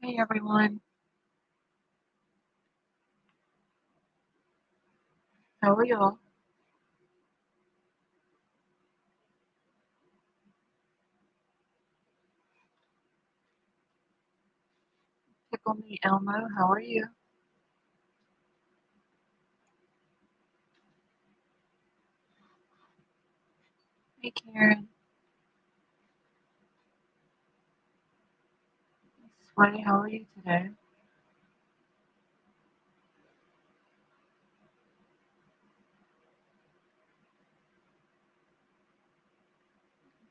Hey everyone, how are y'all? Tickle me Elmo, how are you? Hey Karen, Sway, how are you today?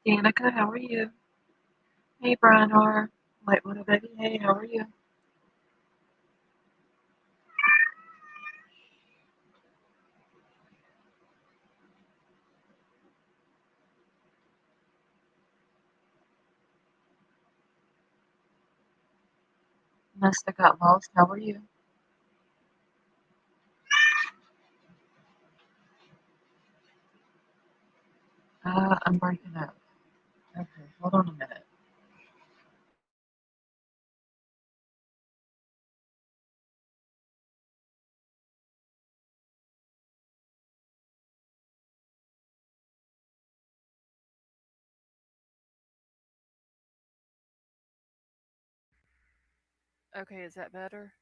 Danica, how are you? Hey Brian R, Light Little Baby, hey, how are you? Nesta got lost, how are you? I'm breaking up. Okay, hold on a minute. Okay, is that better?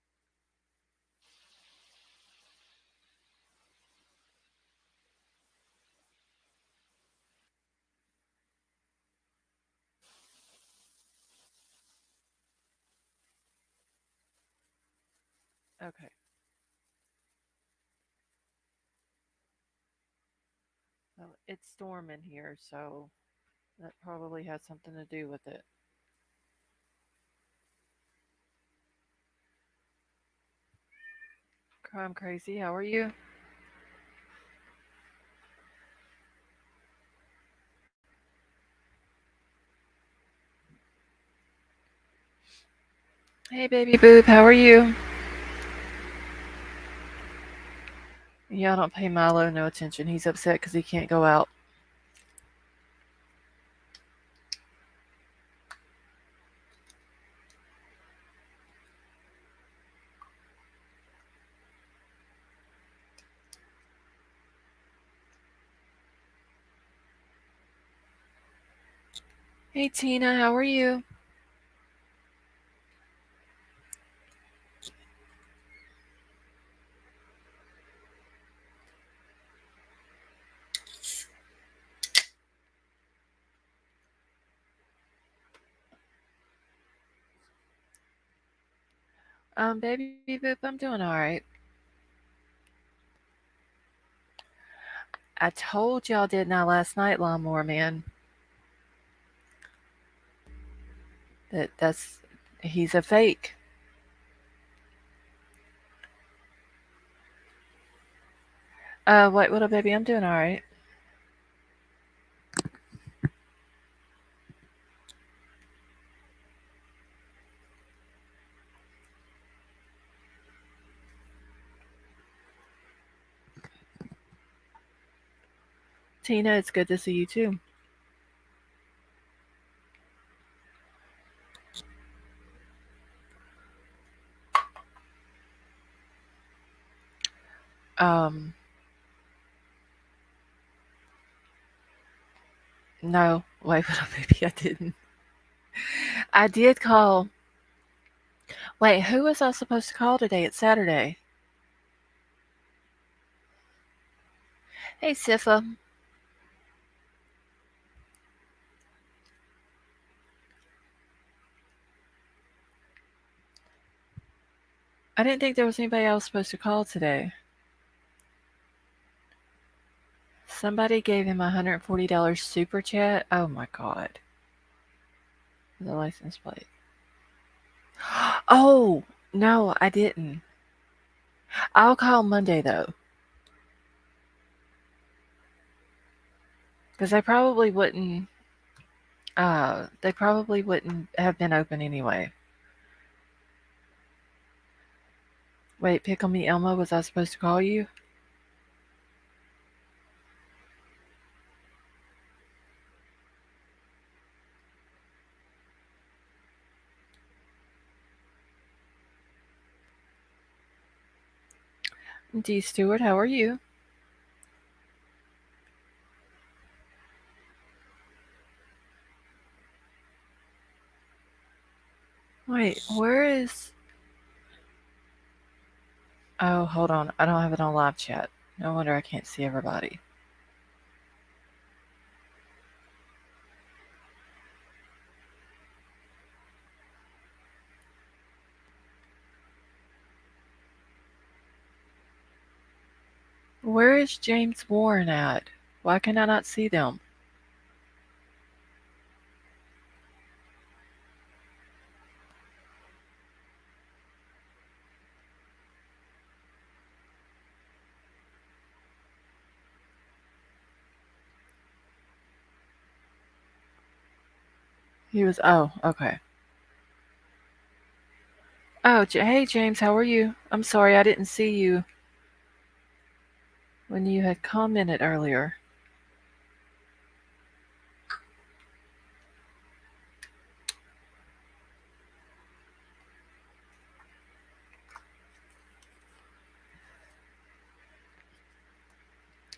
Okay, well, it's storming here, so that probably has something to do with it. Crime Crazy, how are you? Hey Baby Boob, how are you? Y'all don't pay Milo no attention. He's upset because he can't go out. Hey Tina, how are you? Baby Boop, I'm doing all right. I told y'all, didn't I, last night, Lawnmower Man, that's he's a fake. Wait, what up, baby? I'm doing all right. Tina, it's good to see you too. Um, no, wait, what up, baby? I didn't. I did call. Wait, who was I supposed to call today? It's Saturday. Hey, Sifa. I didn't think there was anybody else supposed to call today. Somebody gave him a $140 super chat. Oh my god. The license plate. Oh, no, I didn't. I'll call Monday though, because they probably wouldn't have been open anyway. Wait, Pickle Me Elmo, was I supposed to call you? D. Stewart, how are you? Wait, where is. Oh, hold on. I don't have it on live chat. No wonder I can't see everybody. Where is James Warren at? Why can I not see them? He was. Oh, okay. Oh, hey, James, how are you? I'm sorry I didn't see you when you had commented earlier.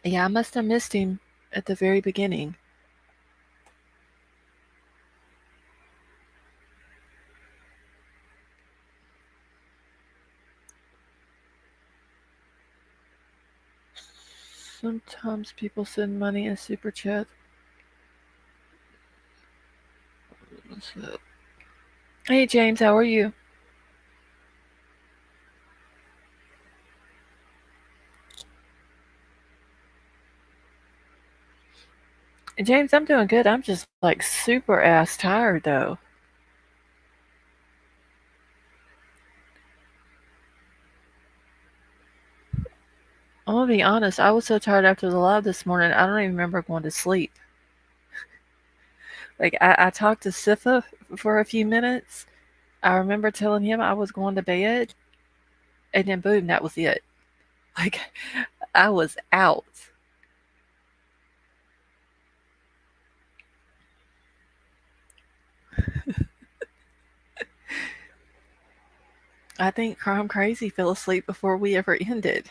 Yeah, I must have missed him at the very beginning. Sometimes people send money in super chat. Hey, James, how are you? James, I'm doing good. I'm just like super ass tired though. I'm gonna be honest, I was so tired after the live this morning, I don't even remember going to sleep. Like, I talked to Sifa for a few minutes. I remember telling him I was going to bed, and then boom, that was it. Like, I was out. I think Crime Crazy fell asleep before we ever ended.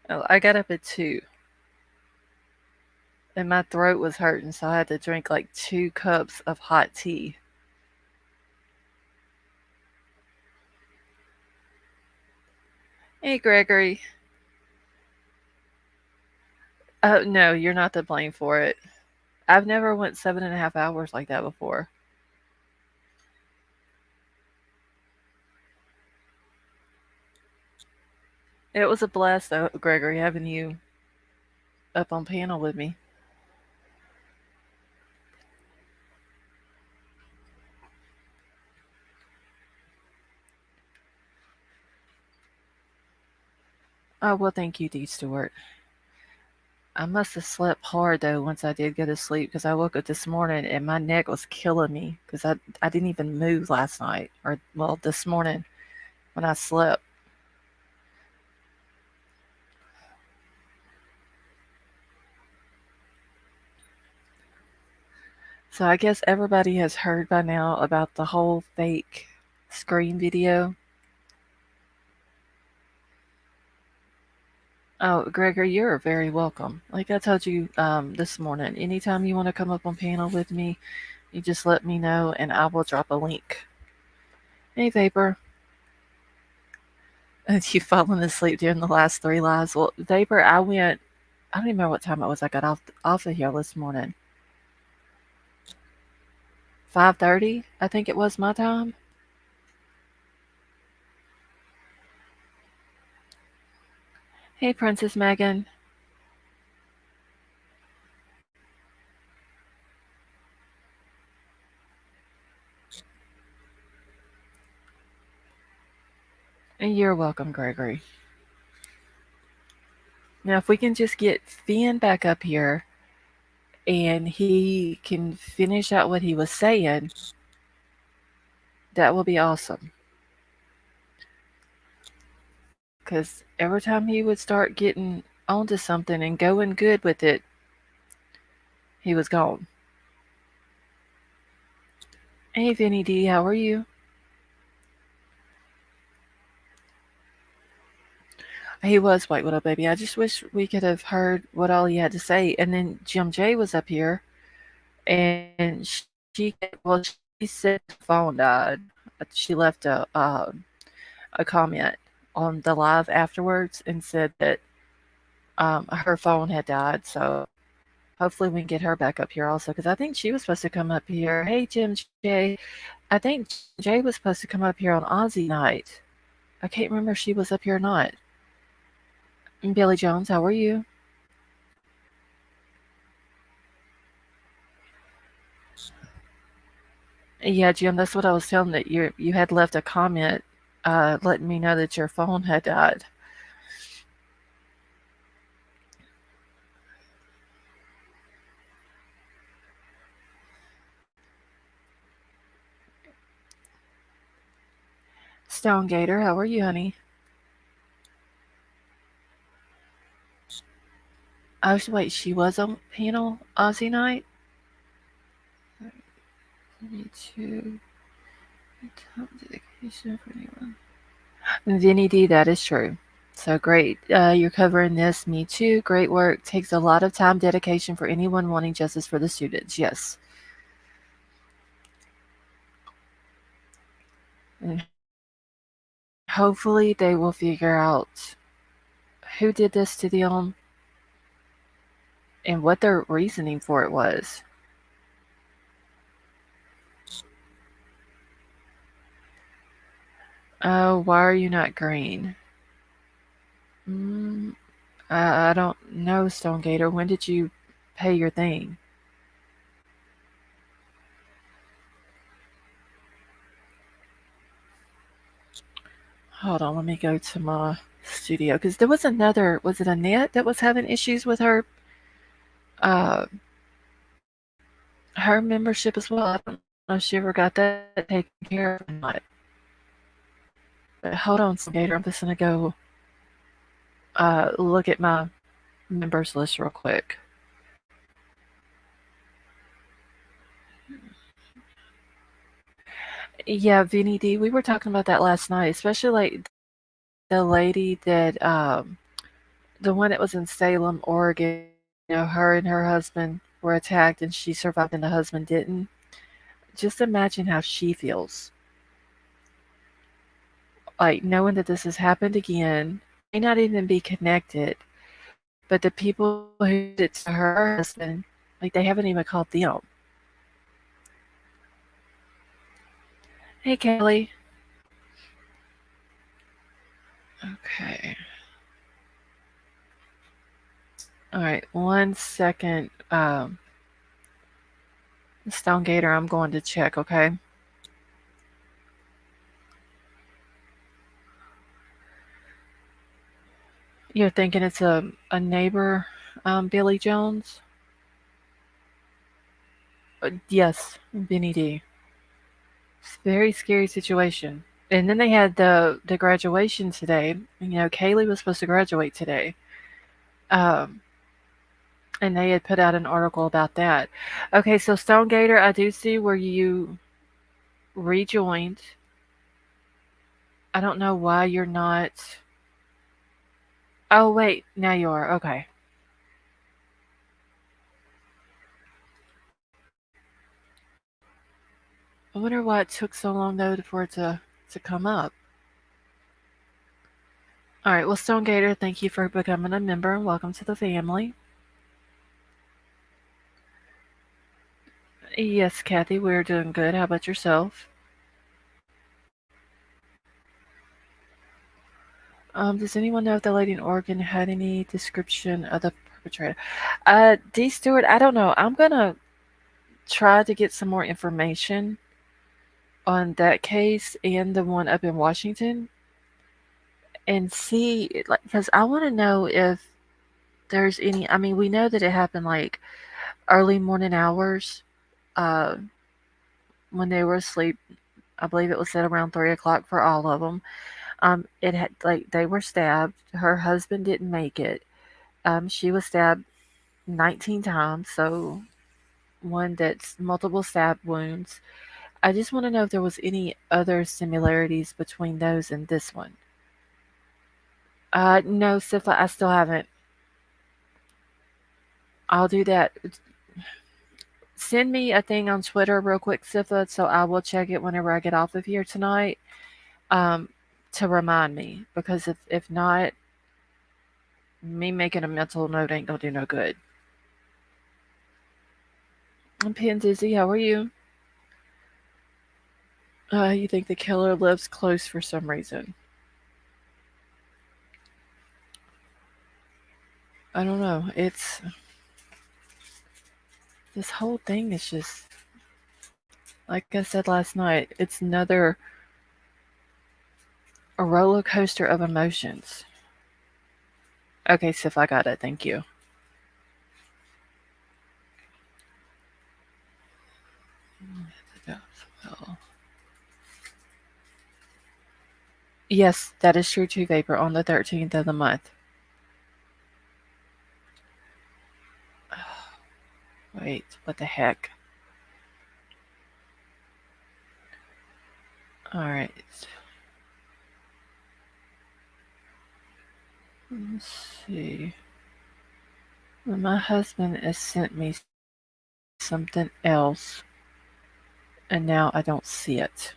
Oh, I got up at 2, and my throat was hurting, so I had to drink like 2 cups of hot tea. Hey, Gregory. Oh, no, you're not to blame for it. I've never went 7.5 hours like that before. It was a blast, though, Gregory, having you up on panel with me. Oh, well, thank you, D. Stewart. I must have slept hard, though, once I did go to sleep because I woke up this morning and my neck was killing me because I didn't even move last night or, well, this morning when I slept. So I guess everybody has heard by now about the whole fake screen video. Oh, Gregor, you're very welcome. Like I told you this morning, anytime you want to come up on panel with me, you just let me know and I will drop a link. Hey, Vapor. And you've fallen asleep during the last 3 lives. Well, Vapor, I went, I don't even remember what time it was I got off of here this morning. 5:30, I think it was my time. Hey, Princess Megan. And you're welcome, Gregory. Now, if we can just get Finn back up here and he can finish out what he was saying, that will be awesome. Because every time he would start getting onto something and going good with it, he was gone. Hey, Vinny D, how are you? He was White Widow Baby. I just wish we could have heard what all he had to say. And then Jim J was up here, and she said her phone died. She left a comment on the live afterwards and said that her phone had died. So hopefully we can get her back up here also, because I think she was supposed to come up here. Hey, Jim J. I think Jim J was supposed to come up here on Aussie night. I can't remember if she was up here or not. Billy Jones, how are you? Yeah, Jim, that's what I was telling that you had left a comment letting me know that your phone had died. Stone Gator, how are you, honey? Oh, wait, she was on panel Aussie night? Me too. Top dedication for anyone. Vinny D, that is true. So great. You're covering this. Me too. Great work. Takes a lot of time, dedication for anyone wanting justice for the students. Yes. And hopefully they will figure out who did this to them and what their reasoning for it was. Oh, why are you not green? Mm, I don't know, Stone Gator. When did you pay your thing? Hold on, let me go to my studio because there was another. Was it Annette that was having issues with uh her membership as well? I don't know if she ever got that taken care of or not. But hold on, Stone Gator. I'm just gonna go look at my members list real quick. Yeah, Vinny D, we were talking about that last night, especially like the lady that the one that was in Salem, Oregon. Her and her husband were attacked and she survived and the husband didn't. Just imagine how she feels. Like knowing that this has happened again, may not even be connected, but the people who did it to her husband, like they haven't even called them. Hey, Kelly. Okay. All right. 1 second. Stone Gator, I'm going to check, okay? You're thinking it's a neighbor, Billy Jones? Yes, Benny D. It's a very scary situation. And then they had the graduation today. Kaylee was supposed to graduate today. Um, and they had put out an article about that. Okay, so Stone Gator, I do see where you rejoined. I don't know why you're not. Oh, wait, now you are. Okay. I wonder why it took so long, though, for it to come up. All right, well, Stone Gator, thank you for becoming a member and welcome to the family. Yes, Kathy, we're doing good. How about yourself? Does anyone know if the lady in Oregon had any description of the perpetrator? D. Stewart, I don't know. I'm gonna try to get some more information on that case and the one up in Washington and see, like, because I want to know if there's any. I mean, we know that it happened like early morning hours, uh, when they were asleep. I believe it was at around 3 o'clock for all of them. It had like they were stabbed. Her husband didn't make it. She was stabbed 19 times, so one that's multiple stab wounds. I just want to know if there was any other similarities between those and this one. No, Sifa, I still haven't. I'll do that. Send me a thing on Twitter real quick, Sifa, so I will check it whenever I get off of here tonight. Um, to remind me, because if not, me making a mental note ain't gonna do no good. I'm Pin Dizzy. How are you? You think the killer lives close for some reason? I don't know. It's this whole thing is just like I said last night. It's another a roller coaster of emotions. Okay, Sif, I got it. Thank you. Yes, that is true too, Vapor. On the 13th of the month. Wait, what the heck? All right. Let's see. Well, my husband has sent me something else, and now I don't see it.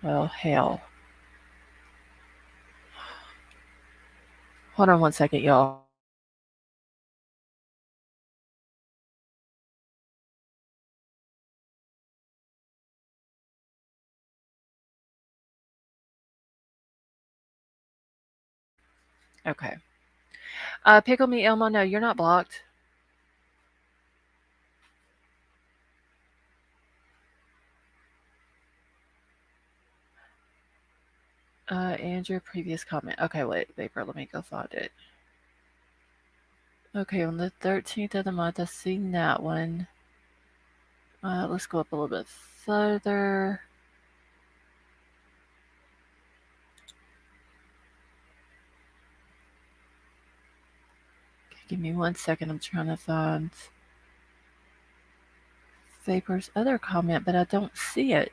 Well, hell. Hold on one second, y'all. Okay. Pickle me, Elmo. No, you're not blocked. And your previous comment. Okay, wait, Vapor. Let me go find it. Okay, on the 13th of the month, I seen that one. Let's go up a little bit further. Okay, give me 1 second. I'm trying to find Vapor's other comment, but I don't see it.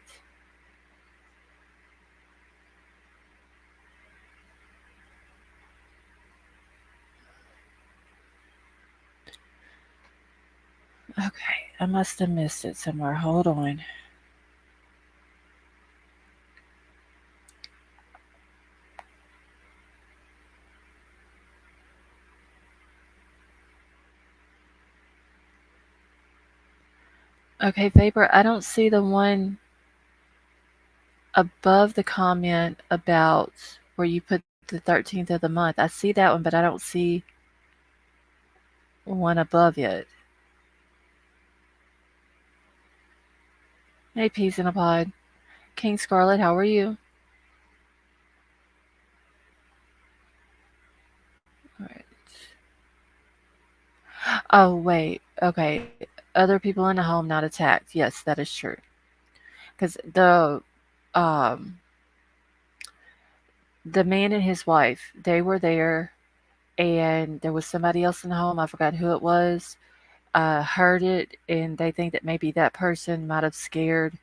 Okay, I must have missed it somewhere. Hold on. Okay, Vapor, I don't see the one above the comment about where you put the 13th of the month. I see that one, but I don't see one above it. Hey, Peas in a Pod. King Scarlet, how are you? All right. Oh, wait. Okay. Other people in the home not attacked. Yes, that is true. Because um, the man and his wife, they were there, and there was somebody else in the home. I forgot who it was. Heard it, and they think that maybe that person might have scared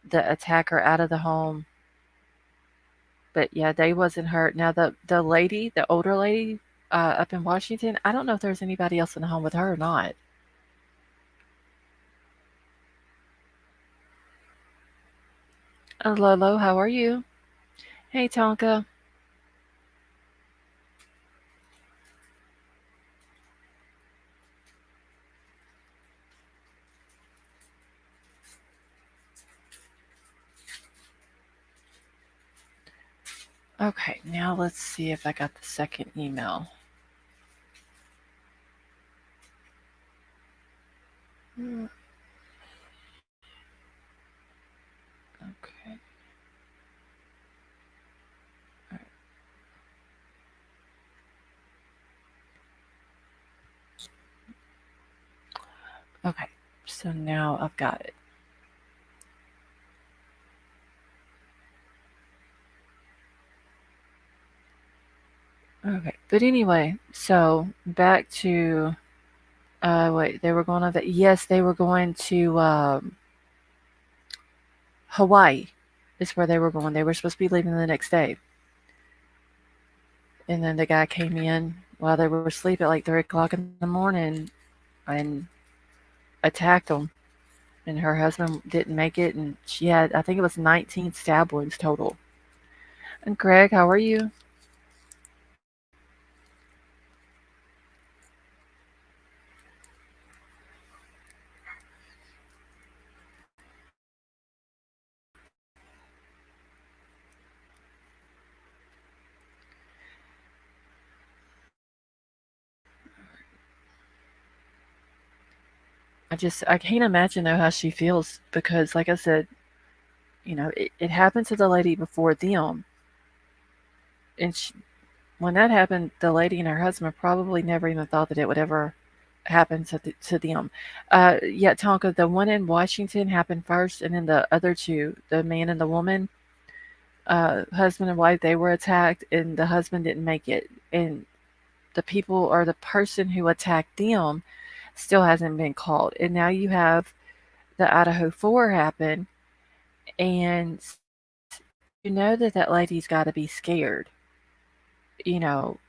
the attacker out of the home. But yeah, they wasn't hurt. Now the lady, the older lady, up in Washington, I don't know if there's anybody else in the home with her or not. Lolo, how are you? Hey, Tonka. Okay, now let's see if I got the second email. Okay. Okay, so now I've got it. Okay, but anyway, so back to wait, they were going yes, they were going to Hawaii. is where they were going. They were supposed to be leaving the next day. And then the guy came in while they were asleep at like 3 o'clock in the morning and attacked them. And her husband didn't make it, and she had, I think it was 19 stab wounds total. And Greg, how are you? I can't imagine though how she feels because, like I said, it happened to the lady before them, and when that happened, the lady and her husband probably never even thought that it would ever happen to them. Yeah, Tonka, the one in Washington happened first, and then the other two, the man and the woman, husband and wife, they were attacked, and the husband didn't make it, and the people or the person who attacked them still hasn't been caught. And now you have the Idaho 4 happen, and you know that that lady's got to be scared. You know,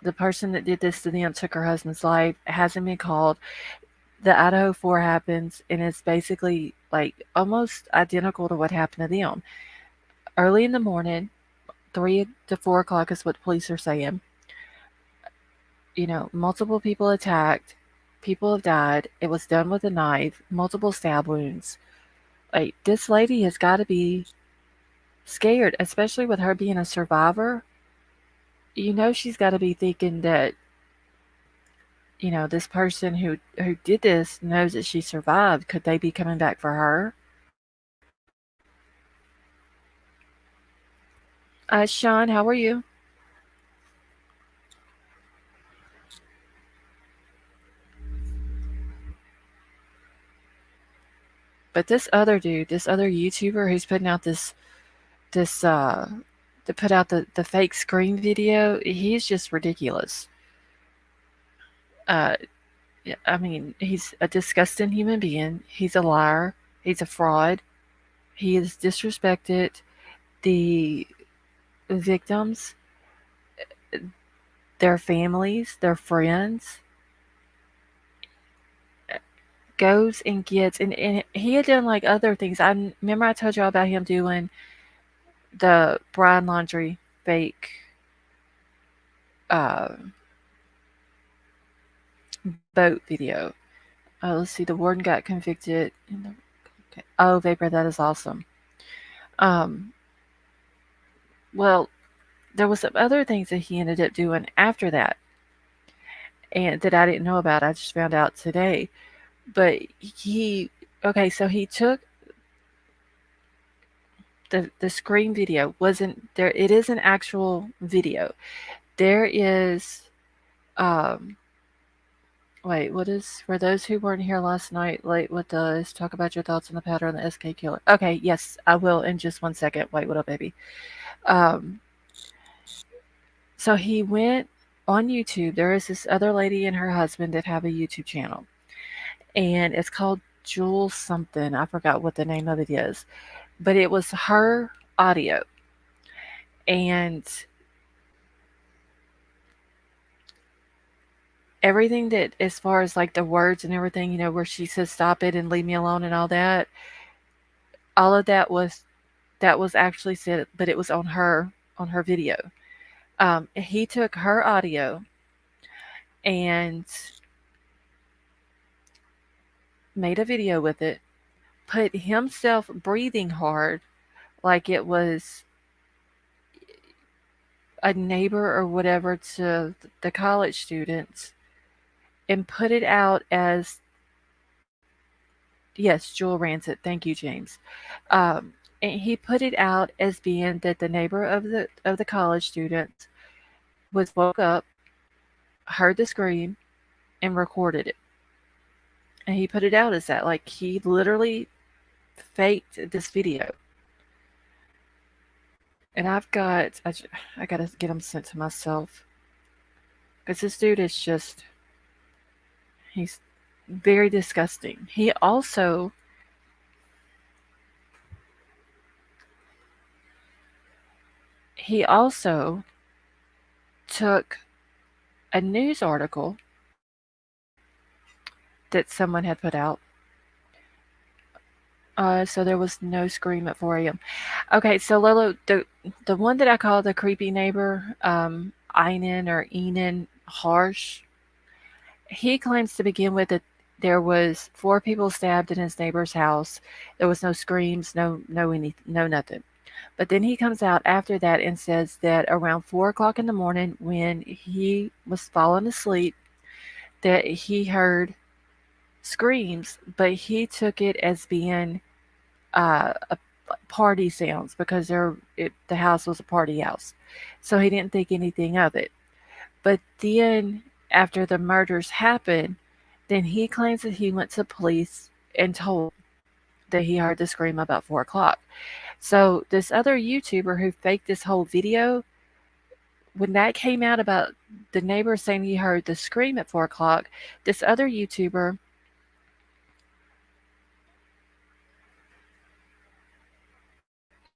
the person that did this to them took her husband's life, hasn't been called. The Idaho 4 happens, and it's basically like almost identical to what happened to them. Early in the morning, 3 to 4 o'clock is what police are saying. Multiple people attacked, people have died. It was done with a knife, multiple stab wounds. Like, this lady has got to be scared, especially with her being a survivor. She's got to be thinking that this person who did this knows that she survived. Could they be coming back for her? Sean, how are you? But this other dude, this other YouTuber who's putting out this to put out the fake screen video, he's just ridiculous. Uh, yeah, I mean, he's a disgusting human being. He's a liar. He's a fraud. He has disrespected the victims, their families, their friends. Goes and gets, and he had done like other things. I remember I told y'all about him doing the Brian Laundry fake uh, boat video. Let's see, the warden got convicted. Okay. Oh, Vapor, that is awesome. Um, well, there was some other things that he ended up doing after that, and that I didn't know about. I just found out today. But okay, so he took the screen video. Wasn't there? It is an actual video. There is um wait, what is, for those who weren't here last night, late with us, talk about your thoughts on the pattern of the SK killer. Okay, yes, I will in just 1 second. Wait, what up, baby? Um, so he went on YouTube. There is this other lady and her husband that have a YouTube channel, and it's called Jules something. I forgot what the name of it is, but it was her audio, and everything that, as far as like the words and everything, where she says stop it and leave me alone and all of that was actually said, but it was on her video. He took her audio and made a video with it, put himself breathing hard like it was a neighbor or whatever to the college students, and put it out as, yes, Jewel Rancid. Thank you, James. And he put it out as being that the neighbor of the college students was woke up, heard the scream, and recorded it. And he put it out as that. Like, he literally faked this video. And I gotta get him sent to myself. Because this dude is just, he's very disgusting. He also, He also took a news article that someone had put out. So there was no scream at 4 a.m. Okay, so Lolo, the one that I call the creepy neighbor, Einan or Enan Harsh, he claims to begin with that there was 4 people stabbed in his neighbor's house. There was no screams, no nothing. But then he comes out after that and says that around 4 o'clock in the morning, when he was falling asleep, that he heard screams, but he took it as being a party sounds because the house was a party house, so he didn't think anything of it. But then after the murders happened, then he claims that he went to police and told that he heard the scream about 4 o'clock. So this other YouTuber who faked this whole video, when that came out about the neighbor saying he heard the scream at 4 o'clock, this other YouTuber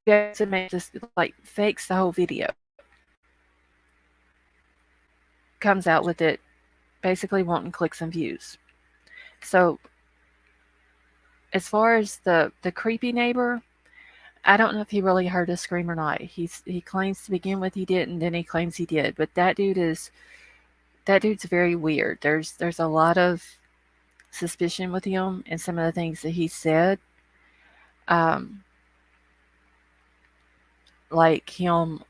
goes and makes this, like, fakes the whole video, comes out with it, basically wanting clicks and views. So as far as the creepy neighbor, I don't know if he really heard a scream or not. He claims to begin with he didn't, then he claims he did. But that dude's very weird. There's a lot of suspicion with him and some of the things that he said. Um, like him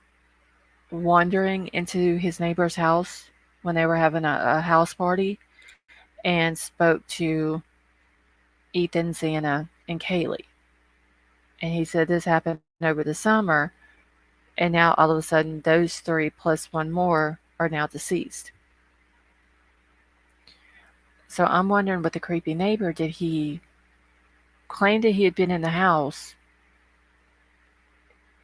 wandering into his neighbor's house when they were having a house party and spoke to Ethan, Xana, and Kaylee. And he said this happened over the summer, and now all of a sudden those 3 plus 1 more are now deceased. So I'm wondering with the creepy neighbor, did he claim that he had been in the house?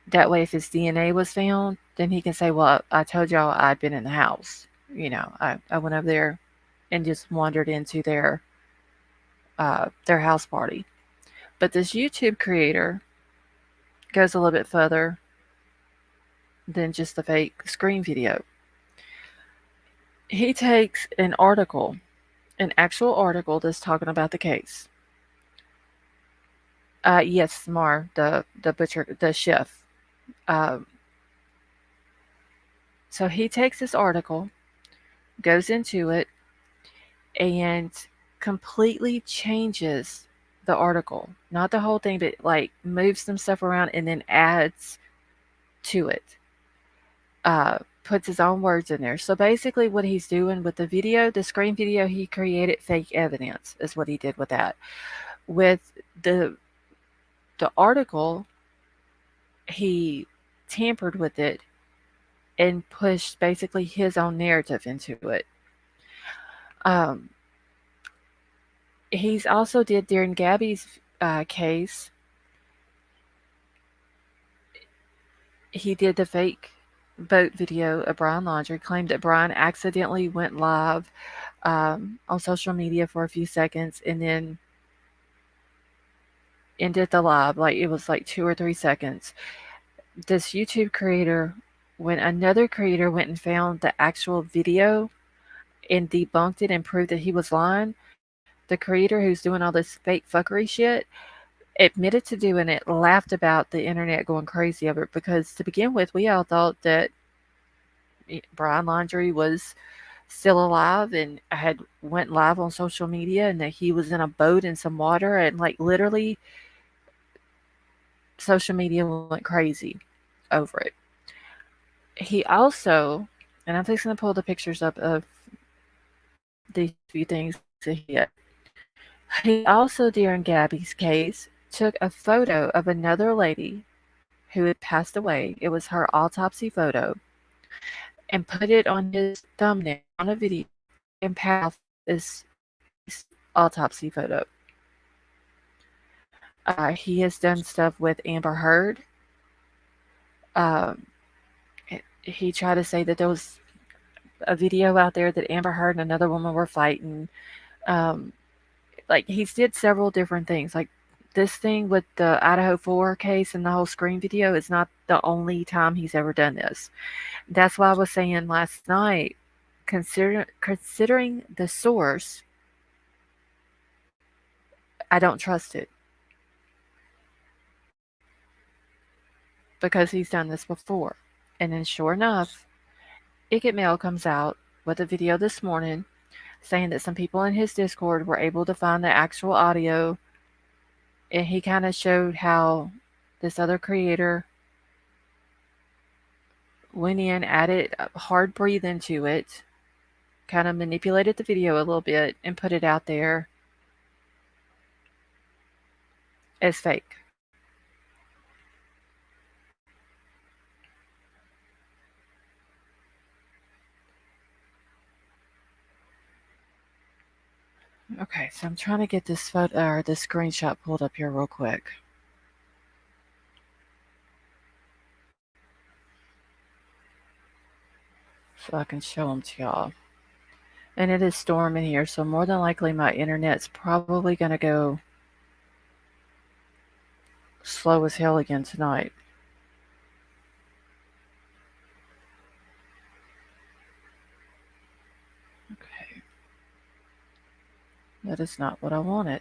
That way, if his DNA was found, then he can say, well, I told y'all I'd been in the house. I went over there and just wandered into their house party. But this YouTube creator goes a little bit further than just the fake screen video. He takes an actual article that's talking about the case. Yes, Mar, the butcher, the chef. Um, so he takes this article, goes into it, and completely changes the article. Not the whole thing, but like moves some stuff around and then adds to it. Puts his own words in there. So basically, what he's doing with the video, the screen video, he created fake evidence, is what he did with that. With the article, he tampered with it and pushed basically his own narrative into it. Um, he's also did during Gabby's case. He did the fake boat video of Brian Laundrie, claimed that Brian accidentally went live on social media for a few seconds and then ended the live. Like it was like 2 or 3 seconds. This YouTube creator, when another creator went and found the actual video and debunked it and proved that he was lying, the creator who's doing all this fake fuckery shit admitted to doing it, laughed about the internet going crazy over it, because to begin with, we all thought that Brian Laundrie was still alive and had went live on social media and that he was in a boat in some water, and like literally social media went crazy over it. He also, and I'm fixing to pull the pictures up of these few things that he did. He also, during Gabby's case, took a photo of another lady who had passed away. It was her autopsy photo, and put it on his thumbnail on a video and passed this autopsy photo. He has done stuff with Amber Heard. Um, he tried to say that there was a video out there that Amber Heard and another woman were fighting. Like he's did several different things. Like this thing with the Idaho 4 case and the whole screen video is not the only time he's ever done this. That's why I was saying last night, considering the source, I don't trust it because he's done this before. And then, sure enough, Icket Mail comes out with a video this morning saying that some people in his Discord were able to find the actual audio, and he kind of showed how this other creator went in, added hard breathing to it, kind of manipulated the video a little bit, and put it out there as fake. Okay, so I'm trying to get this photo or this screenshot pulled up here real quick. So I can show them to y'all. And it is storming here, so more than likely my internet's probably going to go slow as hell again tonight. Okay. That is not what I wanted.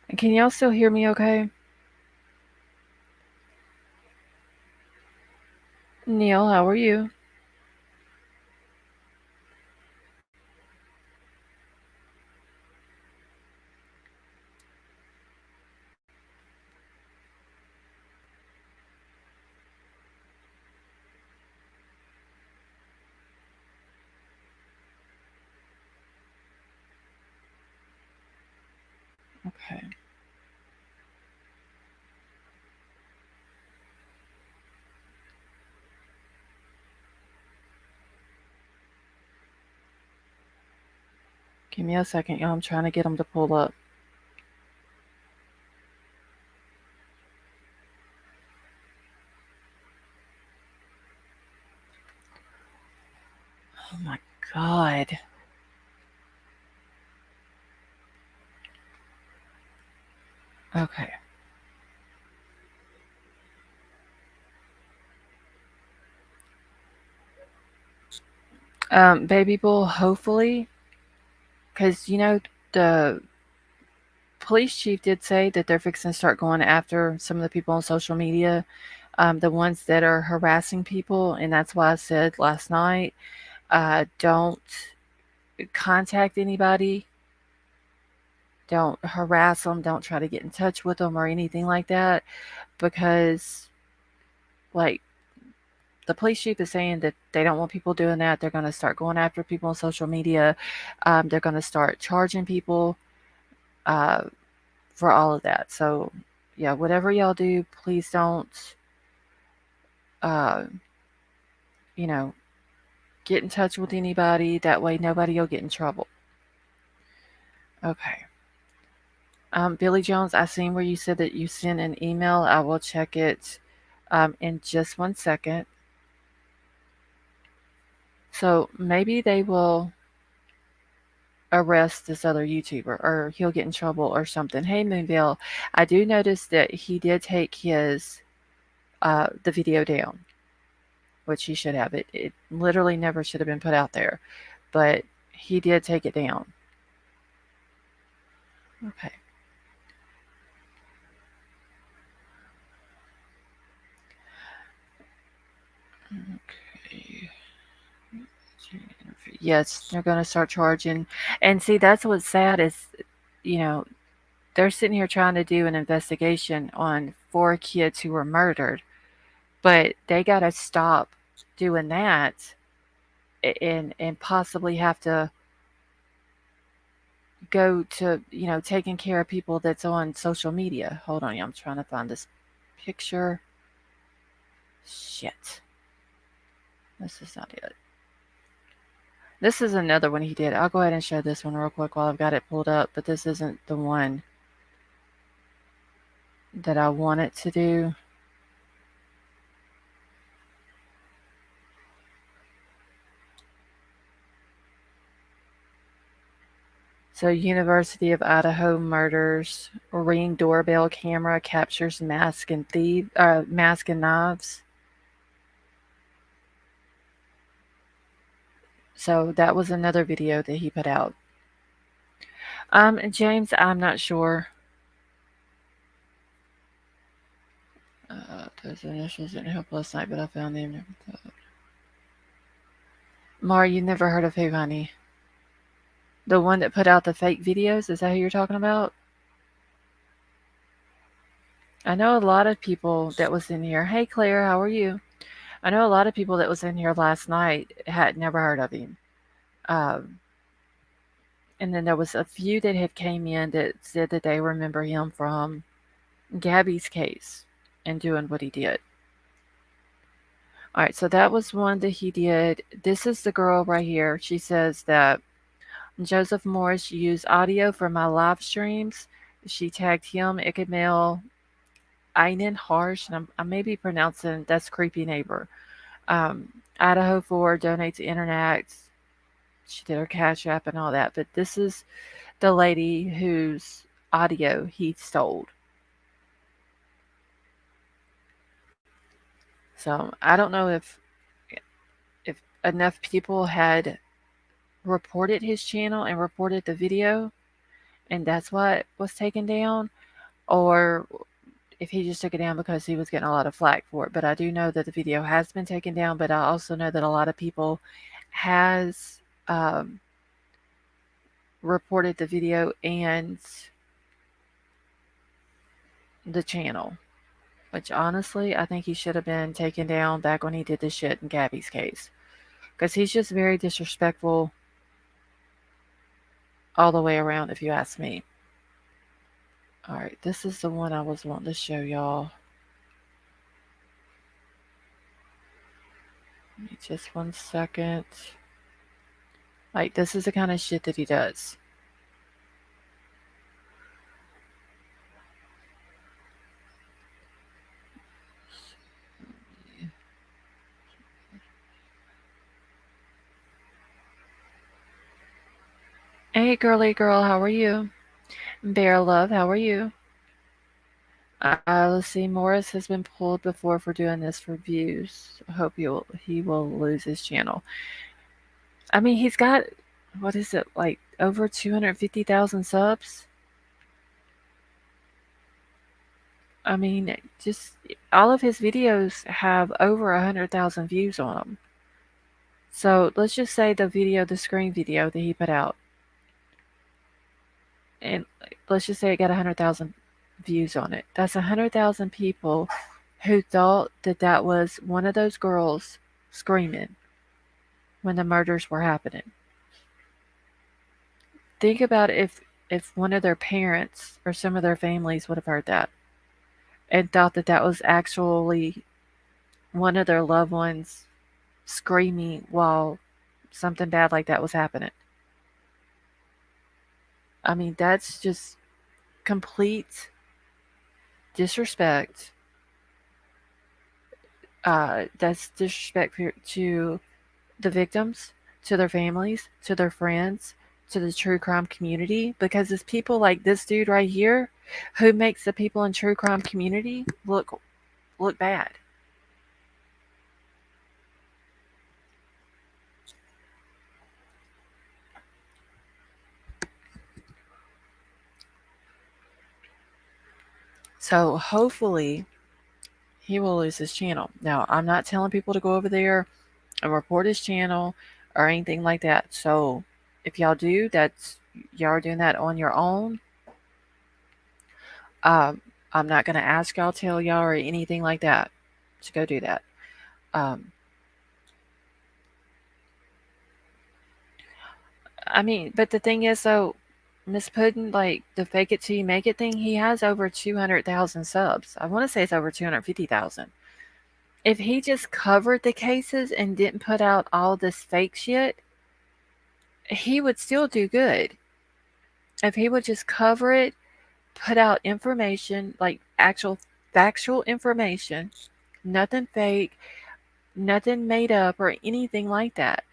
And can y'all still hear me okay? Neil, how are you? Okay. Give me a second, y'all. I'm trying to get them to pull up. Oh my God. Okay. Baby Bull, hopefully, because the police chief did say that they're fixing to start going after some of the people on social media, the ones that are harassing people, and that's why I said last night, don't contact anybody, don't harass them, don't try to get in touch with them or anything like that, because like the police chief is saying that they don't want people doing that. They're going to start going after people on social media. They're going to start charging people uh, for all of that. So, yeah, whatever y'all do, please don't, uh, you know, get in touch with anybody. That way, nobody will get in trouble. Okay. Billy Jones, I seen where you said that you sent an email. I will check it in just 1 second. So maybe they will arrest this other YouTuber or he'll get in trouble or something. Hey, Moonville, I do notice that he did take his the video down, which he should have. It literally never should have been put out there, but he did take it down. Okay. Okay. Yes, they're going to start charging. And see, that's what's sad is, you know, they're sitting here trying to do an investigation on 4 kids who were murdered, but they got to stop doing that and possibly have to go to, taking care of people that's on social media. Hold on, I'm trying to find this picture. Shit. This is not it. This is another one he did. I'll go ahead and show this one real quick while I've got it pulled up, but this isn't the one that I want it to do. So, University of Idaho murders, Ring doorbell camera captures mask and knives. So that was another video that he put out. James, I'm not sure. Those initials didn't help last night, but I found them. Mara, you never heard of who, honey? The one that put out the fake videos? Is that who you're talking about? I know a lot of people that was in here. Hey, Claire, how are you? I know a lot of people that was in here last night had never heard of him. Um, and then there was a few that had came in that said that they remember him from Gabby's case and doing what he did. All right, so that was one that he did. This is the girl right here. She says that Joseph Morris used audio for my live streams. She tagged him, Ikemel, Einen Harsh, and I may be pronouncing that's creepy neighbor. Idaho 4 donate to internet. She did her cash app and all that. But this is the lady whose audio he stole. So I don't know if enough people had reported his channel and reported the video, and that's what was taken down, or if he just took it down because he was getting a lot of flack for it. But I do know that the video has been taken down, but I also know that a lot of people has reported the video and the channel, which honestly I think he should have been taken down back when he did this shit in Gabby's case, because he's just very disrespectful all the way around, if you ask me. All right, this is the one I was wanting to show y'all. Just 1 second. Like, this is the kind of shit that he does. Hey, girly girl, how are you? Bear Love, how are you? Let's see. Morris has been pulled before for doing this for views. I hope he will lose his channel. I mean, he's got, what is it, like over 250,000 subs? I mean, just all of his videos have over 100,000 views on them. So let's just say the screen video that he put out, and let's just say it got 100,000 views on it. That's 100,000 people who thought that that was one of those girls screaming when the murders were happening. Think about if one of their parents or some of their families would have heard that and thought that that was actually one of their loved ones screaming while something bad like that was happening. I mean, that's just complete disrespect. That's disrespect to the victims, to their families, to their friends, to the true crime community, because it's people like this dude right here who makes the people in true crime community look bad. So hopefully he will lose his channel. Now, I'm not telling people to go over there and report his channel or anything like that. So if y'all do, y'all are doing that on your own. I'm not going to ask y'all, tell y'all, or anything like that to go do that. I mean, but the thing is, though, Miss Puddin, like the fake it till you make it thing, he has over 200,000 subs. I want to say it's over 250,000. If he just covered the cases and didn't put out all this fake shit, he would still do good. If he would just cover it, put out information, like actual factual information, nothing fake, nothing made up or anything like that.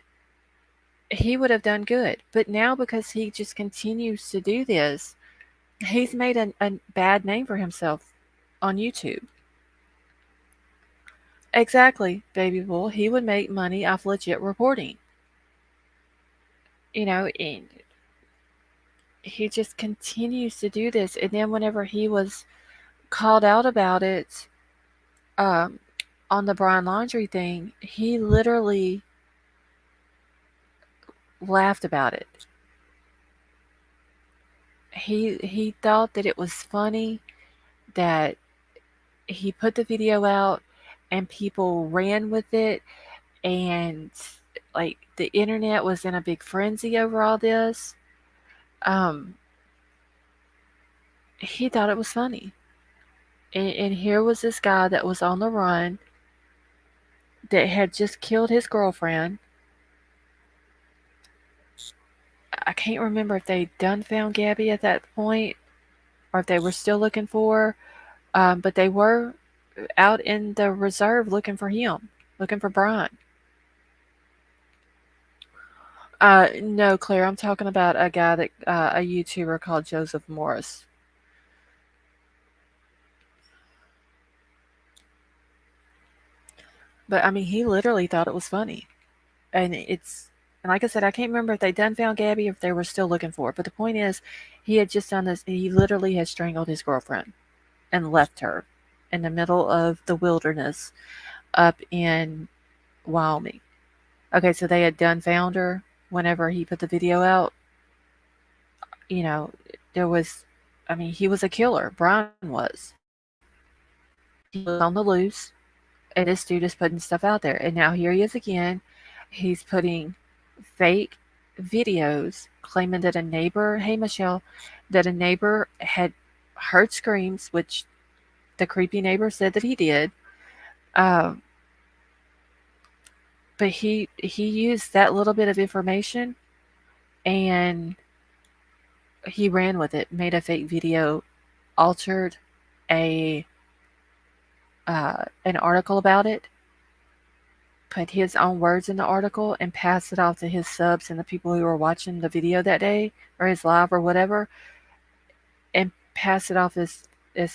he would have done good. But now, because he just continues to do this, he's made a bad name for himself on YouTube. Exactly, baby bull. He would make money off legit reporting. And he just continues to do this. And then whenever he was called out about it, um, on the Brian Laundrie thing, he literally laughed about it. He thought that it was funny that he put the video out and people ran with it, and like the internet was in a big frenzy over all this. Um, he thought it was funny. And here was this guy that was on the run, that had just killed his girlfriend. I can't remember if they'd done found Gabby at that point or if they were still looking for her. But they were out in the reserve looking for him, looking for Brian. No, Claire, I'm talking about a guy that a YouTuber called Joseph Morris. But I mean, he literally thought it was funny, and and like I said, I can't remember if they done found Gabby or if they were still looking for her. But the point is, he had just done this. He literally had strangled his girlfriend and left her in the middle of the wilderness up in Wyoming. Okay, so they had done found her whenever he put the video out. You know, there was, I mean, he was a killer. Brian was. He was on the loose, and this dude is putting stuff out there. And now here he is again. He's putting fake videos claiming that a neighbor, hey Michelle, that a neighbor had heard screams, which the creepy neighbor said that he did. Um, but he used that little bit of information, and he ran with it, made a fake video, altered a an article about it, put his own words in the article, and passed it off to his subs and the people who were watching the video that day or his live or whatever, and pass it off as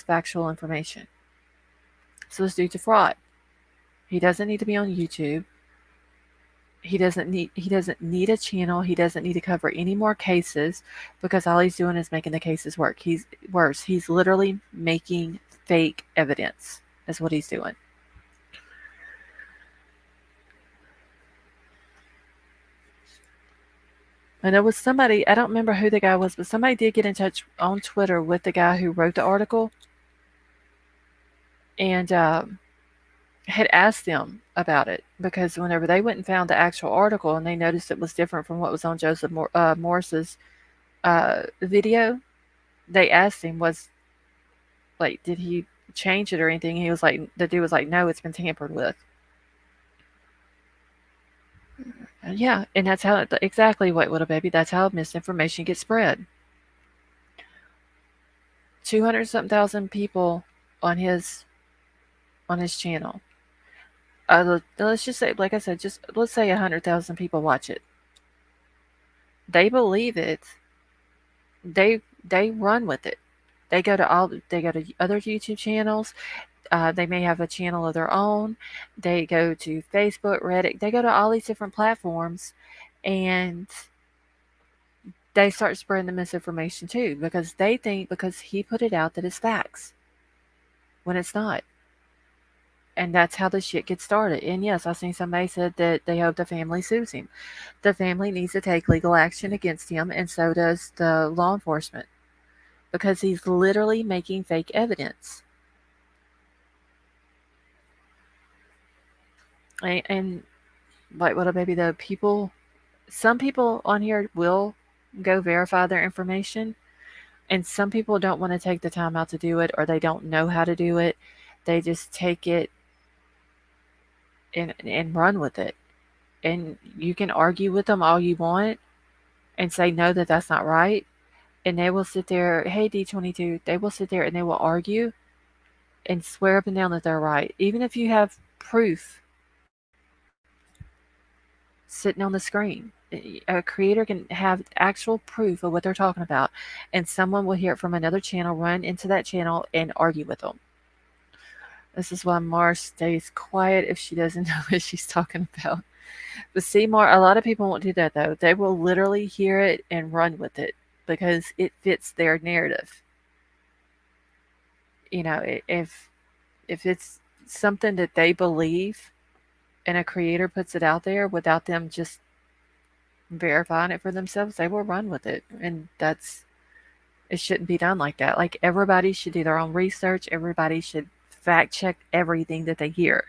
factual information. So this dude's a fraud. He doesn't need to be on YouTube. He doesn't need a channel. He doesn't need to cover any more cases, because all he's doing is making the cases work. He's worse. He's literally making fake evidence. That's what he's doing. And there was somebody, I don't remember who the guy was, but somebody did get in touch on Twitter with the guy who wrote the article, and had asked them about it, because whenever they went and found the actual article and they noticed it was different from what was on Joseph Morris's video, they asked him, was like, did he change it or anything? He was like, the dude was like, no, it's been tampered with. Yeah, and that's how, exactly, White Widow Baby, that's how misinformation gets spread. 200 something thousand people on his channel. Let's just say, like I said, just let's say 100,000 people watch it. They believe it. They run with it. They go to other YouTube channels. They may have a channel of their own. They go to Facebook, Reddit. They go to all these different platforms, and they start spreading the misinformation too, because they think because he put it out that it's facts when it's not. And that's how the shit gets started. And yes, I seen somebody said that they hope the family sues him. The family needs to take legal action against him, and so does the law enforcement, because he's literally making fake evidence. And like, what, baby, the people, some people on here will go verify their information, and some people don't want to take the time out to do it, or they don't know how to do it. They just take it and run with it. And you can argue with them all you want and say no, that's not right, and they will sit there, hey D22, they will sit there and they will argue and swear up and down that they're right, even if you have proof sitting on the screen. A creator can have actual proof of what they're talking about, and someone will hear it from another channel, run into that channel, and argue with them. This is why Mars stays quiet if she doesn't know what she's talking about. But see, a lot of people won't do that though. They will literally hear it and run with it because it fits their narrative. You know, if it's something that they believe and a creator puts it out there without them just verifying it for themselves, they will run with it. And it shouldn't be done like that. Like, everybody should do their own research. Everybody should fact check everything that they hear.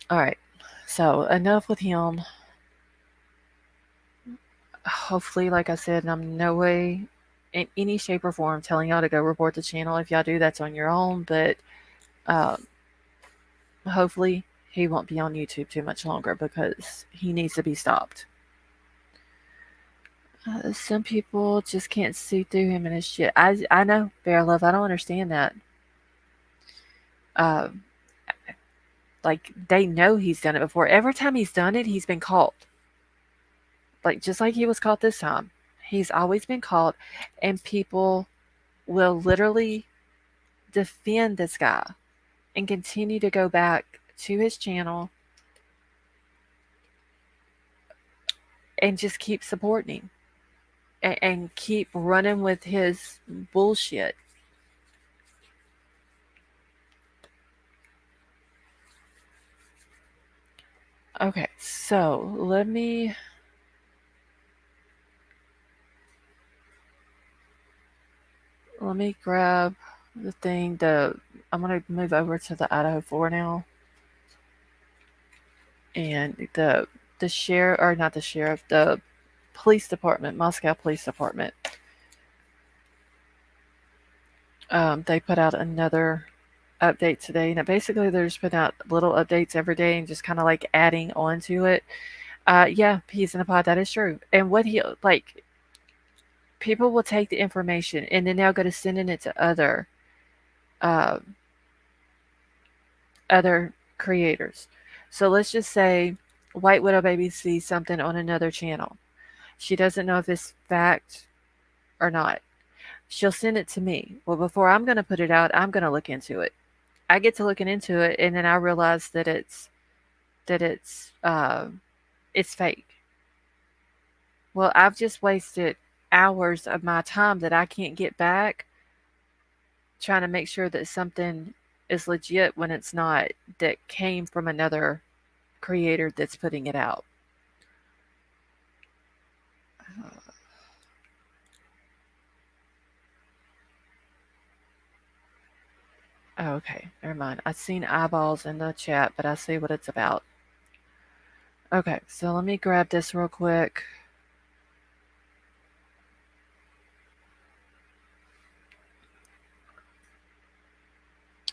All right. So, enough with him. Hopefully, like I said, I'm no way in any shape or form telling y'all to go report the channel. If y'all do, that's on your own. But um, hopefully, he won't be on YouTube too much longer because he needs to be stopped. Some people just can't see through him and his shit. I know, Bear Love. I don't understand that. Um, like, they know he's done it before. Every time he's done it, he's been caught. Like, just like he was caught this time. He's always been caught, and people will literally defend this guy and continue to go back to his channel and just keep supporting him and keep running with his bullshit. Okay, so let me grab the thing. I'm gonna move over to the Idaho 4 now, and the sheriff, or not the sheriff, the police department, Moscow Police Department. They put out another update today. Now, basically, they're just putting out little updates every day and just kind of like adding on to it. Yeah, peas in a pod. That is true. And what he like, people will take the information and then they'll go to sending it to uh, other creators. So let's just say White Widow Baby sees something on another channel. She doesn't know if it's fact or not. She'll send it to me. Well, before I'm going to put it out, I'm going to look into it. I get to looking into it, and then I realize that it's fake. Well, I've just wasted hours of my time that I can't get back trying to make sure that something is legit when it's not, that came from another creator that's putting it out. Okay, never mind. I've seen eyeballs in the chat, but I see what it's about. Okay, so let me grab this real quick.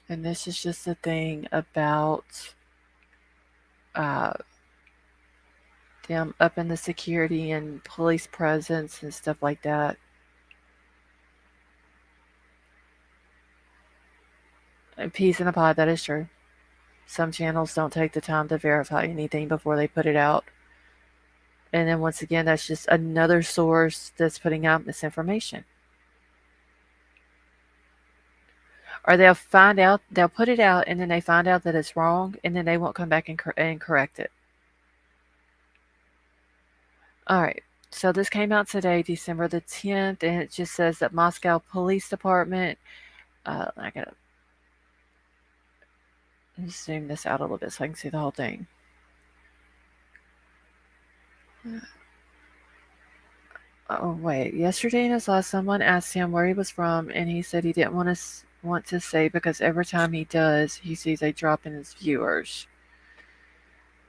And this is just a thing about them upping the security and police presence and stuff like that. And peas in a pod, that is true. Some channels don't take the time to verify anything before they put it out. And then once again, that's just another source that's putting out misinformation. Or they'll put it out, and then they find out that it's wrong, and then they won't come back and correct it. All right. So this came out today, December the 10th, and it just says that Moscow Police Department. I gotta zoom this out a little bit so I can see the whole thing. Oh wait! Yesterday in his live, someone asked him where he was from, and he said he didn't want to say because every time he does, he sees a drop in his viewers.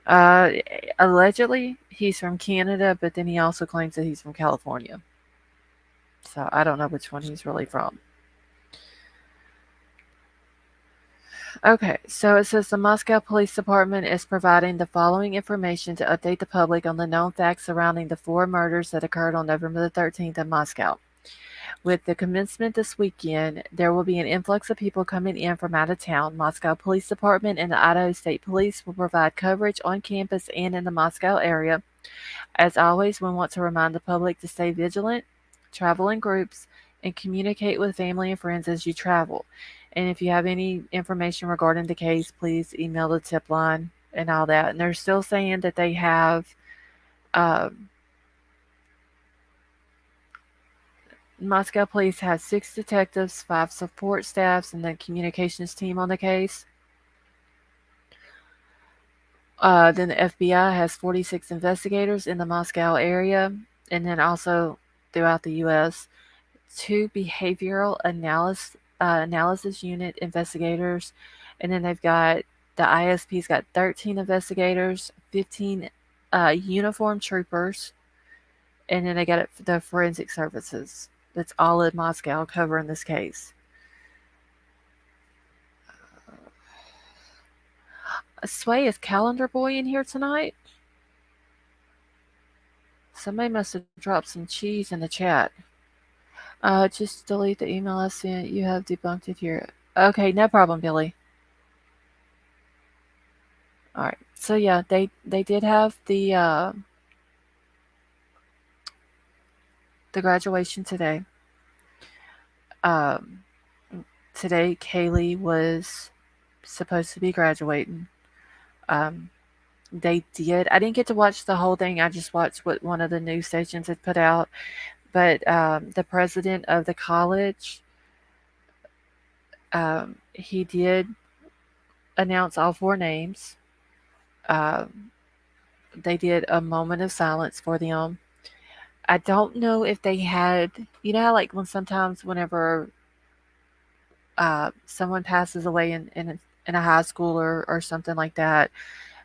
Allegedly, he's from Canada, but then he also claims that he's from California. So I don't know which one he's really from. Okay, so it says the Moscow Police Department is providing the following information to update the public on the known facts surrounding the 4 murders that occurred on November the 13th in Moscow. With the commencement this weekend, there will be an influx of people coming in from out of town. Moscow Police Department and the Idaho State Police will provide coverage on campus and in the Moscow area. As always, we want to remind the public to stay vigilant, travel in groups, and communicate with family and friends as you travel. And if you have any information regarding the case, please email the tip line and all that. And they're still saying that they have um, Moscow police has 6 detectives, 5 support staffs, and the communications team on the case. Then the FBI has 46 investigators in the Moscow area, and then also throughout the U.S. 2 behavioral analysis unit investigators, and then they've got the ISP's got 13 investigators, 15 uniformed troopers, and then they got the forensic services. That's all in Moscow covering this case. Sway, is Calendar Boy in here tonight? Somebody must have dropped some cheese in the chat. Just delete the email I sent. You have debunked it here. Okay, no problem, Billy. All right. So yeah, they did have the graduation today. Um, Today Kaylee was supposed to be graduating. Um, they did. I didn't get to watch the whole thing. I just watched what one of the news stations had put out. But the president of the college, he did announce all 4 names. Um, they did a moment of silence for them. I don't know if they had, you know, how like when sometimes whenever someone passes away in a high school or something like that,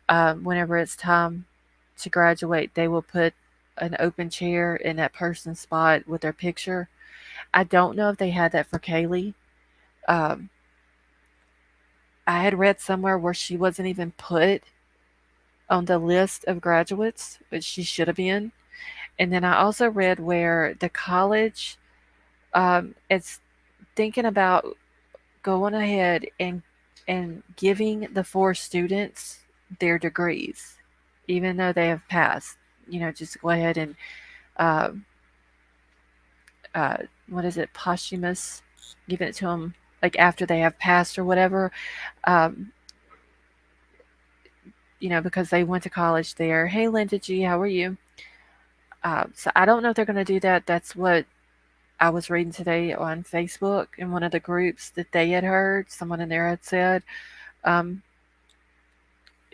whenever it's time to graduate, they will put an open chair in that person's spot with their picture. I don't know if they had that for Kaylee. Um, I had read somewhere where she wasn't even put on the list of graduates, but she should have been. And then I also read where the college is thinking about going ahead and giving the 4 students their degrees, even though they have passed. You know, just go ahead and um, uh, what is it, posthumous, giving it to them like after they have passed or whatever. Um, you know, because they went to college there. Hey, Linda G, how are you? So I don't know if they're going to do that. That's what I was reading today on Facebook in one of the groups that they had heard. Someone in there had said, um,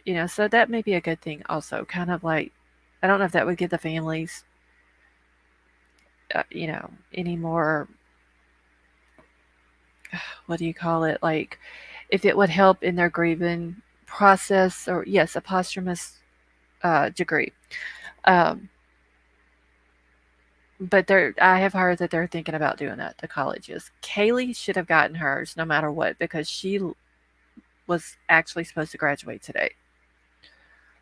you know, so that may be a good thing also. Kind of like, I don't know if that would give the families, you know, any more, what do you call it? Like, if it would help in their grieving process, or yes, a posthumous degree. Um, but I have heard that they're thinking about doing that. The colleges. Kaylee should have gotten hers no matter what because she was actually supposed to graduate today.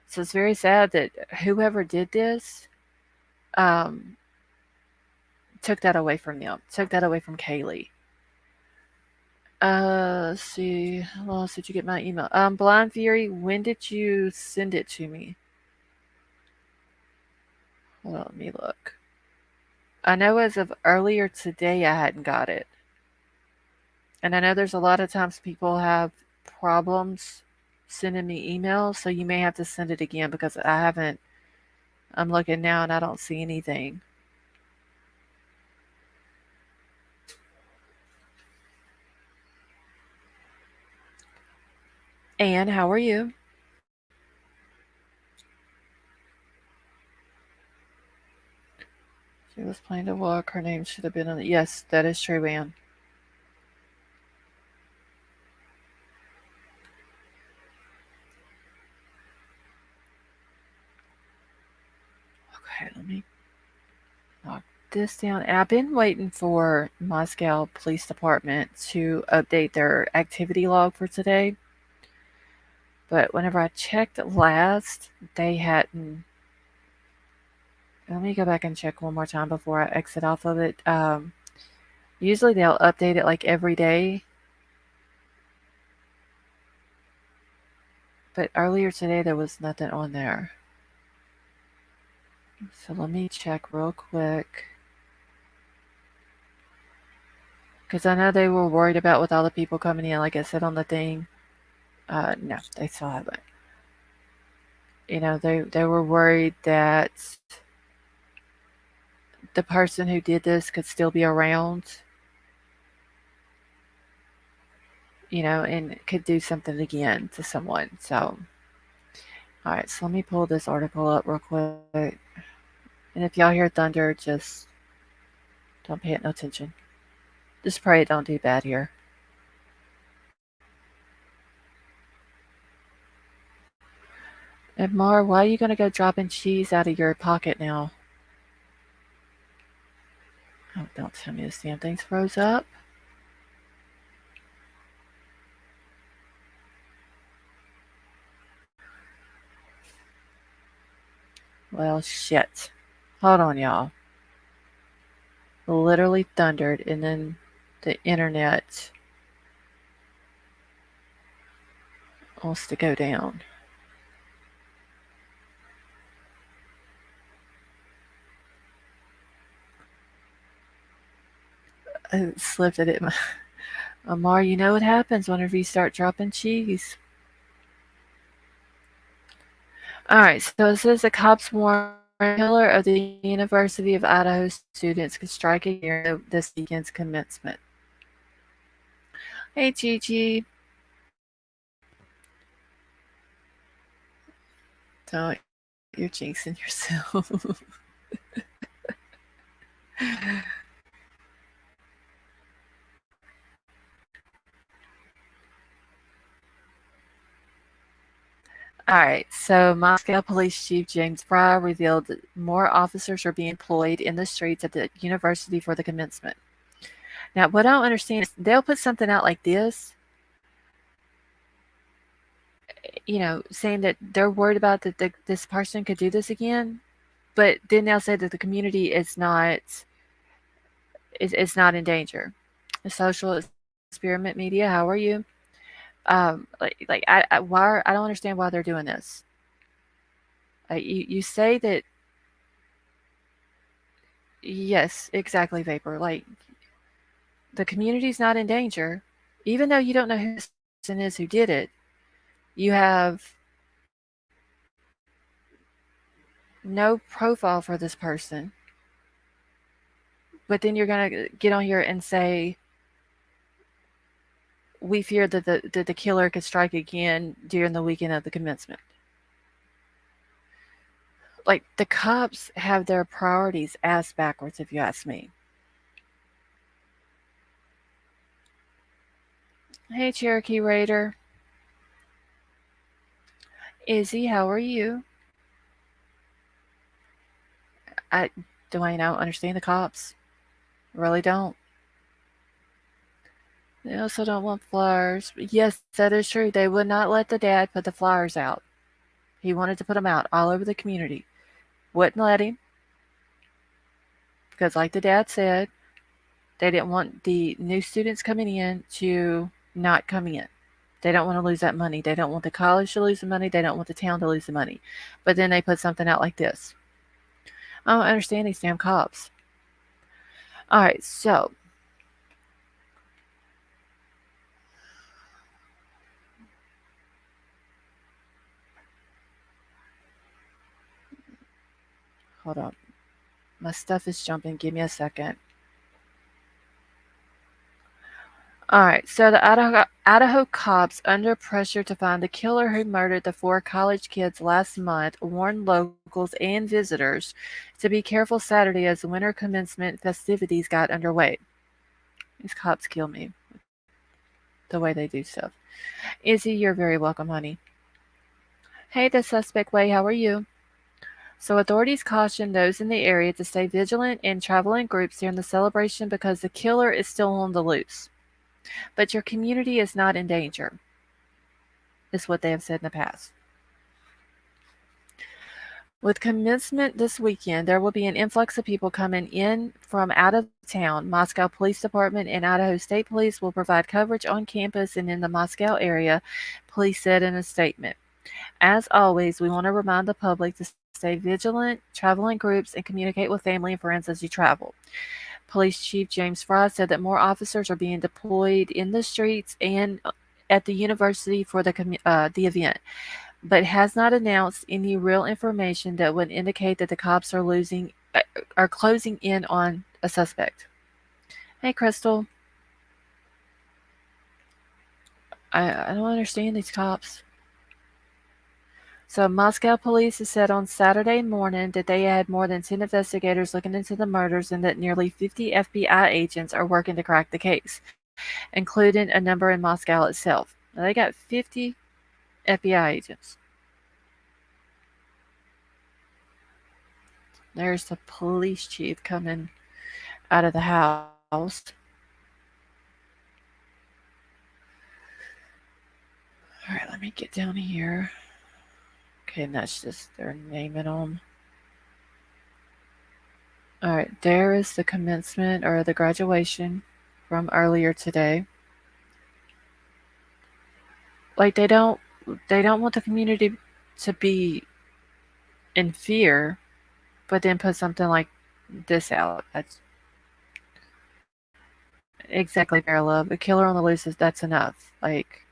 So it's very sad that whoever did this um, took that away from them. Took that away from Kaylee. Let's see. How else did you get my email? Blind Fury, when did you send it to me? Hold on, let me look. I know as of earlier today I hadn't got it. And I know there's a lot of times people have problems sending me emails, so you may have to send it again because I haven't. I'm looking now and I don't see anything. Anne, how are you? She was playing to walk. Her name should have been on it. Yes, that is true, Anne. Okay, let me knock this down. I've been waiting for Moscow Police Department to update their activity log for today. But whenever I checked last, they hadn't. Let me go back and check one more time before I exit off of it. Usually they'll update it like every day, but earlier today there was nothing on there. So let me check real quick. Because I know they were worried about with all the people coming in, like I said on the thing. No, they still haven't. They were worried that the person who did this could still be around, and could do something again to someone. So, all right, so let me pull this article up real quick. And if y'all hear thunder, just don't pay it no attention. Just pray it don't do bad here. And Mar, why are you gonna go dropping cheese out of your pocket now? Oh, don't tell me this damn thing's froze up. Well, shit. Hold on, y'all. Literally thundered, and then the internet wants to go down. I slipped it. Amar, you know what happens whenever you start dropping cheese. Alright, so it says the cops warn killer of the University of Idaho students could strike again during this weekend's commencement. Hey, Gigi. Don't, you're jinxing yourself. Alright, so Moscow Police Chief James Fry revealed that more officers are being employed in the streets at the university for the commencement. Now, what I don't understand is they'll put something out like this, saying that they're worried about that this person could do this again, but then they'll say that the community is not in danger. The social experiment media, how are you? I don't understand why they're doing this. You say that, yes, exactly, Vapor. Like, the community's not in danger, even though you don't know who this person is who did it. You have no profile for this person, but then you're gonna get on here and say we fear that the killer could strike again during the weekend of the commencement. Like, the cops have their priorities ass backwards, if you ask me. Hey, Cherokee Raider. Izzy, how are you? I Dwayne, I don't understand the cops. Really don't. They also don't want flyers. Yes, that is true. They would not let the dad put the flyers out. He wanted to put them out all over the community. Wouldn't let him. Because, like the dad said, they didn't want the new students coming in to not come in. They don't want to lose that money. They don't want the college to lose the money. They don't want the town to lose the money. But then they put something out like this. I don't understand these damn cops. All right, so hold on. My stuff is jumping. Give me a second. All right, so the Idaho cops, under pressure to find the killer who murdered the 4 college kids last month, warned locals and visitors to be careful Saturday as the winter commencement festivities got underway. These cops kill me the way they do stuff. Izzy, you're very welcome, honey. Hey, the suspect way, how are you? So authorities caution those in the area to stay vigilant and travel in groups during the celebration because the killer is still on the loose. But your community is not in danger, is what they have said in the past. With commencement this weekend, there will be an influx of people coming in from out of town. Moscow Police Department and Idaho State Police will provide coverage on campus and in the Moscow area, police said in a statement. As always, we want to remind the public to stay vigilant, travel in groups, and communicate with family and friends as you travel. Police Chief James Fry said that more officers are being deployed in the streets and at the university for the event, but has not announced any real information that would indicate that the cops are closing in on a suspect. Hey, Crystal, I don't understand these cops. So, Moscow police has said on Saturday morning that they had more than 10 investigators looking into the murders and that nearly 50 FBI agents are working to crack the case, including a number in Moscow itself. Now, they got 50 FBI agents. There's the police chief coming out of the house. All right, let me get down here. Okay, and that's just their naming them. All right, there is the commencement or the graduation from earlier today. Like they don't want the community to be in fear, but then put something like this out. That's exactly fair love. A killer on the loose is that's enough. Like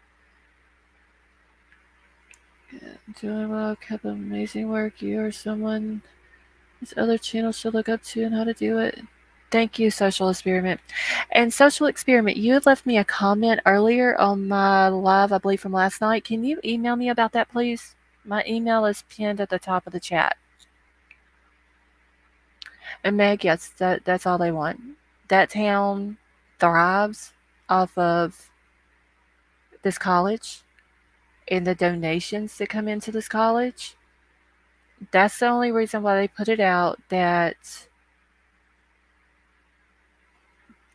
doing well, kept up amazing work. You are someone this other channel should look up to and how to do it. Thank you, Social Experiment. And Social Experiment, you had left me a comment earlier on my live, I believe, from last night. Can you email me about that, please? My email is pinned at the top of the chat. And Meg, yes, that's all they want. That town thrives off of this college and the donations that come into this college. That's the only reason why they put it out that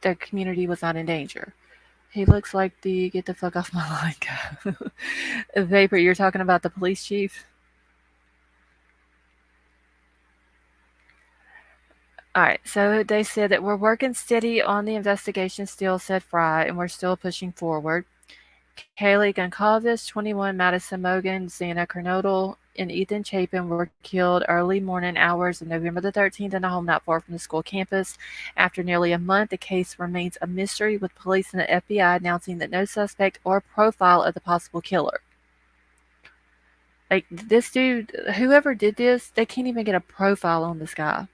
the community was not in danger. He looks like the get the fuck off my line guy. Vapor, you're talking about the police chief? All right, so they said that we're working steady on the investigation still, said Fry, and we're still pushing forward. Kaylee Gunkovis, 21, Madison Mogan, Xana Kernodle, and Ethan Chapin were killed early morning hours of November the 13th in a home not far from the school campus. After nearly a month, the case remains a mystery, with police and the FBI announcing that no suspect or profile of the possible killer. Like, this dude, whoever did this, they can't even get a profile on this guy.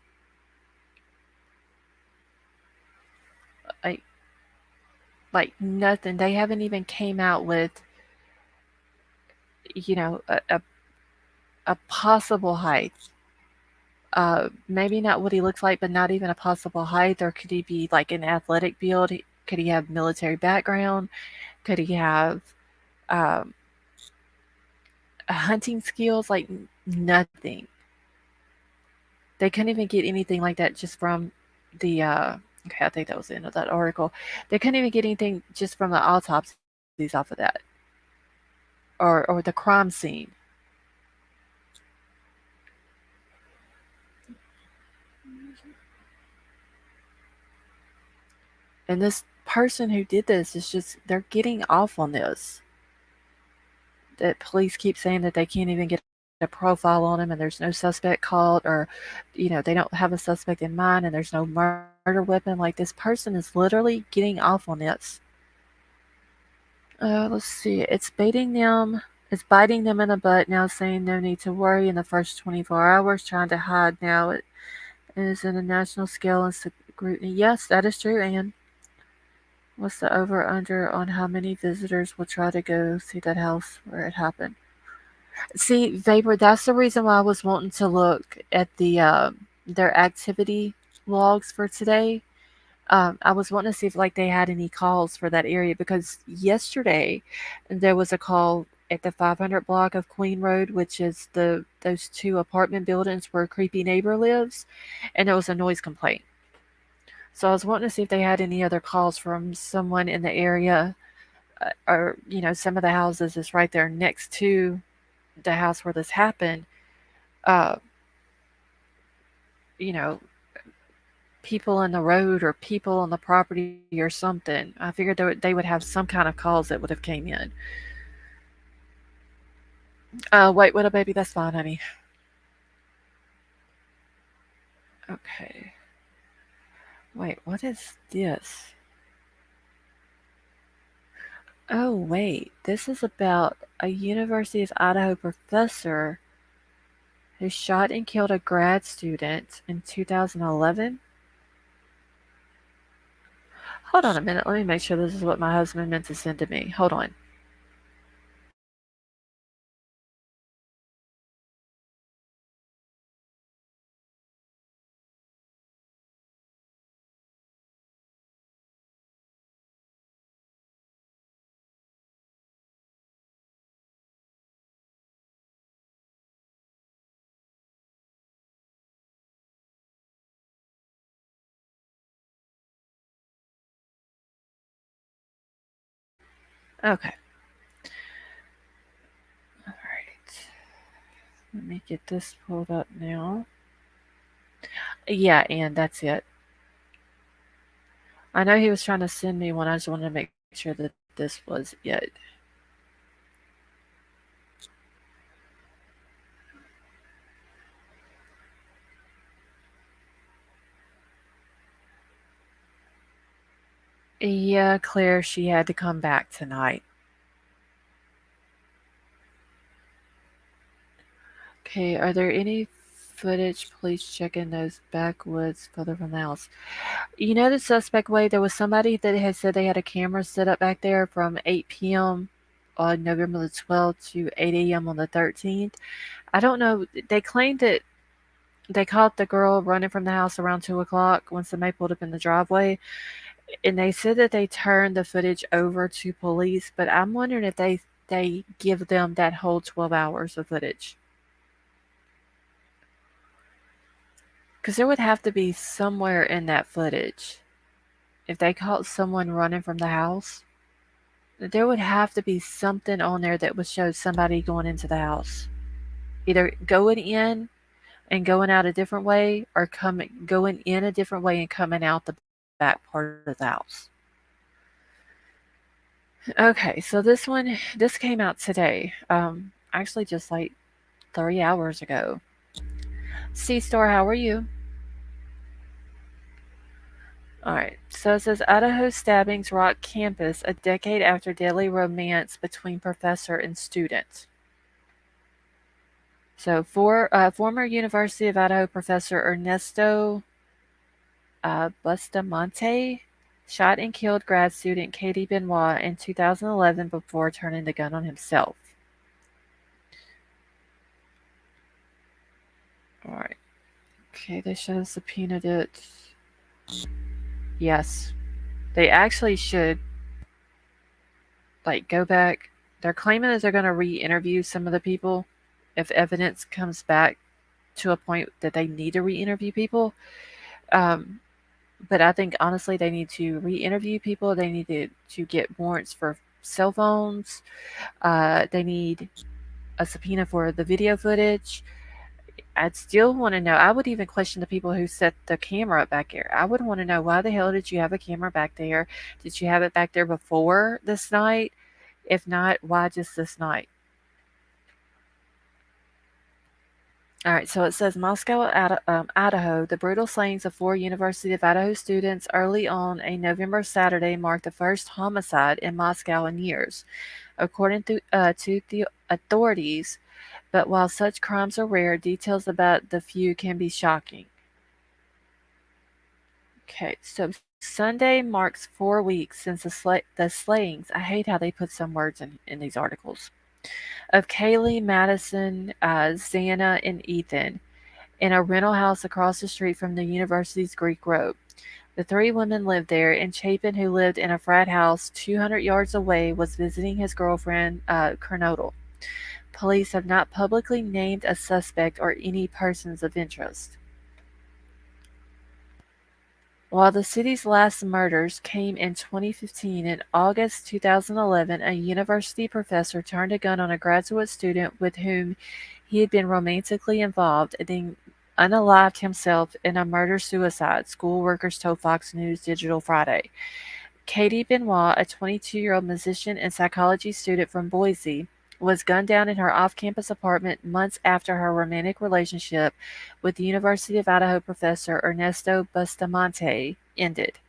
Like, like nothing. They haven't even came out with, a possible height. Maybe not what he looks like, but not even a possible height. Or could he be like an athletic build? Could he have military background? Could he have um, hunting skills? Like nothing. They couldn't even get anything like that just from the. Okay, I think that was the end of that article. They couldn't even get anything just from the autopsies off of that, or the crime scene. And this person who did this is just, they're getting off on this. That police keep saying that they can't even get a profile on him and there's no suspect called, or, they don't have a suspect in mind and there's no murder weapon. Like, this person is literally getting off on this. Let's see. It's biting them in the butt now, saying no need to worry in the first 24 hours, trying to hide now. It is in a national scale and scrutiny. Yes, that is true, Anne. What's the over under on how many visitors will try to go see that house where it happened? See, Vapor, that's the reason why I was wanting to look at their activity logs for today. I was wanting to see if like they had any calls for that area, because yesterday there was a call at the 500 block of Queen Road, which is those two apartment buildings where a creepy neighbor lives, and there was a noise complaint. So I was wanting to see if they had any other calls from someone in the area, or some of the houses is right there next to the house where this happened. Uh, you know, people on the road or people on the property or something. I figured they would have some kind of calls that would have came in. White widow baby, that's fine, honey. Okay. Wait, what is this? Oh, wait. This is about a University of Idaho professor who shot and killed a grad student in 2011. Hold on a minute. Let me make sure this is what my husband meant to send to me. Hold on. Okay. All right. Let me get this pulled up now. Yeah, and that's it. I know he was trying to send me one. I just wanted to make sure that this was it. Yeah, Claire, she had to come back tonight. Okay, are there any footage? Police checking those backwoods further from the house. You know the suspect way? There was somebody that had said they had a camera set up back there from 8 p.m. on November the 12th to 8 a.m. on the 13th. I don't know. They claimed that they caught the girl running from the house around 2 o'clock when somebody pulled up in the driveway. And they said that they turned the footage over to police, but I'm wondering if they give them that whole 12 hours of footage. Because there would have to be somewhere in that footage. If they caught someone running from the house, there would have to be something on there that would show somebody going into the house. Either going in and going out a different way or going in a different way and coming out the back part of the house. Okay, so this came out today. Actually just like 3 hours ago. C Store, how are you? All right. So it says Idaho stabbings rock campus a decade after deadly romance between professor and student. So, former University of Idaho professor Ernesto Bustamante shot and killed grad student Katie Benoit in 2011 before turning the gun on himself. All right. Okay, they should have subpoenaed it. Yes, they actually should go back. They're claiming that they're going to re-interview some of the people if evidence comes back to a point that they need to re-interview people. Um, but I think honestly they need to re-interview people. They need to get warrants for cell phones. They need a subpoena for the video footage. I'd still want to know. I would even question the people who set the camera up back there. I would want to know, why the hell did you have a camera back there? Did you have it back there before this night? If not, why just this night? All right, so it says Moscow, Idaho. The brutal slayings of four University of Idaho students early on a November Saturday marked the first homicide in Moscow in years, according to the authorities. But while such crimes are rare, details about the few can be shocking. Okay, so Sunday marks 4 weeks since the slayings. I hate how they put some words in these articles. Of Kaylee, Madison, Xana, and Ethan in a rental house across the street from the university's Greek Road. The three women lived there, and Chapin, who lived in a frat house 200 yards away, was visiting his girlfriend, Kernodle. Police have not publicly named a suspect or any persons of interest. While the city's last murders came in 2015, in August 2011, a university professor turned a gun on a graduate student with whom he had been romantically involved, and then unalived himself in a murder-suicide, school workers told Fox News Digital Friday. Katie Benoit, a 22-year-old musician and psychology student from Boise, was gunned down in her off-campus apartment months after her romantic relationship with the University of Idaho professor Ernesto Bustamante ended.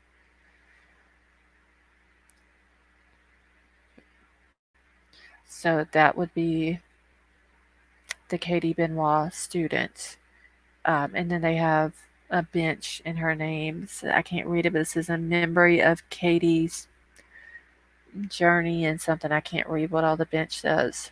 So that would be the Katie Benoit student. And then they have a bench in her name. So I can't read it, but it says in memory of Katie's journey and something. I can't read what all the bench says.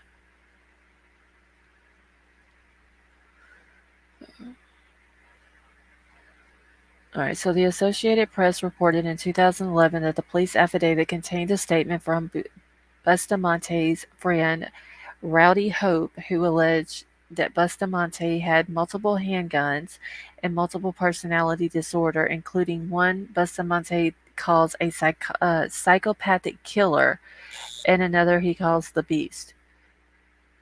All right, so the Associated Press reported in 2011 that the police affidavit contained a statement from Bustamante's friend Rowdy Hope, who alleged that Bustamante had multiple handguns and multiple personality disorder, including one Bustamante calls a psychopathic killer and another he calls the Beast.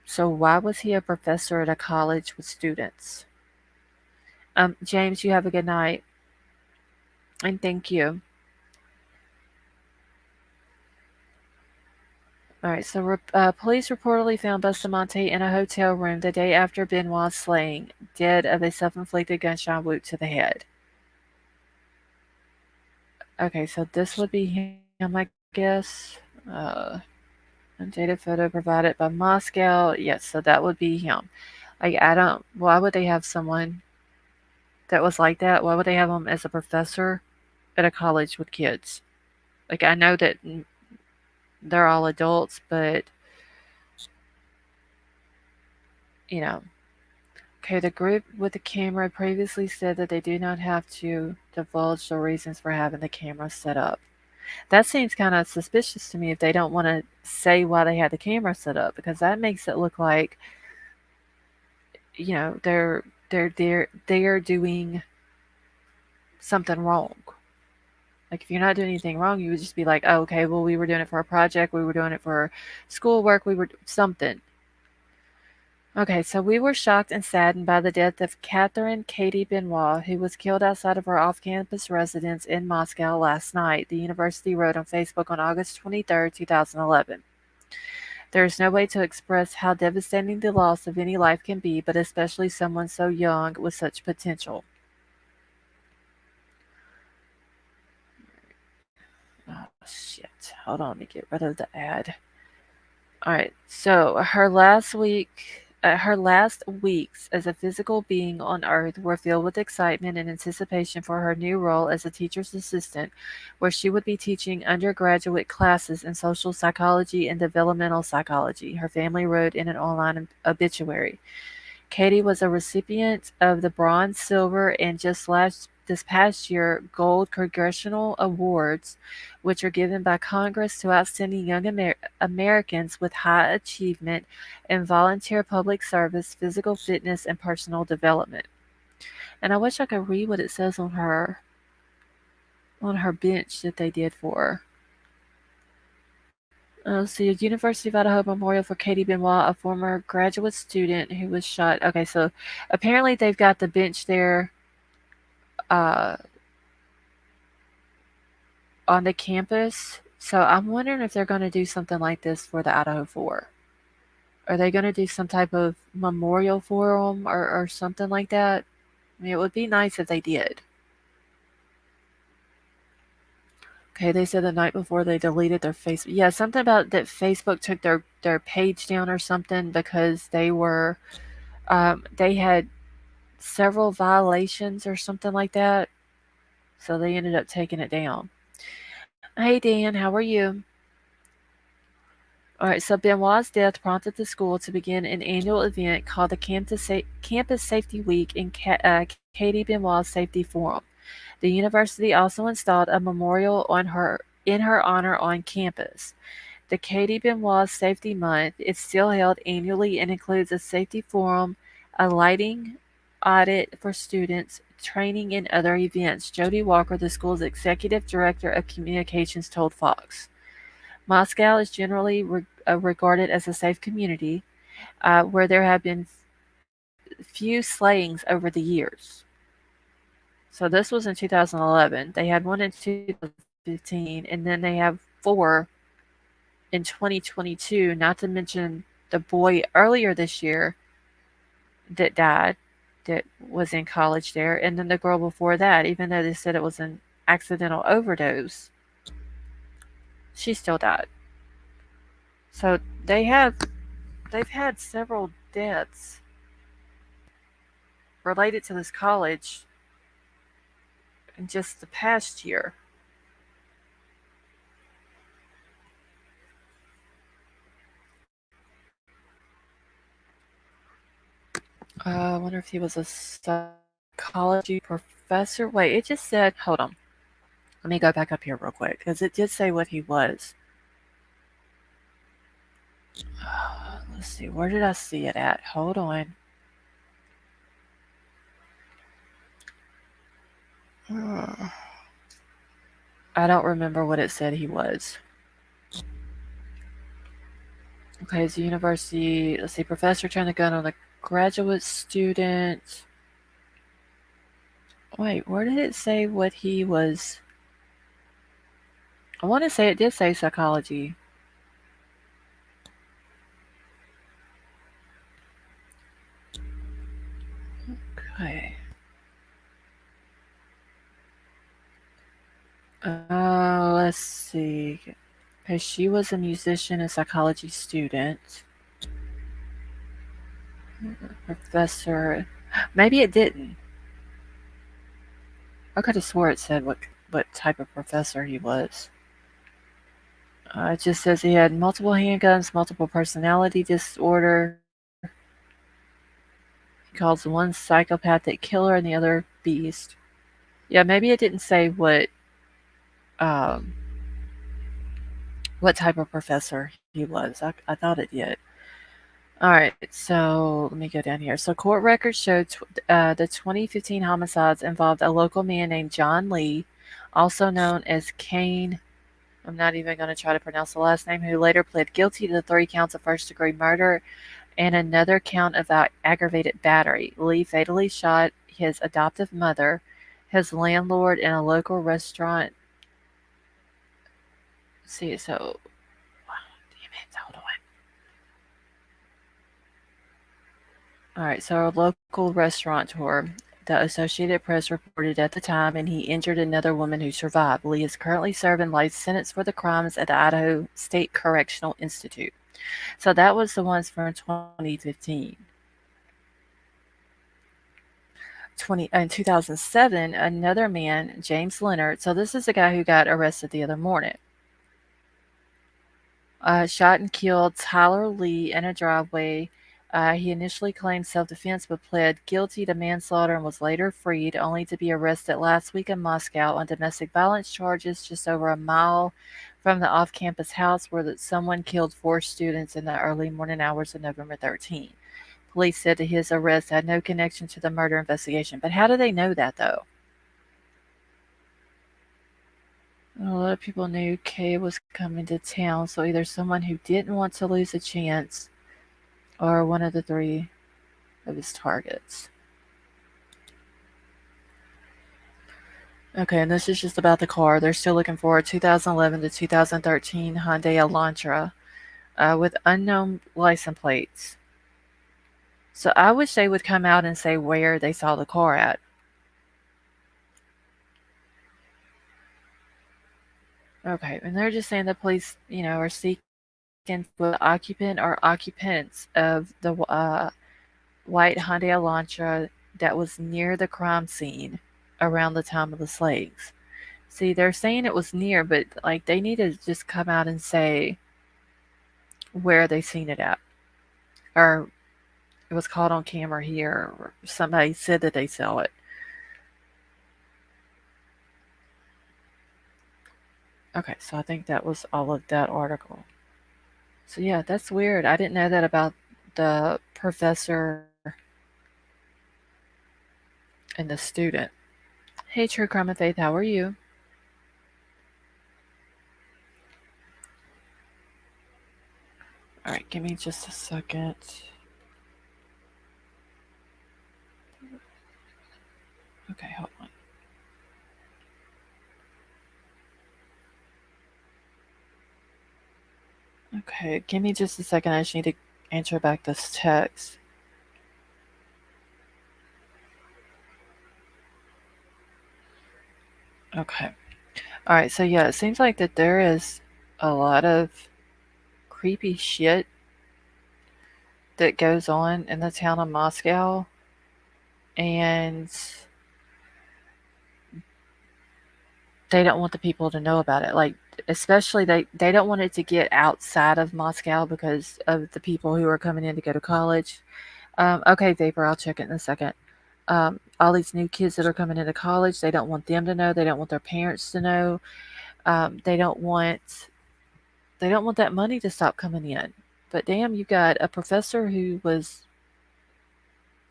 So why was he a professor at a college with students? James, you have a good night, and thank you. All right, so police reportedly found Bustamante in a hotel room the day after Benoit's slaying, dead of a self-inflicted gunshot wound to the head. Okay, so this would be him, I guess. Undated photo provided by Moscow. Yes, so that would be him. Like, I don't. Why would they have someone that was like that? Why would they have him as a professor at a college with kids? Like, I know that they're all adults, but you know. Okay, the group with the camera previously said that they do not have to divulge the reasons for having the camera set up. That seems kind of suspicious to me if they don't want to say why they had the camera set up, because that makes it look like, they're doing something wrong. Like, if you're not doing anything wrong, you would just be like, oh, okay, well, we were doing it for a project, we were doing it for schoolwork, we were something. Okay, so we were shocked and saddened by the death of Catherine Katie Benoit, who was killed outside of her off-campus residence in Moscow last night, the university wrote on Facebook on August 23, 2011. There is no way to express how devastating the loss of any life can be, but especially someone so young with such potential. Oh, shit. Hold on, let me get rid of the ad. All right. So her last weeks as a physical being on Earth were filled with excitement and anticipation for her new role as a teacher's assistant, where she would be teaching undergraduate classes in social psychology and developmental psychology, her family wrote in an online obituary. Katie was a recipient of the Bronze, Silver, and this past year Gold Congressional Awards, which are given by Congress to outstanding young Americans with high achievement in volunteer public service, physical fitness, and personal development. And I wish I could read what it says on her bench that they did for her. Let's see, a University of Idaho memorial for Katie Benoit, a former graduate student who was shot. Okay, so apparently they've got the bench there uh, on the campus. So I'm wondering if they're going to do something like this for the Idaho 4. Are they going to do some type of memorial for them or something like that? I mean, it would be nice if they did. Okay, they said the night before they deleted their Facebook. Yeah, something about that Facebook took their page down or something because they had several violations or something like that. So they ended up taking it down. Hey Dan, how are you? All right, so Benoit's death prompted the school to begin an annual event called the Campus Safety Week in Katie Benoit's Safety Forum. The university also installed a memorial in her honor on campus. The Katie Benoit Safety Month is still held annually and includes a safety forum, a lighting audit for students, training, and other events. Jody Walker, the school's executive director of communications, told Fox. Moscow is generally regarded as a safe community where there have been few slayings over the years. So this was in 2011. They had one in 2015, and then they have 4 in 2022, not to mention the boy earlier this year that died, that was in college there, and then the girl before that, even though they said it was an accidental overdose, she still died. So they have they've had several deaths related to this college in just the past year. I wonder if he was a psychology professor. Wait, it just said, hold on. Let me go back up here real quick because it did say what he was. Let's see, where did I see it at? Hold on. Uh, I don't remember what it said he was. Okay, it's a university, let's see, professor turned the gun on a graduate student. Wait, where did it say what he was? I want to say it did say psychology. Okay. Let's see. Okay, she was a musician and psychology student. Professor. Maybe it didn't. I could have swore it said what type of professor he was. It just says he had multiple handguns, multiple personality disorder. He calls one psychopathic killer and the other beast. Yeah, maybe it didn't say um, what type of professor he was. I thought it did. All right, so let me go down here. So court records showed the 2015 homicides involved a local man named John Lee, also known as Kane. I'm not even going to try to pronounce the last name, who later pled guilty to 3 counts of first-degree murder and another count of aggravated battery. Lee fatally shot his adoptive mother, his landlord, and a local restaurant. See, so damn it, hold on. All right, so a local restaurateur, the Associated Press reported at the time, and he injured another woman who survived. Lee is currently serving life sentence for the crimes at the Idaho State Correctional Institute. So that was the ones from 2015. In 2007, another man, James Leonard, so this is the guy who got arrested the other morning, shot and killed Tyler Lee in a driveway. He initially claimed self-defense but pled guilty to manslaughter and was later freed, only to be arrested last week in Moscow on domestic violence charges just over a mile from the off-campus house where someone killed 4 students in the early morning hours of November 13. Police said that his arrest had no connection to the murder investigation. But how do they know that, though? A lot of people knew Kay was coming to town, so either someone who didn't want to lose a chance or one of the 3 of his targets. Okay, and this is just about the car. They're still looking for a 2011 to 2013 Hyundai Elantra with unknown license plates. So I wish they would come out and say where they saw the car at. Okay, and they're just saying the police, are seeking the occupant or occupants of the white Hyundai Elantra that was near the crime scene around the time of the slayings. See, they're saying it was near, but like they need to just come out and say where they seen it at, or it was caught on camera here, or somebody said that they saw it. Okay, so I think that was all of that article. So yeah, that's weird. I didn't know that about the professor and the student. Hey, True Crime and Faith, how are you? All right, give me just a second. Okay, hold on. Okay, give me just a second. I just need to answer back this text. Okay. All right. So yeah, it seems like that there is a lot of creepy shit that goes on in the town of Moscow, and they don't want the people to know about it. Like, especially they don't want it to get outside of Moscow because of the people who are coming in to go to college. Okay, Vapor, I'll check it in a second. All these new kids that are coming into college, they don't want them to know. They don't want their parents to know. They don't want that money to stop coming in. But damn, you got a professor who was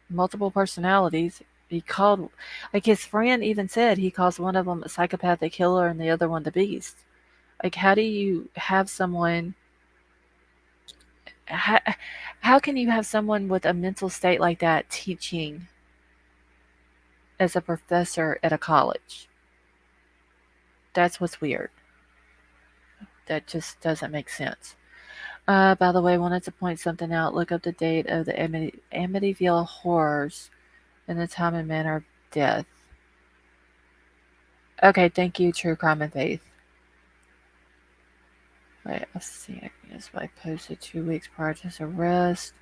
multiple personalities. He called, like his friend even said, he calls one of them a psychopathic killer and the other one the beast. Like, how do you have someone? How, how can you have someone with a mental state like that teaching as a professor at a college? That's what's weird. That just doesn't make sense. By the way, I wanted to point something out. Look up the date of the Amityville horrors and the time and manner of death. Okay, thank you, True Crime and Faith. Wait, let's see. That's why I posted 2 weeks prior to his arrest.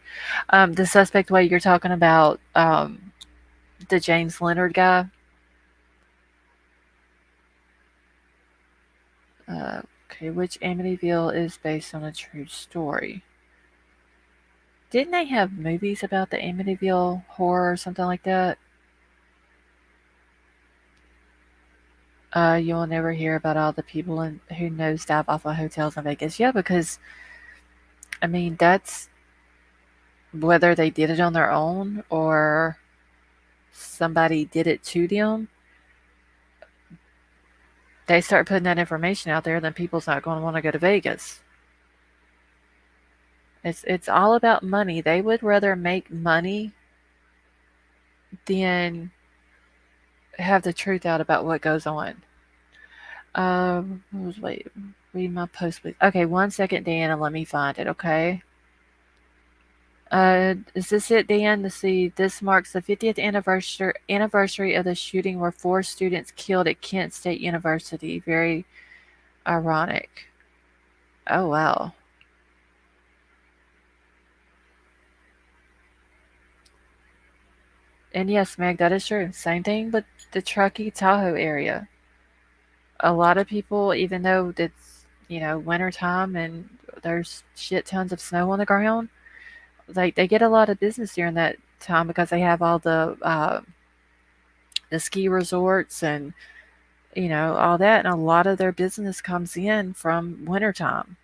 The suspect, what you're talking about, the James Leonard guy. Okay, which Amityville is based on a true story? Didn't they have movies about the Amityville horror or something like that? You'll never hear about all the people who nosedive off of hotels in Vegas. Yeah, because I mean that's whether they did it on their own or somebody did it to them. They start putting that information out there, then people's not going to want to go to Vegas. It's all about money. They would rather make money than have the truth out about what goes on. Wait, read my post, please. Okay, 1 second, Dan, and let me find it. Okay. Is this it, Dan? Let's see. This marks the 50th anniversary of the shooting where 4 students killed at Kent State University. Very ironic. Oh wow. And yes, Meg, that is true. Same thing with the Truckee Tahoe area. A lot of people, even though it's winter time and there's shit tons of snow on the ground, like they get a lot of business during that time because they have all the ski resorts and all that, and a lot of their business comes in from wintertime.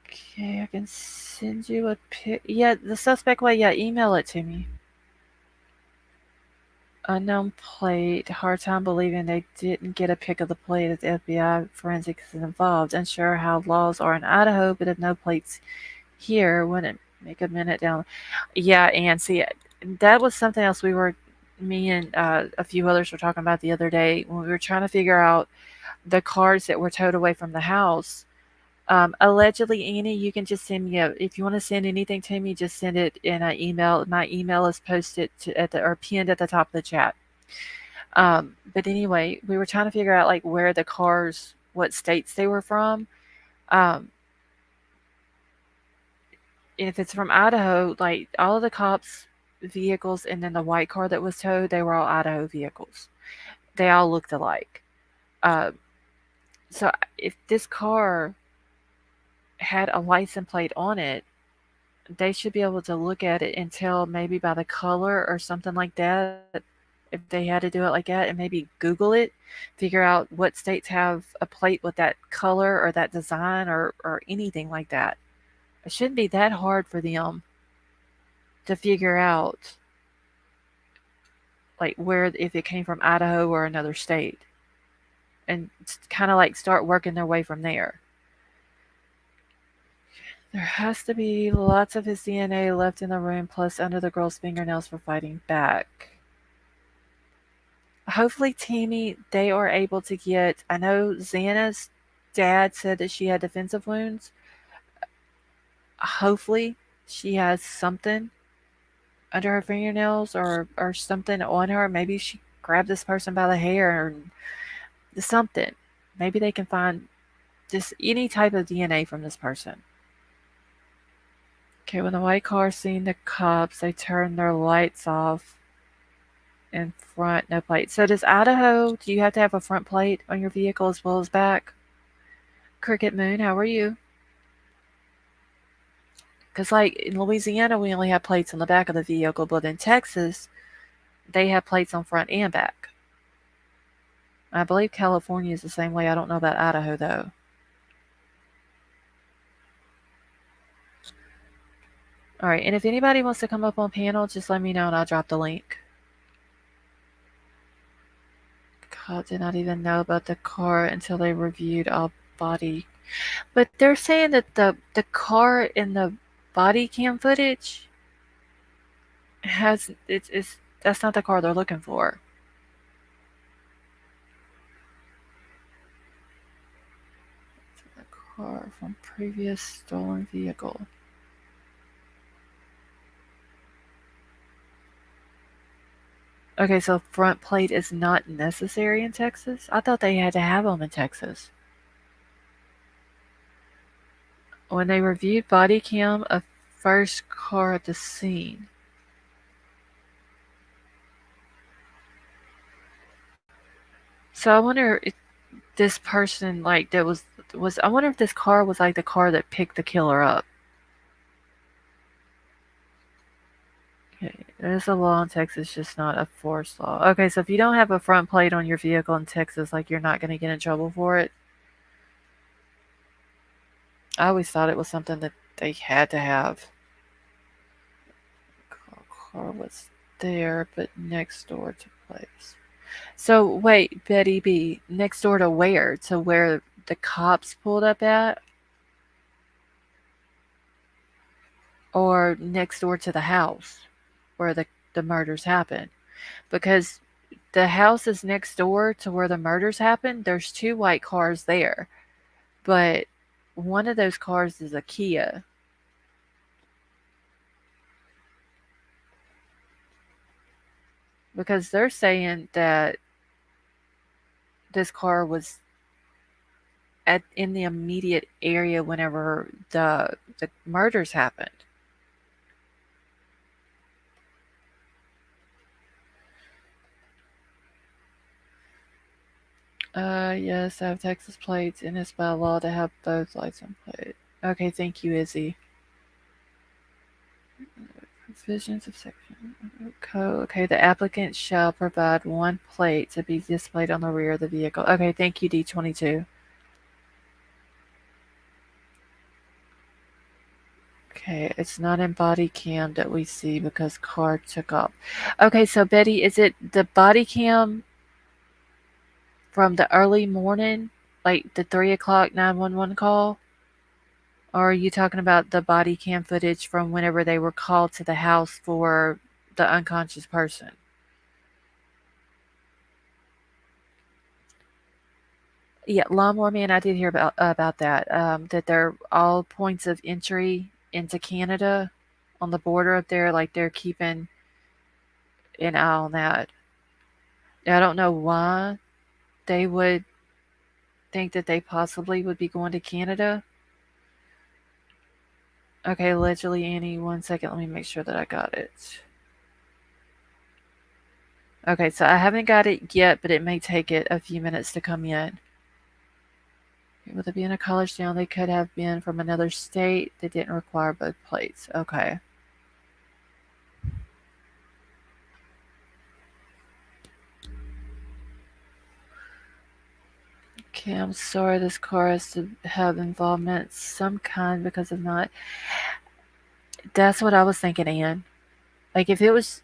Okay, I can send you a pic. Yeah, the suspect way. Yeah, email it to me. Unknown plate. Hard time believing they didn't get a pic of the plate as the FBI forensics is involved. Unsure how laws are in Idaho, but if no plates here, wouldn't make a minute down. Yeah, and see, that was something else me and a few others were talking about the other day when we were trying to figure out the cars that were towed away from the house. Allegedly, Annie, you can just send me if you want to send anything to me, just send it in an email. My email is posted or pinned at the top of the chat. But anyway, we were trying to figure out like where the cars, what states they were from. Um, if it's from Idaho, like all of the cops' vehicles and then the white car that was towed, they were all Idaho vehicles. They all looked alike. Uh, so if this car had a license plate on it, they should be able to look at it and tell maybe by the color or something like that if they had to do it like that and maybe Google it, figure out what states have a plate with that color or that design or anything like that. It shouldn't be that hard for them to figure out like where if it came from Idaho or another state and kind of like start working their way from there. There has to be lots of his DNA left in the room, plus under the girl's fingernails for fighting back. Hopefully, Tammy, they are able to get. I know Xana's dad said that she had defensive wounds. Hopefully, she has something under her fingernails or something on her. Maybe she grabbed this person by the hair or something. Maybe they can find just any type of DNA from this person. Okay, when the white car seen the cops, they turned their lights off in front, no plate. So does Idaho, do you have to have a front plate on your vehicle as well as back? Cricket Moon, how are you? Because, like, in Louisiana, we only have plates on the back of the vehicle, but in Texas, they have plates on front and back. I believe California is the same way. I don't know about Idaho, though. All right, and if anybody wants to come up on panel, just let me know and I'll drop the link. God, did not even know about the car until they reviewed all body. But they're saying that the car in the body cam footage has it's that's not the car they're looking for. The car from previous stolen vehicle. Okay, so front plate is not necessary in Texas? I thought they had to have them in Texas. When they reviewed body cam of first car at the scene. So I wonder if this person like that was I wonder if this car was like the car that picked the killer up. Okay, there's a law in Texas, just not a forced law. Okay, so if you don't have a front plate on your vehicle in Texas, like you're not going to get in trouble for it. I always thought it was something that they had to have. Car was there, but next door to place. So wait, Betty B, next door to where? To where the cops pulled up at? Or next door to the house where the murders happened? Because the house is next door to where the murders happened. There's two white cars there, but one of those cars is a Kia. Because they're saying that this car was in the immediate area whenever the murders happened. Yes, I have Texas plates, and it's by law to have both license plate. Okay, thank you, Izzy. Provisions of section code. Okay, the applicant shall provide one plate to be displayed on the rear of the vehicle. Okay, thank you, D22. Okay, it's not in body cam that we see because car took off. Okay, so Betty, is it the body cam from the early morning, like the 3 o'clock 911 call? Or are you talking about the body cam footage from whenever they were called to the house for the unconscious person? Yeah, Lawnmower Man, I did hear about that. That they're all points of entry into Canada on the border up there, like they're keeping an eye on that. I don't know why they would think that they possibly would be going to Canada. Okay, allegedly, Annie. 1 second, let me make sure that I got it. Okay, so I haven't got it yet, but it may take it a few minutes to come in. With it being a college town, they could have been from another state that didn't require both plates. Okay. Okay, I'm sorry this car has to have involvement of some kind because of not. That's what I was thinking, Anne. Like, if it was,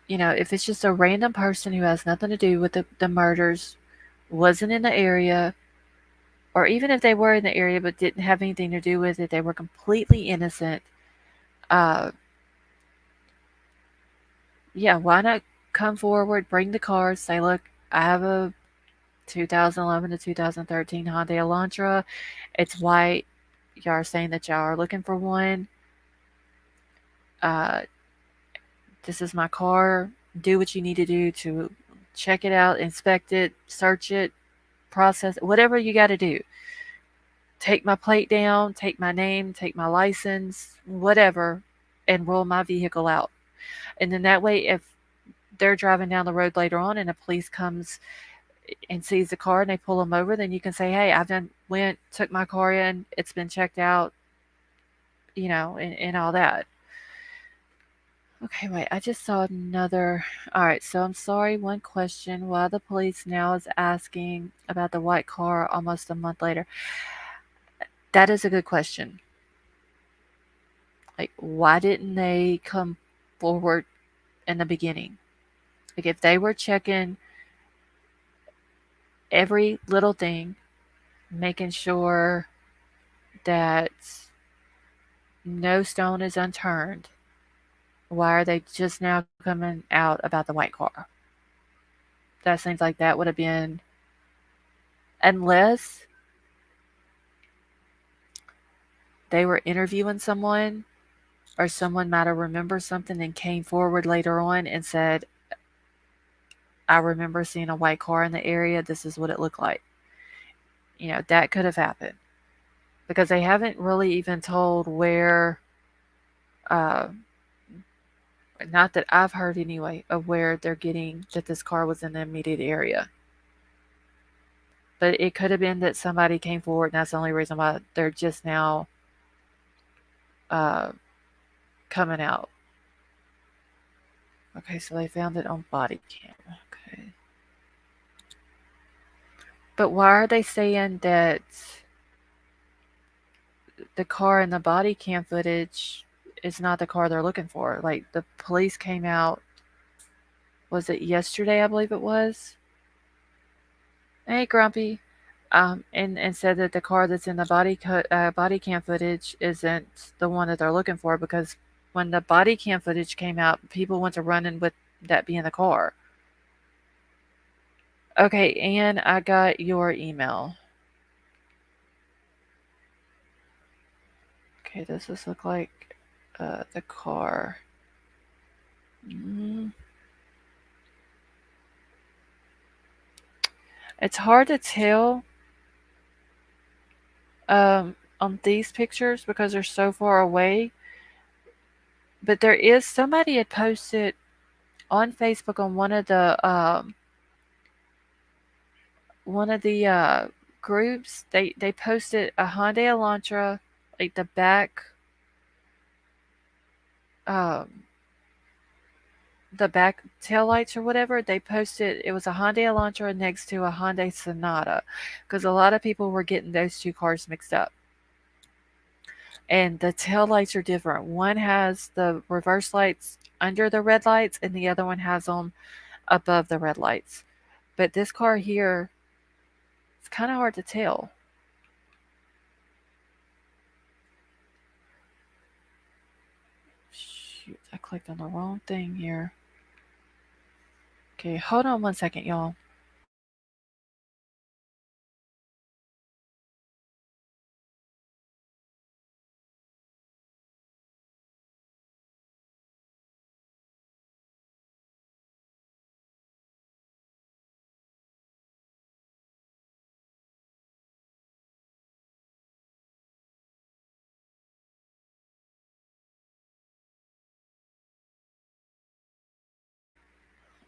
if it's just a random person who has nothing to do with the murders, wasn't in the area, or even if they were in the area but didn't have anything to do with it, they were completely innocent. Uh, yeah, why not come forward, bring the cards, say, look, I have a 2011 to 2013 Hyundai Elantra. It's white. Y'all are saying that y'all are looking for one. Uh, this is my car. Do what you need to do to check it out, inspect it, search it, process it, whatever you got to do. Take my plate down, take my name, take my license, whatever, and roll my vehicle out. And then that way, if they're driving down the road later on and the police comes and sees the car and they pull them over, then you can say, hey, took my car in, it's been checked out, and all that. Okay, wait, I just saw another. All right, so I'm sorry. One question: why the police now is asking about the white car almost a month later? That is a good question. Like, why didn't they come forward in the beginning? Like, if they were checking every little thing, making sure that no stone is unturned, why are they just now coming out about the white car? That seems like that would have been, unless they were interviewing someone or someone might have remembered something and came forward later on and said, I remember seeing a white car in the area. This is what it looked like. That could have happened because they haven't really even told where, uh, not that I've heard anyway, of where they're getting that this car was in the immediate area. But it could have been that somebody came forward, and that's the only reason why they're just now uh, coming out. Okay, so they found it on body cam. Okay. But why are they saying that the car in the body cam footage is not the car they're looking for? Like, the police came out, was it yesterday, I believe it was? Hey, Grumpy. And said that the car that's in the body cam footage isn't the one that they're looking for because when the body cam footage came out, people went to running with that being the car. Okay, Anne, I got your email. Okay, does this look like the car? Mm. It's hard to tell on these pictures because they're so far away. But there is somebody had posted on Facebook on one of the groups. They posted a Hyundai Elantra, like the um back tail lights or whatever. They posted it was a Hyundai Elantra next to a Hyundai Sonata because a lot of people were getting those two cars mixed up. And the tail lights are different. One has the reverse lights under the red lights, and the other one has them above the red lights. But this car here, it's kind of hard to tell. Shoot, I clicked on the wrong thing here. Okay, hold on 1 second, y'all.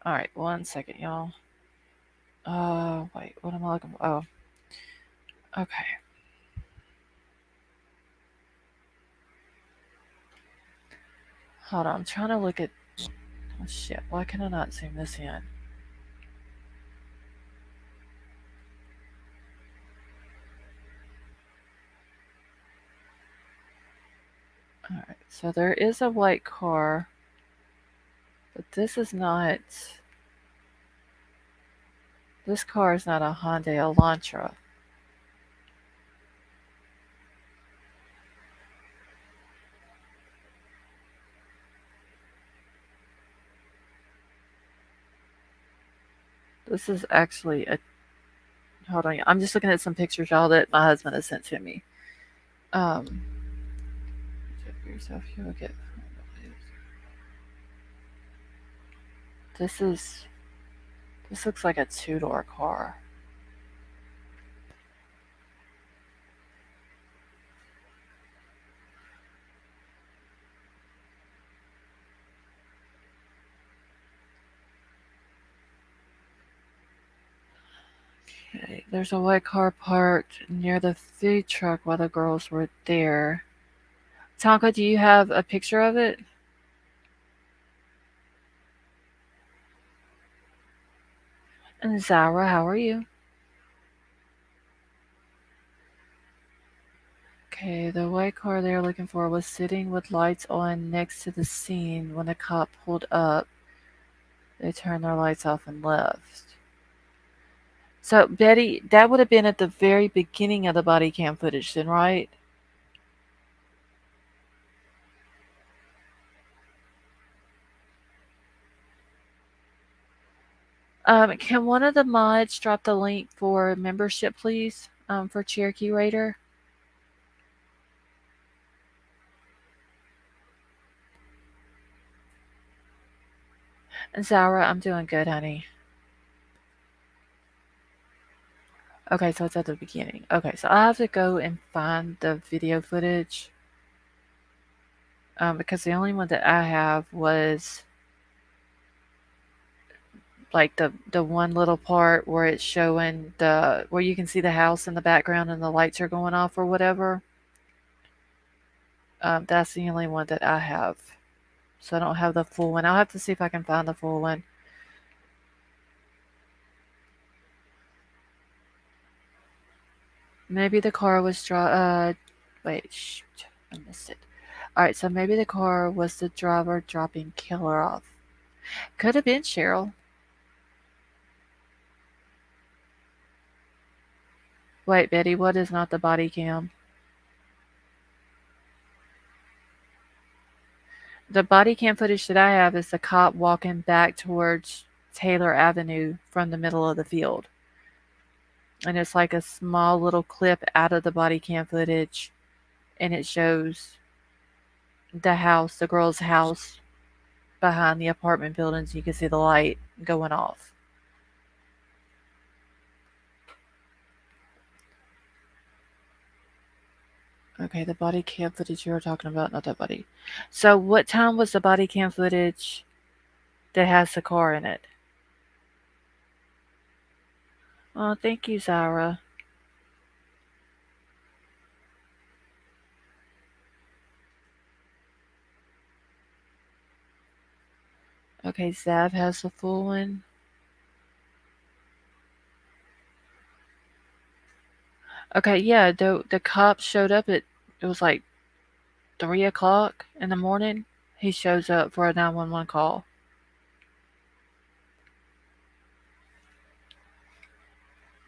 All right, 1 second, y'all. Wait, what am I looking for? Oh, okay. Hold on, I'm trying to look at. Oh, shit, why can I not zoom this in? All right, so there is a white car, but this is not. This car is not a Hyundai Elantra. This is actually a. Hold on. I'm just looking at some pictures, y'all, that my husband has sent to me. Um, yourself, you will get. This is. This looks like a two-door car. Okay, there's a white car parked near the food truck while the girls were there. Tonka, do you have a picture of it? And Zara, how are you? Okay, the white car they were looking for was sitting with lights on next to the scene when the cop pulled up. They turned their lights off and left. So, Betty, that would have been at the very beginning of the body cam footage, then, right? Can one of the mods drop the link for membership, please? For Cherokee Raider? And Zara, I'm doing good, honey. Okay, so it's at the beginning. Okay, so I have to go and find the video footage. Because the only one that I have was like the one little part where it's showing the where you can see the house in the background and the lights are going off or whatever. That's the only one that I have. So I don't have the full one. I'll have to see if I can find the full one. Maybe the car was wait, shoot, I missed it. All right, so maybe the car was the driver dropping Killer off. Could have been Cheryl. Wait, Betty, what is not the body cam? The body cam footage that I have is the cop walking back towards Taylor Avenue from the middle of the field. And it's like a small little clip out of the body cam footage, and it shows the house, the girl's house behind the apartment buildings. You can see the light going off. Okay, the body cam footage you were talking about, not that body. So, what time was the body cam footage that has the car in it? Oh, thank you, Zara. Okay, Zav has the full one. Okay, yeah, the cop showed up at it was like 3 o'clock in the morning. He shows up for a 911 call.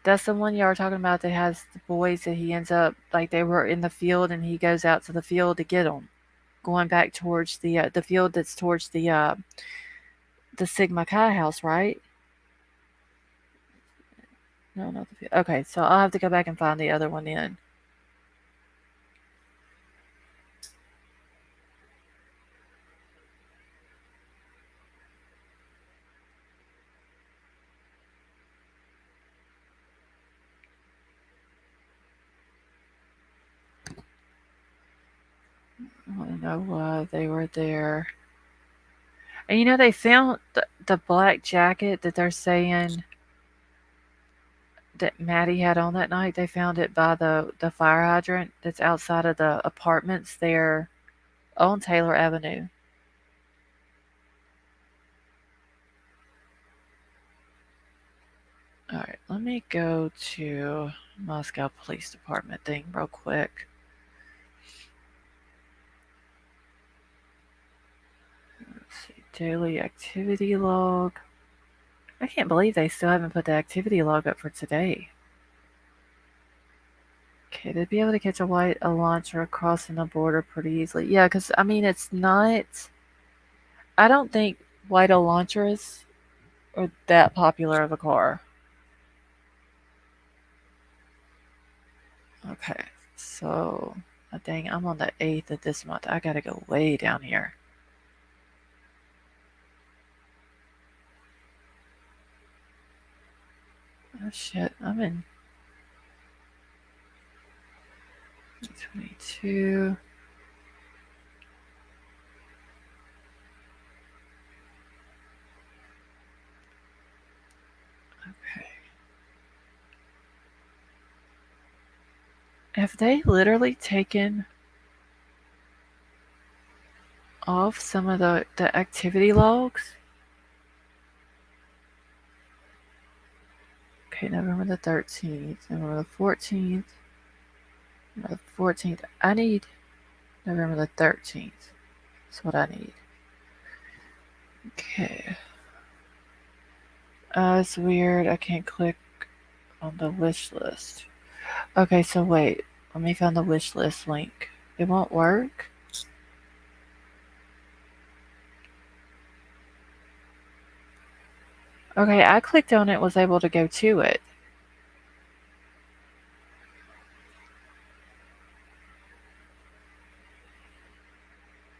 That's the one y'all were talking about that has the boys that he ends up like they were in the field and he goes out to the field to get them, going back towards the field that's towards the Sigma Chi house, right? No, not the field. Okay, so I'll have to go back and find the other one then. I want to know why they were there. And they found the black jacket that they're saying that Maddie had on that night. They found it by the fire hydrant that's outside of the apartments there on Taylor Avenue. All right, let me go to Moscow Police Department thing real quick. Let's see, daily activity log. I can't believe they still haven't put the activity log up for today. Okay, they'd be able to catch a launcher crossing the border pretty easily. Yeah, it's not. I don't think white launchers or that popular of a car. Okay, so dang, I'm on the 8th of this month. I gotta go way down here. Oh shit, I'm in 22. Okay. Have they literally taken off some of the activity logs? Okay, November the 13th, November the 14th, November the 14th. I need November the 13th. That's what I need. Okay. It's weird. I can't click on the wish list. Okay, so wait. Let me find the wish list link. It won't work? Okay, I clicked on it, was able to go to it.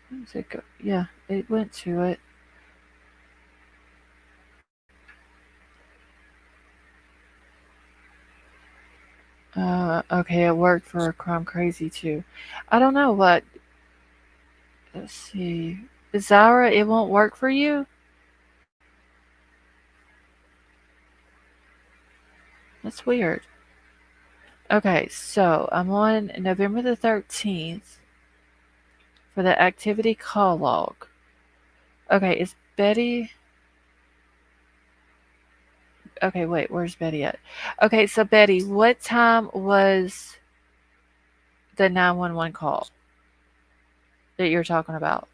Where does it go? Yeah, it went to it. Okay, it worked for Crime Crazy too. I don't know what. Let's see. Zara, it won't work for you? That's weird. Okay, so I'm on November the 13th for the activity call log. Okay, is Betty. Okay, wait, where's Betty at? Okay, so Betty, what time was the 911 call that you're talking about?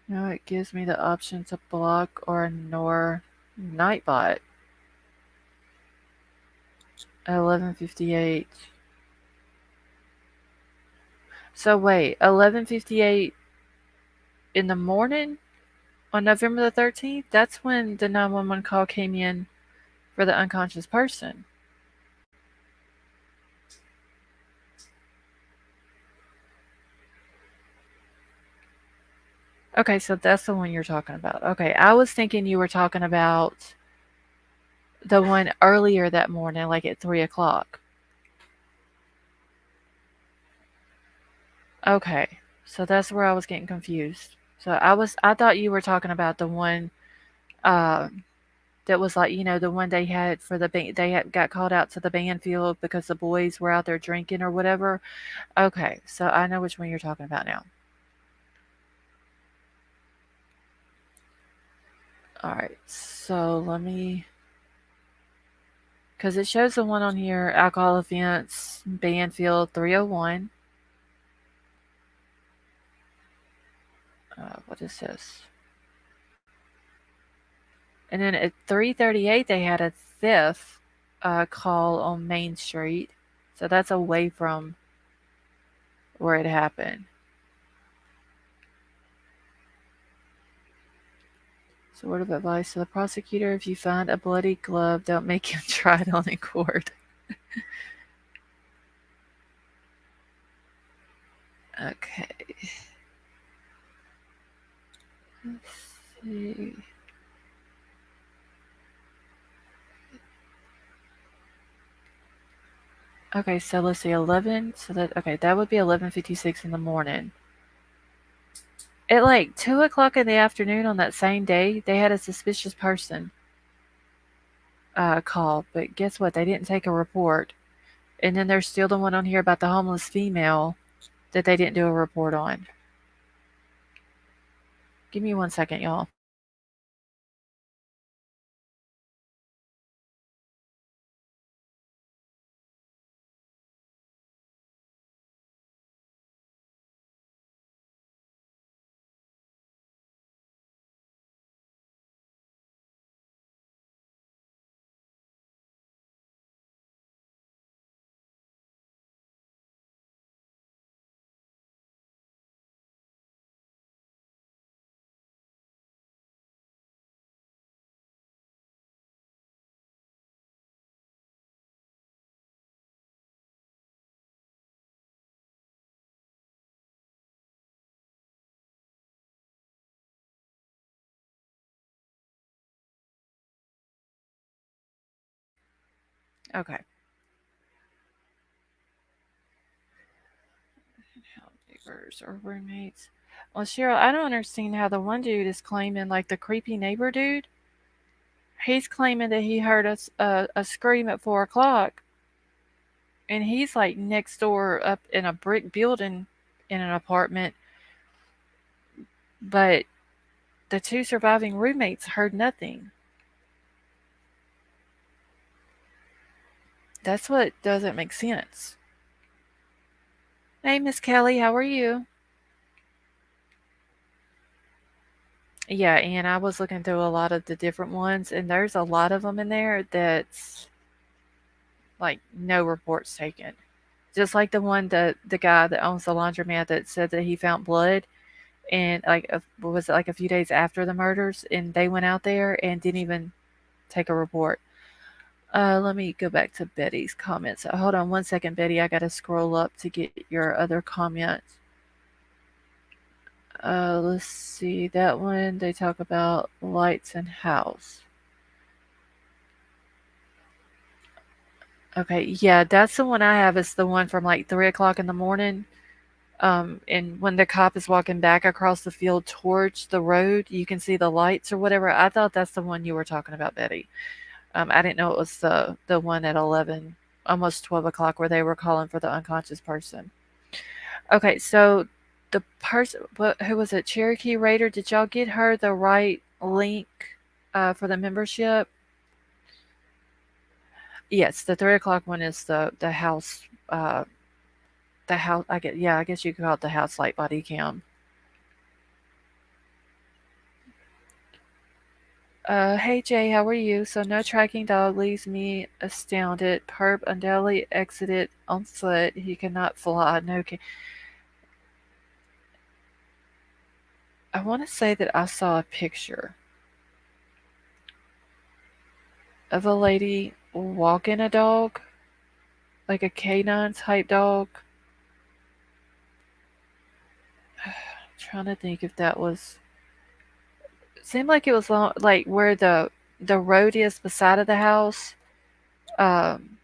No, it gives me the option to block or ignore Nightbot at 11:58. So wait, 11:58 in the morning on November the 13th? That's when the 911 call came in for the unconscious person. Okay, so that's the one you're talking about. Okay, I was thinking you were talking about the one earlier that morning, like at 3 o'clock. Okay, so that's where I was getting confused. So I thought you were talking about the one um, that was like, the one they had for the band. They had got called out to the band field because the boys were out there drinking or whatever. Okay, so I know which one you're talking about now. All right, so let me, because it shows the one on here, alcohol offense, Banfield 301. What is this? And then at 3:38, they had a theft call on Main Street. So that's away from where it happened. So, word of advice to the prosecutor: if you find a bloody glove, don't make him try it on in court. Okay. Let's see. Okay, so let's see, 11. So that would be 11:56 in the morning. At like 2 o'clock in the afternoon on that same day, they had a suspicious person call. But guess what? They didn't take a report. And then there's still the one on here about the homeless female that they didn't do a report on. Give me 1 second, y'all. Okay. Neighbors or roommates. Well, Cheryl, I don't understand how the one dude is claiming, like the creepy neighbor dude, he's claiming that he heard a scream at 4 o'clock, and he's like next door up in a brick building in an apartment, but the two surviving roommates heard nothing. That's what doesn't make sense. Hey, Miss Kelly, how are you? Yeah, and I was looking through a lot of the different ones, and there's a lot of them in there that's like no reports taken. Just like the one that the guy that owns the laundromat that said that he found blood, and like what was it, like a few days after the murders, and they went out there and didn't even take a report. Let me go back to Betty's comments. Hold on one second, Betty. I gotta scroll up to get your other comments. Let's see that one. They talk about lights and house. Okay, yeah, that's the one I have. Is the one from like 3 o'clock in the morning. And when the cop is walking back across the field towards the road, you can see the lights or whatever. I thought that's the one you were talking about, Betty. I didn't know it was the one at 11, almost 12 o'clock, where they were calling for the unconscious person. Okay, so the person, who was it? Cherokee Raider. Did y'all get her the right link for the membership? Yes, the 3 o'clock one is the house. The house. I get. Yeah, I guess you could call it the house light body cam. Hey Jay, how are you? So no tracking dog leaves me astounded. Perp undoubtedly exited on foot. He cannot fly. No, I want to say that I saw a picture of a lady walking a dog, like a canine type dog. Trying to think if that was. It seemed like it was long, like where the road is beside of the house. Um,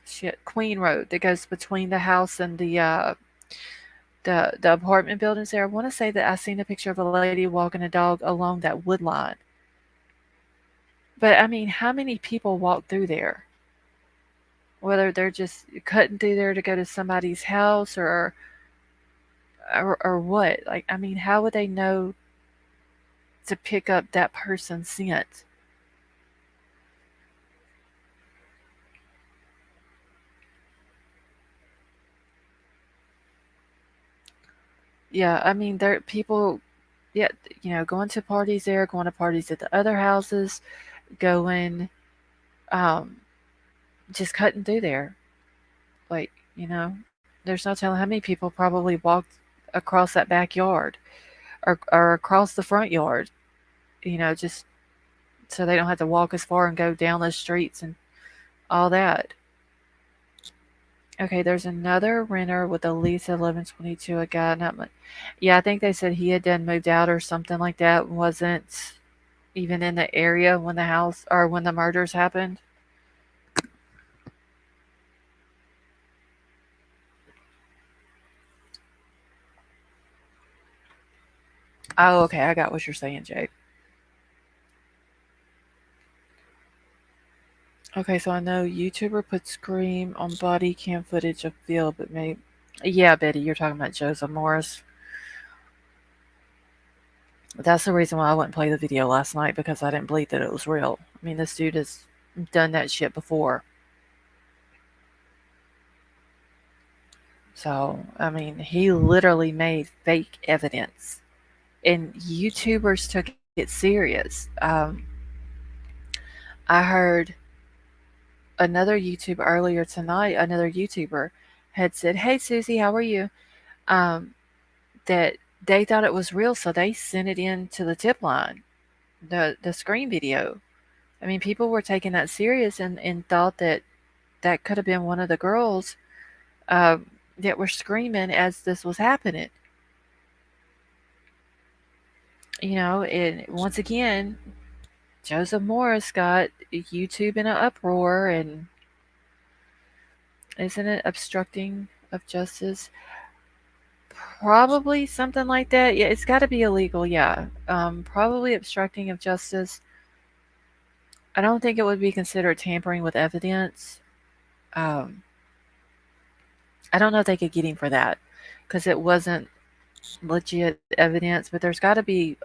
shit, Queen Road that goes between the house and the apartment buildings there. I want to say that I seen a picture of a lady walking a dog along that wood line. But I mean, how many people walk through there? Whether they're just cutting through there to go to somebody's house or what? Like, I mean, how would they know to pick up that person's scent? Yeah, I mean, there people, yeah, going to parties there, going to parties at the other houses, going, um, just cutting through there. Like, there's no telling how many people probably walked across that backyard or across the front yard, just so they don't have to walk as far and go down the streets and all that. Okay, there's another renter with a lease at 1122. A guy, not much. Yeah, I think they said he had done moved out or something like that. Wasn't even in the area when the house or when the murders happened. Oh, okay, I got what you're saying, Jay. Okay, so I know YouTuber put Scream on body cam footage of Phil, but maybe. Yeah, Betty, you're talking about Joseph Morris. That's the reason why I wouldn't play the video last night because I didn't believe that it was real. I mean, this dude has done that shit before. So, I mean, he literally made fake evidence, and YouTubers took it serious. I heard another YouTuber earlier tonight, another YouTuber had said, "Hey, Susie, how are you?" Um, that they thought it was real, so they sent it in to the tip line, the screen video. I mean, people were taking that serious and thought that that could have been one of the girls that were screaming as this was happening. And once again, Joseph Morris got YouTube in an uproar, and isn't it obstructing of justice? Probably something like that. Yeah, it's got to be illegal. Yeah, probably obstructing of justice. I don't think it would be considered tampering with evidence. Um, I don't know if they could get him for that because it wasn't legit evidence. But there's got to be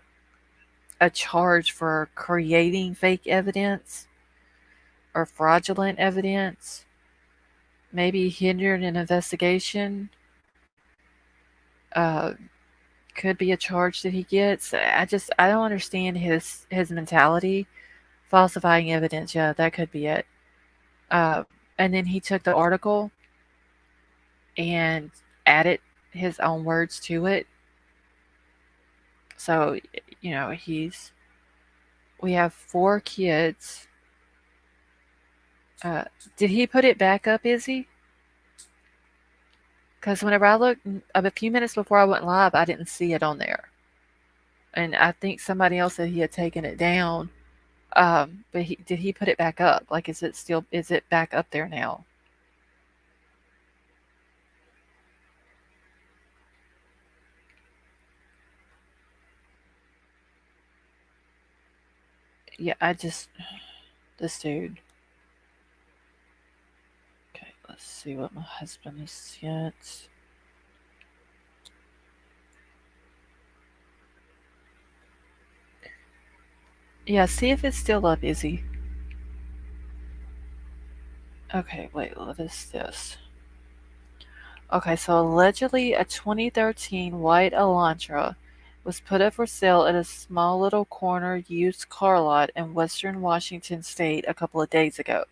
a charge for creating fake evidence or fraudulent evidence. Maybe hindering an investigation. Uh, could be a charge that he gets. I don't understand his mentality. Falsifying evidence, yeah, that could be it. Uh, and then he took the article and added his own words to it. So, he's we have 4 kids. Uh, did he put it back up, Izzy? Because whenever I looked a few minutes before I went live, I didn't see it on there. And I think somebody else said he had taken it down. But did he put it back up? Like, is it back up there now? Yeah, this dude. Okay, let's see what my husband has sent. Yeah, see if it's still up, Izzy. Okay, wait, what is this? Okay, so allegedly a 2013 white Elantra was put up for sale at a small little corner used car lot in western Washington state a couple of days ago.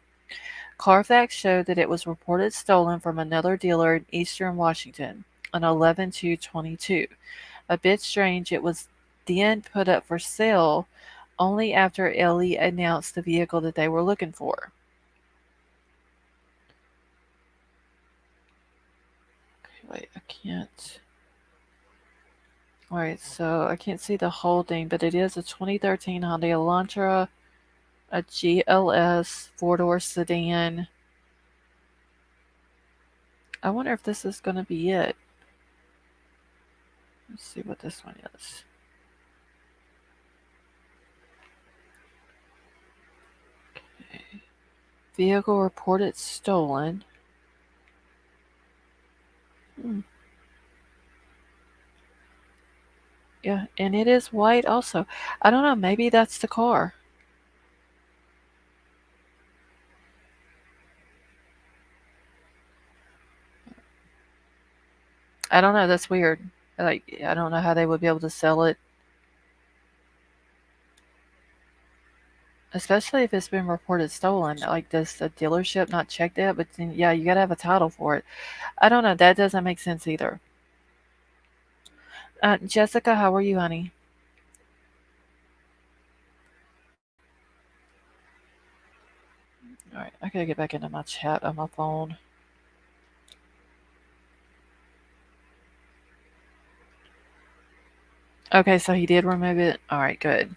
Carfax showed that it was reported stolen from another dealer in eastern Washington on 11/2/22. A bit strange, it was then put up for sale only after Ellie announced the vehicle that they were looking for. Okay, wait, I can't. Alright, so I can't see the whole thing, but it is a 2013 Hyundai Elantra, a GLS 4-door sedan. I wonder if this is going to be it. Let's see what this one is. Okay. Vehicle reported stolen. Hmm. Yeah, and it is white also. I don't know, maybe that's the car. I don't know, that's weird. Like, I don't know how they would be able to sell it, especially if it's been reported stolen. Like, does the dealership not check that? But then, yeah, you gotta have a title for it. I don't know, that doesn't make sense either. Jessica, how are you, honey? All right, I gotta get back into my chat on my phone. Okay, so he did remove it. All right, good.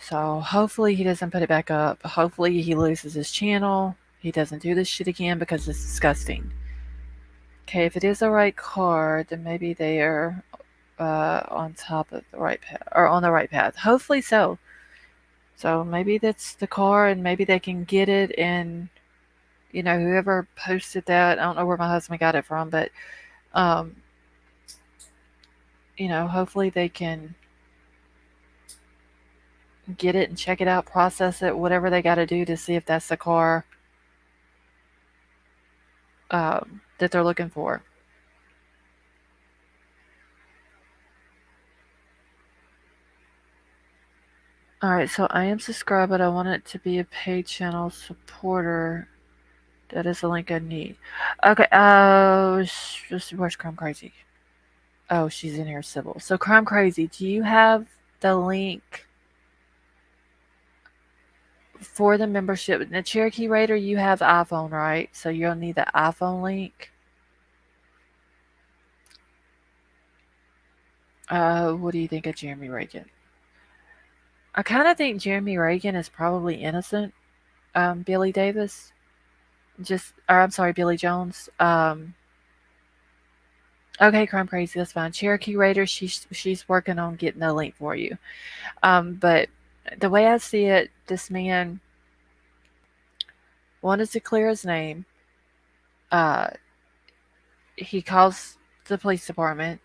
So hopefully he doesn't put it back up. Hopefully he loses his channel. He doesn't do this shit again because it's disgusting. Okay, if it is the right card, then maybe they are on top of the right path or on the right path. Hopefully so. So maybe that's the car, and maybe they can get it. And whoever posted that, I don't know where my husband got it from, but um, hopefully they can get it and check it out, process it, whatever they got to do to see if that's the car that they're looking for. Alright, so I am subscribed, but I want it to be a paid channel supporter. That is the link I need. Okay, where's Crime Crazy? Oh, she's in here, Sybil. So, Crime Crazy, do you have the link for the membership? In the Cherokee Raider, you have the iPhone, right? So, you'll need the iPhone link. What do you think of Jeremy Reagan? I kind of think Jeremy Reagan is probably innocent. Billy Davis, or I'm sorry, Billy Jones. Okay, Crime Crazy, that's fine. Cherokee Raider, she's working on getting a link for you. But the way I see it, this man wanted to clear his name. Uh, he calls the police department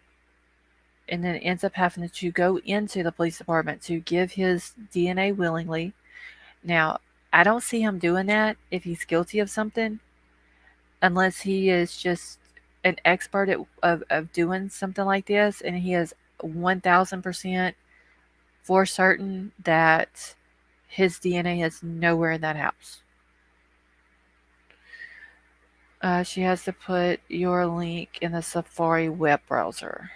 and then ends up having to go into the police department to give his DNA willingly. Now, I don't see him doing that if he's guilty of something, unless he is just an expert of doing something like this and he is 1000% for certain that his DNA is nowhere in that house. She has to put your link in the Safari web browser.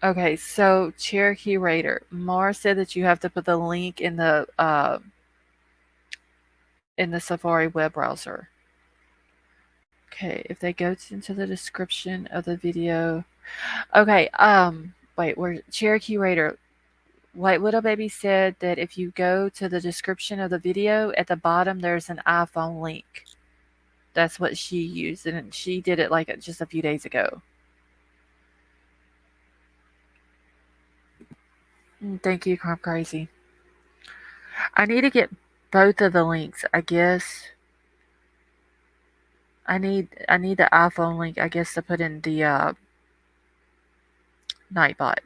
Okay, so Cherokee Raider, Mars said that you have to put the link in the Safari web browser. Okay, if they go into the description of the video. Okay, wait, where Cherokee Raider, White Widow Baby said that if you go to the description of the video, at the bottom there's an iPhone link. That's what she used, and she did it like just a few days ago. Thank you, Crime Crazy. I need to get both of the links, I guess. I need the iPhone link, I guess, to put in the Nightbot,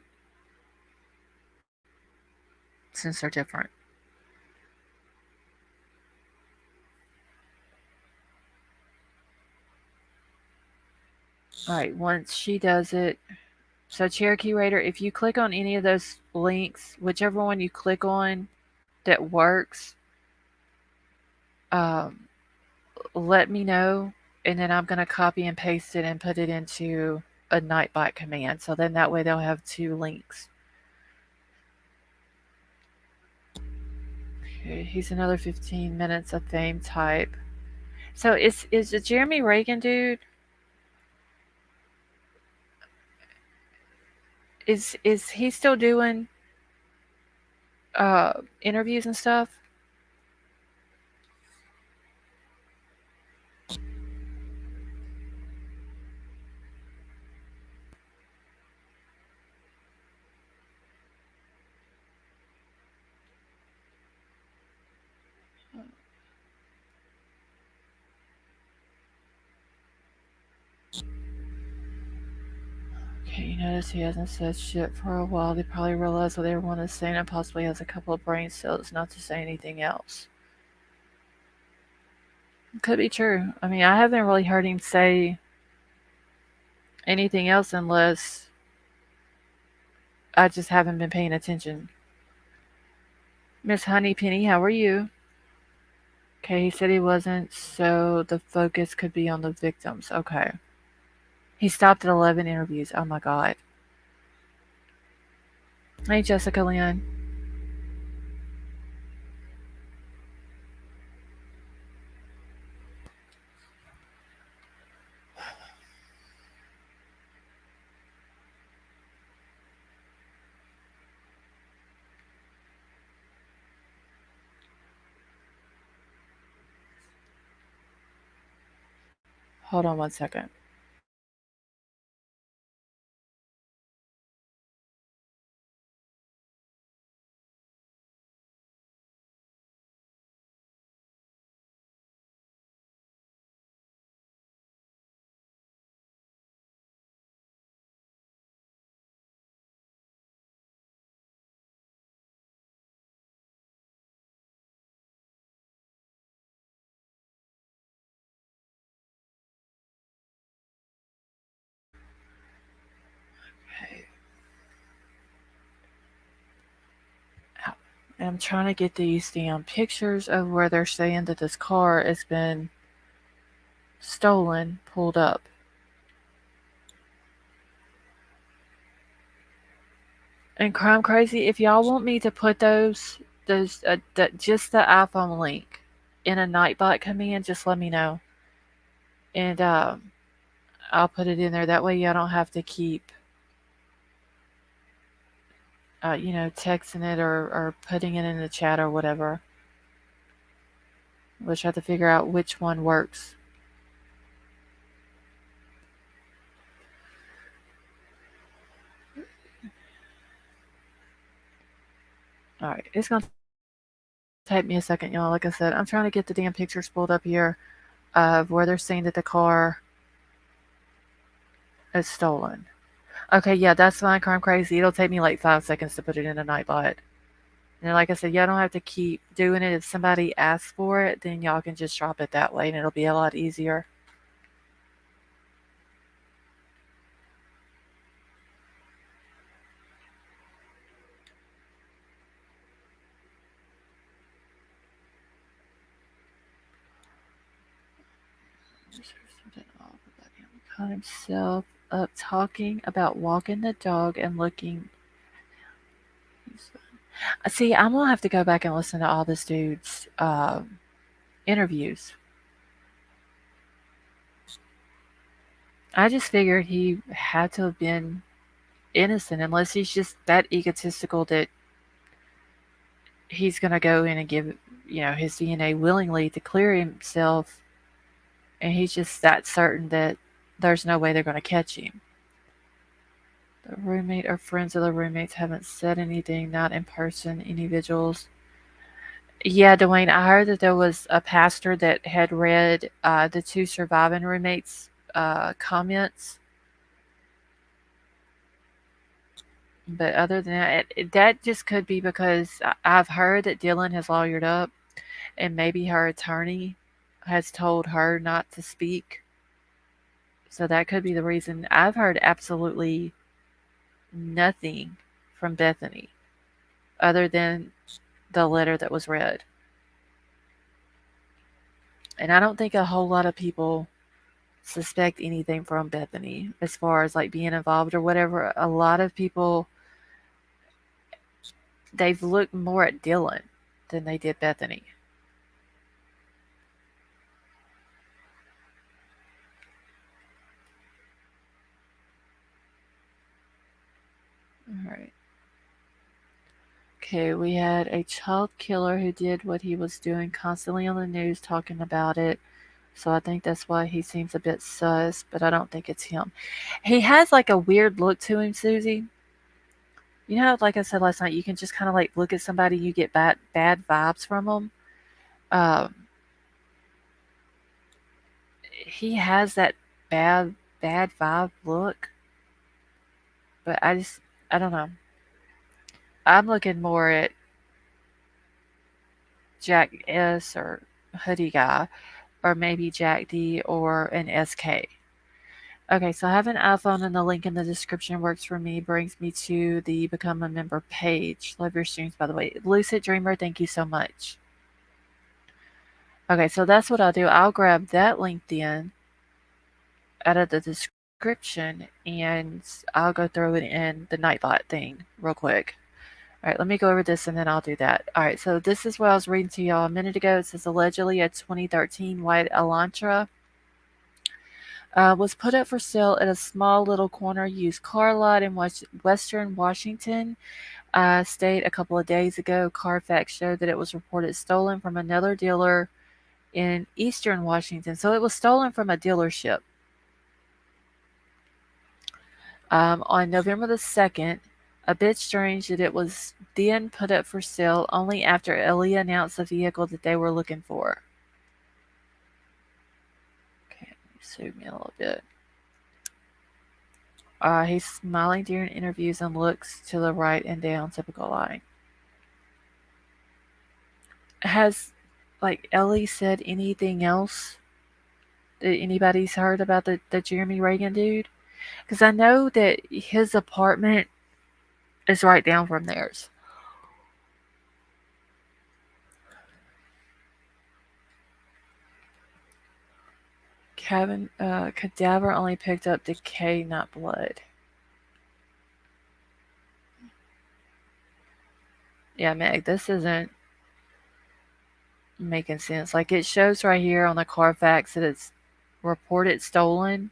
since they're different. Alright, once she does it, so Cherokee Raider, if you click on any of those links, whichever one you click on that works, let me know, and then I'm going to copy and paste it and put it into a Nightbot command. So then that way they'll have two links. Okay, he's another 15 minutes of fame type. So is the Jeremy Reagan dude? Is he still doing interviews and stuff? Okay, you notice he hasn't said shit for a while. They probably realize what everyone is saying and possibly has a couple of brain cells not to say anything else. Could be true. I mean, I haven't really heard him say anything else unless I just haven't been paying attention. Miss Honeypenny, how are you? Okay, he said he wasn't, so the focus could be on the victims. Okay. He stopped at 11 interviews. Oh my god. Hey, Jessica Lynn. Hold on one second. Okay. I'm trying to get these damn pictures of where they're saying that this car has been stolen pulled up. And Crime Crazy, if y'all want me to put those just the iPhone link in a Nightbot command, just let me know, and I'll put it in there. That way y'all don't have to keep texting it or putting it in the chat or whatever. We'll try to figure out which one works. All right, it's gonna take me a second, y'all. Like I said, I'm trying to get the damn pictures pulled up here of where they're saying that the car is stolen. Okay, yeah, that's fine, Crime Crazy. It'll take me like 5 seconds to put it in a Nightbot. And like I said, y'all don't have to keep doing it. If somebody asks for it, then y'all can just drop it that way and it'll be a lot easier. Caught himself up talking about walking the dog and looking. See, I'm gonna have to go back and listen to all this dude's interviews. I just figured he had to have been innocent, unless he's just that egotistical that he's gonna go in and give, his DNA willingly to clear himself, and he's just that certain that there's no way they're gonna catch him. The roommate or friends of the roommates haven't said anything, not in person individuals. Yeah, Dwayne, I heard that there was a pastor that had read the two surviving roommates' comments. But other than that, that just could be because I've heard that Dylan has lawyered up, and maybe her attorney has told her not to speak. So that could be the reason. I've heard absolutely nothing from Bethany other than the letter that was read. And I don't think a whole lot of people suspect anything from Bethany as far as like being involved or whatever. A lot of people, they've looked more at Dylan than they did Bethany. All right. Okay, we had a child killer who did what he was doing, constantly on the news talking about it. So I think that's why he seems a bit sus, but I don't think it's him. He has like a weird look to him, Susie. You know, like I said last night, you can just kind of like look at somebody, you get bad vibes from them. Um, he has that bad vibe look, but I don't know. I'm looking more at Jack S or Hoodie Guy, or maybe Jack D or an SK. Okay, so I have an iPhone and the link in the description works for me, brings me to the Become a Member page. Love your streams, by the way. Lucid Dreamer, thank you so much. Okay, so that's what I'll do. I'll grab that link then out of the description and I'll go throw it in the Nightbot thing real quick. All right, let me go over this and then I'll do that. All right, so this is what I was reading to y'all a minute ago. It says allegedly a 2013 white Elantra was put up for sale at a small little corner used car lot in Western Washington state a couple of days ago. Carfax showed that it was reported stolen from another dealer in Eastern Washington. So it was stolen from a dealership. On November the 2nd, a bit strange that it was then put up for sale only after Ellie announced the vehicle that they were looking for. Okay, zoom in a little bit. He's smiling during interviews and looks to the right and down, typical line. Has, like, Ellie said anything else that anybody's heard about the Jeremy Reagan dude? Because I know that his apartment is right down from theirs. Cadaver only picked up decay, not blood. Yeah, Meg, this isn't making sense. Like, it shows right here on the Carfax that it's reported stolen.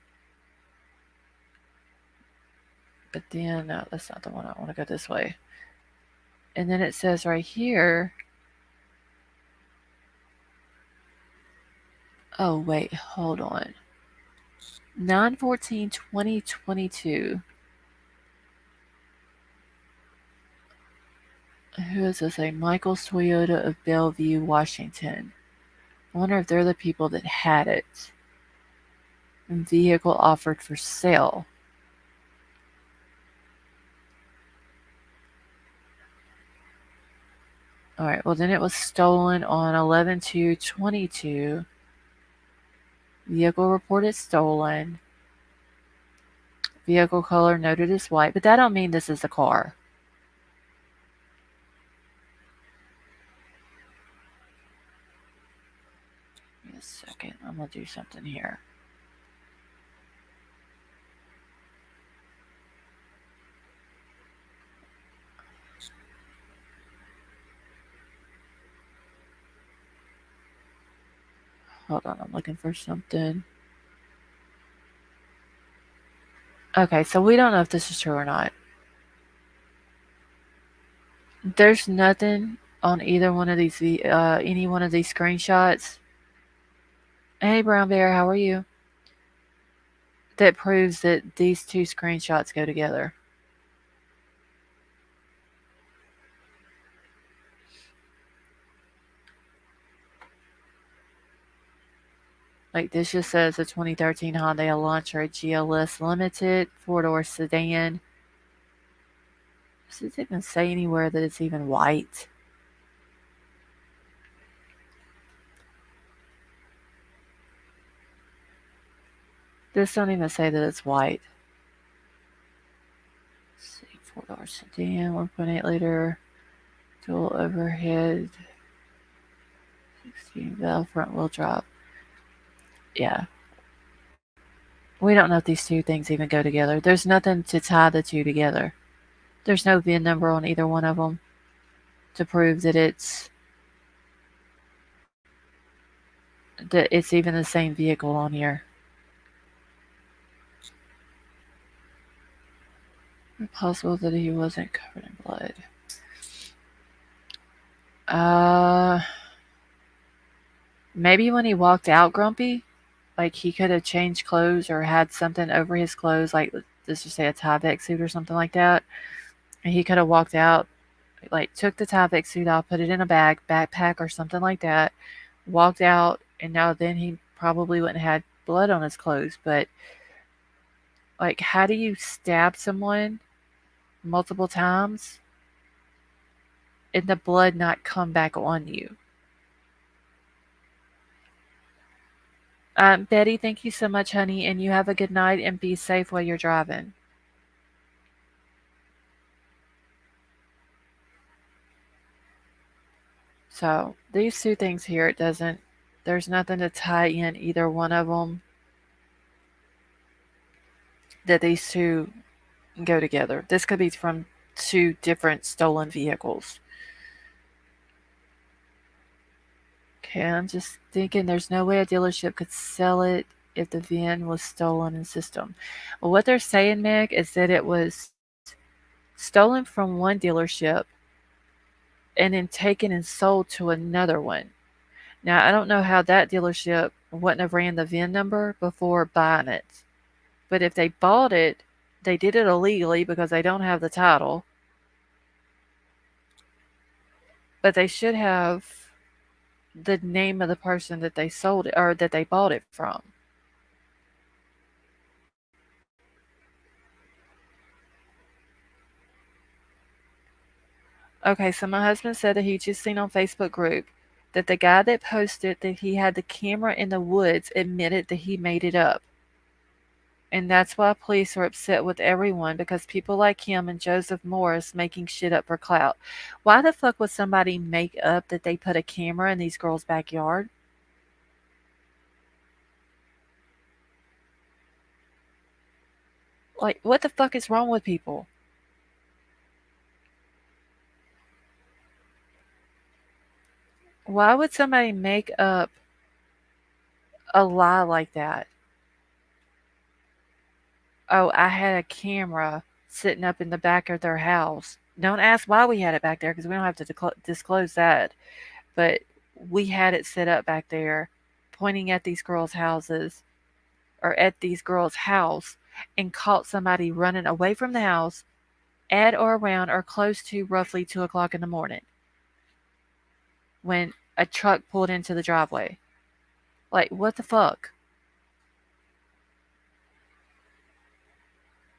But then, no, that's not the one I want to go this way. And then it says right here, oh, wait, hold on. 9/14/2022. Who is this? A Michael's Toyota of Bellevue, Washington. I wonder if they're the people that had it. Vehicle offered for sale. All right, well, then it was stolen on 11/2/22. Vehicle reported stolen. Vehicle color noted as white, but that don't mean this is the car. Give me a second. I'm going to do something here. Hold on, I'm looking for something. Okay, so we don't know if this is true or not. There's nothing on either one of these, any one of these screenshots. Hey, Brown Bear, how are you? That proves that these two screenshots go together. Like this just says a 2013 Hyundai Elantra GLS Limited 4-door sedan. Does it even say anywhere that it's even white? This don't even say that it's white. Let's see, 4-door sedan, 1.8 liter, dual overhead, 16 valve front wheel drive. Yeah. We don't know if these two things even go together. There's nothing to tie the two together. There's no VIN number on either one of them to prove that it's even the same vehicle on here. Possible that he wasn't covered in blood. Maybe when he walked out grumpy, like he could have changed clothes or had something over his clothes, like let's just say a Tyvek suit or something like that. And he could have walked out, like took the Tyvek suit off, put it in a backpack or something like that, walked out, and now then he probably wouldn't have had blood on his clothes. But like, how do you stab someone multiple times and the blood not come back on you? Betty, thank you so much, honey, and you have a good night and be safe while you're driving. So these two things here, there's nothing to tie in either one of them that these two go together. This could be from two different stolen vehicles. Okay, I'm just thinking there's no way a dealership could sell it if the VIN was stolen in system. Well, what they're saying, Meg, is that it was stolen from one dealership and then taken and sold to another one. Now, I don't know how that dealership wouldn't have ran the VIN number before buying it. But if they bought it, they did it illegally because they don't have the title. But they should have the name of the person that they sold it or that they bought it from. Okay, so my husband said that he just seen on Facebook group that the guy that posted that he had the camera in the woods admitted that he made it up. And that's why police are upset with everyone because people like him and Joseph Morris making shit up for clout. Why the fuck would somebody make up that they put a camera in these girls' backyard? Like, what the fuck is wrong with people? Why would somebody make up a lie like that? Oh, I had a camera sitting up in the back of their house. Don't ask why we had it back there because we don't have to disclose that. But we had it set up back there, pointing at these girls' houses or at these girls' house, and caught somebody running away from the house at or around or close to roughly 2 o'clock in the morning when a truck pulled into the driveway. Like, what the fuck?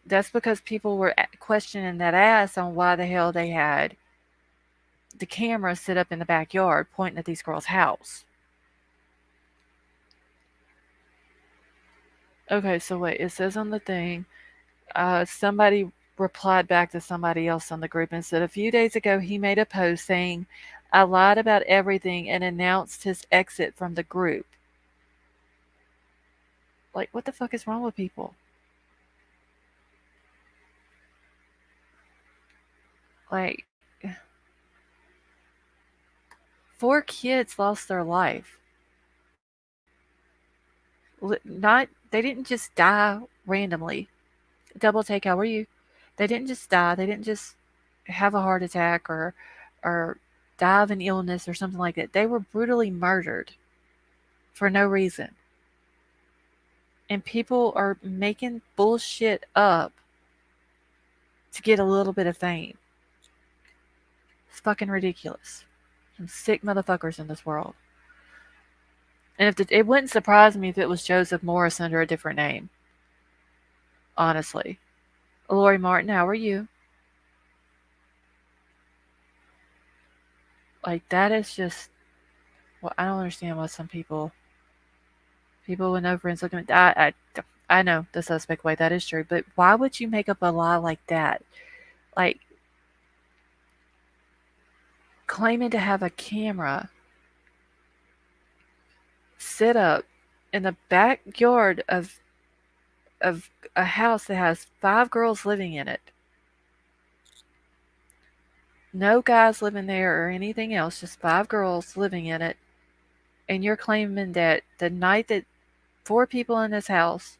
That's because people were questioning that ass on why the hell they had the camera set up in the backyard pointing at these girls' house. Okay, so wait, it says on the thing, somebody replied back to somebody else on the group and said a few days ago he made a post saying, I lied about everything and announced his exit from the group. Like, what the fuck is wrong with people? Like, 4 kids lost their life. Not, they didn't just die randomly. Double take, how are you? They didn't just die. They didn't just have a heart attack or die of an illness or something like that. They were brutally murdered for no reason. And people are making bullshit up to get a little bit of fame. It's fucking ridiculous. Some sick motherfuckers in this world. And it wouldn't surprise me if it was Joseph Morris under a different name. Honestly. Lori Martin, how are you? Like, that is just, well, I don't understand why some people with no friends look at me. I know the suspect way, that is true, but why would you make up a lie like that? Like, claiming to have a camera set up in the backyard of a house that has 5 girls living in it. No guys living there or anything else, just 5 girls living in it. And you're claiming that the night that 4 people in this house,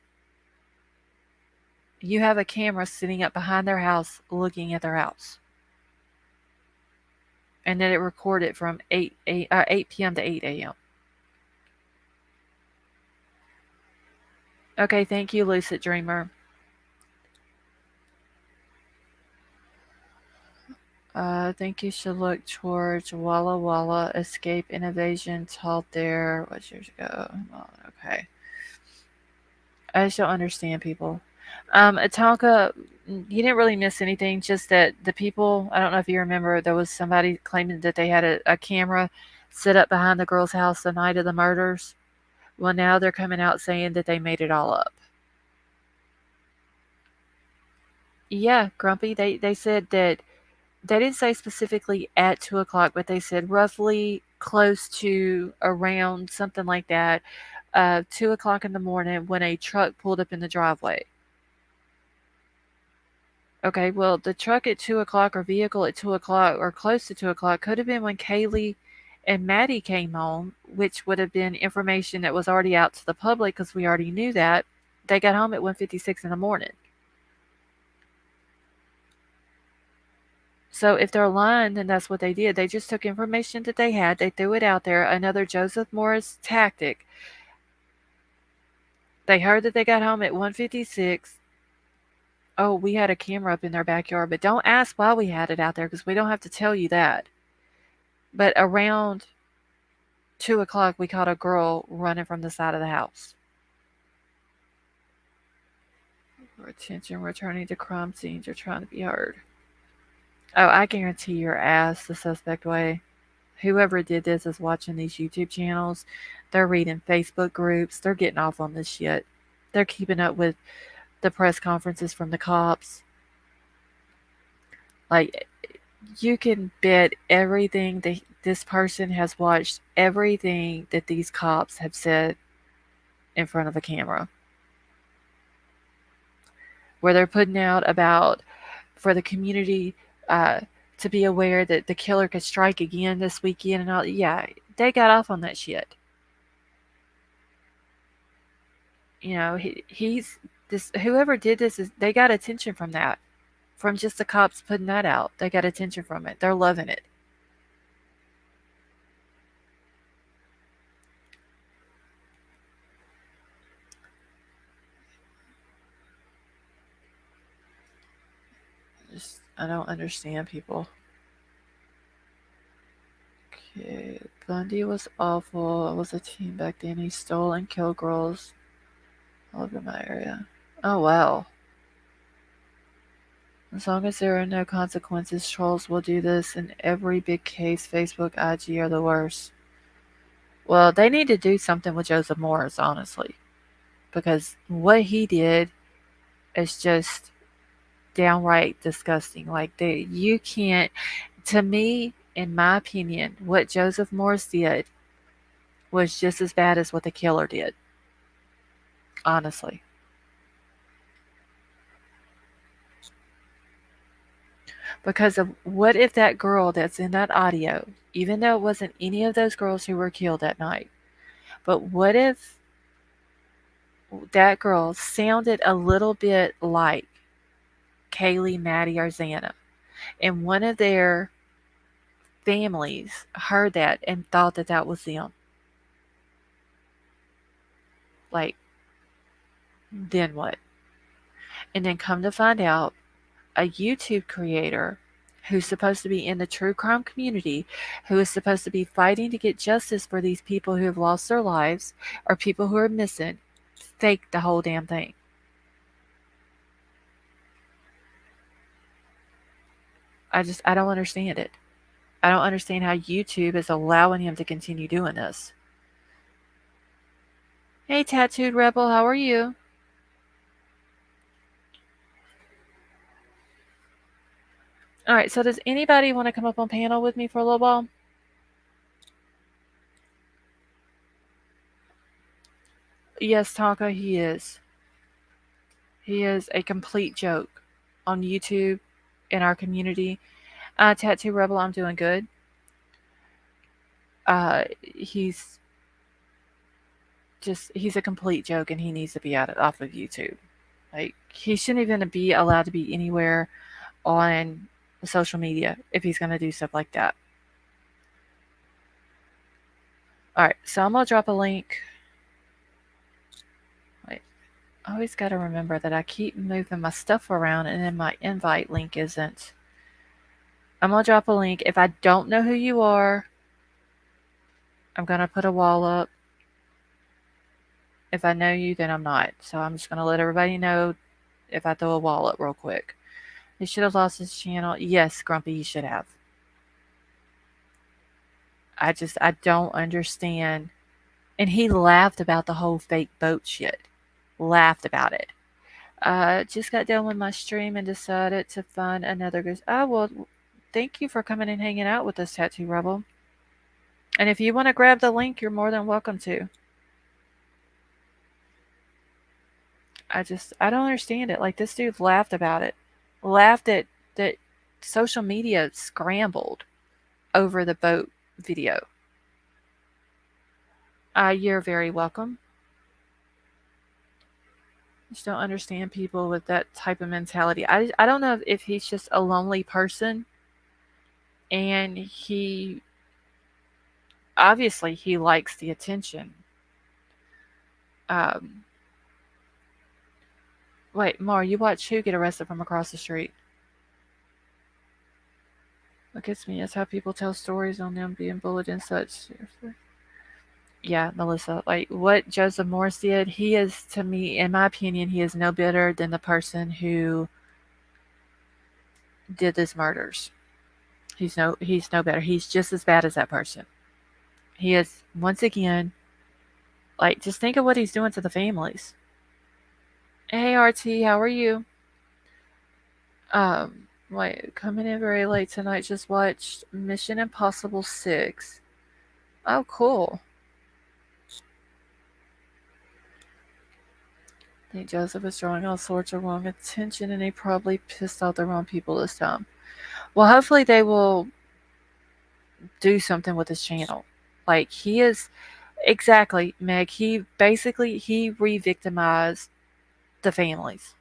you have a camera sitting up behind their house looking at their house. And that it recorded from 8 p.m. to 8 a.m. Okay, thank you, Lucid Dreamer. I think you should look towards Walla Walla Escape Innovation taught there. What years ago? Oh, okay. I just don't understand people. Atonka, you didn't really miss anything, just that the people, I don't know if you remember, there was somebody claiming that they had a camera set up behind the girl's house the night of the murders. Well, now they're coming out saying that they made it all up. Yeah, Grumpy, they said that they didn't say specifically at 2 o'clock, but they said roughly close to around something like that, 2 o'clock in the morning when a truck pulled up in the driveway. Okay, well, the truck at 2 o'clock or vehicle at 2 o'clock or close to 2 o'clock could have been when Kaylee and Maddie came home, which would have been information that was already out to the public because we already knew that. They got home at 1:56 in the morning. So if they're lying, then that's what they did. They just took information that they had, they threw it out there, another Joseph Morris tactic. They heard that they got home at 1:56. Oh, we had a camera up in their backyard, but don't ask why we had it out there because we don't have to tell you that. But around 2 o'clock, we caught a girl running from the side of the house. Attention, returning to crime scenes, you're trying to be heard. Oh, I guarantee your ass the suspect way. Whoever did this is watching these YouTube channels. They're reading Facebook groups. They're getting off on this shit. They're keeping up with the press conferences from the cops. Like, you can bet everything that this person has watched everything that these cops have said in front of a camera. Where they're putting out about for the community to be aware that the killer could strike again this weekend and all. Yeah, they got off on that shit. You know, he's this. Whoever did this is they got attention from that from just the cops putting that out. They got attention from it. They're loving it. I don't understand people. Okay, Bundy was awful. I was a teen back then. He stole and killed girls all over my area. Oh, wow. As long as there are no consequences, trolls will do this in every big case. Facebook, IG are the worst. Well, they need to do something with Joseph Morris, honestly, because what he did is just downright disgusting. Like, you can't, to me, in my opinion, what Joseph Morris did was just as bad as what the killer did, honestly. Because of what if that girl that's in that audio, even though it wasn't any of those girls who were killed that night, but what if that girl sounded a little bit like Kaylee, Maddie, or Xana, and one of their families heard that and thought that that was them? Like, then what? And then come to find out, a YouTube creator who's supposed to be in the true crime community, who is supposed to be fighting to get justice for these people who have lost their lives or people who are missing, faked the whole damn thing. I don't understand it. I don't understand how YouTube is allowing him to continue doing this. Hey, Tattooed Rebel, how are you? All right, so does anybody want to come up on panel with me for a little while? Yes, Tonka, he is. He is a complete joke on YouTube in our community. Tattoo Rebel, I'm doing good. He's he's a complete joke and he needs to be out off of YouTube. Like, he shouldn't even be allowed to be anywhere on social media if he's going to do stuff like that. All right, so I'm going to drop a link. Wait, I always got to remember that I keep moving my stuff around and then my invite link isn't. I'm going to drop a link. If I don't know who you are, I'm going to put a wall up. If I know you, then I'm not. So I'm just going to let everybody know if I throw a wall up real quick. He should have lost his channel. Yes, Grumpy, he should have. I don't understand. And he laughed about the whole fake boat shit. Laughed about it. Just got done with my stream and decided to find another good. Oh, well, thank you for coming and hanging out with us, Tattoo Rebel. And if you want to grab the link, you're more than welcome to. I don't understand it. Like, this dude laughed about it. Laughed at that social media scrambled over the boat video. You're very welcome. Just don't understand people with that type of mentality. I don't know if he's just a lonely person and he obviously he likes the attention. Wait, Mar, you watch who get arrested from across the street? What gets me is how people tell stories on them being bullied and such. Yeah, Melissa, like what Joseph Morris did, he is, to me, in my opinion, he is no better than the person who did these murders. He's no better. He's just as bad as that person. He is, once again, like, just think of what he's doing to the families. Hey, RT, how are you? Wait, coming in very late tonight. Just watched Mission Impossible 6. Oh, cool. I think Joseph is drawing all sorts of wrong attention, and he probably pissed off the wrong people this time. Well, hopefully they will do something with his channel. Like, he is exactly, Meg. He re-victimized the families.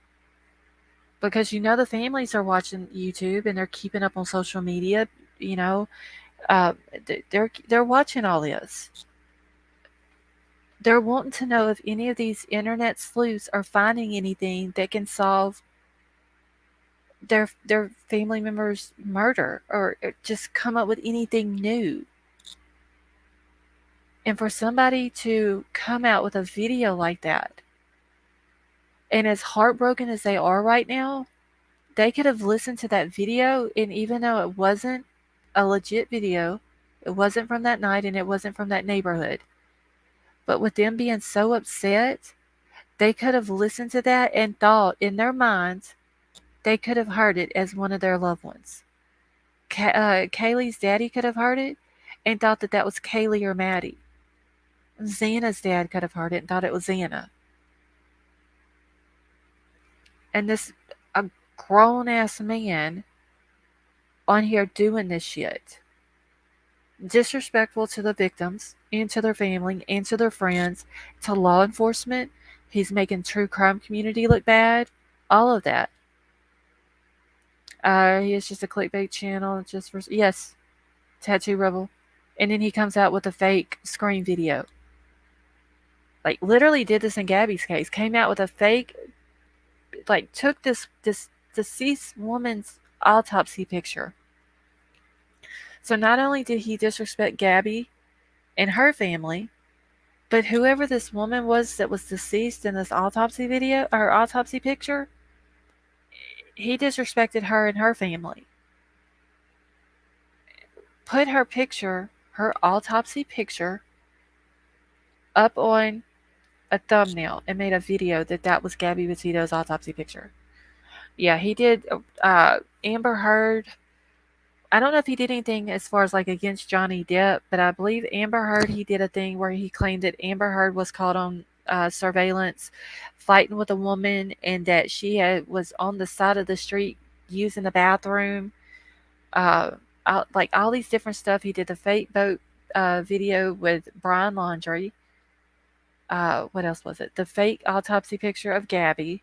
because the families are watching YouTube and they're keeping up on social media. You know, uh, they're watching all this. They're wanting to know if any of these internet sleuths are finding anything that can solve their family member's murder or just come up with anything new. And for somebody to come out with a video like that, and as heartbroken as they are right now, they could have listened to that video, and even though it wasn't a legit video, it wasn't from that night and it wasn't from that neighborhood. But with them being so upset, they could have listened to that and thought in their minds they could have heard it as one of their loved ones. Kaylee's daddy could have heard it and thought that that was Kaylee or Maddie. Xana's dad could have heard it and thought it was Xana. And this a grown ass man on here doing this shit. Disrespectful to the victims and to their family and to their friends, to law enforcement. He's making true crime community look bad. All of that. He is just a clickbait channel. Just for yes, Tattoo Rebel. And then he comes out with a fake screen video. Like literally did this in Gabby's case. Came out with a fake, like took this deceased woman's autopsy picture. So not only did he disrespect Gabby and her family, but whoever this woman was that was deceased in this autopsy video or autopsy picture, he disrespected her and her family. Put her picture, her autopsy picture, up on a thumbnail and made a video that was Gabby Petito's autopsy picture. Yeah, he did. Amber Heard. I don't know if he did anything as far as like against Johnny Depp, but I believe Amber Heard, he did a thing where he claimed that Amber Heard was caught on surveillance fighting with a woman and that was on the side of the street using the bathroom. Like all these different stuff. He did the fake boat video with Brian Laundrie. What else was it? The fake autopsy picture of Gabby.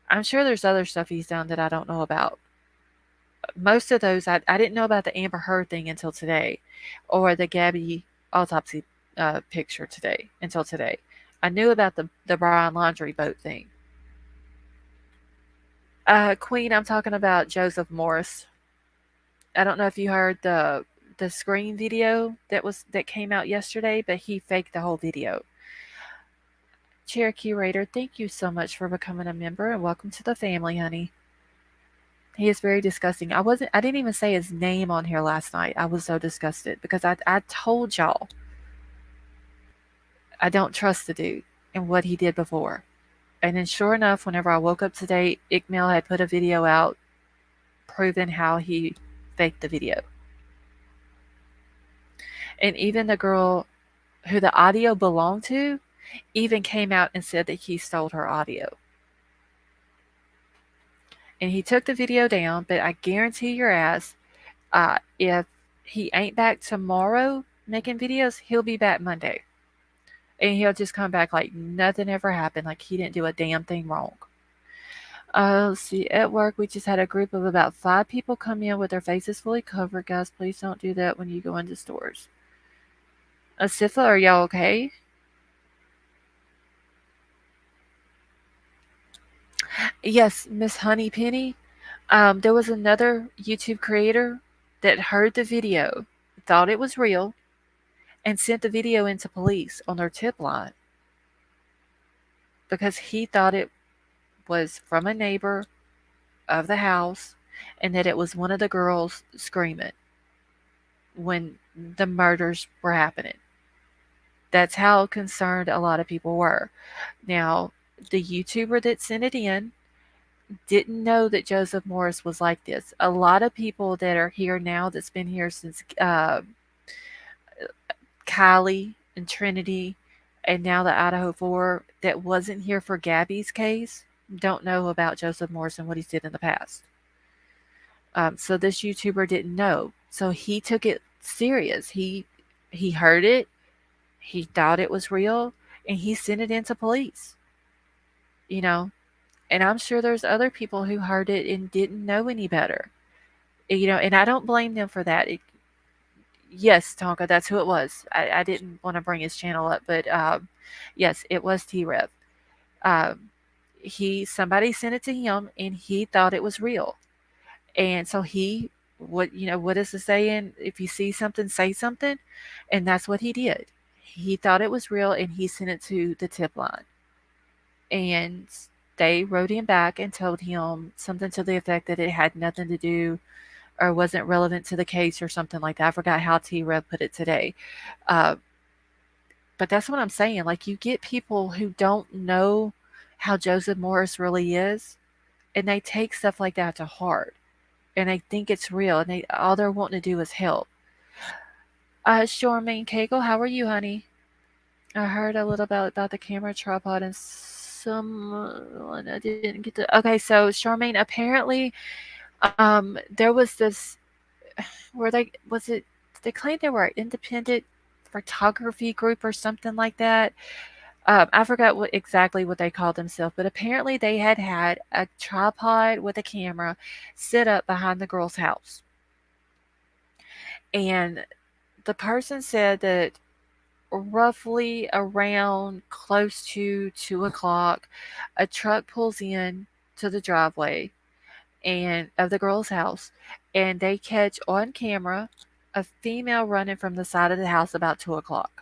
I'm sure there's other stuff he's done that I don't know about. Most of those, I didn't know about the Amber Heard thing until today, or the Gabby autopsy picture until today. I knew about the Brian Laundrie boat thing. Queen, I'm talking about Joseph Morris. I don't know if you heard the screen video that came out yesterday, but he faked the whole video. Cherokee Raider, thank you so much for becoming a member and welcome to the family, honey. He is very disgusting. I didn't even say his name on here last night. I was so disgusted because I told y'all I don't trust the dude and what he did before. And then sure enough, whenever I woke up today, Ickmail had put a video out proving how he faked the video. And even the girl who the audio belonged to even came out and said that he stole her audio. And he took the video down, but I guarantee your ass, if he ain't back tomorrow making videos, he'll be back Monday. And he'll just come back like nothing ever happened, like he didn't do a damn thing wrong. Let's see, at work, we just had a group of about 5 people come in with their faces fully covered. Guys, please don't do that when you go into stores. Asifa, are y'all okay? Yes, Miss Honeypenny. There was another YouTube creator that heard the video, thought it was real, and sent the video into police on their tip line because he thought it was from a neighbor of the house and that it was one of the girls screaming when the murders were happening. That's how concerned a lot of people were. Now, the YouTuber that sent it in didn't know that Joseph Morris was like this. A lot of people that are here now that's been here since Kylie and Trinity and now the Idaho 4 that wasn't here for Gabby's case don't know about Joseph Morris and what he did in the past. So this YouTuber didn't know. So he took it serious. He heard it. He thought it was real and he sent it into police. You know, And I'm sure there's other people who heard it and didn't know any better. And I don't blame them for that. Yes, Tonka, that's who it was. I didn't want to bring his channel up, but yes, it was T-Rev. Um, somebody sent it to him, and he thought it was real. And so what is the saying? If you see something, say something. And that's what he did. He thought it was real, and he sent it to the tip line. And they wrote him back and told him something to the effect that it had nothing to do or wasn't relevant to the case or something like that. I forgot how T-Rev put it today. Uh, but that's what I'm saying. Like, you get people who don't know how Joseph Morris really is, and they take stuff like that to heart, and they think it's real, and all they're wanting to do is help. Charmaine Cagle, how are you, honey? I heard a little about the camera tripod and someone I didn't get to. Okay, so Charmaine, apparently, there was this where they claimed they were an independent photography group or something like that. I forgot exactly what they called themselves, but apparently they had a tripod with a camera set up behind the girl's house. And the person said that roughly around close to 2 o'clock, a truck pulls in to the driveway and of the girl's house, and they catch on camera a female running from the side of the house about 2 o'clock.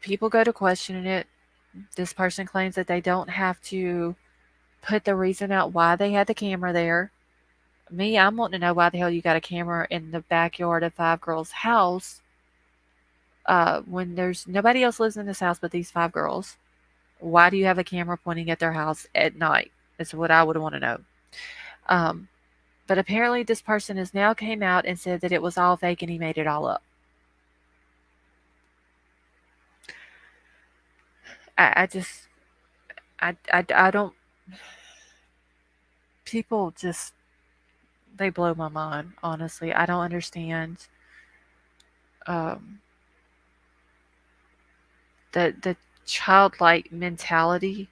People go to questioning it. This person claims that they don't have to put the reason out why they had the camera there. Me, I'm wanting to know why the hell you got a camera in the backyard of Five Girls' house when there's nobody else lives in this house but these 5 girls. Why do you have a camera pointing at their house at night? That's what I would want to know. But apparently this person has now came out and said that it was all fake and he made it all up. I just, I don't, people just, they blow my mind, honestly. I don't understand um, the childlike mentality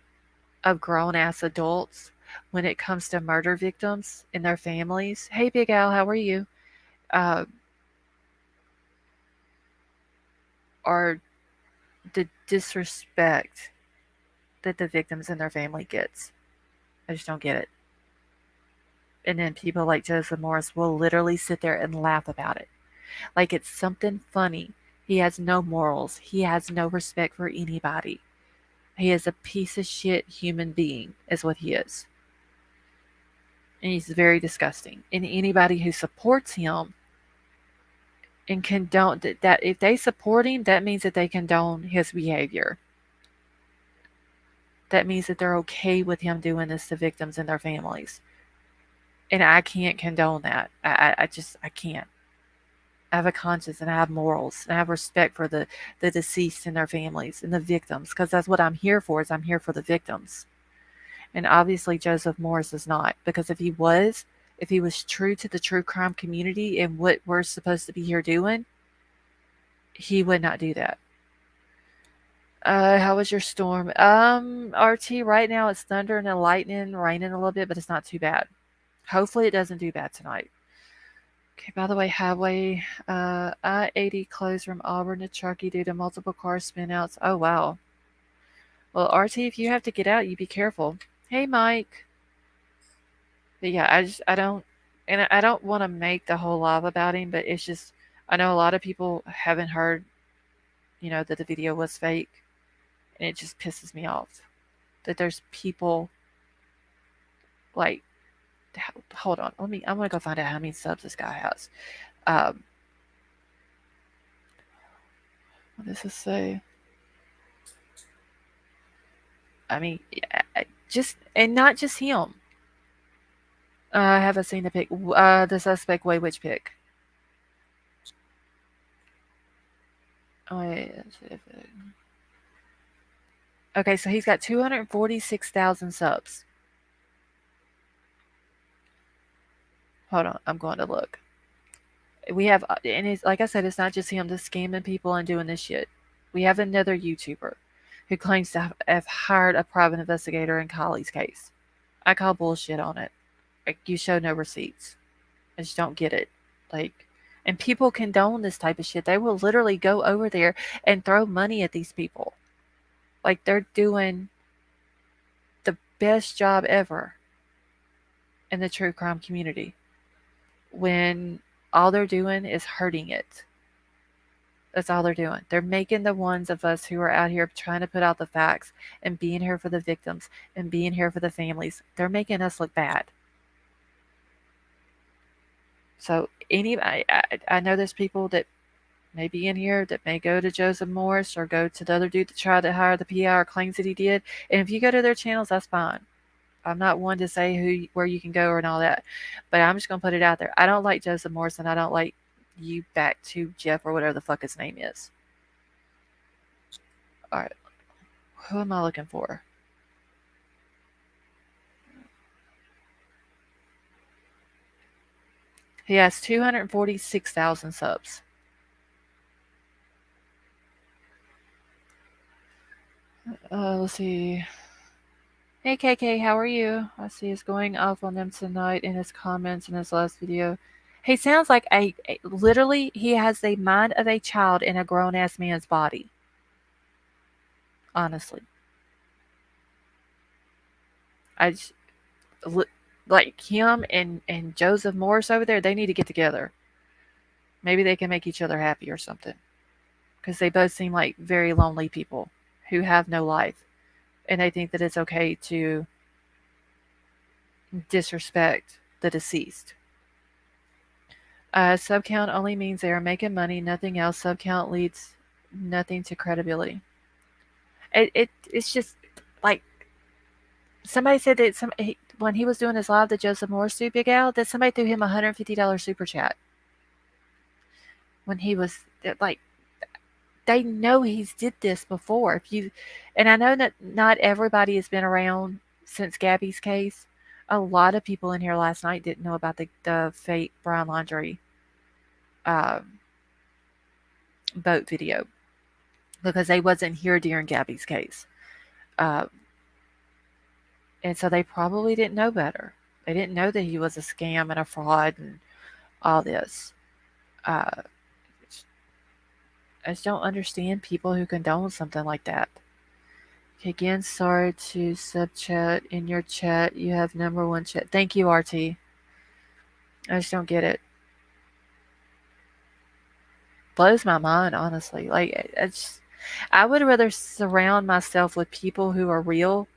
of grown ass adults when it comes to murder victims and their families. Hey, Big Al, how are you? Uh, or the disrespect that the victims and their family gets. I just don't get it. And then people like Joseph Morris will literally sit there and laugh about it. Like it's something funny. He has no morals. He has no respect for anybody. He is a piece of shit human being, is what he is. And he's very disgusting. And anybody who supports him and condone that if they support him, that means that they condone his behavior. That means that they're okay with him doing this to victims and their families. And I can't condone that. I can't. I have a conscience and I have morals and I have respect for the deceased and their families and the victims because that's what I'm here for. Is I'm here for the victims. And obviously Joseph Morris is not, because if he was true to the true crime community and what we're supposed to be here doing, he would not do that. How was your storm? RT, right now it's thunder and lightning, raining a little bit, but it's not too bad. Hopefully it doesn't do bad tonight. Okay, by the way, highway I-80 closed from Auburn to Truckee due to multiple car spinouts. Oh, wow. Well, RT, if you have to get out, you be careful. Hey, Mike. But yeah, I don't want to make the whole live about him, but it's just, I know a lot of people haven't heard, that the video was fake, and it just pisses me off that there's people like, hold on, I'm gonna go find out how many subs this guy has. What does this say? I mean, and not just him. I haven't seen the pic. The suspect, wait, which pic? Oh, okay, so he's got 246,000 subs. Hold on, I'm going to look. We have, and it's like I said, it's not just him that's scamming people and doing this shit. We have another YouTuber. who claims to have hired a private investigator in Kylie's case. I call bullshit on it. Like, you show no receipts. I just don't get it. Like, and people condone this type of shit. They will literally go over there and throw money at these people. Like, they're doing the best job ever in the true crime community when all they're doing is hurting it. That's all they're doing. They're making the ones of us who are out here trying to put out the facts and being here for the victims and being here for the families, they're making us look bad. So I know there's people that may be in here that may go to Joseph Morris or go to the other dude that tried to hire the PI or claims that he did. And if you go to their channels, that's fine. I'm not one to say where you can go and all that, but I'm just gonna put it out there. I don't like Joseph Morris, and I don't like you back to Jeff or whatever the fuck his name is. All right, who am I looking for? He has 246,000 subs. Let's see. Hey KK, how are you? I see he's going off on them tonight in his comments in his last video. He sounds like literally he has the mind of a child in a grown ass man's body. Honestly. I just, like him and Joseph Morris over there, they need to get together. Maybe they can make each other happy or something. Because they both seem like very lonely people who have no life. And they think that it's okay to disrespect the deceased. Sub count only means they are making money, nothing else. Sub count leads nothing to credibility. It's just like somebody said that when he was doing his live, the Joseph Morris dude, Big Al, that somebody threw him a $150 super chat. When he was like, they know he's did this before. And I know that not everybody has been around since Gabby's case. A lot of people in here last night didn't know about the fake Brian Laundrie boat video because they wasn't here during Gabby's case. And so they probably didn't know better. They didn't know that he was a scam and a fraud and all this. I just don't understand people who condone something like that. Again, sorry to sub chat in your chat. You have number one chat. Thank you, RT. I just don't get it. Blows my mind, honestly. Like, I would rather surround myself with people who are real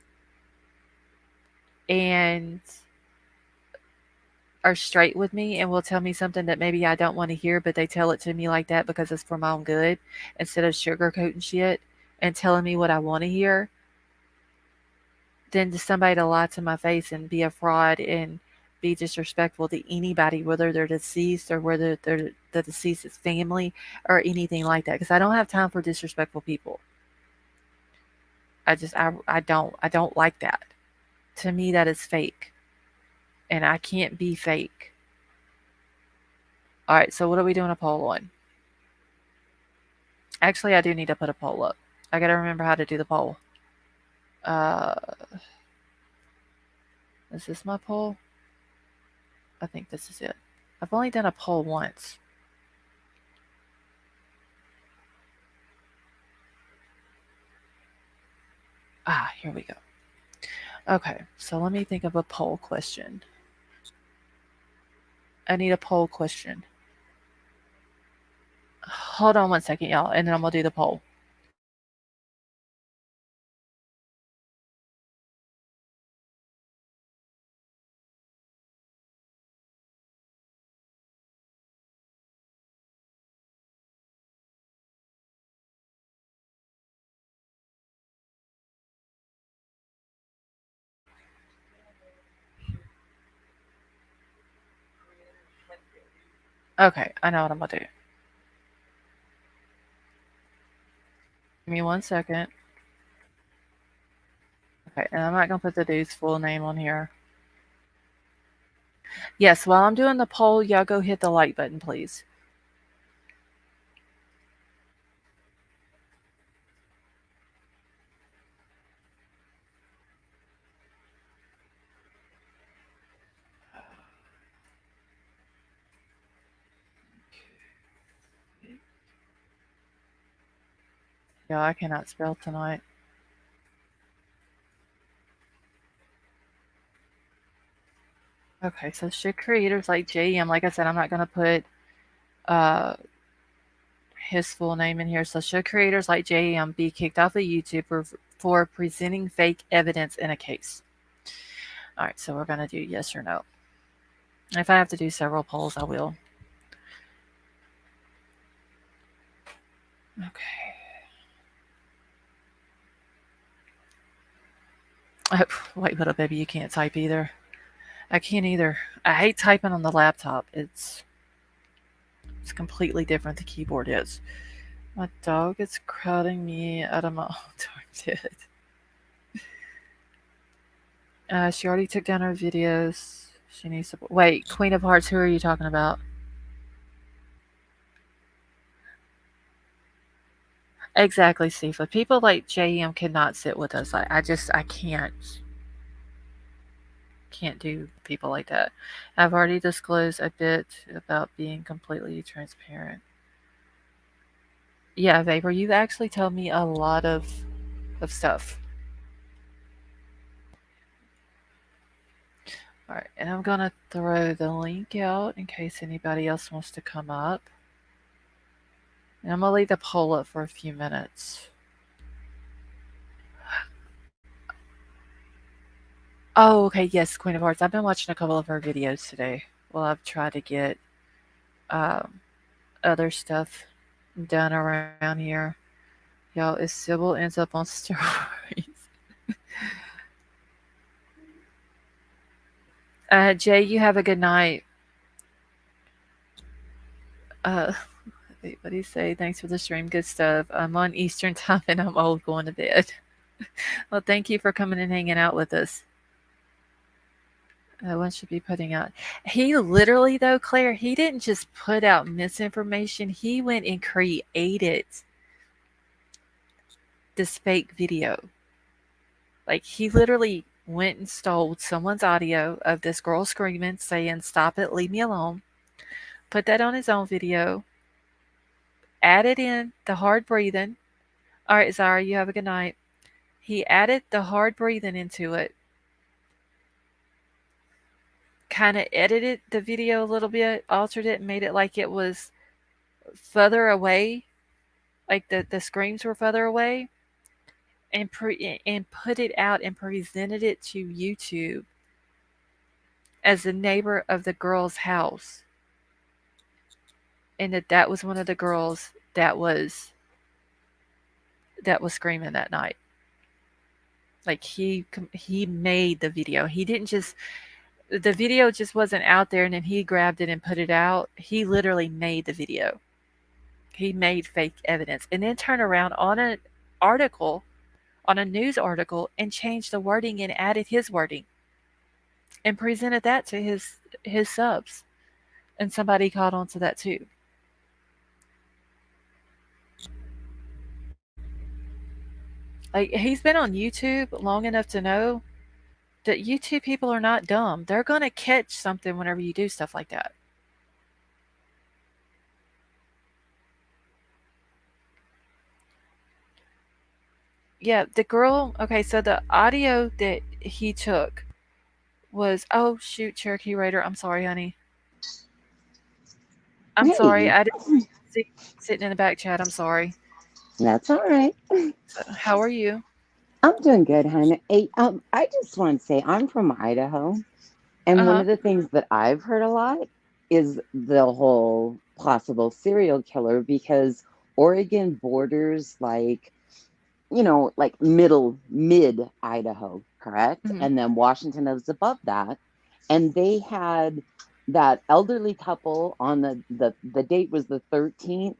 and are straight with me and will tell me something that maybe I don't want to hear, but they tell it to me like that because it's for my own good instead of sugarcoating shit and telling me what I want to hear, than to somebody to lie to my face and be a fraud and be disrespectful to anybody, whether they're deceased or whether they're the deceased's family or anything like that. Because I don't have time for disrespectful people. I don't like that. To me, that is fake. And I can't be fake. All right, so what are we doing a poll on? Actually, I do need to put a poll up. I gotta remember how to do the poll. Is this my poll? I think this is it. I've only done a poll once. Here we go. Okay, so let me think of a poll question. I need a poll question. Hold on one second, y'all, and then I'm gonna do the poll. Okay, I know what I'm gonna do. Give me 1 second. Okay, and I'm not gonna put the dude's full name on here. Yes, while I'm doing the poll, y'all go hit the like button, please. Yeah, I cannot spell tonight. Okay, so should creators like JM, like I said, I'm not going to put uh, his full name in here. So should creators like JM be kicked off of YouTube for presenting fake evidence in a case? All right, so we're going to do yes or no. If I have to do several polls, I will. Okay. Oh, wait, what up, baby? You can't type either. I can't either. I hate typing on the laptop. It's completely different. The keyboard is. My dog is crowding me out of my own bed. She already took down her videos. She needs to wait. Queen of Hearts. Who are you talking about? Exactly, Steve. People like JM cannot sit with us. I can't do people like that. I've already disclosed a bit about being completely transparent. Yeah, Vapor, you've actually told me a lot of stuff. All right, and I'm gonna throw the link out in case anybody else wants to come up. And I'm gonna leave the poll up for a few minutes. Oh, okay, yes, Queen of Hearts. I've been watching a couple of her videos today. Well, I've tried to get um, other stuff done around here. Y'all, if Sybil ends up on steroids. Jay, you have a good night. Uh, what do you say? Thanks for the stream. Good stuff. I'm on Eastern time and I'm old going to bed. Well, thank you for coming and hanging out with us. One should be putting out. He literally, though, Claire, he didn't just put out misinformation. He went and created this fake video. Like, he literally went and stole someone's audio of this girl screaming, saying, "Stop it, leave me alone." Put that on his own video, added in the hard breathing. All right, Zara, you have a good night. He added the hard breathing into it, kind of edited the video a little bit, altered it, made it like it was further away, like the screams were further away, and put it out and presented it to YouTube as the neighbor of the girl's house, and that was one of the girls that was screaming that night. Like he made the video. He didn't just the video just wasn't out there and then he grabbed it and put it out. He literally made the video. He made fake evidence and then turned around on an article, on a news article, and changed the wording and added his wording and presented that to his subs. And somebody caught on to that too. Like he's been on YouTube long enough to know that YouTube people are not dumb. They're gonna catch something whenever you do stuff like that. Yeah, the girl. Okay, so the audio that he took was, oh shoot, Cherokee Raider. I'm sorry, honey. I'm sorry. Hey, I didn't see you sitting in the back chat. I'm sorry. that's all right. So, how are you? I'm doing good, hon. Hey, I just want to say I'm from Idaho, Uh and one huh. of the things that I've heard a lot is the whole possible serial killer because Oregon borders like mid Idaho, correct? Hmm. And then Washington is above that. And they had that elderly couple on the date was the 13th.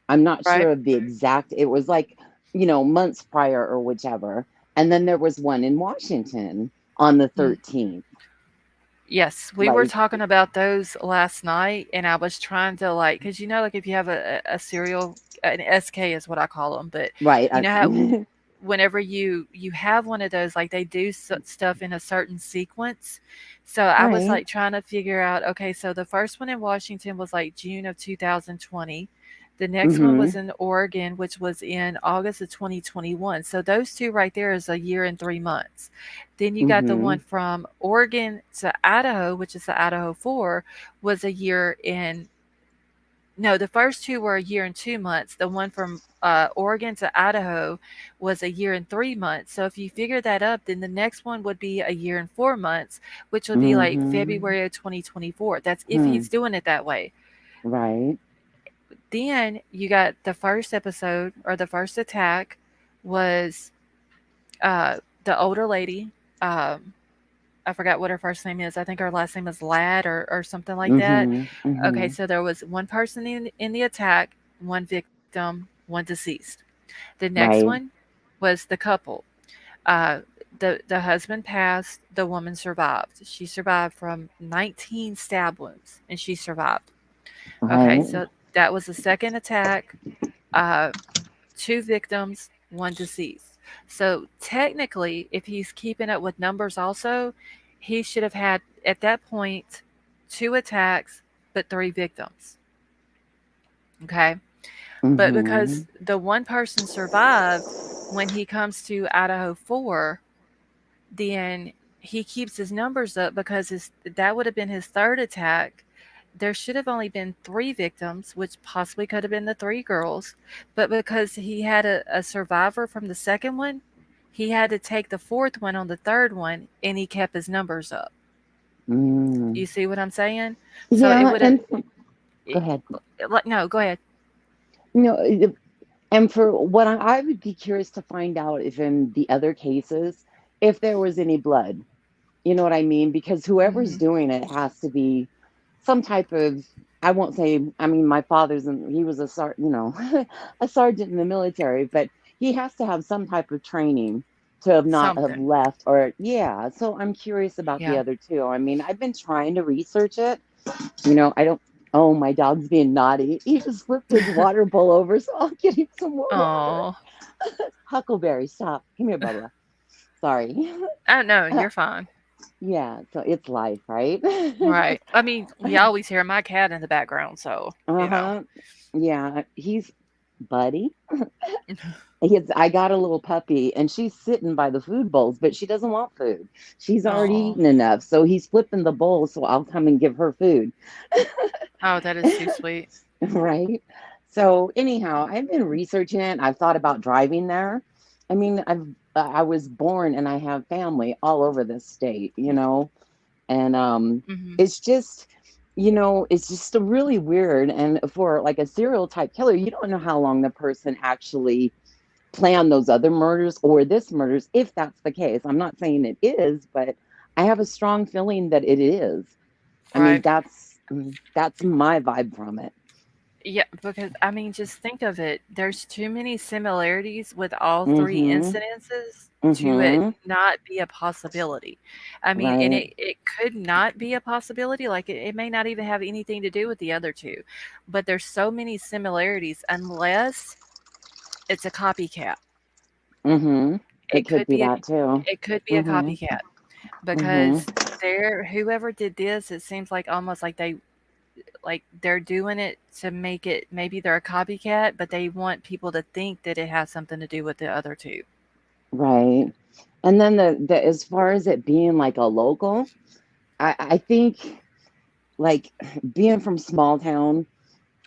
I'm not Right. sure of the exact, it was months prior or whichever. And then there was one in Washington on the Mm. 13th. Yes, we were Like, talking about those last night, and I was trying to like, because like if you have a serial, an SK is what I call them, but right. you know how whenever you have one of those, like they do stuff in a certain sequence. So I was Right. like trying to figure out, okay, so the first one in Washington was like June of 2020. The next one was Mhm. in Oregon, which was in August of 2021. So those two right there is a year and 3 months. Then you got the one Mhm. from Oregon to Idaho, which is the Idaho 4, was a year in no, the first two were a year and 2 months. The one from Oregon to Idaho was a year and 3 months. So if you figure that up, then the next one would be a year and 4 months, which would be like Mhm. February of 2024. That's if Hmm. he's doing it that way. Right. Then you got the first episode or the first attack was uh, the older lady. Um, I forgot what her first name is. I think her last name is Ladd or something like that. Mhm. Okay, Mhm. so there was one person in the attack, one victim, one deceased. The next one Right. was the couple. Uh, the husband passed, the woman survived. She survived from 19 stab wounds, and she survived. Okay, Right. so that was the second attack. Uh, two victims, one deceased. So technically, if he's keeping up with numbers also, he should have had at that point two attacks but three victims. Okay. But because Mhm. the one person survived, when he comes to Idaho 4, then he keeps his numbers up because that would have been his third attack. There should have only been three victims, which possibly could have been the three girls. But because he had a survivor from the second one, he had to take the fourth one on the third one and he kept his numbers up. You Mm. see what I'm saying? So it Yeah, would have. and go ahead. No, go ahead. No, and for what I would be curious to find out if in the other cases, if there was any blood. You know what I mean? Because whoever's Hmm. doing it has to be some type of, I won't say, I mean, my father's, he was a sergeant in the military, but he has to have some type of training to have not have Something. left or, yeah. So I'm curious about the Yeah. other two. I mean, I've been trying to research it. I don't, oh, my dog's being naughty. He just flipped his water bowl over, so I'll get him some more water. Oh. Huckleberry, stop. Come here, Bubba. Sorry. Oh no, you're fine. Yeah, so it's life, right? Right. I mean, you always hear my cat in the background, so. Uh-huh. Yeah, he's Buddy. I got a little puppy and she's sitting by the food bowls, but she doesn't want food. She's already Oh. eaten enough. So he's flipping the bowl so I'll come and give her food. Oh, that is too sweet. Right? So anyhow, I've been researching it. I've thought about driving there. I mean, I was born and I have family all over this state. And Mhm. it's just it's just a really weird, and for like a serial type killer, you don't know how long the person actually planned those other murders or this murders, if that's the case. I'm not saying it is, but I have a strong feeling that it is. I mean, Right. that's my vibe from it. Yeah, because I mean, just think of it. There's too many similarities with all three Mm-hmm. incidences to it Mm-hmm. not be a possibility. I mean, and Right. it could not be a possibility. Like it may not even have anything to do with the other two, but there's so many similarities unless it's a copycat. Mm-hmm. It It could could be be a that too. it could be a Mm-hmm. copycat Mm-hmm. because whoever did this, it seems like almost like they're doing it to make it maybe they're a copycat, but they want people to think that it has something to do with the other two. Right. And then the as far as it being like a local, I think like being from small town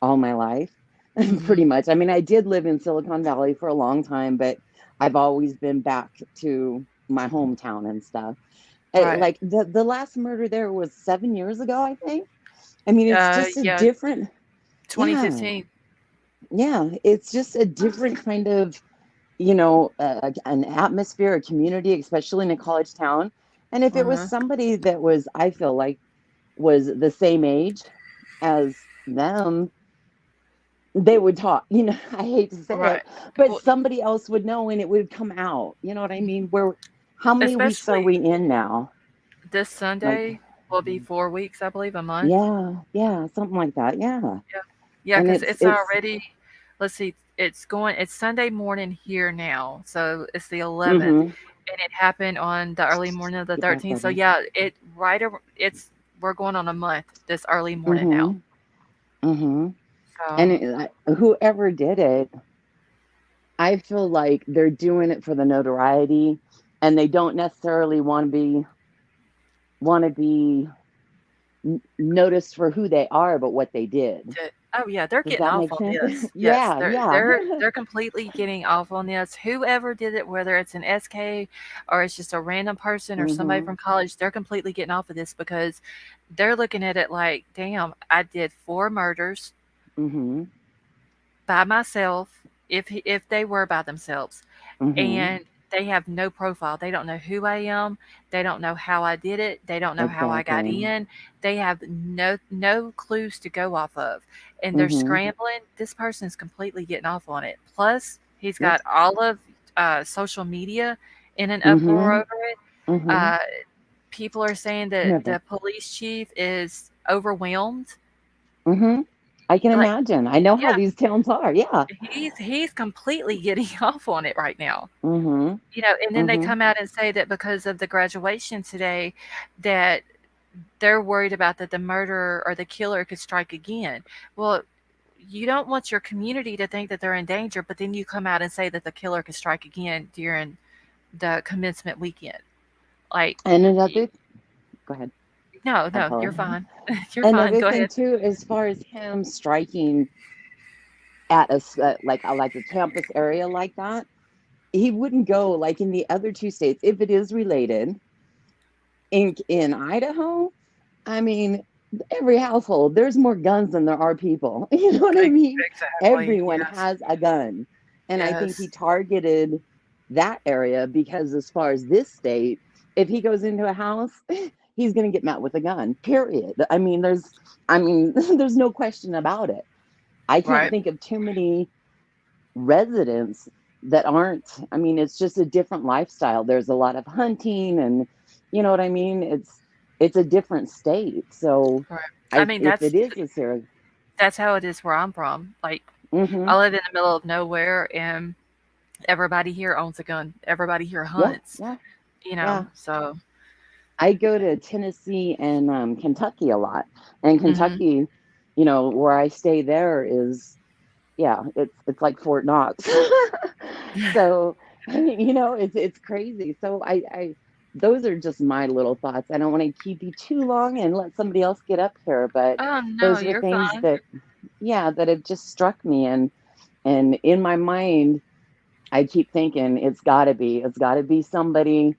all my life, Mhm. pretty much. I mean, I did live in Silicon Valley for a long time, but I've always been back to my hometown and stuff. Right. Like the last murder there was 7 years ago, I think. I mean, it's just a Yeah, different, yeah, 2015. yeah, it's just a different kind of, an atmosphere, a community, especially in a college town. And if it was Uh-huh. somebody that was, I feel like, was the same age as them, they would talk. I hate to say Right. it, but Well, somebody else would know and it would come out. You know what I mean? How many weeks are especially we in now? this Like, Sunday will be 4 weeks, I believe, a month. yeah, yeah, something like that. Yeah. Yeah. Yeah, And because it's, it's it's, already, let's see, it's Sunday morning here now. So it's the 11th. mm-hmm. And it happened on the early morning of the Get back 13th. So over. yeah, we're going on a month this early morning now. Mm-hmm. Mm-hmm. Oh, And whoever did it, I feel like they're doing it for the notoriety, and they don't necessarily want to be noticed for who they are, but what they did. oh yeah, they're Does getting that off make on sense? this. Yes, Yeah, they're yeah. they're they're completely getting off on this. Whoever did it, whether it's an SK or it's just a random person or somebody Mhm. from college, they're completely getting off of this because they're looking at it like, damn, I did 4 murders Mhm. by myself, if they were by themselves, Mhm. and they have no profile. They don't know who I am. They don't know how I did it. They don't know how I got Exactly. in. They have no clues to go off of, and they're Mhm. scrambling. This person's completely getting off on it. Plus, he's Yep. got all of social media in an uproar Mhm. over it. Mhm. Uh, People are saying that Never. the police chief is overwhelmed. Mhm. I can Like, imagine. I know how yeah, these towns are. Yeah. he's completely getting off on it right now. Mhm. And then they Mhm. come out and say that because of the graduation today, that they're worried about that the murderer or the killer could strike again. Well, you don't want your community to think that they're in danger, but then you come out and say that the killer could strike again during the commencement weekend. Like, And another, go ahead. no, I no, you're apologize. fine. You're fine. Another Go thing ahead. too, as far as him striking at like a campus area like that, he wouldn't go like in the other two states if it is related. In Idaho, I mean, every household, there's more guns than there are people. You know what I mean? Exactly. Everyone Yes. has a gun. And I think he Yes. targeted that area because, as far as this state, if he goes into a house, he's going to get met with a gun, period. I mean, there's no question about it. I can't Right. think of too many residents that aren't, I mean, it's just a different lifestyle. There's a lot of hunting, and you know what I mean? It's a different state. So Right. I I mean, if it is a serious. that's how it is where I'm from. Like, Mm-hmm. I live in the middle of nowhere, and everybody here owns a gun. Everybody here Yeah, hunts, yeah, you know. yeah. So, I go to Tennessee and Kentucky a lot. And mhm. Kentucky, where I stay there is, yeah, it's like Fort Knox. So, it's crazy. So I those are just my little thoughts. I don't want to keep you too long and let somebody else get up here, but Oh no, those are you're things fine. that, yeah, that have just struck me. And in my mind, I keep thinking it's got to be somebody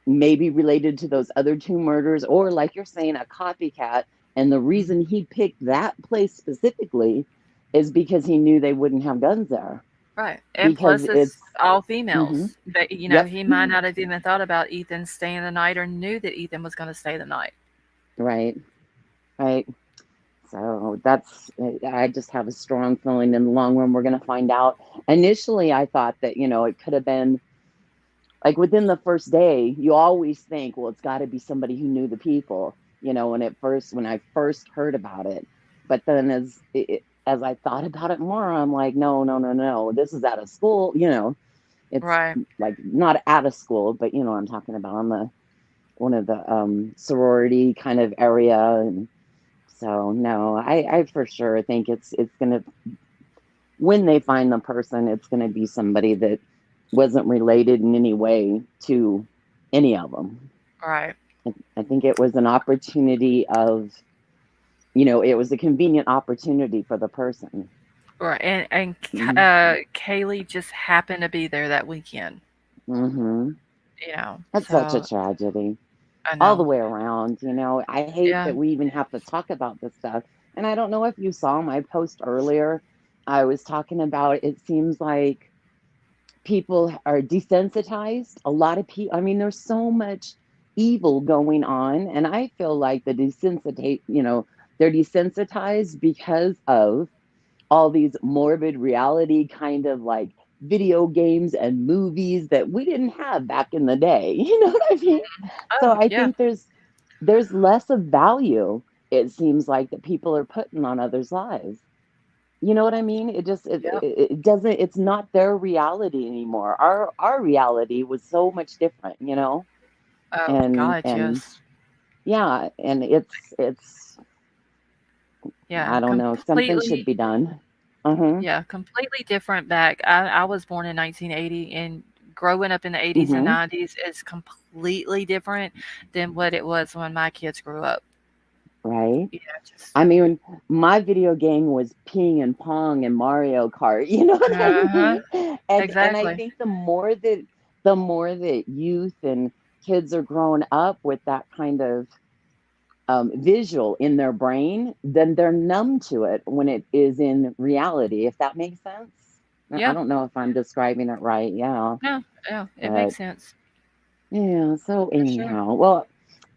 maybe related to those other two murders, or like you're saying, a copycat. And the Mhm. reason he picked that place specifically is because he knew they wouldn't have guns there, Right, and because plus it's it's all hmm females. But yep. he might not have even thought about Ethan staying the night or knew that Ethan was going to stay the night. Right, right. So I just have a strong feeling in the long run we're going to find out. Initially, I thought that, it could have been like within the first day. You always think, well, it's got to be somebody who knew the people, when I first heard about it. But then as I thought about it more, I'm like, no, no, no, no. This is out of school. It's Right. like not out of school, but you know what I'm talking about, on the one of the sorority kind of area. And so no, I for sure think it's gonna, when they find the person, it's gonna be somebody that wasn't related in any way to any of them. Right. I think it was an opportunity of, it was a convenient opportunity for the person. Right. And Hmm. Kaylee just happened to be there that weekend. Hmm. That's such a So tragedy I all the know. way around. I hate Yeah. that we even have to talk about this stuff. And I don't know if you saw my post earlier. I was talking about, it seems like people are desensitized. A lot of people, I mean, there's so much evil going on. And I feel like they're desensitized because of all these morbid reality kind of like video games and movies that we didn't have back in the day. You know what I mean? So Oh, I yeah. think there's less of value, it seems like, that people are putting on others' lives. You know what I mean? It just Yep. it doesn't, it's not their reality anymore. Our reality was so much different. Oh And God, and yes. yeah, and it's Yeah, I don't know. Something should completely. be done. Uh-huh. Yeah, completely different back. I was born in 1980, and growing up in the 80s and Mm-hmm. 90s is completely different than what it was when my kids grew up. Right. Yeah, just I mean, my video game was ping and pong and Mario Kart, you know what I uh-huh, mean? And I exactly. think the more that youth and kids are growing up with that kind of visual in their brain, then they're numb to it when it is in reality, if that makes sense. I Yeah, don't know if I'm describing it right, yeah. no, yeah, it But makes sense yeah, so for sure. anyhow, well,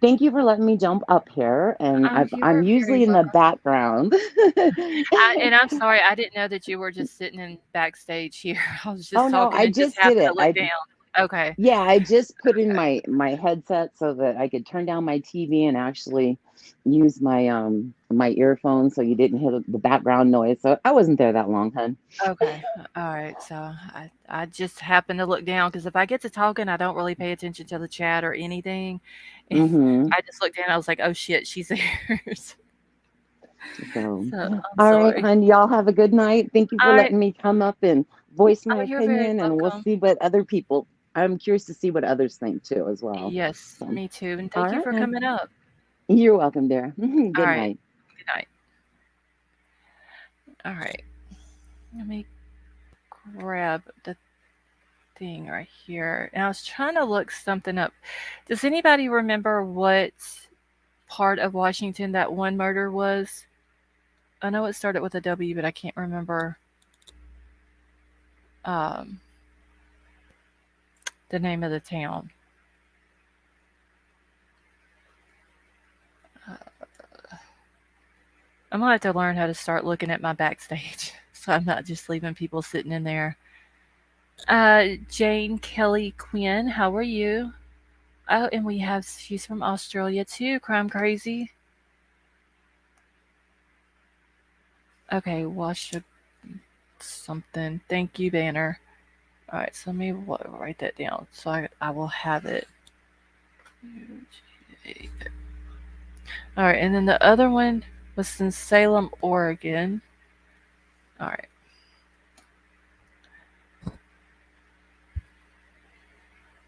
thank you for letting me jump up here, and Oh, you I'm are very usually in the welcome. background. And I'm sorry, I didn't know that you were just sitting in backstage here. I was Oh just no, talking I and just just did happened it. to look down. Okay, Yeah, I just put in okay, my headset so that I could turn down my TV and actually use my earphones so you didn't hear the background noise. So I wasn't there that long, hun. okay. All right. So I just happened to look down because if I get to talking, I don't really pay attention to the chat or anything. And Mm-hmm. I just looked down. I was like, oh shit, she's there. So, So I'm all right, sorry. hun, y'all have a good night. Thank you for All right. letting me come up and voice my Oh, you're very opinion, and we'll welcome. see what other people. I'm curious to see what others think too, as well. Yes, So, me too. And all thank you right, for hun. coming up. You're welcome, dear. All Good right. night. Good night. All right. Let me grab the thing right here. And I was trying to look something up. Does anybody remember what part of Washington that one murder was? I know it started with a W, but I can't remember um, the name of the town. Uh, I'm gonna have to learn how to start looking at my backstage, so I'm not just leaving people sitting in there. Jane Kelly Quinn, how are you? Oh, and she's from Australia too. Crime Crazy. Okay, wash something. Thank you, Banner. All right, so let me write that down so I will have it. All right, and then the other one was in Salem, Oregon. All right.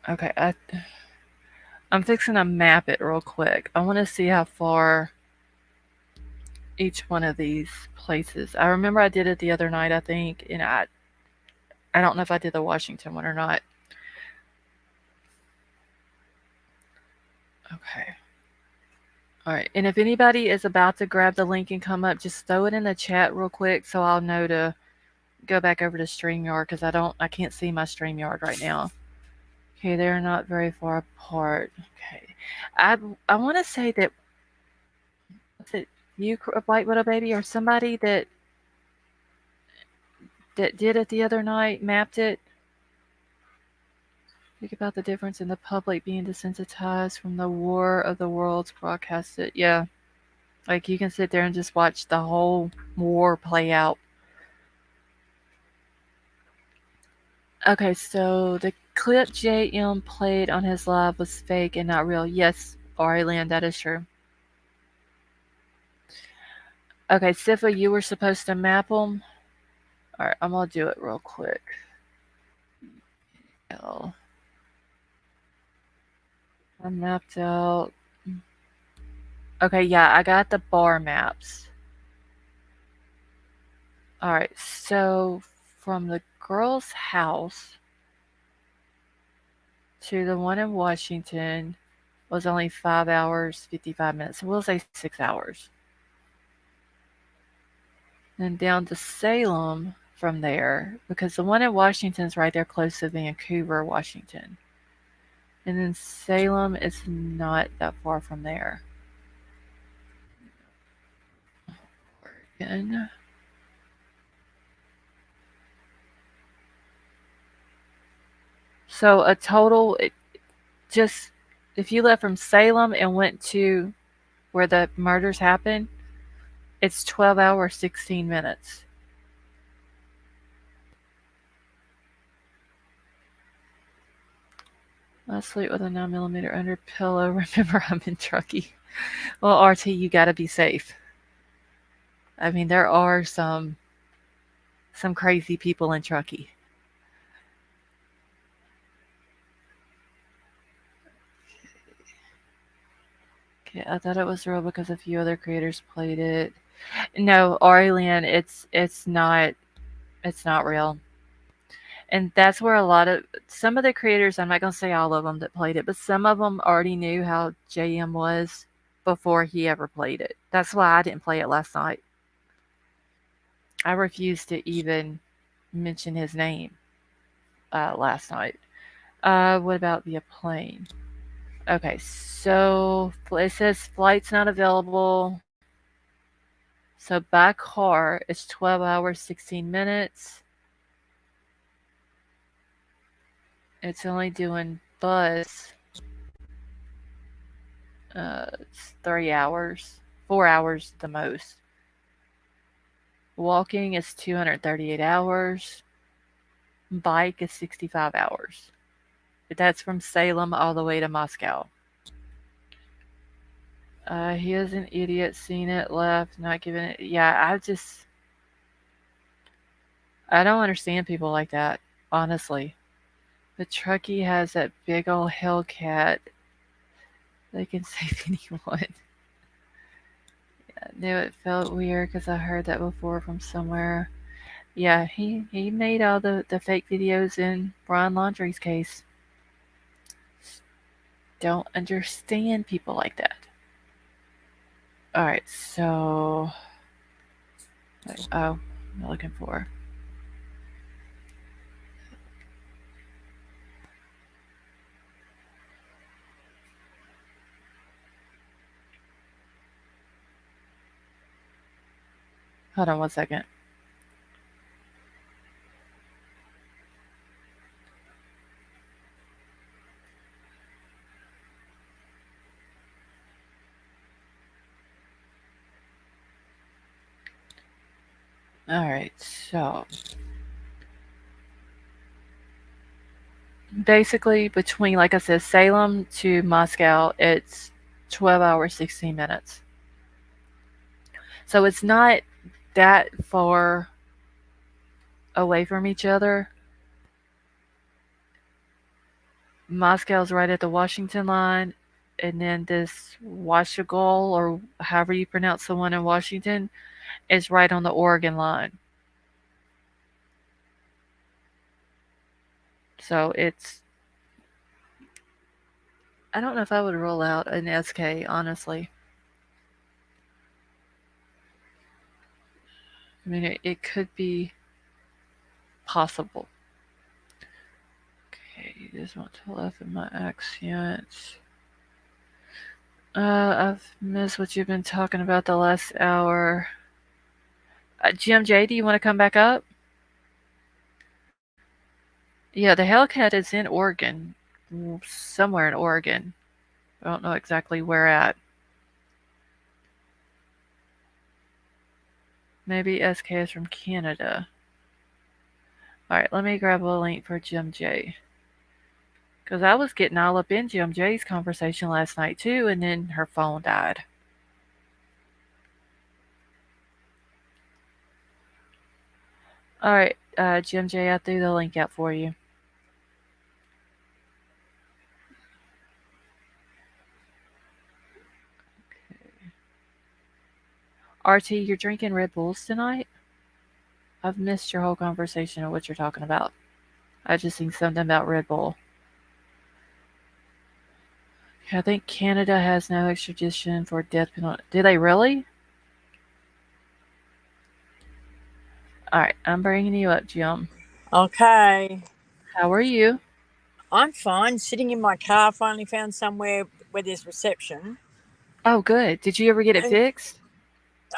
Okay, I'm fixing to map it real quick. I want to see how far each one of these places. I remember I did it the other night, I think, and I don't know if I did the Washington one or not. Okay. All right. And if anybody is about to grab the link and come up, just throw it in the chat real quick so I'll know to go back over to StreamYard because I can't see my StreamYard right now. Okay, they're not very far apart. Okay. I I want to say that was it you, White Widow Baby, or somebody that did it the other night, mapped it. Think about the difference in the public being desensitized from the War of the Worlds broadcasted. Yeah, like you can sit there and just watch the whole war play out. Okay, so the clip JM played on his live was fake and not real. Yes, Ari Land, that is true. Okay, Sifa, you were supposed to map them. All right, I'm gonna do it real quick. Oh, I mapped out. Okay, yeah, I got the bar maps. All right, so from the girl's house to the one in Washington was only 5 hours, 55 minutes. So we'll say 6 hours. Then down to Salem from there, because the one in Washington is right there close to Vancouver, Washington. And then Salem is not that far from there. Oregon. So a total, just if you left from Salem and went to where the murders happened, it's 12 hours, 16 minutes. I sleep with a 9mm under pillow. Remember, I'm in Truckee. Well, RT, you gotta be safe. I mean, there are some crazy people in Truckee. Okay, I thought it was real because a few other creators played it. No, Arilan, it's not real. And that's where a lot of some of the creators, I'm not gonna say all of them that played it, but some of them already knew how JM was before he ever played it. That's why I didn't play it last night. I refused to even mention his name last night. What about via plane? Okay, so it says flight's not available. So by car, it's 12 hours, 16 minutes. It's only doing bus, it's 3 hours, 4 hours the most. Walking is 238 hours. Bike is 65 hours. But that's from Salem all the way to Moscow. He is an idiot, seen it, left, not giving it. Yeah, I don't understand people like that, honestly. But Truckee has that big old Hellcat. They can save anyone. I knew it felt weird because I heard that before from somewhere. Yeah, he made all the fake videos in Brian Laundrie's case. Don't understand people like that. Alright, so. Oh, I'm looking for. Hold on 1 second. Alright, so. Basically, between, like I said, Salem to Moscow, it's 12 hours, 16 minutes. So it's not that far away from each other. Moscow's right at the Washington line, and then this Washington, or however you pronounce the one in Washington, is right on the Oregon line. So it's, I don't know if I would roll out an SK, honestly. I mean, it could be possible. Okay, this went to the left of my accents. I've missed what you've been talking about the last hour. GMJ, do you want to come back up? Yeah, the Hellcat is in Oregon, somewhere in Oregon. I don't know exactly where at. Maybe SK is from Canada. Alright, let me grab a link for Jim J. Because I was getting all up in Jim J's conversation last night too, and then her phone died. Alright, Jim J, I threw the link out for you. RT, you're drinking Red Bulls tonight? I've missed your whole conversation of what you're talking about. I just seen something about Red Bull. I think Canada has no extradition for death penalty. Do they really? Alright, I'm bringing you up, Jim. Okay. How are you? I'm fine. Sitting in my car, finally found somewhere where there's reception. Oh, good. Did you ever get it And fixed?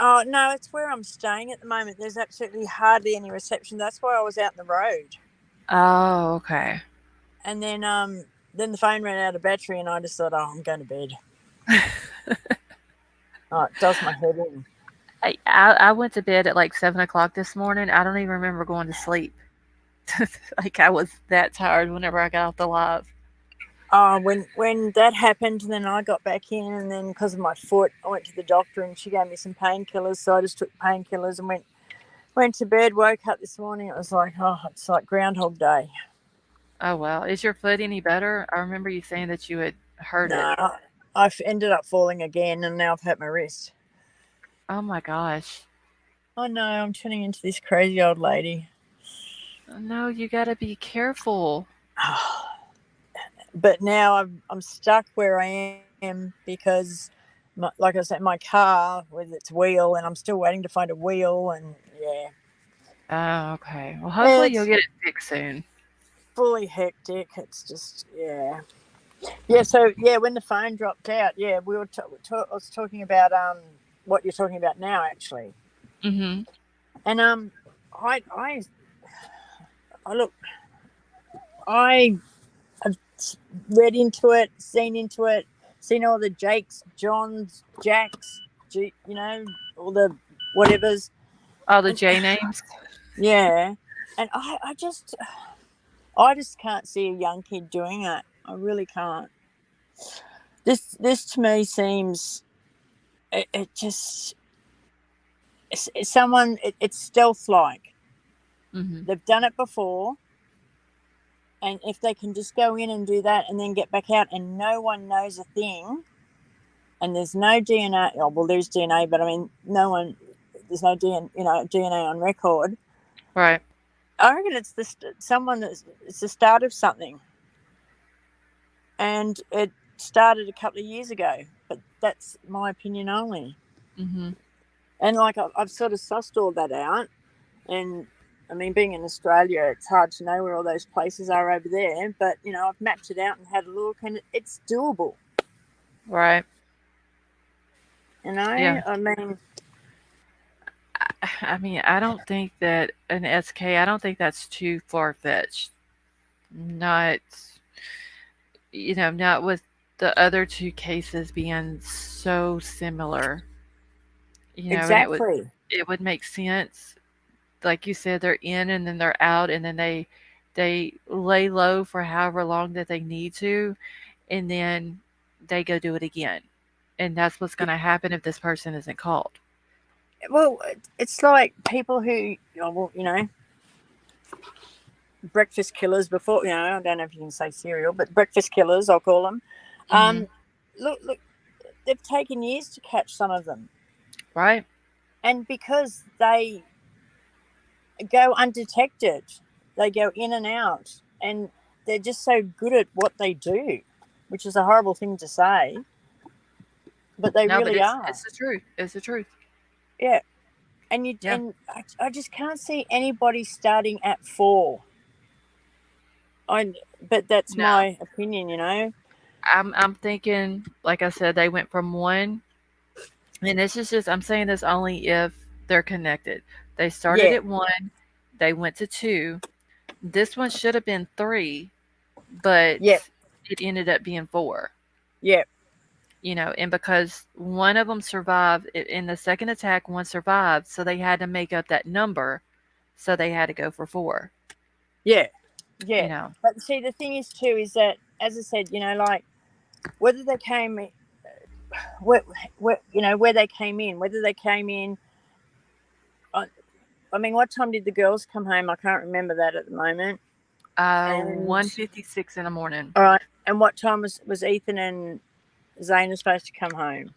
oh no, it's where I'm staying at the moment. There's absolutely hardly any reception. That's why I was out in the road. Oh, okay. And then the phone ran out of battery, and I just thought, oh, I'm going to bed. Oh, it does my head in. I went to bed at like 7 o'clock this morning. I don't even remember going to sleep. Like I was that tired whenever I got off the live. When that happened, then I got back in, and then because of my foot, I went to the doctor, and she gave me some painkillers. So I just took painkillers and went to bed. Woke up this morning, it was like, oh, it's like Groundhog Day. Oh, wow. Is your foot any better? I remember you saying that you had hurt it. No, I've ended up falling again, and now I've hurt my wrist. Oh my gosh. Oh no, I'm turning into this crazy old lady. No, you gotta be careful. But now I'm stuck where I am because, like I said, my car with its wheel, and I'm still waiting to find a wheel, and yeah, Oh, okay. Well, hopefully you'll it's get it fixed soon. fully hectic. It's just yeah. So yeah, when the phone dropped out, yeah, we were. I was talking about what you're talking about now, actually, Mm-hmm. and I look, I have read into it, seen all the Jakes, Johns, Jacks, all the whatevers, All the and J names. yeah, and I just can't see a young kid doing it. I really can't. This to me seems it just it's someone it's stealth like. Mm-hmm. They've done it before, and if they can just go in and do that and then get back out and no one knows a thing, and there's no DNA. Oh, well, there's DNA, but I mean, there's no DNA on record. Right. I reckon it's it's the start of something, and it started a couple of years ago. But that's my opinion only. Mm-hmm. And like I've sort of sussed all that out, and I mean, being in Australia, it's hard to know where all those places are over there. But I've mapped it out and had a look, and it's doable. Right. Yeah. I mean, I mean, I don't think that an SK, I don't think that's too far fetched. Not, not with the other two cases being so similar, and exactly. it would make sense. Like you said, they're in and then they're out, and then they lay low for however long that they need to, and then they go do it again. And that's what's going to happen if this person isn't called. Well, it's like people who, breakfast killers before, I don't know if you can say cereal, but breakfast killers, I'll call them. Hmm. Look, they've taken years to catch some of them. Right? And because they go undetected, they go in and out, and they're just so good at what they do, which is a horrible thing to say, but they No, but really it's are. it's the truth. It's the truth. Yeah. Yeah. I just can't see anybody starting at 4. But that's No. my opinion. I'm thinking, like I said, they went from one, and this is just I'm saying this only if they're connected. They started Yeah, at one, they went to two. This one should have been three, but yeah, it ended up being four. yeah, And because one of them survived in the second attack, one survived, so they had to make up that number, so they had to go for four. yeah, You yeah. know. But see, the thing is too is that, as I said, like whether they came, where they came in, whether they came in. I mean, what time did the girls come home? I can't remember that at the moment. And 1:56 in the morning. all right, and what time was Ethan and Zayna supposed to come home?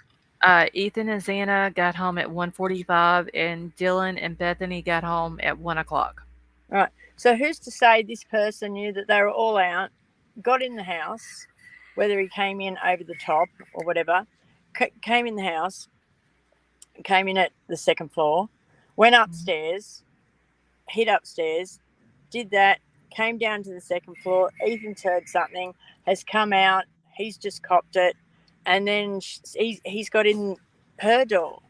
Ethan and Xana got home at 1:45, and Dylan and Bethany got home at 1 o'clock. All right. So who's to say this person knew that they were all out, got in the house, whether he came in over the top or whatever, came in the house, came in at the second floor, went upstairs, hid upstairs, did that, came down to the second floor. Ethan's heard something, has come out, he's just copped it, and then he's got in her door.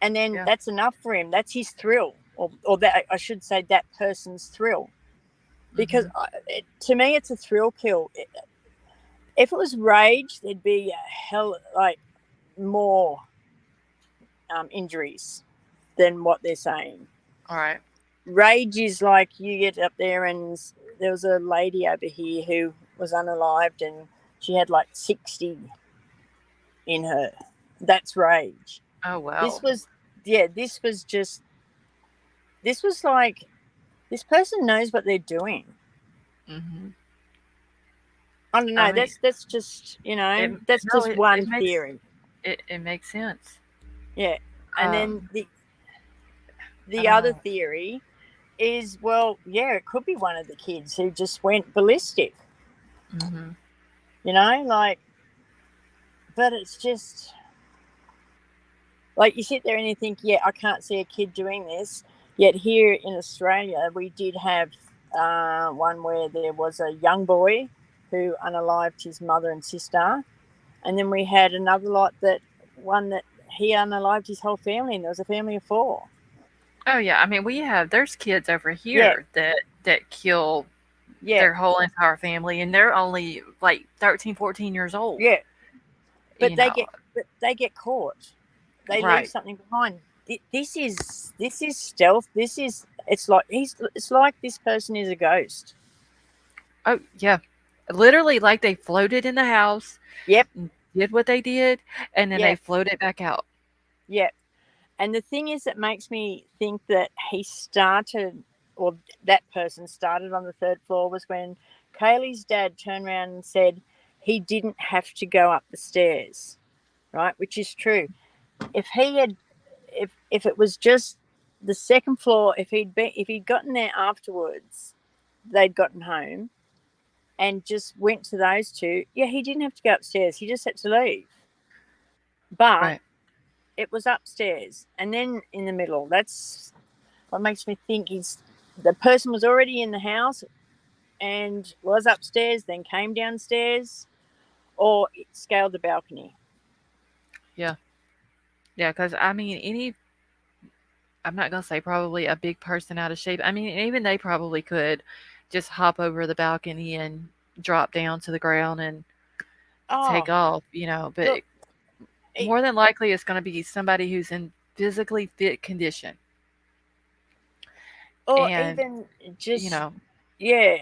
And then Yeah. that's enough for him. That's his thrill, or that I should say that person's thrill. Because to me, it's a thrill kill. If it was rage, there'd be a hell more injuries than what they're saying. All right. Rage is like you get up there, and there was a lady over here who was unalived, and she had like 60 in her. That's rage. Oh wow. This was like, this person knows what they're doing. Hmm. I don't I know. mean, That's just, it that's no, just it one makes theory. it makes sense. Yeah. And then Um, the other uh, theory is, well, yeah, it could be one of the kids who just went ballistic. hmm. Like, but it's just like, you sit there and you think, yeah, I can't see a kid doing this. Yet here in Australia, we did have one where there was a young boy who unalived his mother and sister, and then we had another lot that he unalived his whole family, and there was a family of 4. Oh yeah, I mean, there's kids over Yeah, here that kill yeah, their whole entire family, and they're only like 13, 14 years old. yeah. But You know, they get caught. They leave right? something behind. This is stealth. It's like this person is a ghost. Oh yeah, literally, like they floated in the house, Yep, did what they did, and then they yep, floated back out. yep. And the thing is that makes me think that or that person started on the 3rd floor, was when Kaylee's dad turned around and said he didn't have to go up the stairs, right? Which is true. If he had, if it was just the 2nd floor, if he'd gotten there afterwards, they'd gotten home and just went to those two, yeah, he didn't have to go upstairs. He just had to leave. But Right. it was upstairs and then in the middle. That's what makes me think the person was already in the house and was upstairs, then came downstairs, or it scaled the balcony. Yeah. Yeah. Because I mean, I'm not gonna say probably a big person out of shape. I mean, even they probably could just hop over the balcony and drop down to the ground and Oh, take off. But look, it, more than likely, it's gonna be somebody who's in physically fit condition, or and even you just, know, yeah.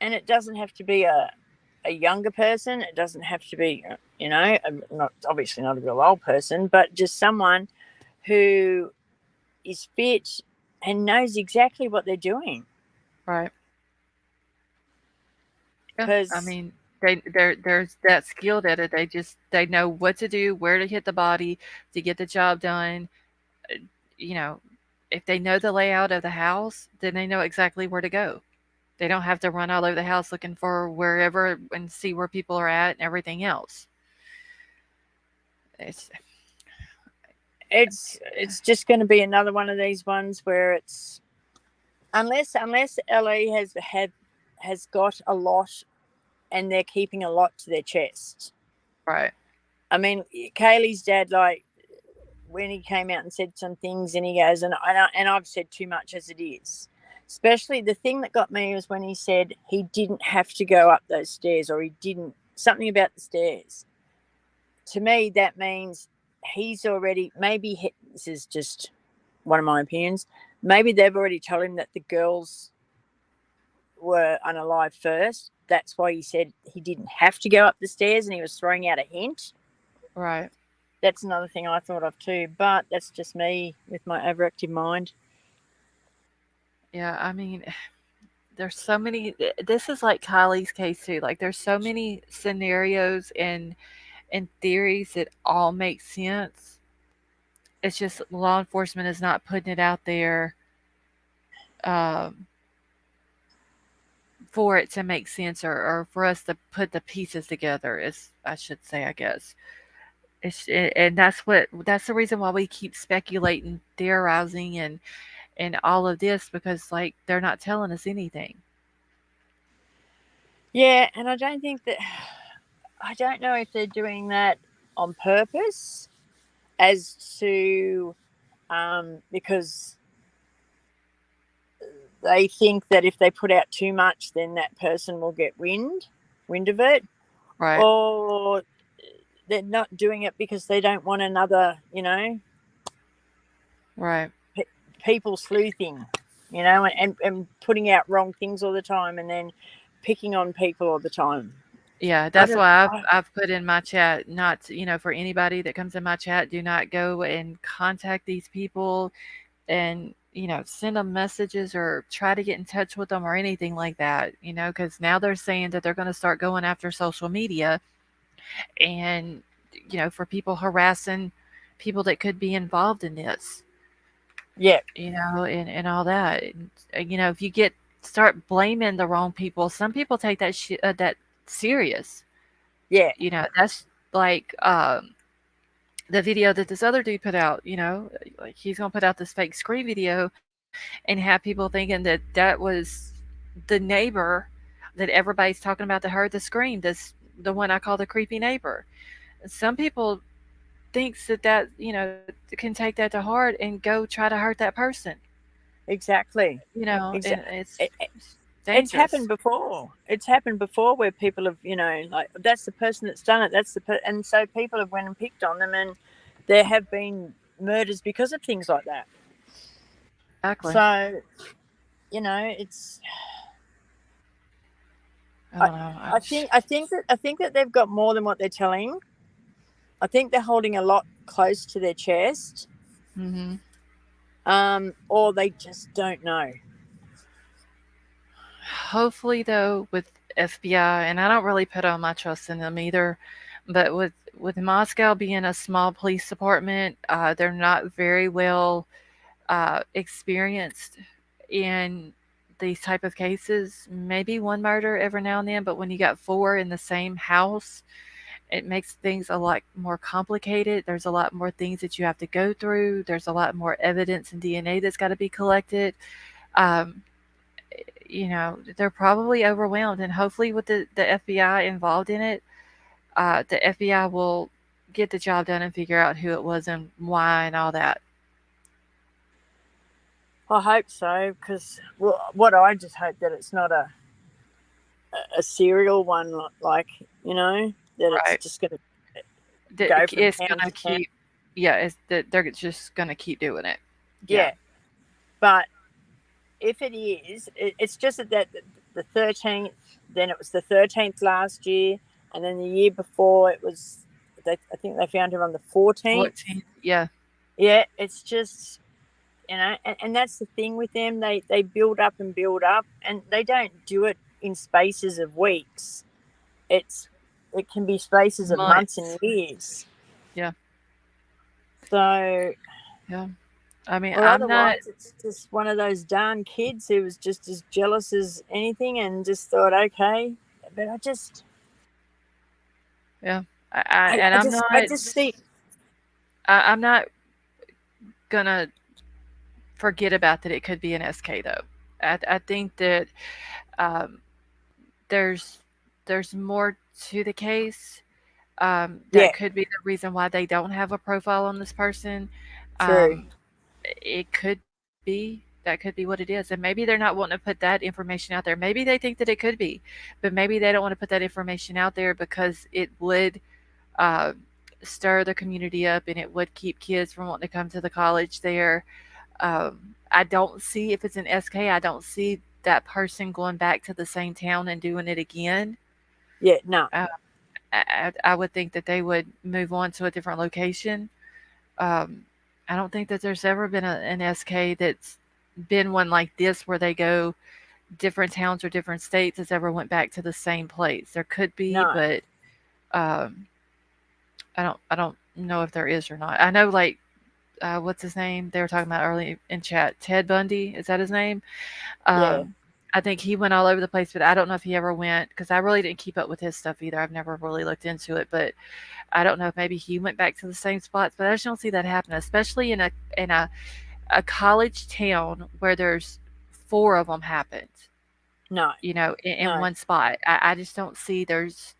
And it doesn't have to be a younger person. It doesn't have to be, not obviously not a real old person, but just someone who is fit and knows exactly what they're doing. right? Yeah, I Because, mean, there's that skilled at it. They know what to do, where to hit the body to get the job done. Uh, You know, if they know the layout of the house, then they know exactly where to go. They don't have to run all over the house looking for wherever and see where people are at and everything else. It's it's just going to be another one of these ones where it's, unless LA has got a lot and they're keeping a lot to their chest. right, I mean, Kaylee's dad, like, when he came out and said some things, and he goes, and I've said too much as it is. Especially the thing that got me was when he said he didn't have to go up those stairs, or he didn't, something about the stairs. To me, that means he's already, this is just one of my opinions, maybe they've already told him that the girls were unalive first. That's why he said he didn't have to go up the stairs, and he was throwing out a hint. right. That's another thing I thought of too, but that's just me with my overactive mind. Yeah, I mean, there's so many. This is like Kylie's case too. Like, there's so many scenarios and theories that all make sense. It's just law enforcement is not putting it out there um, for it to make sense or for us to put the pieces together. Is I should say, I guess. And that's the reason why we keep speculating, theorizing, and all of this because like they're not telling us anything. Yeah, and I don't know if they're doing that on purpose, as to because they think that if they put out too much, then that person will get wind of it, Right. or they're not doing it because they don't want another, Right. people sleuthing, and putting out wrong things all the time, and then picking on people all the time. Yeah, I that's don't. why I, I've put in my chat not to, for anybody that comes in my chat, do not go and contact these people and send them messages or try to get in touch with them or anything like that. Because now they're saying that they're going to start going after social media and for people harassing people that could be involved in this. yeah, And all that. And, if you start blaming the wrong people, some people take that serious. yeah, That's like the video that this other dude put out. Like he's gonna put out this fake screen video and have people thinking that that was the neighbor that everybody's talking about that heard the scream. This the one I call the creepy neighbor. Some people thinks that can take that to heart and go try to hurt that person. exactly. And Exactly. it's It's dangerous. happened before. It's happened before where people have, like that's the person that's done it. And so people have went and picked on them, and there have been murders because of things like that. Exactly. So it's. I I, don't know. I think that they've got more than what they're telling. I think they're holding a lot close to their chest, Hmm. or they just don't know. Hopefully, though, with FBI, and I don't really put all my trust in them either, but with Moscow being a small police department, they're not very well experienced in these type of cases. Maybe one murder every now and then, but when you got four in the same house, it makes things a lot more complicated. There's a lot more things that you have to go through. There's a lot more evidence and DNA that's got to be collected. Um, they're probably overwhelmed, and hopefully, with the FBI involved in it, the FBI will get the job done and figure out who it was and why and all that. I hope so, because what I just hope that it's not a serial one, like that it's Right. just going to go from It's town gonna to town. keep. Yeah, it's that they're just gonna keep doing it. Yeah. Yeah, but if it is, it's just that the 13th, then it was the 13th last year, and then the year before it was. I think they found her on the 14th. 14. Yeah. Yeah, it's just and that's the thing with them. They build up and build up, and they don't do it in spaces of weeks. It can be spaces of months and Months. years. Yeah. So, Yeah. I mean, or I'm not. otherwise, it's just one of those darn kids who was just as jealous as anything, and just thought, okay, but Yeah. And I just see, I'm not gonna forget about that. It could be an SK though. I think that um, there's there's more to the case. yeah, That could be the reason why they don't have a profile on this person. true, Um, it could be. That could be what it is. And maybe they're not wanting to put that information out there. Maybe they think that it could be, but maybe they don't want to put that information out there because it would uh, stir the community up and it would keep kids from wanting to come to the college there. I don't see if it's an SK, I don't see that person going back to the same town and doing it again. yeah, no, Uh, I would think that they would move on to a different location. Um, I don't think that there's ever been an SK that's been one like this where they go different towns or different states that's ever went back to the same place. There could be, no, but um, I don't know if there is or not. I know like what's his name? They were talking about early in chat. Ted Bundy, is that his name? yeah, Um, I think he went all over the place, but I don't know if he ever went because I really didn't keep up with his stuff either. I've never really looked into it, but I don't know if maybe he went back to the same spots. But I just don't see that happen, especially in a college town where there's four of them happened. no, In no, one spot. I just don't see there's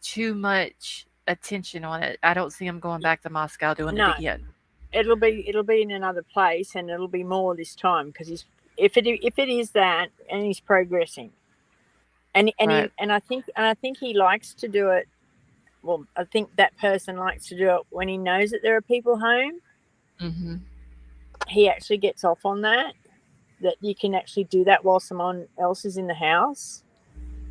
too much attention on it. I don't see him going back to Moscow doing it no. again. It'll be in another place, and it'll be more this time because he's if it is that, and he's progressing, Right. and I think he likes to do it. Well, I think that person likes to do it when he knows that there are people home. Mhm. He actually gets off on that you can actually do that while someone else is in the house.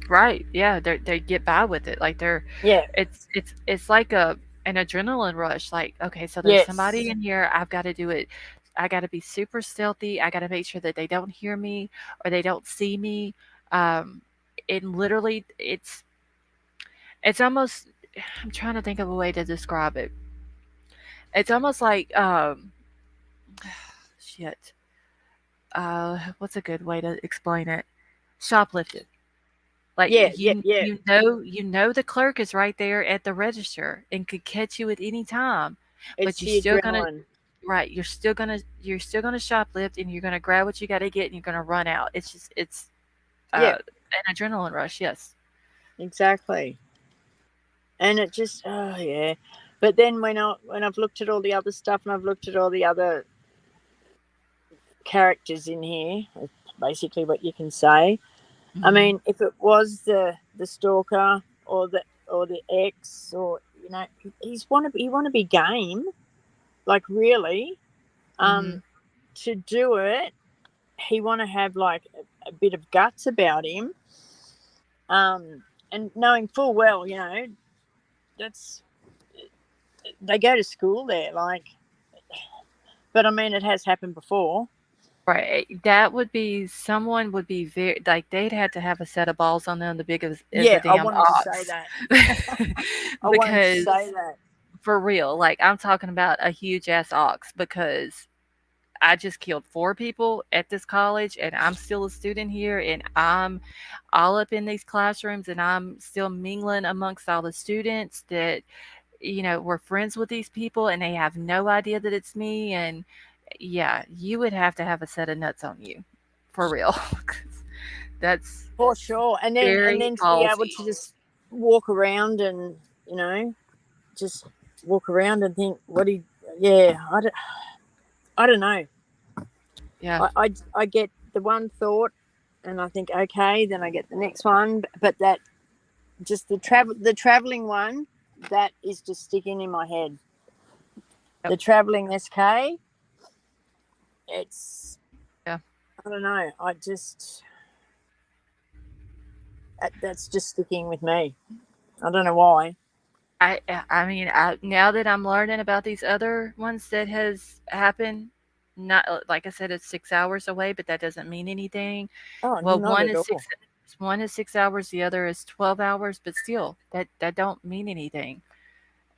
Right. Yeah, they get by with it. Like Yeah. it's like an adrenaline rush. Like, okay, so there's somebody Yes. in here, I've got to do it. I got to be super stealthy. I got to make sure that they don't hear me or they don't see me. Um and literally it's almost I'm trying to think of a way to describe it. It's almost like shit. What's a good way to explain it? Shoplifted. Like Yeah. Yeah. Yeah. you know the clerk is right there at the register and could catch you at any time, It's but you're the still gonna adrenaline. right, you're still gonna shoplift and you're gonna grab what you gotta get and you're gonna run out. It's just it's Yeah. an adrenaline rush, yes. Exactly. And it just, oh yeah. But then when I've looked at all the other stuff and I've looked at all the other characters in here, basically what you can say. I Hmm. mean, if it was the stalker or the ex, or he want to be game, like really, Hmm. um, to do it, he want to have like a bit of guts about him, and knowing full well, that's they go to school there, like. But I mean, it has happened before. Right. That would be someone would be very like they'd have to have a set of balls on them the big as a Yeah, I damn wanted to say ox. that. I wanted to Because say that. for real, like I'm talking about a huge ass ox because I just killed 4 people at this college, and I'm still a student here, and I'm all up in these classrooms, and I'm still mingling amongst all the students that, were friends with these people, and they have no idea that it's me. And yeah, you would have to have a set of nuts on you, for real. 'Cause that's For sure. And very then to be able ballsy. to just walk around and, just walk around and think, yeah, I don't know. Yeah. I get the one thought and I think, okay, then I get the next one. But that, just the traveling one, that is just sticking in my head. Yep. The traveling SK, it's, Yeah. I don't know. That's just sticking with me. I don't know why. I mean, now that I'm learning about these other ones that has happened, not like I said, it's 6 hours away, but that doesn't mean anything. Oh, Well, not at all. one is 6 hours, the other is 12 hours, but still, that don't mean anything.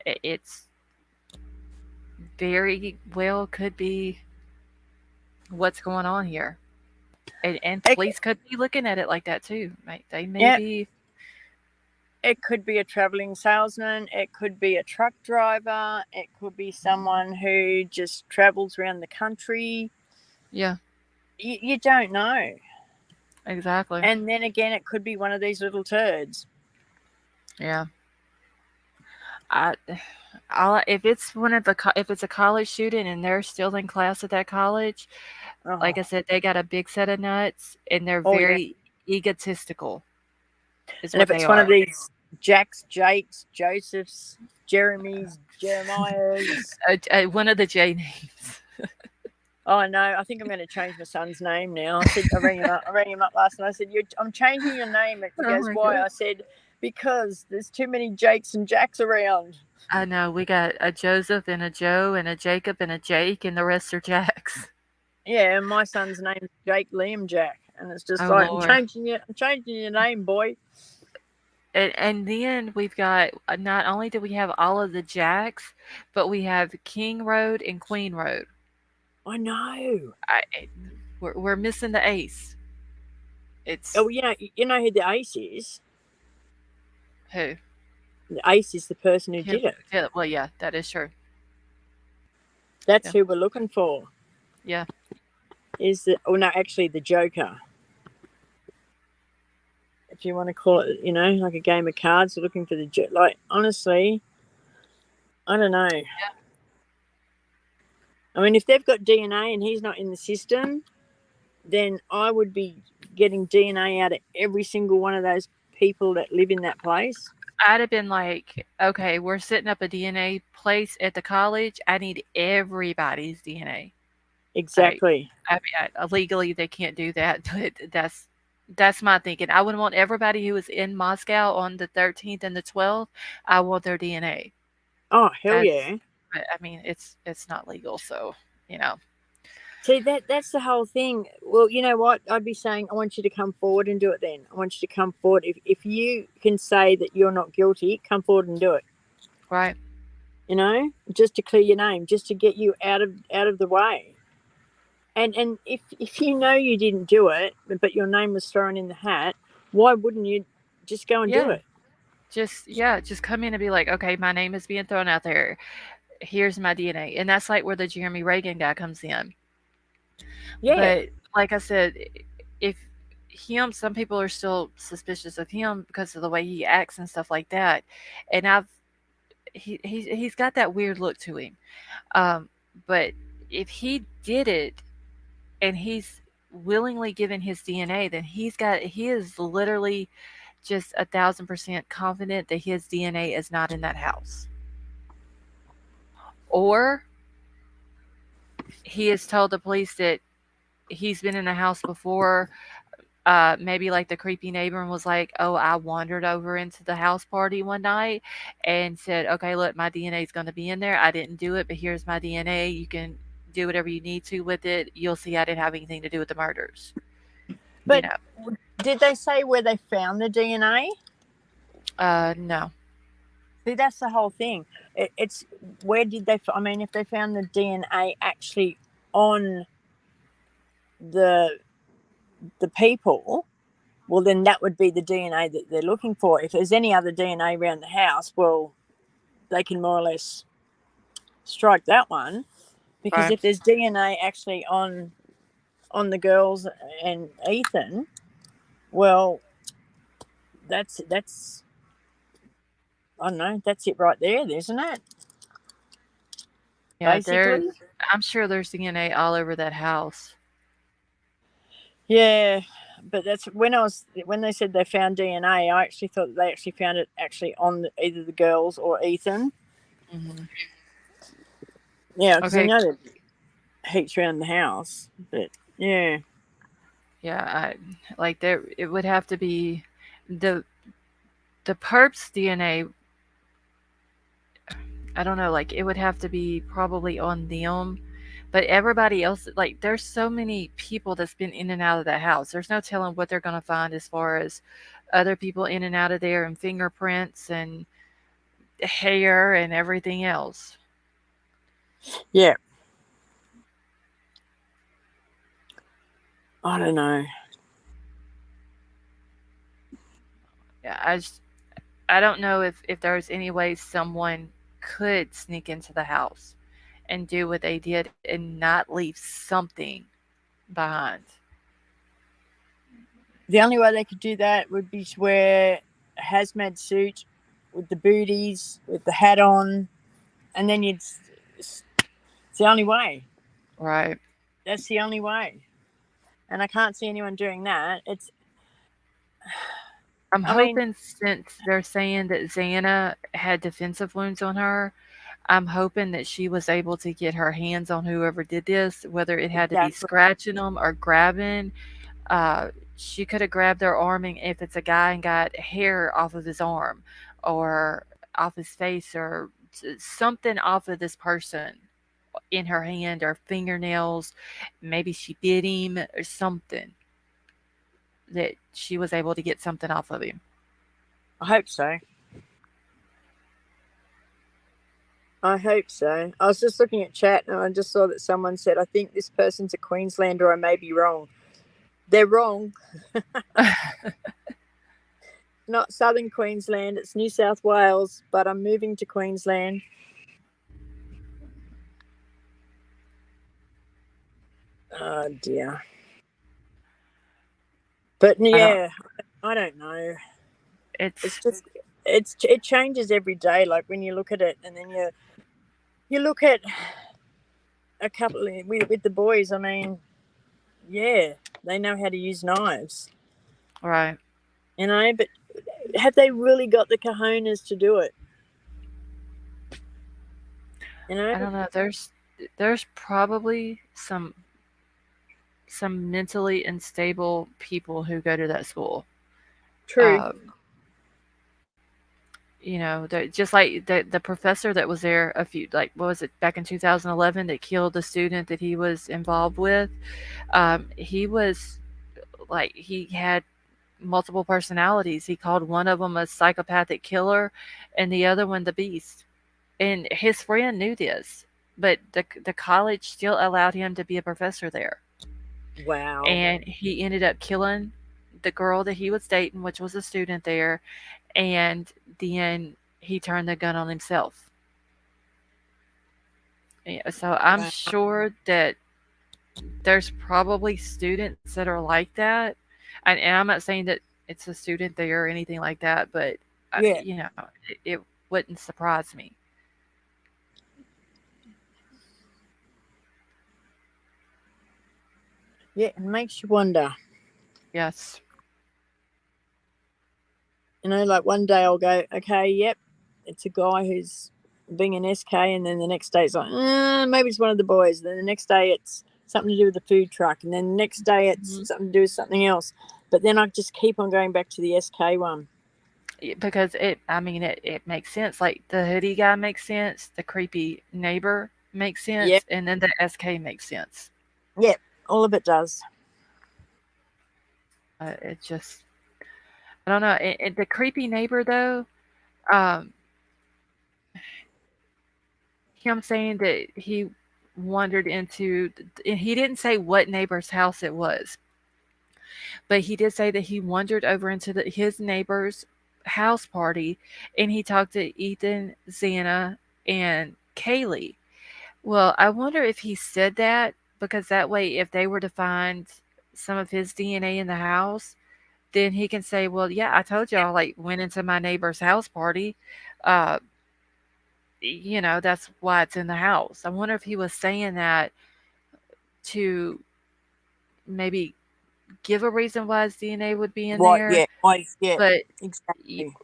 It's very well could be what's going on here, and It, police could be looking at it like that too. They may yeah, be, it could be a traveling salesman. It could be a truck driver. It could be someone who just travels around the country. yeah, You don't know. exactly, And then again, it could be one of these little turds. yeah. I if it's if it's a college student and they're still in class at that college, like Oh, I said, they got a big set of nuts and they're oh yeah. very egotistical, is And what if they it's one of are. these Jacks, Jakes, Josephs, Jeremys, Jeremiahs. One of the J names. Oh no, I think I'm going to change my son's name now. I rang him up. I rang him up last night. I said, I'm changing your name. He Oh goes, my why? god. I said, because there's too many Jakes and Jacks around. I know we got a Joseph and a Joe and a Jacob and a Jake and the rest are Jacks. Yeah, and my son's name's Jake Liam Jack, and it's just Oh like Lord. I'm changing your name, boy. And then we've got not only do we have all of the Jacks, but we have King Road and Queen Road. I know. I we're missing the ace. Oh, It's you know who the ace is. who? The ace is the person who Him. did it. Yeah, well, yeah, that is true. That's Yeah, who we're looking for. yeah. Is the oh no, actually the Joker. If you want to call it, like a game of cards, we're looking for the Joker. Like honestly, I don't know. I mean, if they've got DNA and he's not in the system, then I would be getting DNA out of every single one of those people that live in that place. I'd have been like, okay, we're setting up a DNA place at the college. I need everybody's DNA. Like, Exactly. I mean, legally they can't do that, but that's. That's my thinking. I would want everybody who was in Moscow on the 13th and the 12th, I want their DNA. Oh, hell That's yeah. I mean, it's not legal, so, you know. See, that's the whole thing. Well, you know what? I'd be saying, I want you to come forward and do it then. I want you to come forward. If you can say that you're not guilty, come forward and do it. Right. Just to clear your name, just to get you out of the way. And if you know you didn't do it, but your name was thrown in the hat, why wouldn't you just go and do Yeah. it? Just come in and be like, "Okay, my name is being thrown out there. Here's my DNA." And that's like where the Jeremy Reagan guy comes in. Yeah. But like I said, if some people are still suspicious of him because of the way he acts and stuff like that. And he's got that weird look to him. Um, but if he did it and he's willingly given his DNA, then he is literally just 1,000% confident that his DNA is not in that house. Or he has told the police that he's been in the house before. Maybe like the creepy neighbor and was like, "Oh, I wandered over into the house party one night and said, okay, look, my DNA is going to be in there. I didn't do it, but here's my DNA. You can do whatever you need to with it. You'll see I didn't have anything to do with the murders." You But know, did they say where they found the DNA? no, See, that's the whole thing. It's where did they? I mean, if they found the DNA actually on the the people, well, then that would be the DNA that they're looking for. If there's any other DNA around the house, well, they can more or less strike that one, because right? if there's DNA actually on the girls and Ethan, well, that's I don't know, that's it right there, isn't it? Yeah, Basically, I'm sure there's DNA all over that house. yeah. But that's when they said they found DNA. I actually thought they actually found it actually on either the girls or Ethan. Hmm. Yeah, because I Okay, know that heaps around the house. But yeah, yeah, like there, it would have to be the the perp's DNA. I don't know, like it would have to be probably on them. But everybody else, like there's so many people that's been in and out of that house. There's no telling what they're gonna find as far as other people in and out of there and fingerprints and hair and everything else. yeah. I don't know. Yeah, I don't know if there's any way someone could sneak into the house and do what they did and not leave something behind. The only way they could do that would be to wear a hazmat suit with the booties, with the hat on, and then it's the only way. Right. That's the only way. And I can't see anyone doing that. I'm I mean, hoping since they're saying that Xana had defensive wounds on her, I'm hoping that she was able to get her hands on whoever did this, whether it had to be exactly. scratching them or grabbing. Uh, she could have grabbed their arm, and if it's a guy and got hair off of his arm or off his face or something off of this person in her hand or fingernails, maybe she bit him or something that she was able to get something off of him. I hope so. I hope so. I was just looking at chat and I just saw that someone said, I think this person's a Queenslander. I may be wrong. They're wrong. Not southern Queensland. It's New South Wales, but I'm moving to Queensland. Oh dear. But I don't. yeah, I don't know. It's It's just it changes every day. Like when you look at it, and then you look at a couple with the boys. I mean, yeah, they know how to use knives, right. but have they really got the cojones to do it? You know, I don't know. There's probably some. some mentally unstable people who go to that school. True. Um, just like the professor that was there a few, like, what was it, back in 2011, that killed the student that he was involved with. He was like, he had multiple personalities. He called one of them a psychopathic killer, and the other one the beast. And his friend knew this, but the college still allowed him to be a professor there. Wow. And he ended up killing the girl that he was dating, which was a student there, and then he turned the gun on himself. Yeah, so I'm Wow. sure that there's probably students that are like that, and I'm not saying that it's a student there or anything like that, but Yeah. it wouldn't surprise me. Yeah. It makes you wonder. Yes, Like one day I'll go, okay, yep, it's a guy who's being an SK, and then the next day it's like, maybe it's one of the boys. Then the next day it's something to do with the food truck, and then the next day it's mhm. something to do with something else. But then I just keep on going back to the SK one. Because I mean, it makes sense. Like the hoodie guy makes sense, the creepy neighbor makes Yep, sense, and then the SK makes sense. yep, all of it does. It just, I don't know. The creepy neighbor though, um, him saying that he wandered into, and he didn't say what neighbor's house it was, but he did say that he wandered over into his neighbor's house party, and he talked to Ethan, Xana, and Kaylee. Well, I wonder if he said that because that way, if they were to find some of his DNA in the house, then he can say, "Well, yeah, I told y'all, like, went into my neighbor's house party. Uh, that's why it's in the house." I wonder if he was saying that to maybe give a reason why his DNA would be in What? there, Yeah, why? Yeah, but y- exactly.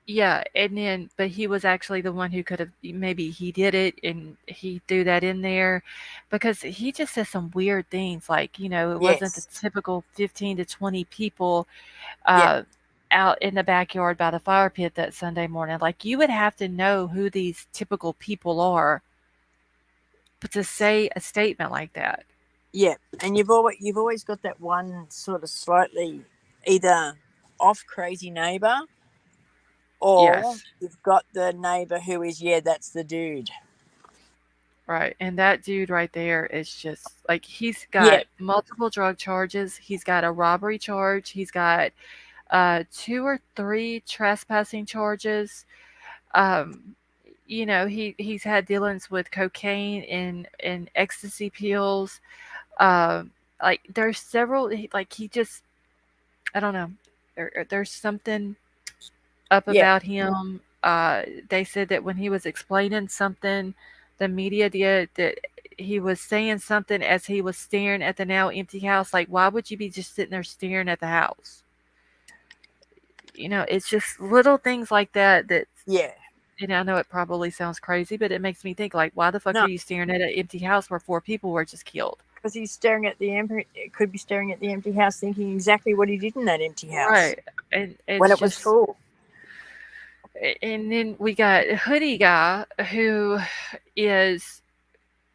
yeah, and then but he was actually the one who could have, maybe he did it and he threw that in there because he just said some weird things, like, it wasn't the Yes. typical 15 to 20 people Yep. uh out in the backyard by the fire pit that Sunday morning. Like, you would have to know who these typical people are, but to say a statement like that. Yep. And you've always got that one sort of slightly either off crazy neighbor, or Yes. you've got the neighbor who is, yeah, that's the dude. Right. And that dude right there is just like, he's got Yep. multiple drug charges. He's got a robbery charge. He's got two or three trespassing charges. Um, he's had dealings with cocaine and ecstasy pills. Um, like, there's several, like, he just, I don't know. There's something up Yep. about him. They said that when he was explaining something, the media did, that he was saying something as he was staring at the now empty house. Like, why would you be just sitting there staring at the house? It's just little things like that that, Yeah. and I know it probably sounds crazy, but it makes me think, like, why the fuck are No, you staring at an empty house where four people were just killed? because he's staring at the empty. Could be staring at the empty house, thinking exactly what he did in that empty house Right. And when it's it was just, full. and then we got Hoodie Guy, who is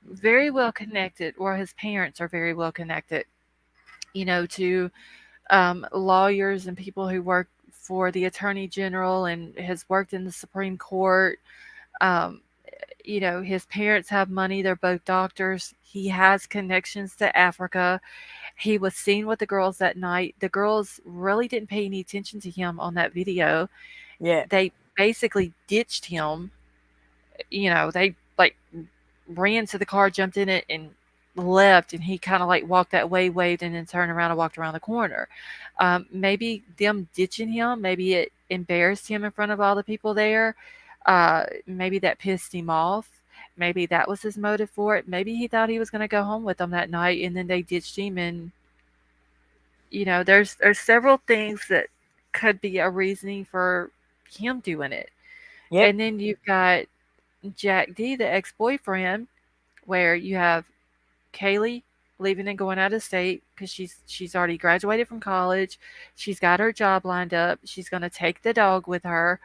very well connected, or his parents are very well connected, to lawyers and people who work for the attorney general, and has worked in the Supreme Court. Um, his parents have money. They're both doctors. He has connections to Africa. He was seen with the girls that night. The girls really didn't pay any attention to him on that video. Yeah. They basically ditched him. They, like, ran to the car, jumped in it, and left. And he kind of, like, walked that way, waved, and then turned around and walked around the corner. Maybe them ditching him, maybe it embarrassed him in front of all the people there. Maybe that pissed him off. Maybe that was his motive for it. Maybe he thought he was going to go home with them that night, and then they ditched him. And there's several things that could be a reasoning for him doing it. Yep. And then you've got Jack D, the ex-boyfriend, where you have Kaylee leaving and going out of state because she's already graduated from college. She's got her job lined up. She's going to take the dog with her.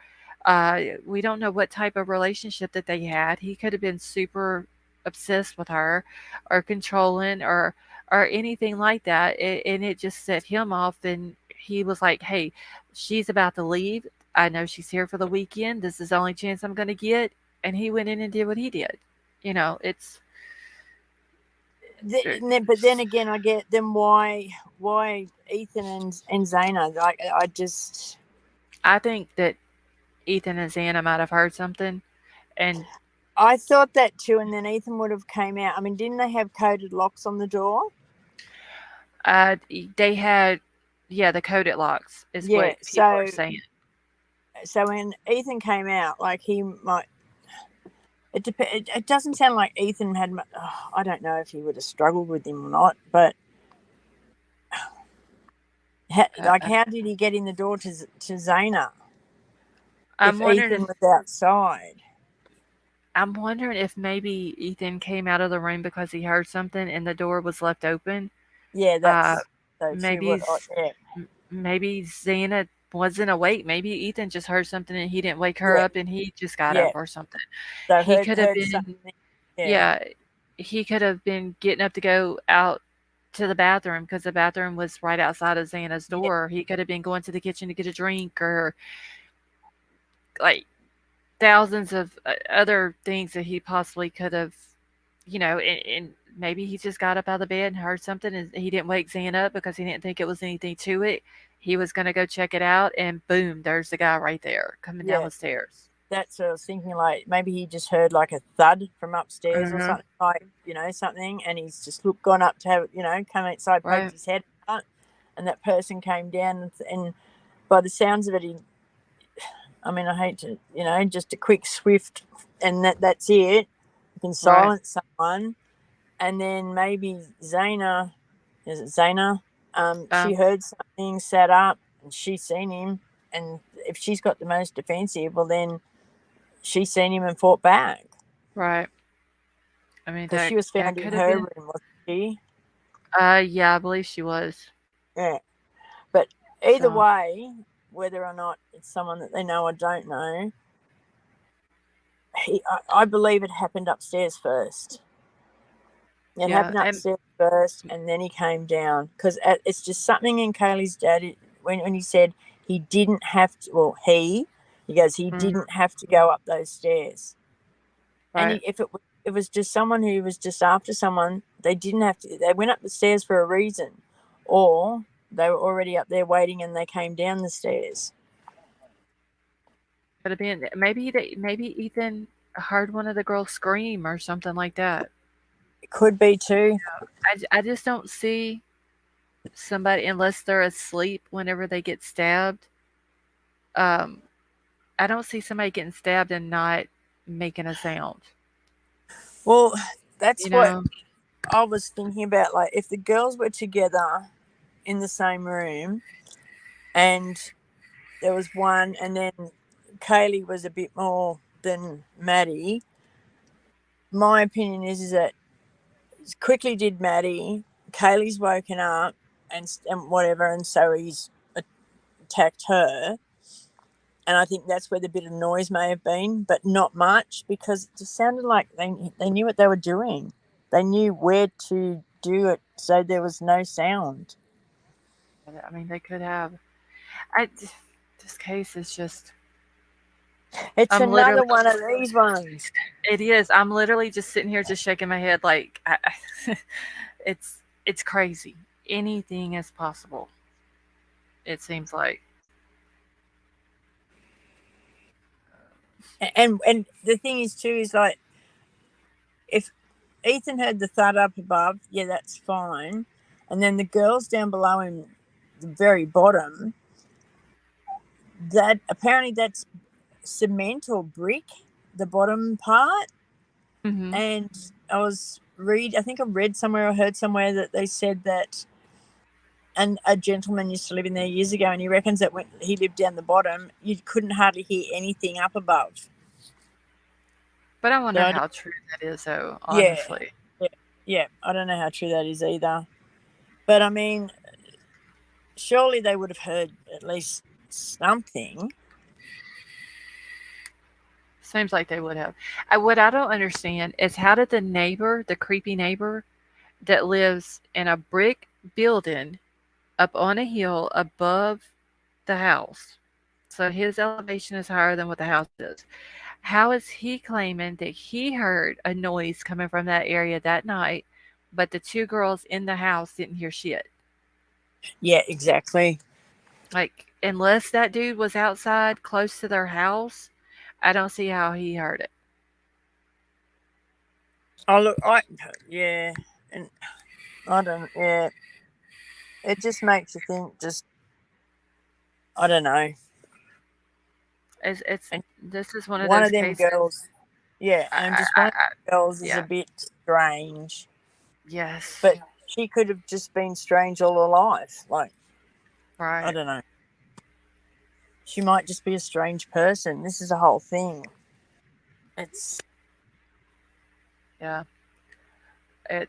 We don't know what type of relationship that they had. He could have been super obsessed with her, or controlling, or anything like that. And it just set him off. And he was like, "Hey, she's about to leave. I know she's here for the weekend. This is the only chance I'm going to get." And he went in and did what he did. It's But then again, I get then why Ethan and Zaina. Like, I just, I think that Ethan and Xana might have heard something, and I thought that too. And then Ethan would have came out. I mean, didn't they have coded locks on the door? they had, yeah, the coded locks is Yeah. what people are saying. So when Ethan came out, like, he might. It doesn't sound like Ethan had. I don't know if he would have struggled with him or not, but how did he get in the door to Zaina I'm if Ethan was outside? I'm wondering if maybe Ethan came out of the room because he heard something and the door was left open. Yeah, that's maybe maybe Xana wasn't awake. Maybe Ethan just heard something and he didn't wake her up, and he just got up or something. So he could have heard been something. Yeah, he could have been getting up to go out to the bathroom because the bathroom was right outside of Xana's door. He could have been going to the kitchen to get a drink, or like thousands of other things that he possibly could have, and maybe he just got up out of the bed and heard something, and he didn't wake Xana up because he didn't think it was anything to it. He was going to go check it out, and boom, there's the guy right there coming down the stairs. That's what I was thinking. Like, maybe he just heard like a thud from upstairs or something, like, something, and he's just gone up to have, come outside, poked his head out, and that person came down, and by the sounds of it, I mean, I hate to, just a quick, swift, and that's it. You can silence someone, and then maybe Zaina, is it Zaina? She heard something, sat up, and she's seen him, and if she's got the most defensive, well, then she's seen him and fought back. Right. I mean, because she was found in her room, wasn't she? Yeah, I believe she was. Yeah. But either way, whether or not it's someone that they know or don't know, I believe it happened upstairs first. It happened upstairs first, and then he came down. Because it's just something in Kaylee's dad, when he said he didn't have to, well, he goes, he didn't have to go up those stairs. Right. And if it was just someone who was just after someone, they didn't have to. They went up the stairs for a reason, or they were already up there waiting and they came down the stairs. Could have been maybe Ethan heard one of the girls scream or something like that. It could be too. I just don't see somebody, unless they're asleep whenever they get stabbed. I don't see somebody getting stabbed and not making a sound. Well, that's what I was thinking about. Like, if the girls were together in the same room and there was one, and then Kaylee was a bit more than Maddie, my opinion is that quickly did Maddie, Kaylee's woken up and whatever, and so he's attacked her. And I think that's where the bit of noise may have been, but not much, because it just sounded like they knew what they were doing. They knew where to do it, so there was no sound. I mean, they could have. This case is just... It's another one of these ones. It is. I'm literally just sitting here just shaking my head like, it's crazy. Anything is possible, it seems like. And the thing is too is, like, if Ethan heard the thud up above, yeah, that's fine. And then the girls down below him, the very bottom, that apparently that's cement or brick, the bottom part. Mm-hmm. And I think I read somewhere or heard somewhere that they said that, and a gentleman used to live in there years ago, and he reckons that when he lived down the bottom, you couldn't hardly hear anything up above. But I wonder how true that is, though, honestly. Yeah, I don't know how true that is either. But I mean, surely they would have heard at least something. Seems like they would have. What I don't understand is how did the neighbor, the creepy neighbor that lives in a brick building up on a hill above the house, so his elevation is higher than what the house is. How is he claiming that he heard a noise coming from that area that night, but the two girls in the house didn't hear shit? Yeah, exactly. Like, unless that dude was outside close to their house, I don't see how he heard it. Oh look, I yeah, and I don't. Yeah, it just makes you think. Just I don't know. It's And this is one of one those of them cases. girls, yeah, and just one of I the girls is a yeah, bit strange, yes, but she could have just been strange all her life. Like I right, don't know, she might just be a strange person. This is a whole thing. It's yeah. It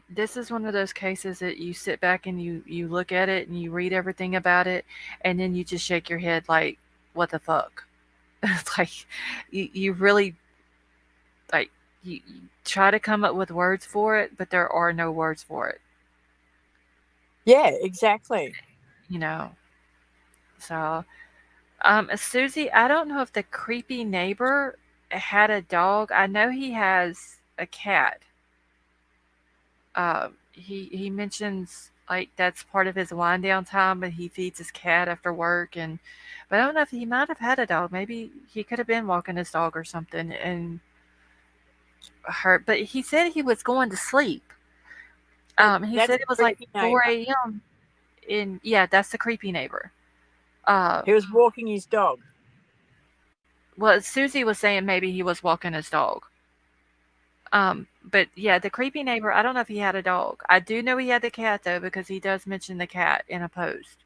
this is one of those cases that you sit back and you look at it and you read everything about it, and then you just shake your head like, what the fuck? It's like you really like you try to come up with words for it, but there are no words for it. yeah, exactly. You know. So, Susie, I don't know if the creepy neighbor had a dog. I know he has a cat. He mentions like that's part of his wind down time, but he feeds his cat after work, and but I don't know if he might have had a dog. Maybe he could have been walking his dog or something and hurt. But he said he was going to sleep. He That's said a it was like creepy 4 neighbour a.m. In yeah, that's the creepy neighbor. Uh, who was walking his dog. well, Susie was saying maybe he was walking his dog. But yeah, the creepy neighbor, I don't know if he had a dog. I do know he had the cat though, because he does mention the cat in a post.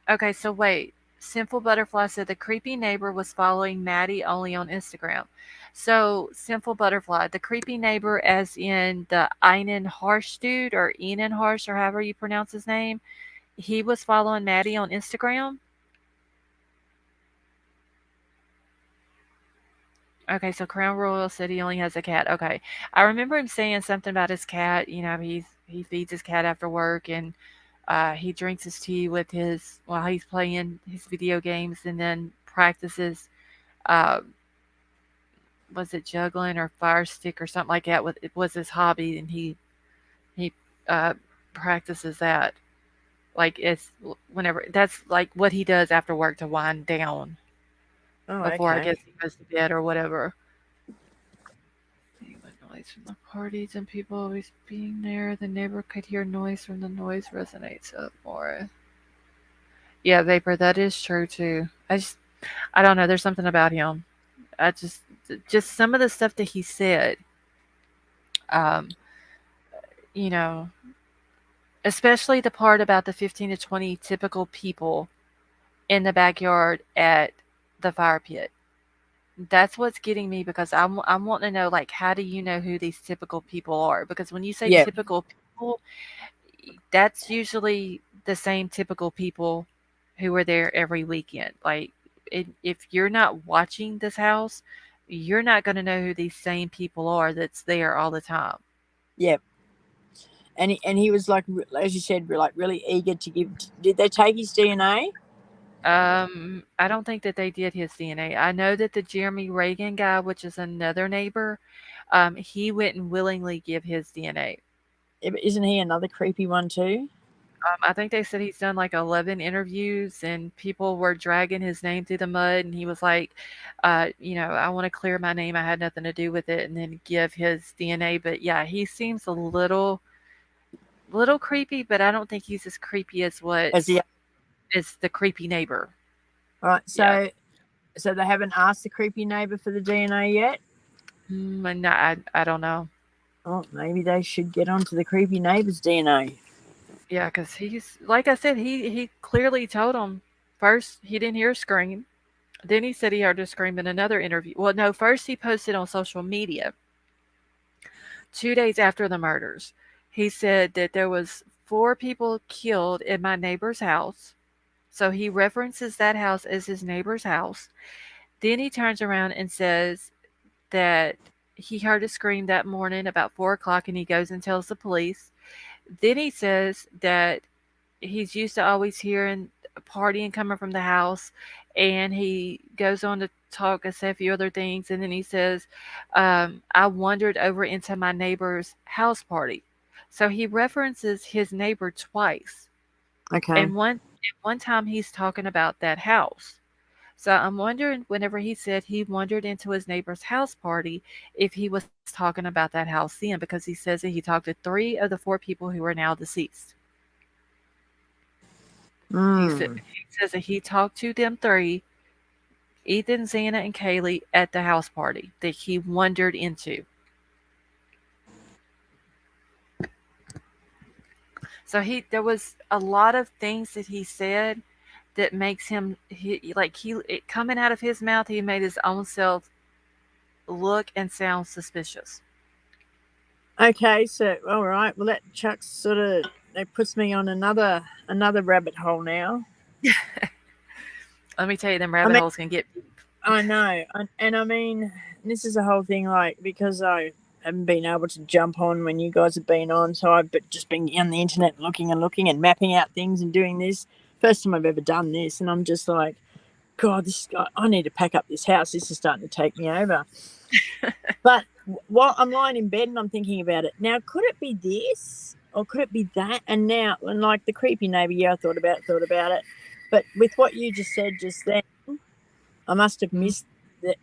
Okay, so wait. Sinful Butterfly said the creepy neighbor was following Maddie only on Instagram. So, Sinful Butterfly, the creepy neighbor, as in the Einen Harsh dude, or Enan Harsh, or however you pronounce his name, he was following Maddie on Instagram. Okay, so Crown Royal said he only has a cat. Okay, I remember him saying something about his cat. You know, he feeds his cat after work, and he drinks his tea with his while he's playing his video games, and then practices. Uh, was it juggling or fire stick or something like that? With it was his hobby, and he uh, practices that. Like it's whenever that's like what he does after work to wind down Oh, before I okay. guess he goes to bed or whatever. Noise from the parties and people always being there. The neighbor could hear noise from the noise resonates up more. Yeah, Vapor, that is true too. I don't know. There's something about him. I just some of the stuff that he said. Um, you know, especially the part about the 15 to 20 typical people in the backyard at the fire pit. That's what's getting me because I'm wanting to know like how do you know who these typical people are? Because when you say Yeah, typical people, that's usually the same typical people who are there every weekend. Like, if you're not watching this house, you're not going to know who these same people are that's there all the time. yeah. And he was like, as you said, like really eager to give. Did they take his DNA? I don't think that they did his DNA. I know that the Jeremy Reagan guy, which is another neighbor, he wouldn't willingly give his DNA. Isn't he another creepy one too? I think they said he's done like 11 interviews and people were dragging his name through the mud. And he was like, I want to clear my name. I had nothing to do with it. And then give his DNA. But yeah, he seems a little creepy, but I don't think he's as creepy as what As the is the creepy neighbor. right. Yeah. So they haven't asked the creepy neighbor for the DNA yet. And I don't know. Oh, maybe they should get onto the creepy neighbor's DNA. Yeah, because he's, like I said, he clearly told him first he didn't hear a scream. Then he said he heard a scream in another interview. Well, no, first he posted on social media 2 days after the murders. He said that there was 4 people killed in my neighbor's house. So he references that house as his neighbor's house. Then he turns around and says that he heard a scream that morning about 4 o'clock and he goes and tells the police. Then he says that he's used to always hearing partying coming from the house, and he goes on to talk and say a few other things, and then he says, I wandered over into my neighbor's house party. So he references his neighbor twice, Okay. and one time he's talking about that house. So I'm wondering, whenever he said he wandered into his neighbor's house party, if he was talking about that house then, because he says that he talked to 3 of the 4 people who are now deceased. Mm. He says that he talked to them 3, Ethan, Xana, and Kaylee, at the house party that he wandered into. So there was a lot of things that he said that makes him coming out of his mouth. He made his own self look and sound suspicious. Okay, so all right. Well, that chucks sort of that puts me on another rabbit hole now. Let me tell you, them I rabbit mean, holes can get. I know, and I mean, this is a whole thing. Like because I haven't been able to jump on when you guys have been on, so I've just been on the internet looking and looking and mapping out things and doing this. First time I've ever done this, and I'm just like, God, I need to pack up this house. This is starting to take me over. But while I'm lying in bed and I'm thinking about it, now could it be this or could it be that? And now, and like the creepy neighbor, yeah, I thought about it. But with what you just said just then, I must have Mm, missed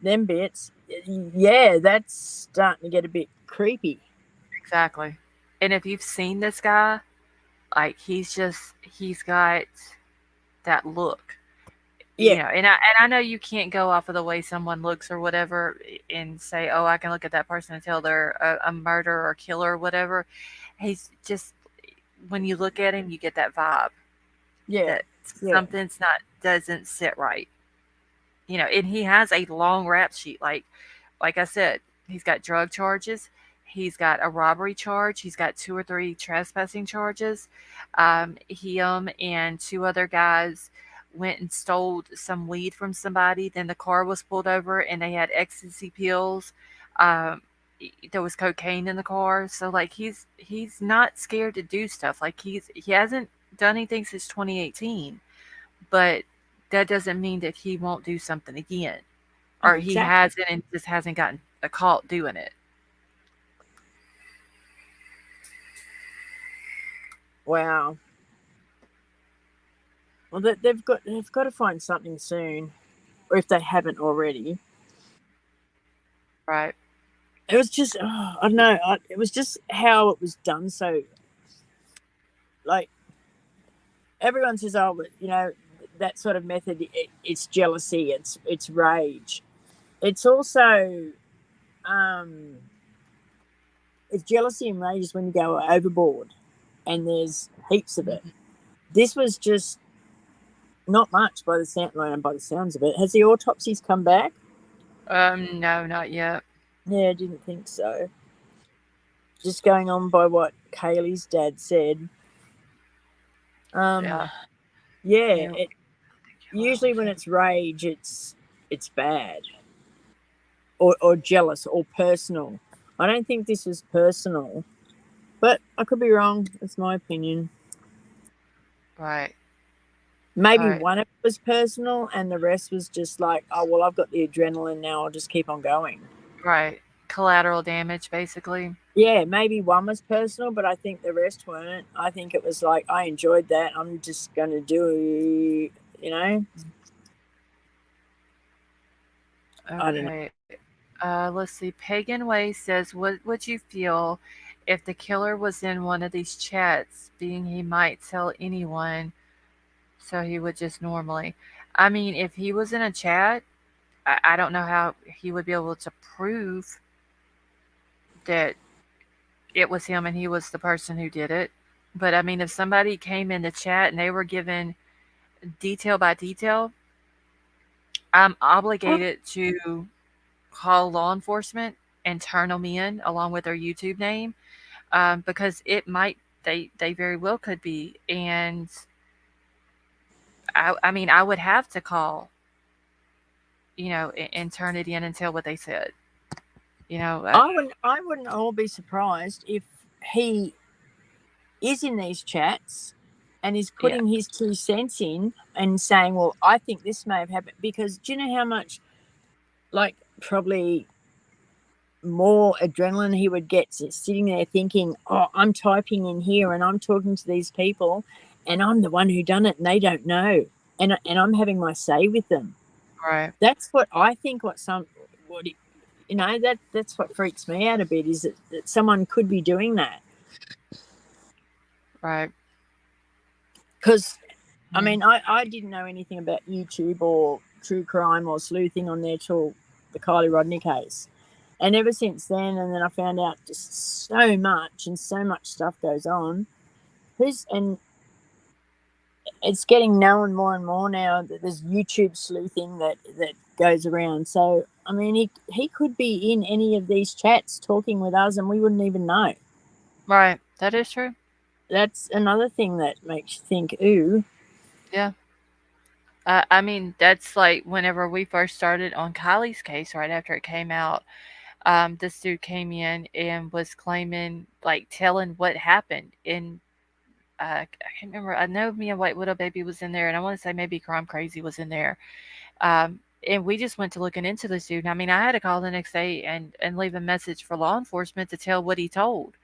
them bits. Yeah, that's starting to get a bit creepy. exactly. And if you've seen this guy, like he's got that look. Yeah, And I know you can't go off of the way someone looks or whatever and say, oh, I can look at that person and tell they're a murderer or killer or whatever. He's just, when you look at him, you get that vibe yeah, that yeah. something's not doesn't sit right. And he has a long rap sheet. Like I said, he's got drug charges. He's got a robbery charge. He's got 2 or 3 trespassing charges. Him and 2 other guys went and stole some weed from somebody. Then the car was pulled over and they had ecstasy pills. Um, there was cocaine in the car. So like he's not scared to do stuff. Like he hasn't done anything since 2018, but that doesn't mean that he won't do something again, Oh, or he exactly. hasn't and just hasn't gotten caught doing it. Wow. Well, they've got to find something soon, or if they haven't already. Right. It was just, I don't know. It was just how it was done. So, like, everyone says, oh, but, that sort of method, it's jealousy, it's rage. It's also, um, it's jealousy and rage is when you go overboard, and there's heaps of it. Mhm. This was just not much by the sounds of it. Has the autopsies come back? No, not yet. Yeah, I didn't think so. Just going on by what Kaylee's dad said. Um, Yeah. yeah, He it killed usually when it's rage, it's bad or jealous or personal. I don't think this was personal, but I could be wrong. That's my opinion. Right. Maybe Right. one of it was personal, and the rest was just like, oh well, I've got the adrenaline now. I'll just keep on going. Right. Collateral damage, basically. Yeah, maybe one was personal, but I think the rest weren't. I think it was like I enjoyed that. I'm just gonna do, you know. I don't know. Okay. Let's see. Pagan Way says, "What would you feel if the killer was in one of these chats, being he might tell anyone, so he would just normally? I mean, if he was in a chat, I don't know how he would be able to prove that it was him and he was the person who did it. But I mean, if somebody came in the chat and they were given detail by detail, I'm obligated to call law enforcement and turn them in along with their YouTube name, because it might they very well could be. And I mean, I would have to call, and turn it in and tell what they said. You know, uh, I wouldn't all be surprised if he is in these chats and is yeah, putting his 2 cents in and saying, well, I think this may have happened. Because do you know how much, like, probably more adrenaline he would get sitting there thinking, oh, I'm typing in here and I'm talking to these people and I'm the one who done it and they don't know. And I'm having my say with them. right, That's what I think. What that's what freaks me out a bit, is that someone could be doing that. right. Because I Mm, mean, I didn't know anything about YouTube or true crime or sleuthing on there till the Kylie Rodney case. And ever since then, and then I found out just so much, and so much stuff goes on. And it's getting known more and more now that there's YouTube sleuthing that goes around. So I mean, he could be in any of these chats talking with us, and we wouldn't even know. right. That is true. That's another thing that makes you think, ooh, Yeah. I mean, that's like whenever we first started on Kylie's case, right after it came out, this dude came in and was claiming, like, telling what happened. And I can't remember. I know me and White Widow Baby was in there, and I want to say maybe Crime Crazy was in there. And we just went to looking into this dude. And I mean, I had to call the next day and leave a message for law enforcement to tell what he told,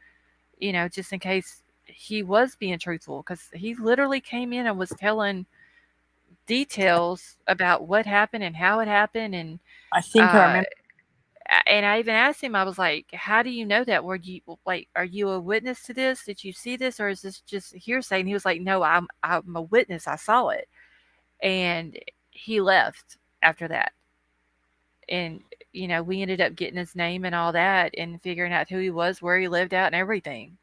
just in case he was being truthful, because he literally came in and was telling details about what happened and how it happened. I think I uh remember. and I even asked him, I was like, how do you know that? Were you, like, are you a witness to this? Did you see this, or is this just hearsay? And he was like, no, I'm a witness, I saw it. And he left after that. And we ended up getting his name and all that, and figuring out who he was, where he lived at, and everything.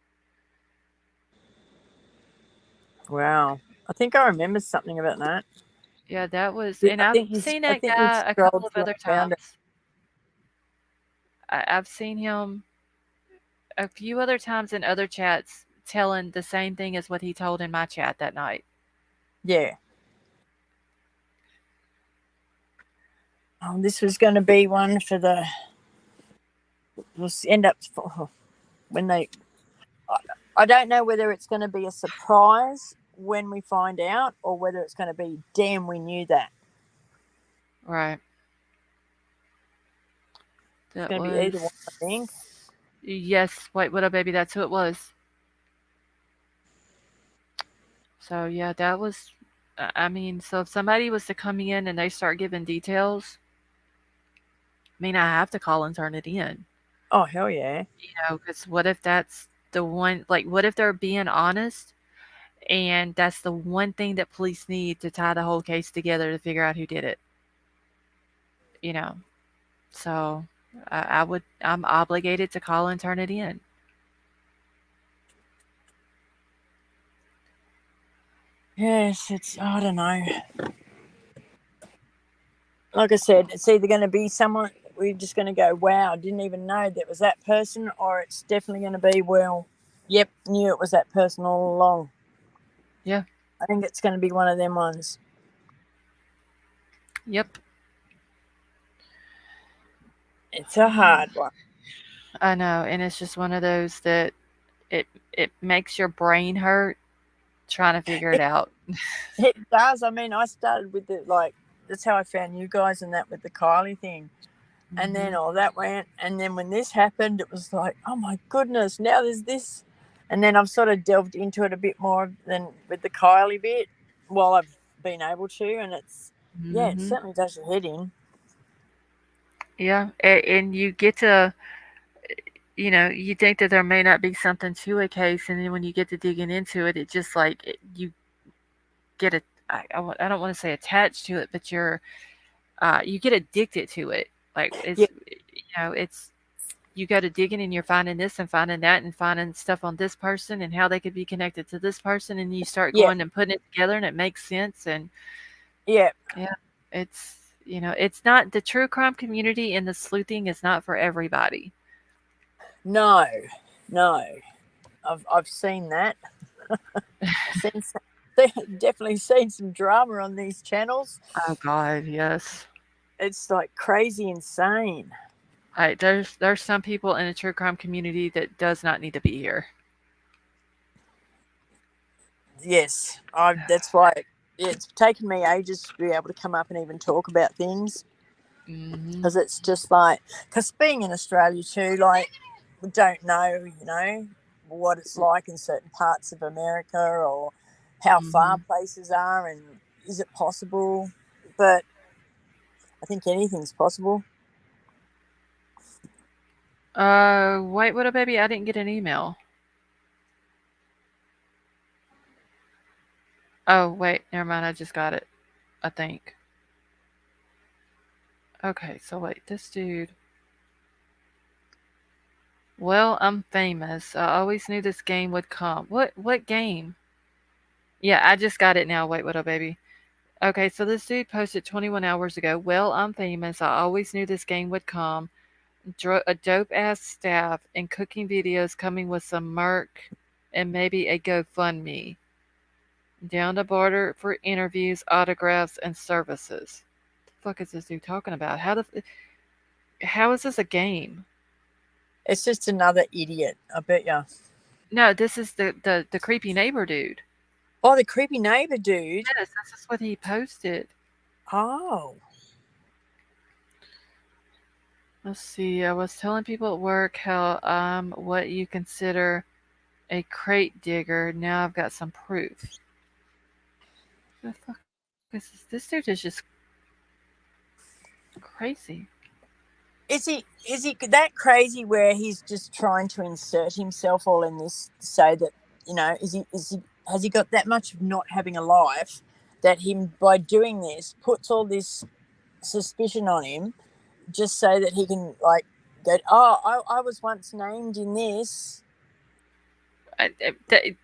Wow, I think I remember something about that. Yeah, that was, Yeah, and I've seen I that think we guy a couple scrolled of through other and found it. times. I've seen him a few other times in other chats telling the same thing as what he told in my chat that night. Yeah. Oh, this was going to be one for the. We'll end up when they. I don't know whether it's going to be a surprise when we find out, or whether it's going to be, damn, we knew that. Right. It's That going to be either one, was, I think. yes, White Widow Baby, that's who it was. So yeah, that was, I mean, so if somebody was to come in and they start giving details, I mean, I have to call and turn it in. Oh, hell yeah. Because what if that's the one, like, what if they're being honest and that's the one thing that police need to tie the whole case together to figure out who did it, you know? So I'm obligated to call and turn it in. Yes, I don't know. Like I said, it's either going to be someone we're just going to go, wow, didn't even know that was that person, or it's definitely going to be, well, yep, knew it was that person all along. Yeah. I think it's going to be one of them ones. Yep. It's a hard one. I know, and it's just one of those that it makes your brain hurt trying to figure it It, out. it does. I mean, I started with it, like, that's how I found you guys, and that with the Kylie thing. And then Mhm. all that went. And then when this happened, it was like, oh my goodness, now there's this. And then I've sort of delved into it a bit more than with the Kylie bit while I've been able to. And yeah, it Mhm. certainly does your head in. Yeah, and you get to, you think that there may not be something to a case, and then when you get to digging into it, it just like you get a, I don't want to say attached to it, but you get addicted to it. Like Yeah, it's you go to digging and you're finding this and finding that and finding stuff on this person and how they could be connected to this person, and you start yeah, going and putting it together and it makes sense. And yeah. yeah, it's it's not the true crime community, and the sleuthing is not for everybody. No, no. I've seen that. Seen some, definitely seen some drama on these channels. Oh God, yes. It's like crazy insane. There's some people in the true crime community that does not need to be here. Yes, I. That's why it's taken me ages to be able to come up and even talk about things, Hmm. because it's just like, because being in Australia too, like, we don't know, what it's like in certain parts of America, or how far Hmm. places are, and is it possible? But I think anything's possible. Wait, what a baby! I didn't get an email. Oh wait, never mind. I just got it. I think. Okay, so wait, this dude. Well, I'm famous. I always knew this game would come. What game? Yeah, I just got it now. Wait, what a baby. Okay, so this dude posted 21 hours ago. Well, I'm famous. I always knew this game would come. A dope ass staff and cooking videos coming with some merc and maybe a GoFundMe. Down the border for interviews, autographs, and services. The fuck is this dude talking about? How is this a game? It's just another idiot, I bet you. No, this is the creepy neighbor dude. Oh, the creepy neighbor dude. Yes, this is what he posted. Oh, Let's see. I was telling people at work how I'm what you consider a crate digger. Now I've got some proof. The fuck is this? This dude is just crazy. is he that crazy where he's just trying to insert himself all in this, so that, is he has he got that much of not having a life, that him by doing this puts all this suspicion on him, just so that he can, like, go, oh, I was once named in this,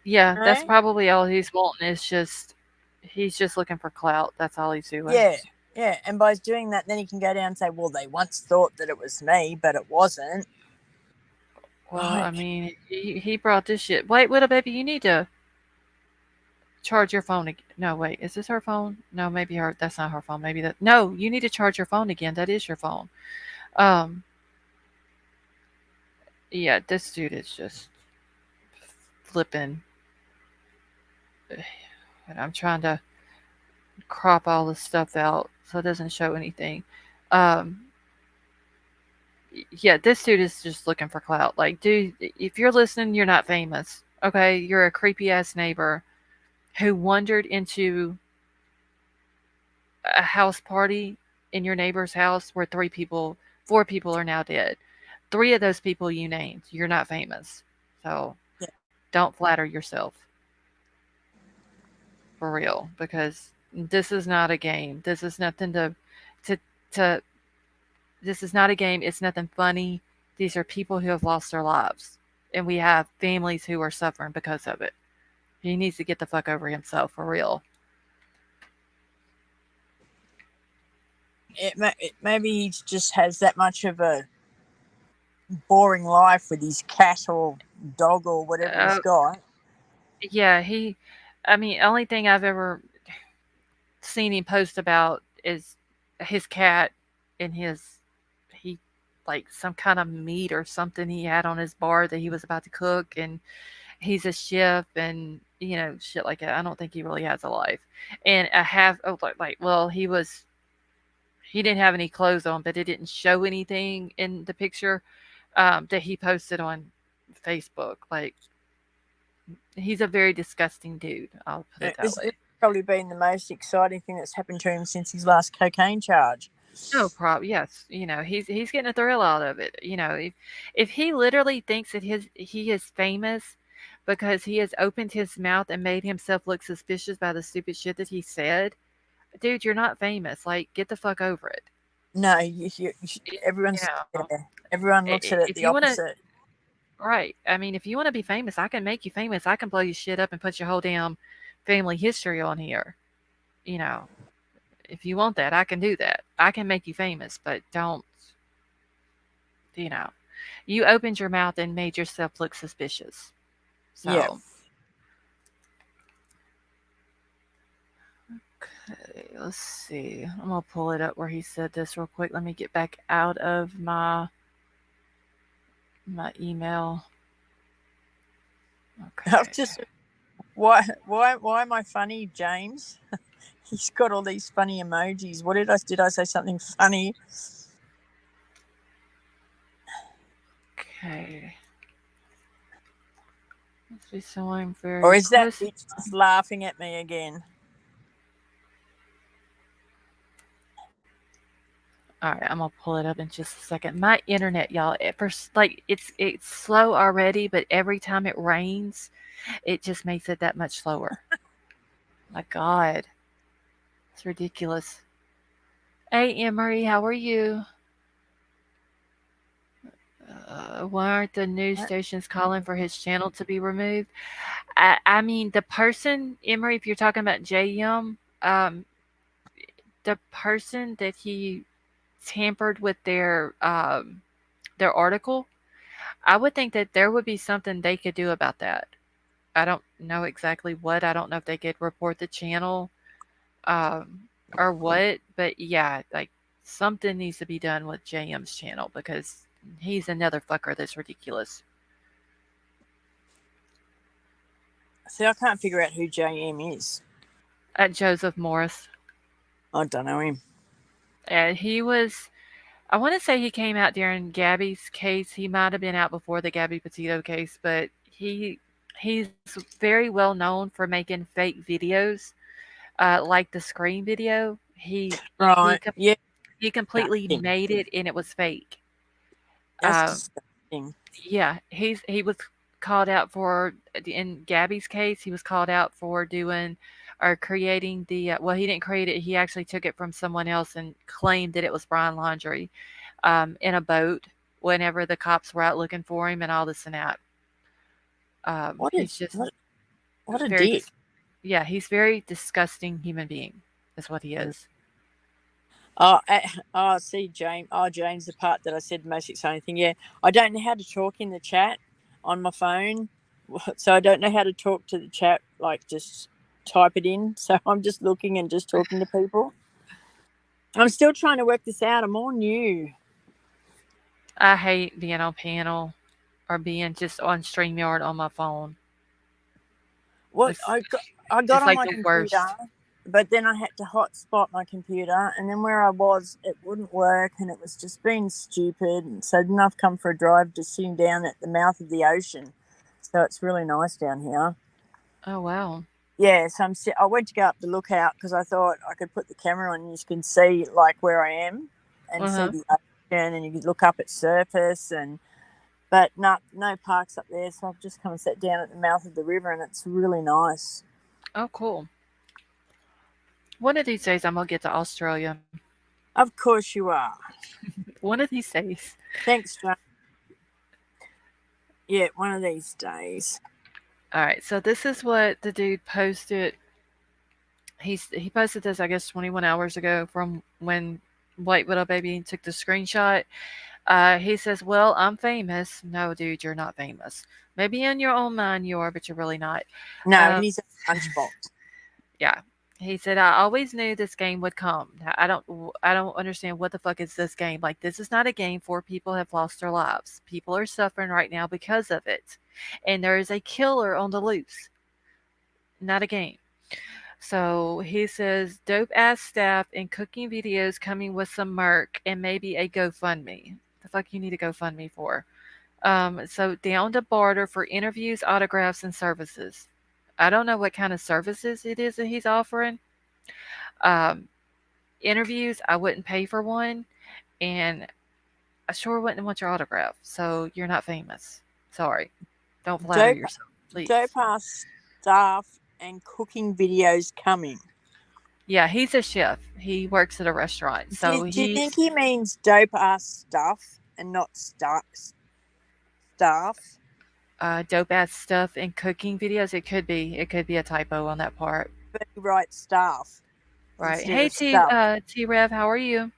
Yeah, that's right? probably all he's wanting. Is just he's just looking for clout. That's all he's doing. Yeah, yeah. And by doing that, then he can go down and say, well, they once thought that it was me, but it wasn't. Well, I Like, mean, he brought this shit. Wait, little baby, you need to charge your phone again. No, wait, is this her phone? No, maybe her. That's not her phone. Maybe that. No, you need to charge your phone again. That is your phone. Um, yeah, this dude is just flipping. And I'm trying to crop all this stuff out so it doesn't show anything. Um, yeah, this dude is just looking for clout. Like, dude, if you're listening, you're not famous. Okay, you're a creepy ass neighbor who wandered into a house party in your neighbor's house where 4 people are now dead. 3 of those people you named, you're not famous. So yeah, don't flatter yourself for real, because this is not a game. This is nothing to to this is not a game. It's nothing funny. These are people who have lost their lives, and we have families who are suffering because of it. He needs to get the fuck over himself for real. maybe he just has that much of a boring life with his cat or dog or whatever he's Uh, got. yeah, I mean, only thing I've ever seen him post about is his cat and he like some kind of meat or something he had on his bar that he was about to cook, and he's a chef and shit like that. I don't think he really has a life. And I have well, he didn't have any clothes on, but it didn't show anything in the picture that he posted on Facebook. Like, he's a very disgusting dude. I'll put it that This has way. probably been the most exciting thing that's happened to him since his last cocaine charge. No problem. Yes, he's getting a thrill out of it. If he literally thinks that he is famous because he has opened his mouth and made himself look suspicious by the stupid shit that he said, dude, you're not famous. Like, get the fuck over it. No, You everyone's, know, yeah, everyone looks at it if the you want to, opposite. right? I mean, if you want to be famous, I can make you famous. I can blow your shit up and put your whole damn family history on here. You know, if you want that, I can do that. I can make you famous, but don't. You know. You opened your mouth and made yourself look suspicious. Yeah. So, okay, let's see. I'm gonna pull it up where he said this real quick. Let me get back out of my email. I've Okay. just why am I funny, James? He's got all these funny emojis. What did I say something funny? Okay. Let's see. So I'm Or very is that close. bitch just laughing at me again? All right, I'm gonna pull it up in just a second. My internet, y'all, at first, like it's slow already, but every time it rains, it just makes it that much slower. My God, it's ridiculous. Hey, Emery, how are you? Why aren't the news What? stations calling for his channel to be removed? I mean, the person, Emery, if you're talking about JM, the person that he tampered with their article, I would think that there would be something they could do about that. I don't know exactly what. I don't know if they could report the channel um, or what, but yeah, like something needs to be done with JM's channel because he's another fucker that's ridiculous. See, I can't figure out who JM is. At Joseph Morris, I don't know him. and he was. I want to say he came out during Gabby's case. He might have been out before the Gabby Petito case, but he's very well known for making fake videos, like the screen video. He Right. Yeah. he completely Disgusting. made it and it was fake. That's Um, disgusting. yeah, he was called out for in Gabby's case. He was called out for doing or creating the well, he didn't create it. He actually took it from someone else and claimed that it was Brian Laundrie in a boat whenever the cops were out looking for him and all this and that. What a He's just what a very dick. yeah, he's very disgusting human being. Is what he is. Oh, see, James. Oh, James, the part that I said the most exciting thing. Yeah, I don't know how to talk in the chat on my phone, so I don't know how to talk to the chat. Like, just type it in. So I'm just looking and just talking to people. I'm still trying to work this out. I'm all new. I hate being on panel or being just on StreamYard on my phone. What It's I got it's on like my the computer, worst. but then I had to hotspot my computer, and then where I was, it wouldn't work, and it was just being stupid. And so then I've come for a drive, just sitting down at the mouth of the ocean, so it's really nice down here. Oh wow. Yeah, so I went to go up the lookout because I thought I could put the camera on and you can see like where I am and see Uh-huh. the ocean, and you could look up at surface, and but no parks up there, so I've just come and sat down at the mouth of the river, and it's really nice. Oh cool. One of these days I'm gonna get to Australia. Of course you are. One of these days. Thanks, John. Yeah, one of these days. All right. So this is what the dude posted. He posted this I guess 21 hours ago from when White Widow Baby took the screenshot. He says, "Well, I'm famous." No, dude, you're not famous. Maybe in your own mind you are, but you're really not. No, Um, he's a lunchbox. yeah. He said, "I always knew this game would come. I don't understand what the fuck is this game. Like this is not a game for people have lost their lives. People are suffering right now because of it. And there is a killer on the loose. Not a game." So he says, "Dope ass staff and cooking videos coming with some merc and maybe a GoFundMe." The fuck you need a GoFundMe for? So down to barter for interviews, autographs, and services. I don't know what kind of services it is that he's offering. Um, Interviews, I wouldn't pay for one, and I sure wouldn't want your autograph. So you're not famous. Sorry. Don't flatter Dope, yourself, dope please. ass staff and cooking videos coming. Yeah, he's a chef. He works at a restaurant. So Do you think he's he means dope ass stuff and not staff? dope ass stuff in cooking videos. It could be. It could be a typo on that part. But he writes staff Right. instead Hey of stuff. T Rev, how are you?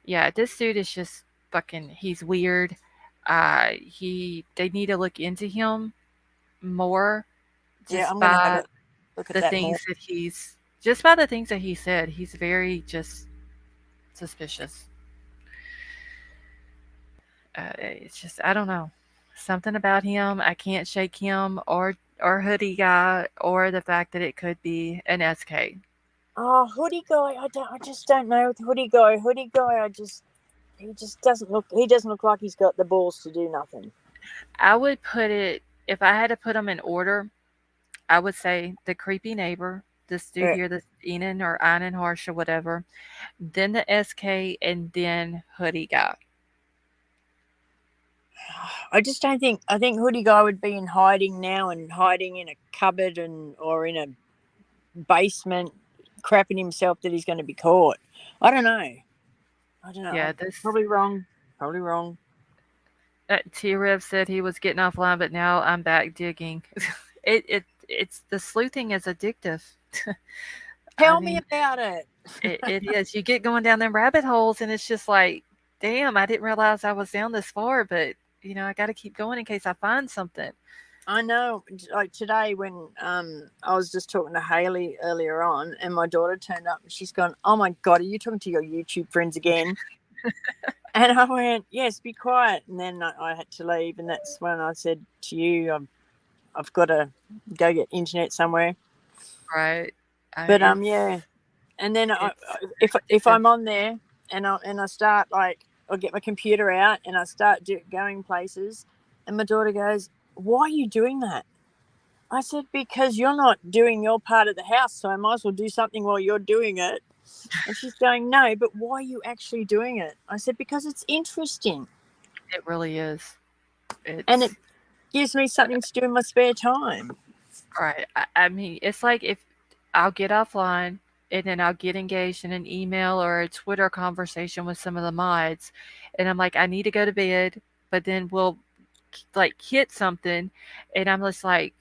Yeah, this dude is just fucking he's weird. They need to look into him more, Yeah, just I'm going to have a by look at the that more. things that just by the things that he said. He's very just suspicious. It's just I don't know, something about him. I can't shake him or hoodie guy or the fact that it could be an SK. Oh, hoodie guy, I just don't know with hoodie guy. Hoodie guy, he just doesn't look. He doesn't look like he's got the balls to do nothing. I would put it if I had to put them in order. I would say the creepy neighbor, this dude Yeah. here, this Enan or Einan Harsh or whatever, then the SK, and then hoodie guy. I just don't think. I think hoodie guy would be in hiding now and hiding in a cupboard and or in a basement, crapping himself that he's going to be caught. I don't know. I don't know. Yeah, I'm this probably wrong. Probably wrong. T-Rev said he was getting offline, but now I'm back digging. It's the sleuthing is addictive. I Tell me mean, about it. it is. You get going down them rabbit holes, and it's just like, damn, I didn't realize I was down this far, but I got to keep going in case I find something. I know. Like today, when I was just talking to Haley earlier on, and my daughter turned up, and she's gone, "Oh my god, are you talking to your YouTube friends again?" And I went, "Yes, be quiet." And then I had to leave, and that's when I said to you, I've got to go get internet somewhere. Right? But It's yeah. And then it's if addictive. I'm on there and I start like I'll get my computer out and I start going places, and my daughter goes, "Why are you doing that?" I said, "Because you're not doing your part of the house, so I might as well do something while you're doing it." And she's going, "No, but why are you actually doing it?" I said, "Because it's interesting It really is. and it It's gives me something to do in my spare time." right. I mean, it's like if I'll get offline and then I'll get engaged in an email or a Twitter conversation with some of the mods, and I'm like, I need to go to bed, but then we'll like hit something, and I'm just like,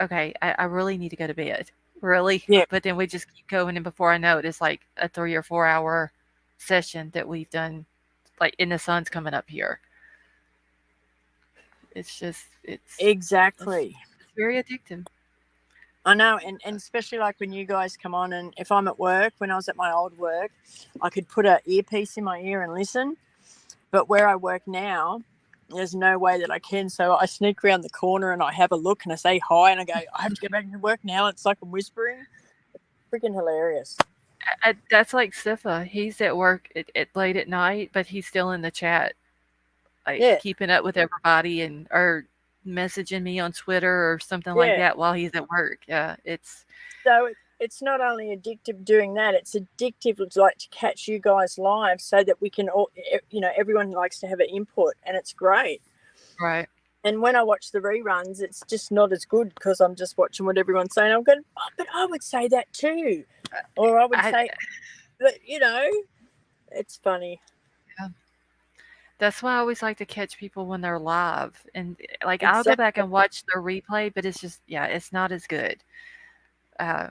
okay, I really need to go to bed, really. Yeah, But then we just keep going, and before I know it, it's like a 3 or 4 hour session that we've done, like, and the sun's coming up here. It's just it's, exactly. it's very addictive. I know, and especially like when you guys come on, and if I'm at work, when I was at my old work, I could put a earpiece in my ear and listen. But where I work now, there's no way that I can. So I sneak around the corner and I have a look and I say hi and I go, "I have to get back to work now." It's like I'm whispering. Freaking hilarious. That's like Sifa. He's at work at late at night, but he's still in the chat, like Yeah, keeping up with everybody and or messaging me on Twitter or something like yeah. that while he's at work. Yeah, it's So it's not only addictive doing that; it's addictive like to catch you guys live so that we can all, everyone likes to have an input, and it's great. right. And when I watch the reruns, it's just not as good because I'm just watching what everyone's saying. I'm going, "Oh, but I would say that too," or I would I say, "But it's funny." yeah. That's why I always like to catch people when they're live, and like I'll go back Exactly. and watch the replay, but it's just yeah, it's not as good. Uh,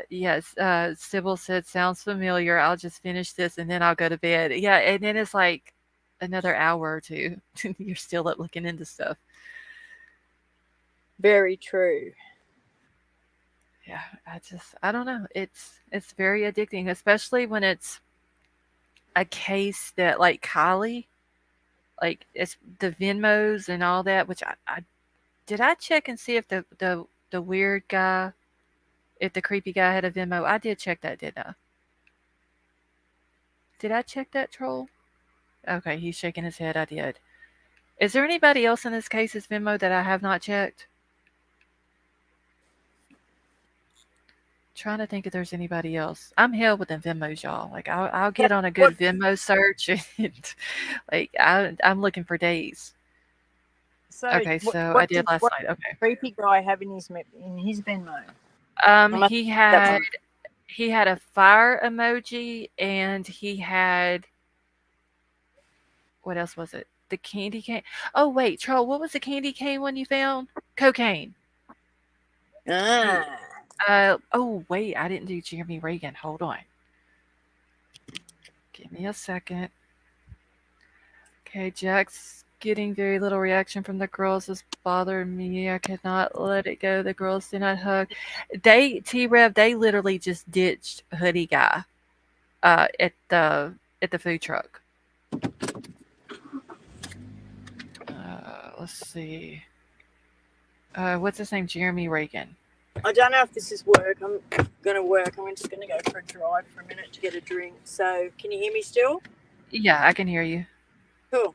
yes, Sybil said sounds familiar. I'll just finish this and then I'll go to bed. Yeah, and then it's like another hour or two. You're still up looking into stuff. Very true. Yeah, I don't know. It's very addicting, especially when it's a case that like Kylie, like it's the Venmos and all that, which I did I check and see if the weird guy, if the creepy guy had a Venmo. I did check that, didn't I? Did I check that troll? Okay, he's shaking his head. I did. Is there anybody else in this case's Venmo that I have not checked? Trying to think if there's anybody else. I'm hell with the Venmos, y'all. Like I'll So get on a good what? Venmo search and like I'm looking for days. So Okay, what? so I What did did last what night. Okay. creepy guy have in his Venmo? I must He that one. had a fire emoji and he had what else was it? The candy cane. Oh wait, Troll, what was the candy cane one you found? Cocaine. He Ah, oh wait, I didn't do Jeremy Reagan. Hold on. Give me a second. Okay, Jack's getting very little reaction from the girls. This bothered me. I could not let it go. The girls did not hug. T-Rev, they literally just ditched Hoodie Guy at the food truck. Let's see. What's his name? Jeremy Reagan. I don't know if this is work. I'm going to work. I'm just going to go for a drive for a minute to get a drink. So, can you hear me still? Yeah, I can hear you. Cool.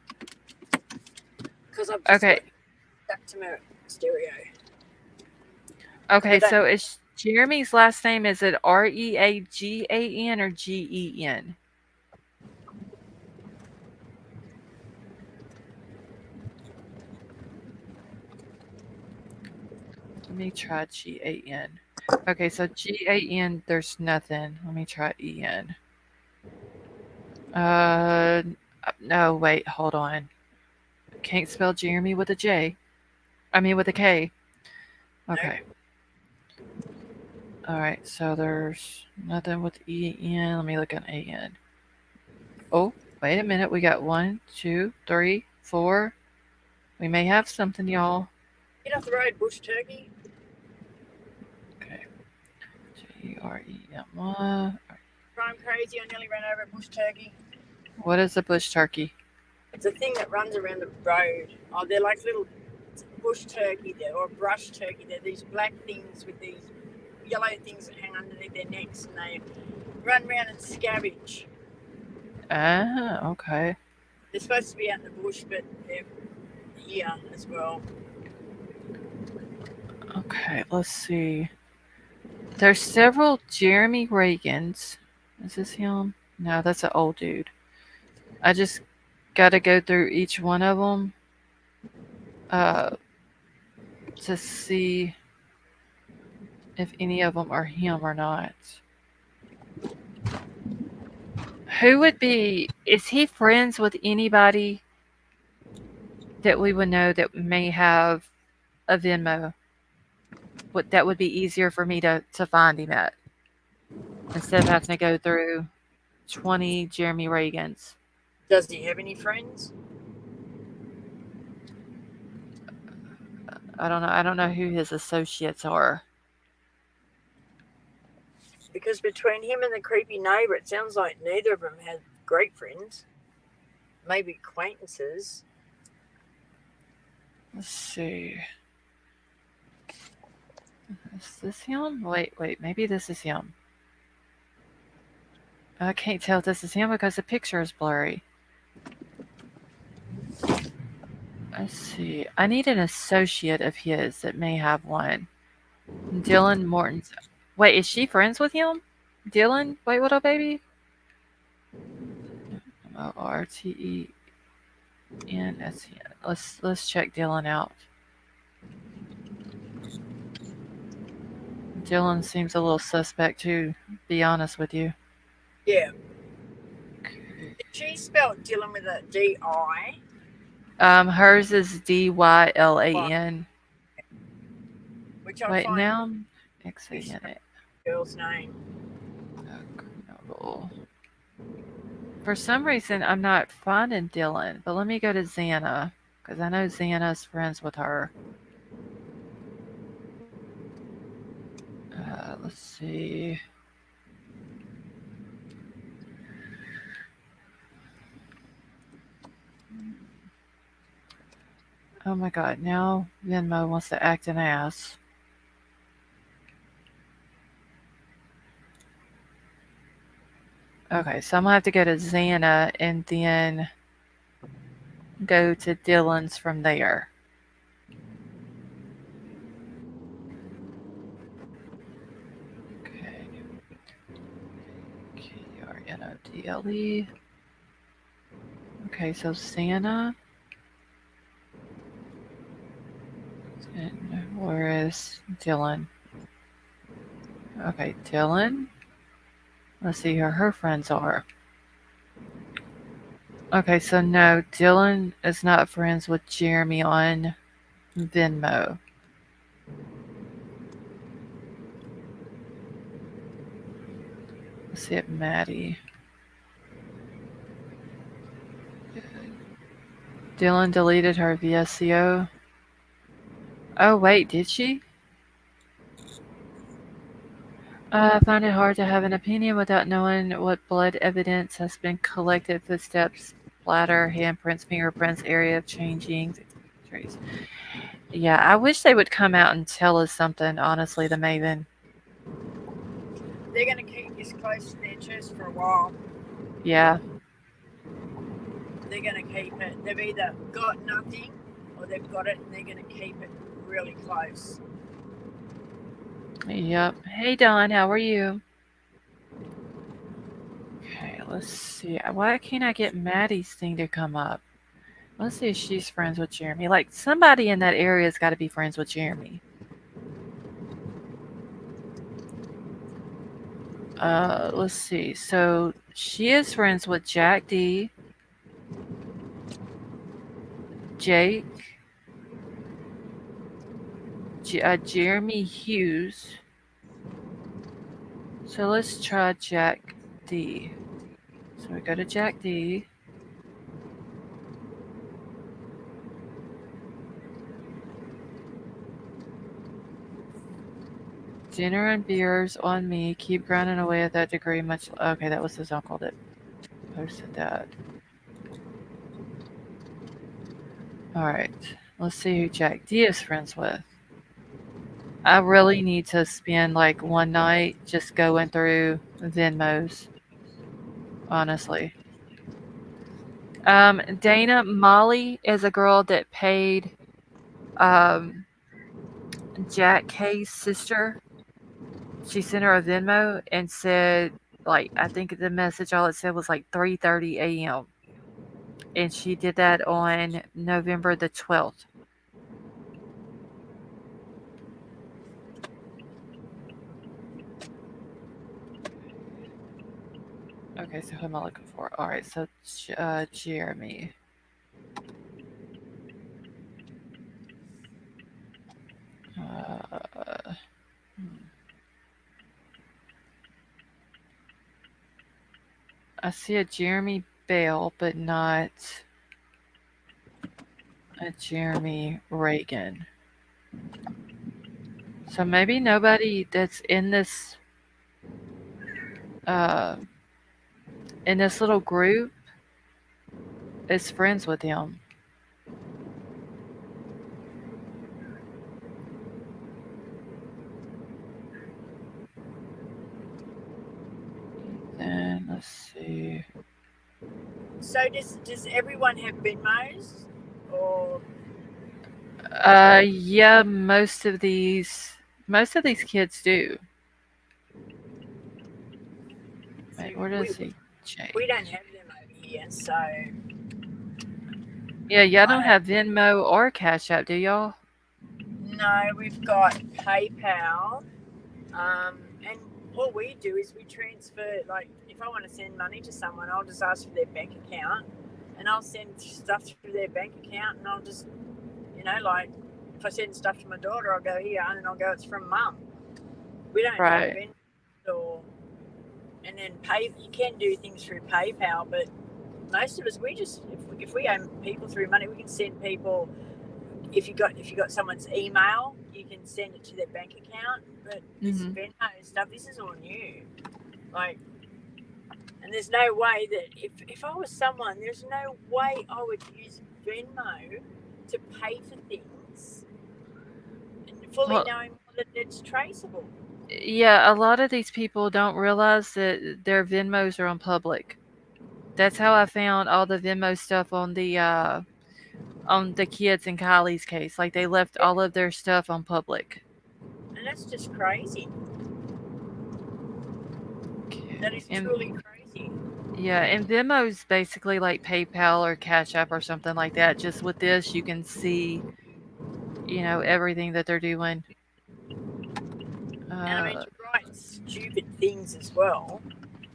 Because I've just Okay. got back to my stereo. Okay, so is Jeremy's last name, is it Reagan or Gen? Let me try Gan. Okay, so Gan, there's nothing. Let me try En. Uh, no, wait, hold on. Can't spell Jeremy with a J. I mean with a K. Okay. All right, so there's nothing with En. Let me look at An. Oh, wait a minute. We got 1, 2, 3, 4. We may have something, y'all. Get off the road, bush turkey. Okay. Gerem. I'm crazy. I nearly ran over a bush turkey. What is a bush turkey? It's a thing that runs around the road. Oh, they're like little bush turkey or brush turkey. They're these black things with these yellow things that hang underneath their necks, and they run around and scavenge. Ah, okay. They're supposed to be out in the bush, but they're here as well. Okay, let's see. There's several Jeremy Reagans. Is this him? No, that's an old dude. I just got to go through each one of them uh, to see if any of them are him or not. Who would be? Is he friends with anybody that we would know that may have a Venmo? That would be easier for me to find him at instead of having to go through 20 Jeremy Reagans. Does he have any friends? I don't know. I don't know who his associates are. Because between him and the creepy neighbour, it sounds like neither of them had great friends. Maybe acquaintances. Let's see. Is this him? Wait. Maybe this is him. I can't tell if this is him because the picture is blurry. Let's see. I need an associate of his that may have one. Dylan Morton's. Wait, is she friends with him? Dylan? Wait, what up, baby? Mortensn. Let's check Dylan out. Dylan seems a little suspect too, be honest with you. Yeah. Okay. She spelled Dylan with a D-I. Hers is Dylan. Which I Wait, find now I'm X-A-N it. girl's name. For some reason, I'm not finding Dylan, but let me go to Xana, because I know Xana's friends with her. Let's see. Oh my god, now Venmo wants to act an ass. Okay, so I'm gonna have to go to Xana and then go to Dylan's from there. Okay. Knodle. Okay, so Santa. And where is Dylan? Okay, Dylan. Let's see who her friends are. Okay, so no, Dylan is not friends with Jeremy on Venmo. Let's see at Maddie. Dylan deleted her VSCO. Oh, wait, did she? I find it hard to have an opinion without knowing what blood evidence has been collected: footsteps, bladder, handprints, fingerprints, area of changing trace. Yeah, I wish they would come out and tell us something, honestly, the Maven. They're going to keep this close to their chest for a while. Yeah. They're going to keep it. They've either got nothing or they've got it and they're going to keep it really close. Yep. Hey, Don, how are you? Okay, let's see. Why can't I get Maddie's thing to come up? Let's see if she's friends with Jeremy. Like, somebody in that area's got to be friends with Jeremy. Let's see. So she is friends with Jack D, Jake, Jeremy Hughes. So let's try Jack D. So we go to Jack D. Dinner and beers on me. Keep grinding away at that degree. Much. Okay, that was his uncle that posted that. All right. Let's see who Jack D is friends with. I really need to spend like one night just going through Venmos. Honestly. Dana Molly is a girl that paid um, Jack K's sister. She sent her a Venmo and said, like, I think the message all it said was like 3:30 a.m. And she did that on November the 12th. Okay, so who am I looking for? All right, so Jeremy. Uh, hmm. I see a Jeremy Bale, but not a Jeremy Reagan. So maybe nobody that's uh in this little group is friends with him. Then let's see. So does everyone have Venmos? Or Yeah, most of these kids do. see, Wait, where does he? we Jake. don't have them over here, so Yeah, y'all don't I have Venmo or Cash App, do y'all? no, we've got PayPal, and all we do is we transfer. Like, if I want to send money to someone, I'll just ask for their bank account, and I'll send stuff through their bank account, and I'll just, like, if I send stuff to my daughter, I'll go here, and then I'll go, it's from mum. We don't have Right. Venmo, or and then pay. You can do things through PayPal, but most of us, we just, if we owe people through money, we can send people. If you got someone's email, you can send it to their bank account. But this Mhm. Venmo stuff, this is all new. Like, and there's no way that if I was someone, there's no way I would use Venmo to pay for things and fully Well, knowing that it's traceable. yeah, a lot of these people don't realize that their Venmos are on public. That's how I found all the Venmo stuff on the kids in Kylie's case. Like they left Yeah, all of their stuff on public. and that's just crazy. That Okay. is And truly crazy. yeah, and Venmo's basically like PayPal or Cash App or something like that. Just with this, you can see, everything that they're doing. And I mean, Uh, to write stupid things as well.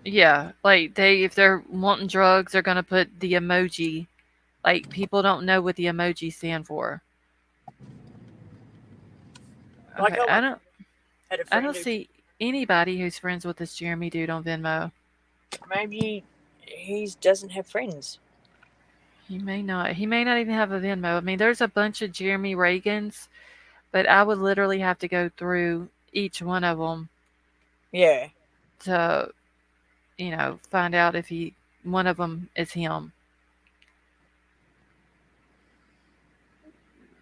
yeah, like if they're wanting drugs, they're gonna put the emoji. Like people don't know what the emoji stand for. Like, Okay, I I once don't, had a I friend don't who see anybody who's friends with this Jeremy dude on Venmo. maybe he doesn't have friends. He may not. He may not even have a Venmo. I mean, there's a bunch of Jeremy Reagans, but I would literally have to go through each one of them Yeah. to, find out if one of them is him.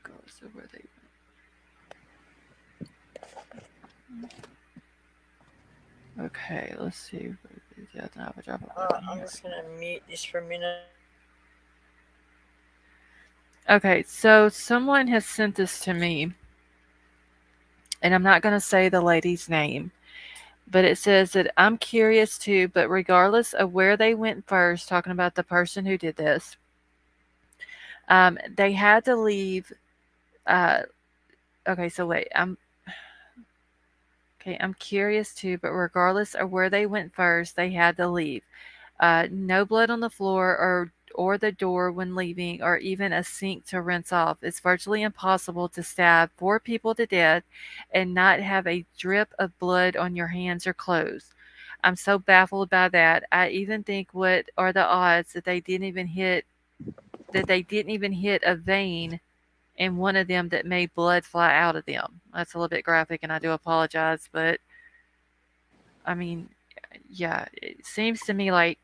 Regardless of where they went. Okay, let's see. Yeah, I have a drop a button I'm here. just going to mute this for a minute. Okay, so someone has sent this to me, and I'm not going to say the lady's name, but it says that I'm curious too, but regardless of where they went first, talking about the person who did this, they had to leave. Uh, okay, so wait, I'm curious too, but regardless of where they went first, they had to leave. No blood on the floor or the door when leaving, or even a sink to rinse off. It's virtually impossible to stab 4 people to death and not have a drip of blood on your hands or clothes. I'm so baffled by that. I even think, what are the odds that they didn't even hit a vein in one of them that made blood fly out of them. That's a little bit graphic, and I do apologize, but I mean, yeah, it seems to me like,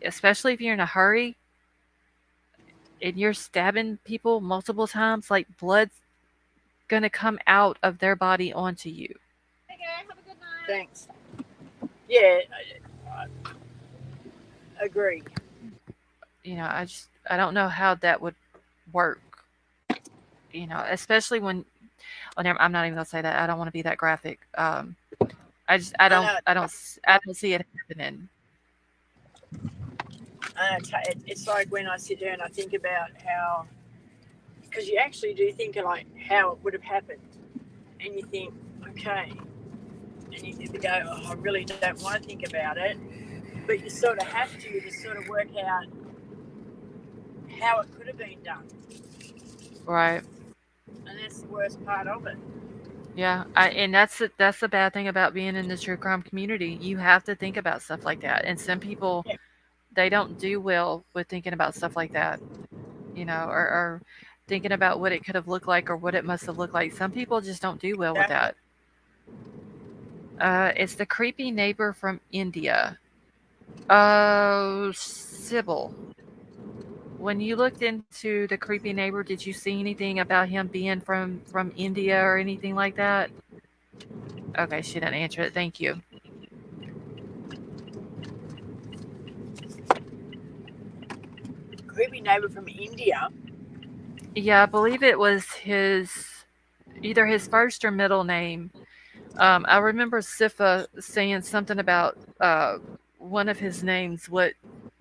especially if you're in a hurry and you're stabbing people multiple times, like blood's gonna come out of their body onto you. Thanks. Yeah, I agree. I don't know how that would work. Especially when. Oh, never, I'm not even gonna say that. I don't want to be that graphic. I just I know. I don't see it happening. It's like when I sit there and I think about how, because you actually do think of like how it would have happened, and you think, okay, and you go, oh, I really don't want to think about it, but you sort of have to sort of work out how it could have been done, Right. and that's the worst part of it. Yeah. And that's the bad thing about being in the true crime community. You have to think about stuff like that, and some people, Yeah, they don't do well with thinking about stuff like that. Or thinking about what it could have looked like or what it must have looked like. Some people just don't do well with exactly. that. It's the creepy neighbor from India. Oh, Sybil. When you looked into the creepy neighbor, did you see anything about him being from India or anything like that? Okay, she didn't answer it. Thank you. Creepy neighbor from India. Yeah, I believe it was either his first or middle name. I remember Sifa saying something about one of his names, what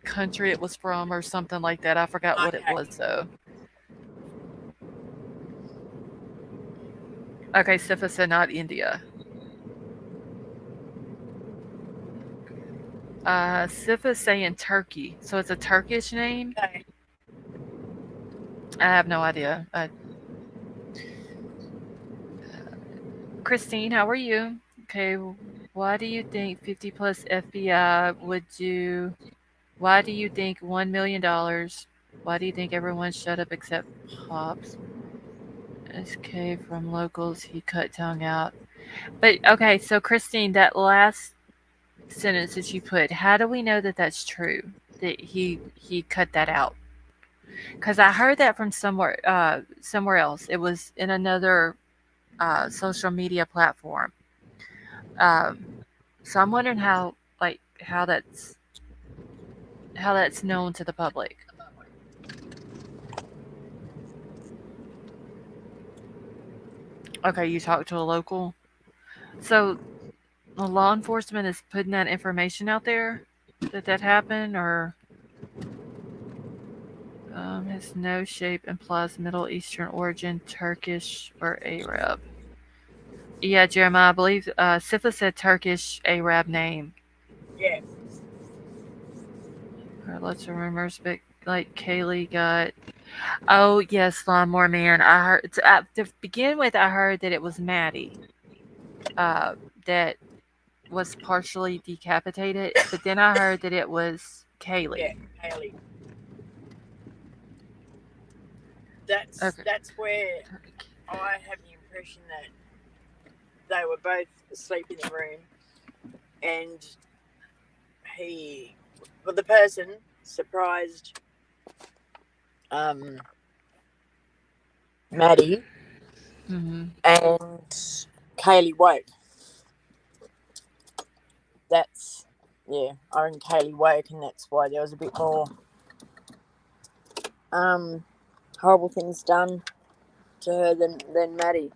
country it was from, or something like that. I forgot what it Okay. was though. Okay, Sifa said not India. Sifa's saying Turkey, so it's a Turkish name. Okay. I have no idea. Christine, how are you? Okay, why do you think 50 plus FBI would do? Why do you think $1 million? Why do you think everyone shut up except Pops? SK from locals, he cut tongue out. But okay, so Christine, that last sentence that you put, how do we know that that's true? That he cut that out? Because I heard that from somewhere else. It was in another social media platform. Um, so I'm wondering how that's known to the public. Okay, you talked to a local. So the law enforcement is putting that information out there that happened, or his nose shape implies Middle Eastern origin, Turkish or Arab. Yeah, Jeremiah, I believe Sifa said Turkish Arab name. Yeah. Or lots of rumors, but like Kaylee got. Oh yes, Lawnmower Man. I heard to begin with. I heard that it was Maddie that was partially decapitated, but then I heard that it was Yeah. Kaylee. Haley. Okay. that's where I have the impression that they were both asleep in the room, and the person surprised um, Maddie, Mm-hmm. and Kaylee woke. That's yeah, I reckon Kaylee woke, and that's why there was a bit more um, horrible things done to her than Maddie.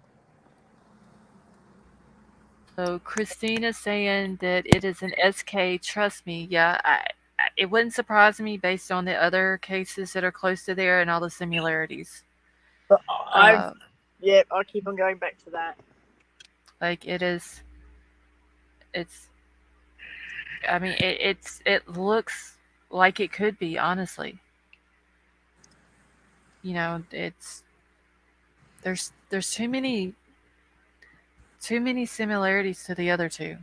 So Christina's saying that it is an SK. Trust me, yeah. It wouldn't surprise me based on the other cases that are close to there and all the similarities. But Uh, I keep on going back to that. like it is, it's. I mean, it looks like it could be. Honestly, it's there's too many similarities to the other two.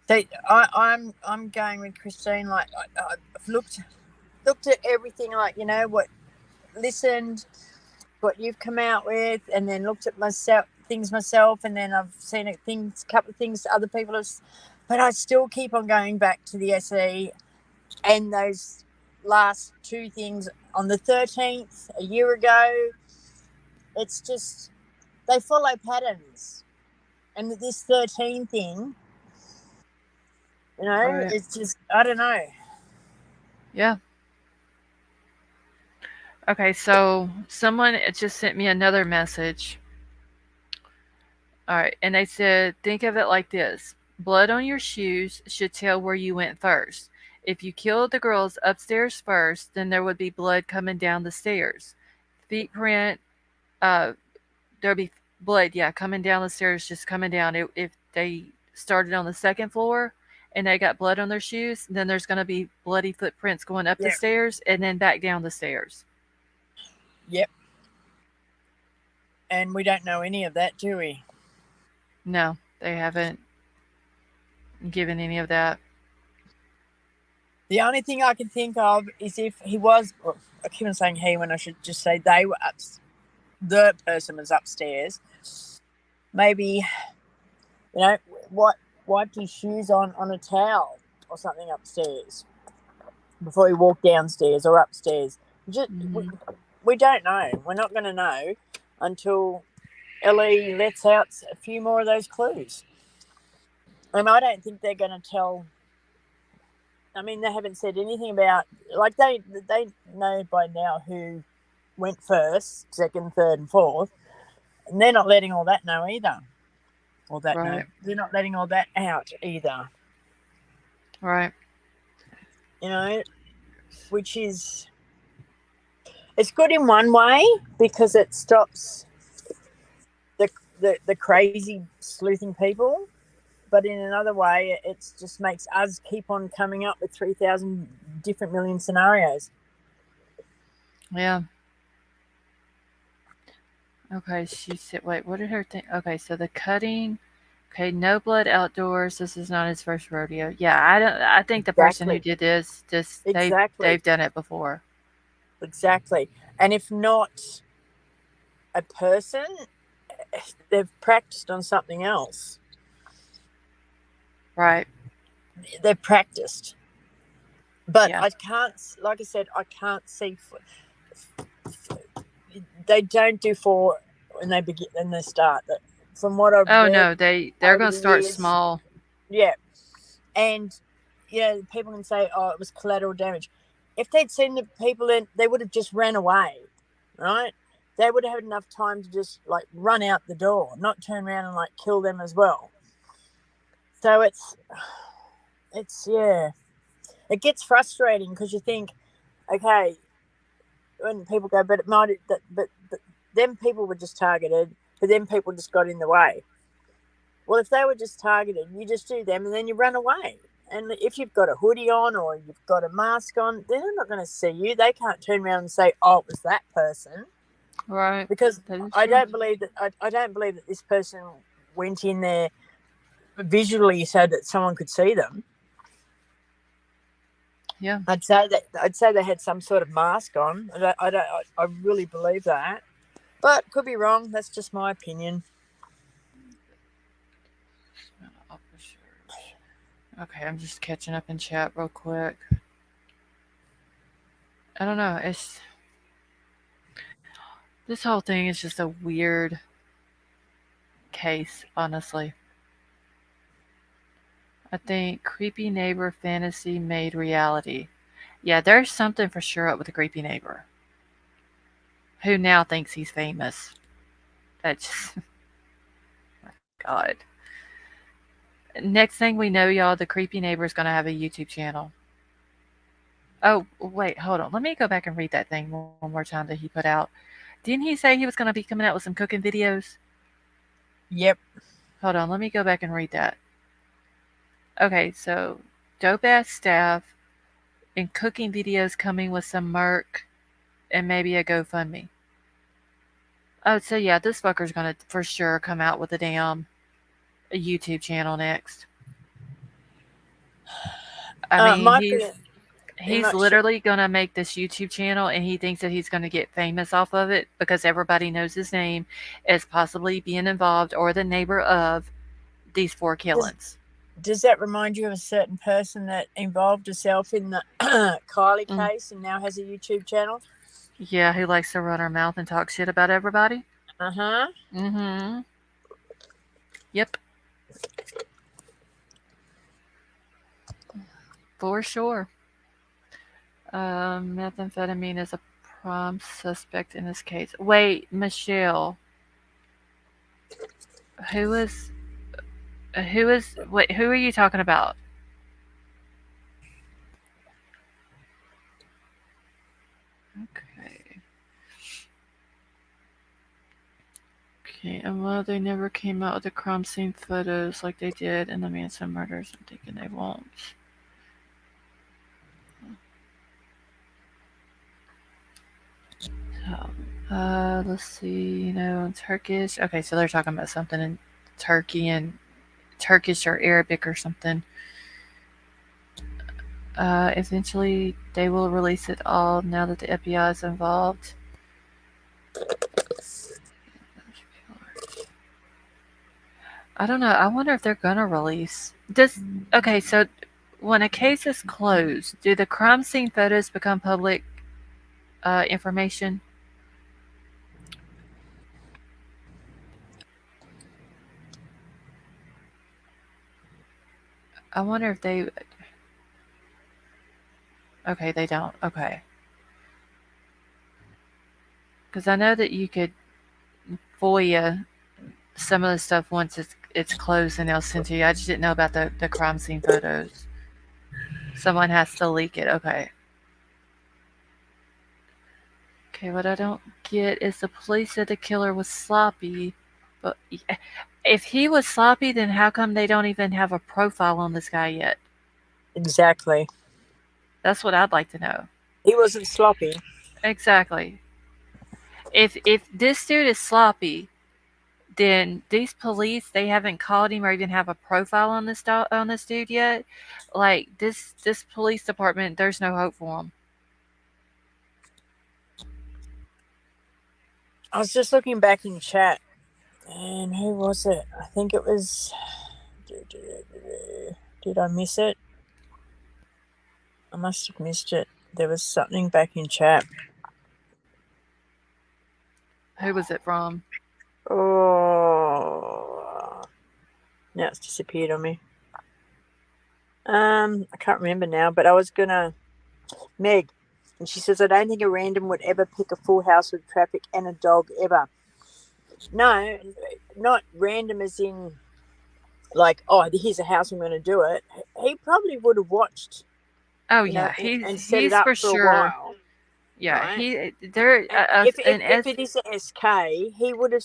So I'm going with Christine. Like I've looked at everything. Like what listened, what you've come out with, and then looked at things myself, and then I've seen a couple of things other people have. But I still keep on going back to the SE and those last two things on the 13th a year ago. It's just they follow patterns, and this 13 thing, Right. it's just I don't know. Yeah. Okay. So someone just sent me another message. All right, and they said, think of it like this: blood on your shoes should tell where you went first. If you killed the girls upstairs first, then there would be blood coming down the stairs. Feet print, uh, there'll be blood, yeah, coming down the stairs, just coming down. If they started on the second floor and they got blood on their shoes, then there's going to be bloody footprints going up the Yeah. stairs and then back down the stairs. Yep. And we don't know any of that, do we? No, they haven't given any of that. The only thing I can think of is if he was. Well, I keep on saying he when I should just say they were up. The person was upstairs. Maybe what wiped his shoes on a towel or something upstairs before he walked downstairs or upstairs. Just we don't know. We're not going to know until Ellie lets out a few more of those clues. And I don't think they're going to tell. I mean, they haven't said anything about like they know by now who went first, second, third, and fourth, and they're not letting all that know either. Or that Right. no, they're not letting all that out either. Right. Which is it's good in one way because it stops the crazy sleuthing people. But in another way, it just makes us keep on coming up with 3,000 different million scenarios. Yeah. Okay, she said, wait, what did her think? Okay, so the cutting. Okay, no blood outdoors. This is not his first rodeo. Yeah, I don't. I think the person who did this, they've done it before. Exactly. And if not a person, they've practiced on something else. Right. They've practiced. But Yeah. I can't, like I said, I can't see. They don't do four when they begin and they start. From what I've Oh read, no, they're going to start small. Yeah, and people can say, "Oh, it was collateral damage." If they'd seen the people in, they would have just ran away, right? They would have had enough time to just like run out the door, not turn around and like kill them as well. So it's it gets frustrating because you think, okay, when people go, but it might, but them people were just targeted, but then people just got in the way. Well, if they were just targeted, you just do them and then you run away. And if you've got a hoodie on or you've got a mask on, they're not going to see you. They can't turn around and say, "Oh, it was that person," Right. because I true. don't believe that. I don't believe that this person went in there visually so that someone could see them. Yeah. I'd say they had some sort of mask on. I really believe that. But could be wrong. That's just my opinion. Okay, I'm just catching up in chat real quick. I don't know. This whole thing is just a weird case, honestly. I think creepy neighbor fantasy made reality. Yeah, there's something for sure up with the creepy neighbor, who now thinks he's famous. That's just, my God. Next thing we know, y'all, the creepy neighbor is going to have a YouTube channel. Oh, wait, hold on. Let me go back and read that thing one more time that he put out. Didn't he say he was going to be coming out with some cooking videos? Yep. Hold on, let me go back and read that. Okay, so dope ass staff and cooking videos coming with some merch and maybe a GoFundMe. Oh, so yeah, this fucker's gonna for sure come out with a damn YouTube channel next. I mean, Might be. He he's might. literally gonna make this YouTube channel, and he thinks that he's gonna get famous off of it because everybody knows his name as possibly being involved or the neighbor of these 4 killings. Does that remind you of a certain person that involved herself in the Kylie Mm. case and now has a YouTube channel? Yeah, who likes to run her mouth and talk shit about everybody? Uh-huh. Mm-hmm. Yep. For sure. Methamphetamine is a prime suspect in this case. Wait, Michelle. Who is wait, who are you talking about? Okay. Okay, and well, they never came out with the crime scene photos like they did in the Manson murders. I'm thinking they won't. So, let's see, in Turkish. Okay, so they're talking about something in Turkey and Turkish or Arabic or something. Eventually, they will release it all now that the FBI is involved. I don't know. I wonder if they're gonna release this. Okay, so when a case is closed, do the crime scene photos become public information? I wonder if they. Okay, they don't. Okay, because I know that you could FOIA some of the stuff once it's closed and they'll send to you. I just didn't know about the crime scene photos. Someone has to leak it. Okay. Okay, what I don't get is the police said the killer was sloppy, but if he was sloppy, then how come they don't even have a profile on this guy yet? Exactly. That's what I'd like to know. He wasn't sloppy. Exactly. If this dude is sloppy, then these police they haven't called him or even have a profile on this dude yet. Like this police department, there's no hope for him. I was just looking back in chat, and who was it? I think it was. Did I miss it? I must have missed it. There was something back in chat. Who was it from? Oh, now it's disappeared on me. I can't remember now, but I was gonna Meg, and she says I don't think a random would ever pick a full house with traffic and a dog ever. No, not random as in like, oh, here's a house, I'm going to do it. He probably would have watched. Oh yeah, and set it he's up for for a sure. while. Yeah, Right? If it is a SK, he would have.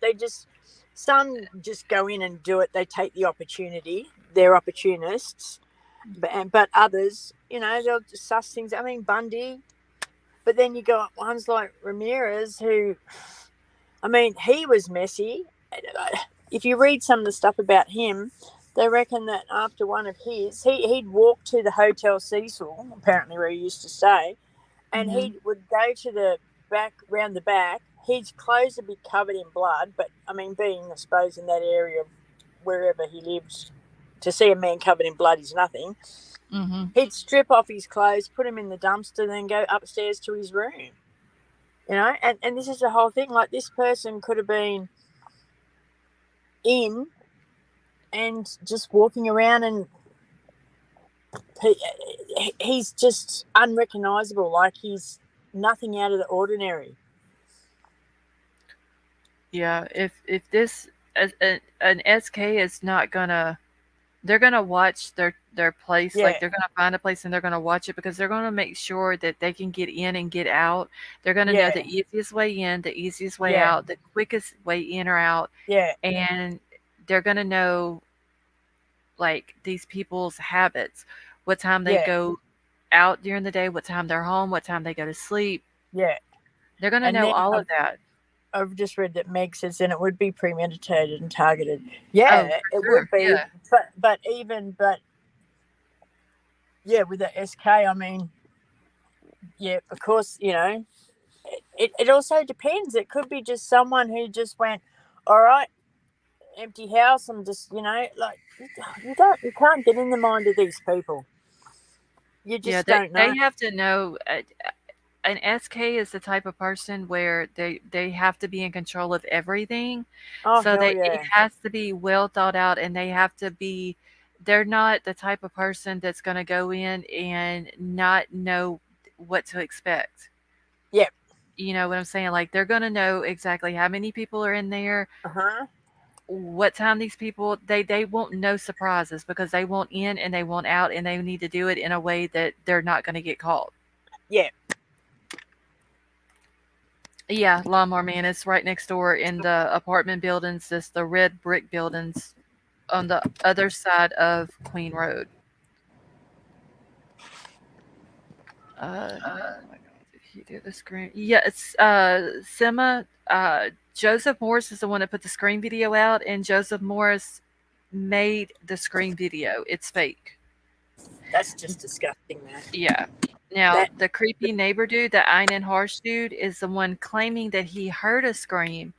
They just some just go in and do it. They take the opportunity. They're opportunists, but others, they'll just suss things. I mean, Bundy, but then you got ones like Ramirez, who, I mean, he was messy. If you read some of the stuff about him, they reckon that after one of his, he'd walk to the Hotel Cecil, apparently where he used to stay, and he would go to the back, round the back, his clothes would be covered in blood. But I mean, being I suppose in that area of wherever he lives, to see a man covered in blood is nothing. Mm-hmm. He'd strip off his clothes, put them in the dumpster, then go upstairs to his room. And this is the whole thing. Like, this person could have been in and just walking around, and he's just unrecognizable. Like, he's nothing out of the ordinary. Yeah, if this an SK is not gonna, they're gonna watch their place, Yeah, like they're gonna find a place and they're gonna watch it because they're gonna make sure that they can get in and get out. They're gonna know yeah, the easiest way in, the easiest way yeah, out, the quickest way in or out, yeah, and they're gonna know like these people's habits, what time they yeah, go out during the day, what time they're home, what time they go to sleep. yeah. They're gonna And know then all of that. I've just read that Meg says then it would be premeditated and targeted. Oh, Yeah, for it sure. would be. Yeah. But yeah, with the SK, I mean, yeah, of course, it also depends. It could be just someone who just went, all right, empty house. I'm just, like, you can't get in the mind of these people. You Yeah, just don't know. they have to know. An SK is the type of person where they have to be in control of everything. Oh, So hell it yeah. has to be well thought out, and they have to be. They're not the type of person that's going to go in and not know what to expect. Yep. You know what I'm saying? Like they're going to know exactly how many people are in there, Uh-huh. what time these people, they want no surprises because they want in and they want out, and they need to do it in a way that they're not going to get caught. Yeah. Yeah, Lawnmower Man is right next door in the apartment buildings. It's the red brick buildings on the other side of Queen Road. Oh my God, did he do the screen? Yeah, it's Sima. Joseph Morris is the one that put the screen video out, and Joseph Morris made the screen video. It's fake. That's just disgusting, man. Yeah. Now, That, the creepy neighbor dude, the Einen Harsh dude, is the one claiming that he heard a scream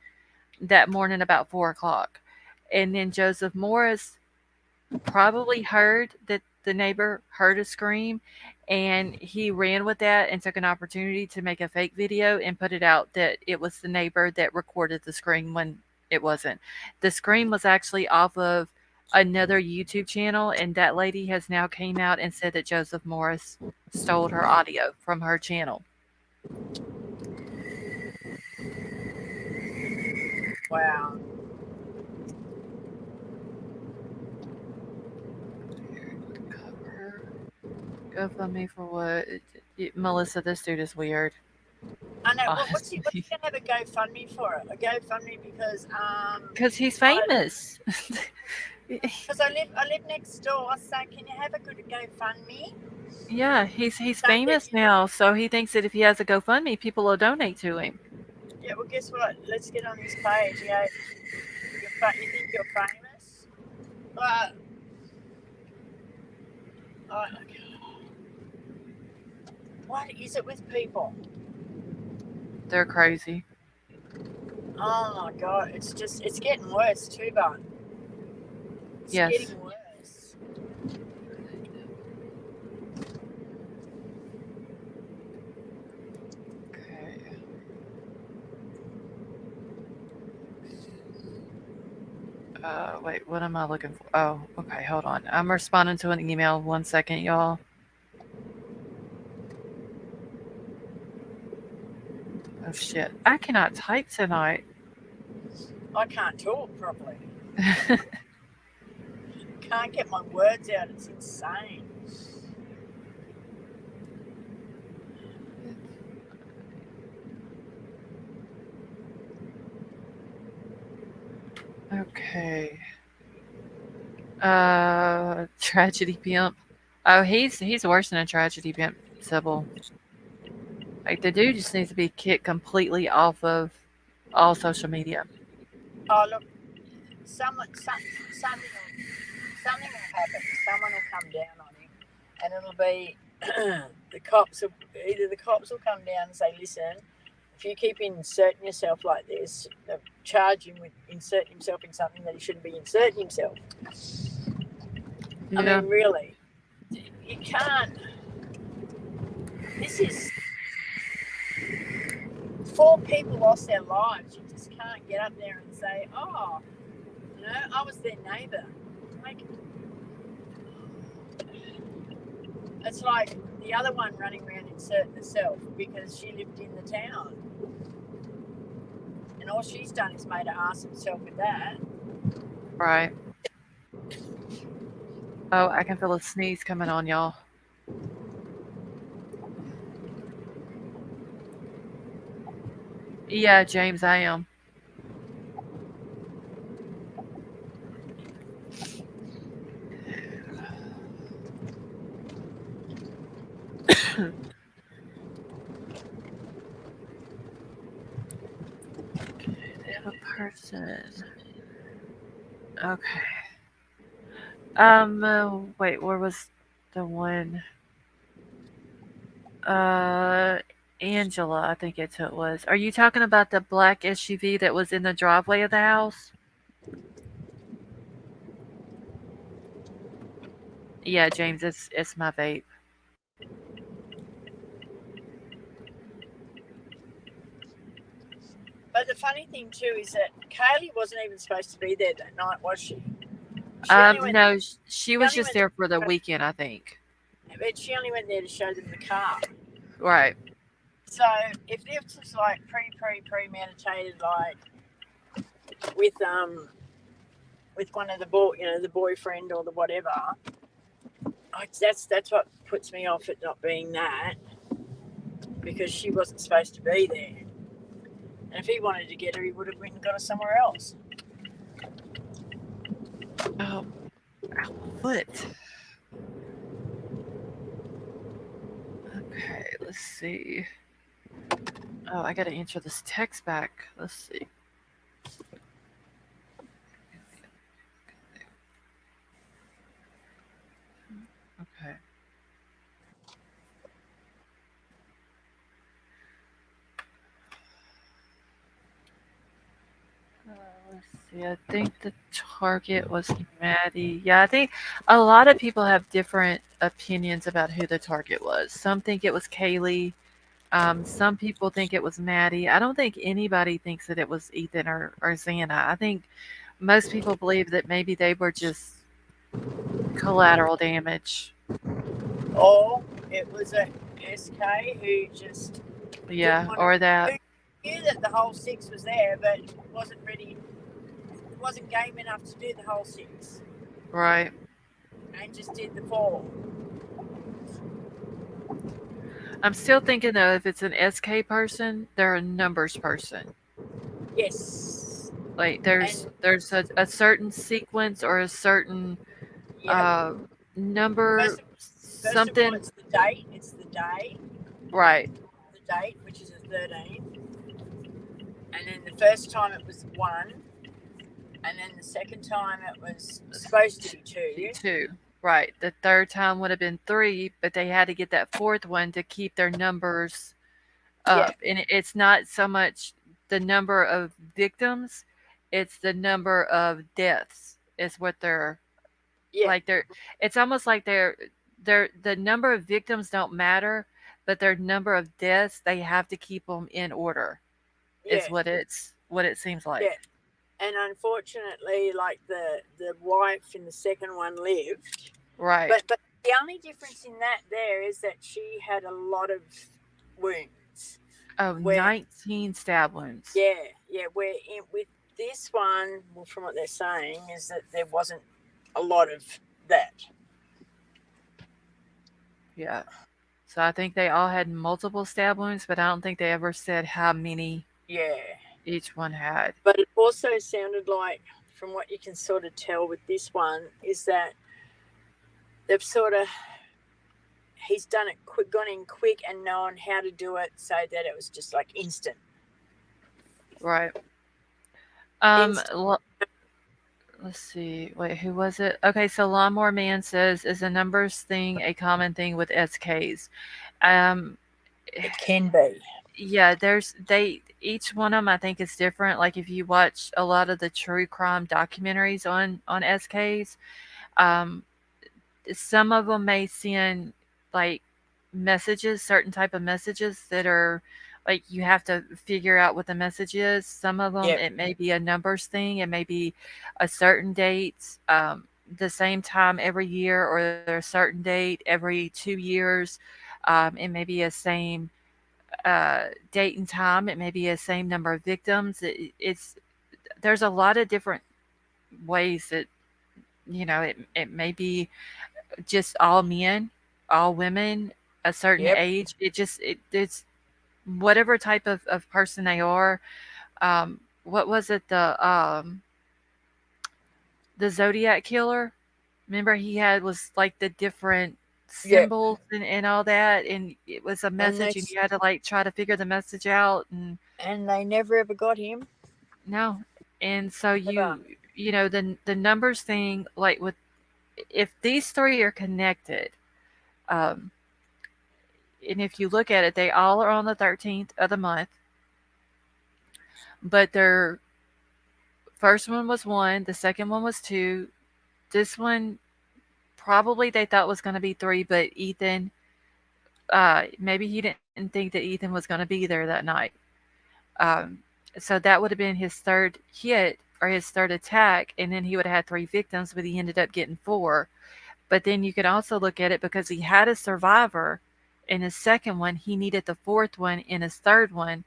that morning about 4 o'clock. And then Joseph Morris probably heard that the neighbor heard a scream, and he ran with that and took an opportunity to make a fake video and put it out that it was the neighbor that recorded the scream when it wasn't. The scream was actually off of another YouTube channel, and that lady has now came out and said that Joseph Morris stole her audio from her channel. wow. Cover. GoFundMe for what? Melissa, this dude is weird. I know. What's he Honestly. going to have a GoFundMe for? A GoFundMe because Because he's I famous. because I live next door. So can you have a good GoFundMe? Yeah, he's So that famous you, now, so he thinks that if he has a GoFundMe, people will donate to him. yeah. Well, guess what? Let's get on his page. You think you're famous? Well, what is it with people? They're crazy. Oh my God! It's getting worse too, but it's Yes. getting worse. Okay. Wait, what am I looking for? Oh, okay, hold on. I'm responding to an email. 1 second, y'all. Oh shit. I cannot type tonight. I can't talk properly. Can't get my words out. It's insane. Okay. Tragedy Pimp. Oh, he's worse than a Tragedy Pimp, Sybil. Like the dude just needs to be kicked completely off of all social media. Oh look, something will happen. Someone will come down on him, and it'll be the cops will come down and say, listen, if you keep inserting yourself like this, they'll charge him with inserting himself in something that he shouldn't be inserting himself. Yeah. I mean, really, you can't. This is 4 people lost their lives. You just can't get up there and say, "Oh, I was their neighbour." Like, it's like the other one running around inserting herself because she lived in the town, and all she's done is made her ass herself with that. Right. Oh, I can feel a sneeze coming on, y'all. Yeah, James, I am. They have a person. Okay. Wait, where was the one? Uh, Angela, I think it was. Are you talking about the black SUV that was in the driveway of the house? Yeah, James, it's my vape. But the funny thing too is that Kaylee wasn't even supposed to be there that night, was she? She only went. No, she She was only just went. there for the weekend, I think. But she only went there to show them the car. Right. So if this was like premeditated, like with one of the the boyfriend or the whatever, that's what puts me off it not being that, because she wasn't supposed to be there. And if he wanted to get her, he would have went and got her somewhere else. Oh, foot. Okay, let's see. Oh, I gotta answer this text back. Let's see. Okay. Let's see. I think the target was Maddie. Yeah, I think a lot of people have different opinions about who the target was. Some think it was Kaylee. Some people think it was Maddie. I don't think anybody thinks that it was Ethan or Xana. I think most people believe that maybe they were just collateral damage. Or it was a SK who just didn't Yeah, want to. or that. Who knew that the whole 6 was there, but wasn't ready. Wasn't game enough to do the whole 6. Right. And just did the 4. I'm still thinking though, if it's an SK person, they're a numbers person. Yes. Like And there's a certain sequence or a certain yep. uh number First of all, something. it's the date. It's the day. Right. The date, which is the 13th. And then the first time it was 1. And then the second time it was supposed to be 2. Two. Right. The third time would have been 3, but they had to get that fourth one to keep their numbers Yeah. up. And it's not so much the number of victims, it's the number of deaths is what they're Yeah. like it's almost like they're the number of victims don't matter, but their number of deaths, they have to keep them in order. Is Yeah. what it seems Yeah. like. And unfortunately, like the wife in the second one lived. Right. But the only difference in that there is that she had a lot of wounds. Oh, 19 stab wounds. Yeah. With this one, well, from what they're saying, is that there wasn't a lot of that. Yeah. So I think they all had multiple stab wounds, but I don't think they ever said how many each one had. But it also sounded like, from what you can sort of tell with this one, is that they've sort of, he's done it quick, gone in quick and known how to do it so that it was just like instant. Right. Let's see. Wait, who was it? Okay, so Lawnmower Man says, is a numbers thing a common thing with SKs? It can be. yeah, there's they each one of them I think is different. Like if you watch a lot of the true crime documentaries on SKs, um, some of them may send like messages, certain type of messages that are like you have to figure out what the message is. Some of them Yep. it may be a numbers thing, it may be a certain date, the same time every year, or a certain date every 2 years. It may be a same date and time. It may be a same number of victims. It's there's a lot of different ways that it may be just all men, all women, a certain Yep. age. It's whatever type of person they are. What was it? The Zodiac killer. Remember he had was like the different Yep. symbols and all that, and it was a And message, and that's you had to like try to figure the message out. And and they never ever got him. no, and so Never. the numbers thing, like with if these three are connected, um, and if you look at it, they all are on the 13th of the month, but their first one was one, the second one was two. This one probably they thought was going to be three, but Ethan, maybe he didn't think that Ethan was going to be there that night. Um, so that would have been his third hit or his third attack, and then he would have had three victims, but he ended up getting four. But then you could also look at it because he had a survivor in his second one, he needed the fourth one in his third one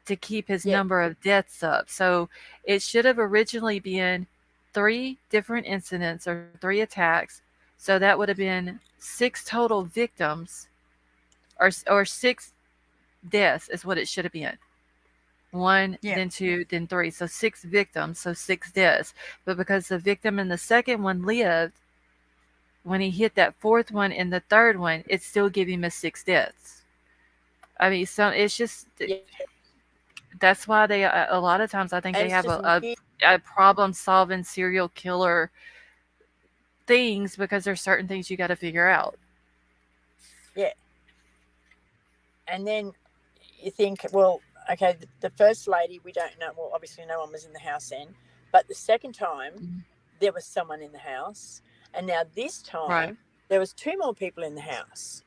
to keep his Yep. number of deaths up. So it should have originally been three different incidents or three attacks. So that would have been six total victims, or six deaths is what it should have been. One, Yep. then two, then three. So six victims, so six deaths. But because the victim in the second one lived, when he hit that fourth one and the third one, it still gave him a six deaths. I mean, so it's just Yep. that's why they a lot of times I think And they it's have just weird. a problem solving serial killer things because there's certain things you got to figure out. Yeah. And then you think, well, okay, the first lady, we don't know. Well, obviously, no one was in the house then. But the second time, Mhm. there was someone in the house. And now this Right, time, there was two more people in the house.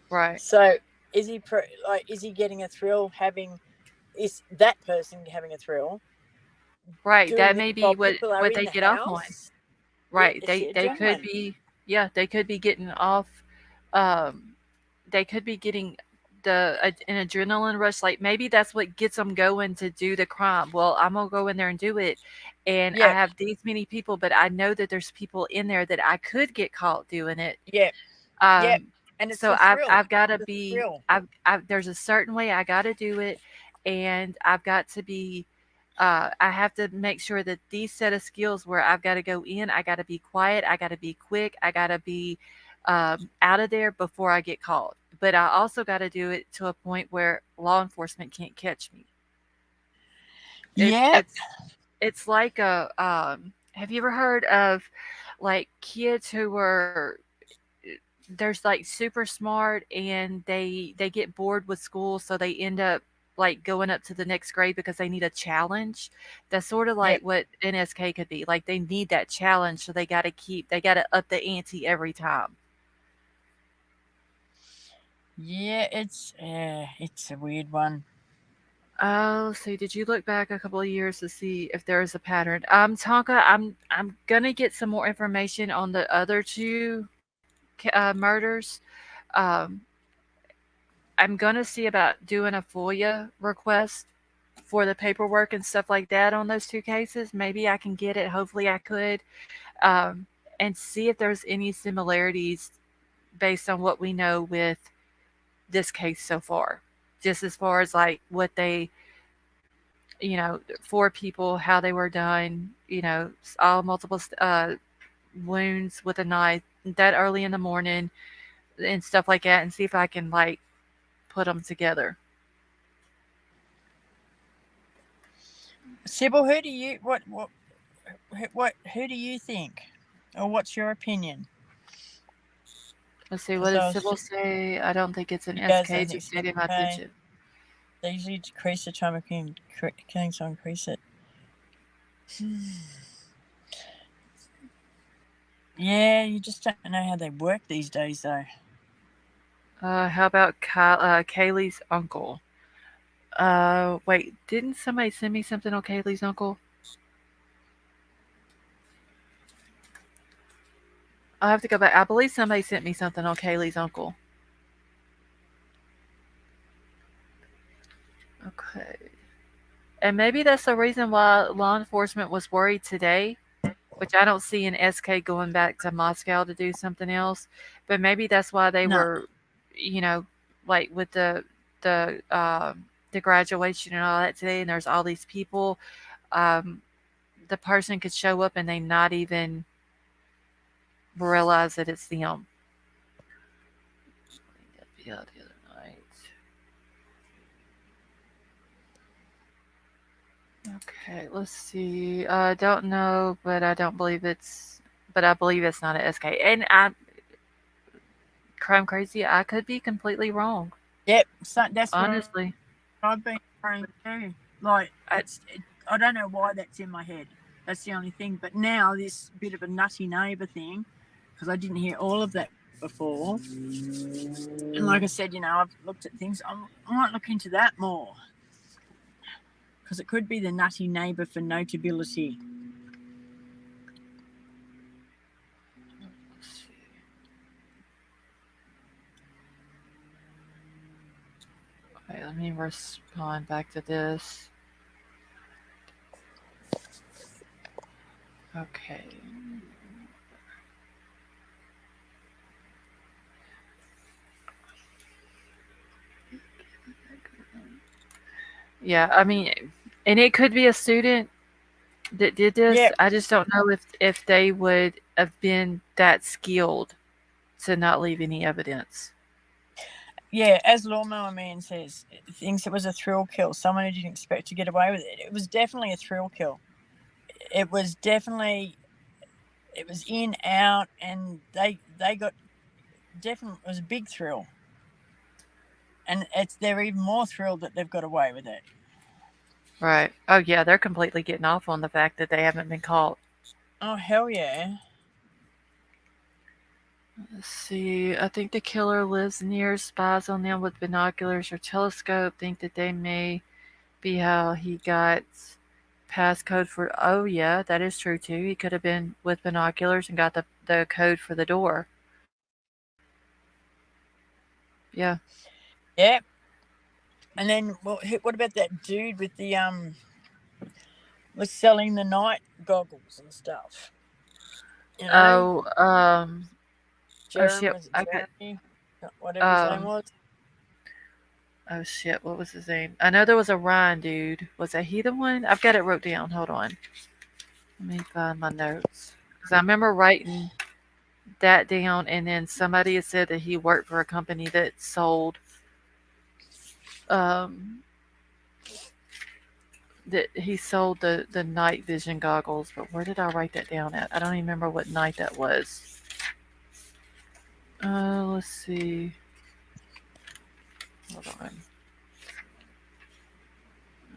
right, So is he getting a thrill having, is that person having a thrill right. doing That this may be while people are what in they the get off on. house? Yeah, Right. it's They the they could adrenaline. be, yeah, they could be getting off. Um, they could be getting an adrenaline rush. Like maybe that's what gets them going to do the crime. Well, I'm gonna go in there and do it, and I Yeah, have these many people, but I know that there's people in there that I could get caught doing it. yeah, yeah. Um, And it's so the thrill. I've got to The be thrill. there's a certain way I got to do it, and I've got to be I have to make sure that these set of skills where I've got to go in, I got to be quiet, I got to be quick, I got to be out of there before I get caught. But I also got to do it to a point where law enforcement can't catch me. It's Yeah, it's it's like a have you ever heard of like kids who were there's like super smart and they get bored with school so they end up like going up to the next grade because they need a challenge. That's sort of yeah, like what NSK could be. Like they need that challenge so they got to up the ante every time. yeah. It's a weird one. Oh, see, did you look back a couple of years to see if there is a pattern? Tonka, I'm gonna get some more information on the other two murders. Um, I'm gonna see about doing a FOIA request for the paperwork and stuff like that on those two cases. Maybe I can get it. Hopefully, I could, um, and see if there's any similarities based on what we know with this case so far. Just as far as like what they, four people, how they were done, all multiple wounds with a knife that early in the morning and stuff like that, and see if I can like put them together. Sybil, who do you what who do you think, or what's your opinion? Let's see, what Because does I was Sybil say? I don't think it's an she goes, I SK. think Just it's gave him my okay. attention. They usually decrease the time of killing, so increase it. Yeah, you just don't know how they work these days, though. How about Kaylee's uncle? Wait, didn't somebody send me something on Kaylee's uncle? I'll have to go back. I believe somebody sent me something on Kaylee's uncle. Okay. And maybe that's the reason why law enforcement was worried today, which I don't see an SK going back to Moscow to do something else. But maybe that's why they No. were, you know, like with the graduation and all that today, and there's all these people. Um, the person could show up and they not even realize that it's them. Yeah, the other night. Okay, let's see. I don't know, but I don't believe it's. But I believe it's not an SK. And crime crazy. I could be completely wrong. Yep, so that's what Honestly, I've been trying to do. Like, I I don't know why that's in my head. That's the only thing. But now this bit of a nutty neighbour thing, because I didn't hear all of that before. And like I said, I've looked at things. I might look into that more, because it could be the nutty neighbour for notability. okay. Let me respond back to this. Okay. Yeah, I mean, and it could be a student that did this. Yep. I just don't know if they would have been that skilled to not leave any evidence. Yeah, as Lawnmower Man says, thinks it was a thrill kill. Someone who didn't expect to get away with it. It was definitely a thrill kill. It was definitely, it was in, out, and they got, definitely, it was a big thrill. And they're even more thrilled that they've got away with it. Right. Oh yeah, they're completely getting off on the fact that they haven't been caught. Oh, hell yeah. Let's see. I think the killer lives near, spies on them with binoculars or telescope, think that they may be how he got passcode for. Oh, yeah, that is true too. He could have been with binoculars and got the code for the door. Yeah. Yeah. And then, what about that dude with the, was selling the night goggles and stuff? Oh, oh Jeremy, shit. was it I could, Jeremy? Whatever his name um, was. oh shit. What was his name? I know there was a Ryan dude. Was that he the one? I've got it wrote down. Hold on. Let me find my notes. Because I remember writing that down, and then somebody had said that he worked for a company that sold um that he sold the night vision goggles. But where did I write that down at? I don't even remember what night that was. Let's see. Hold on.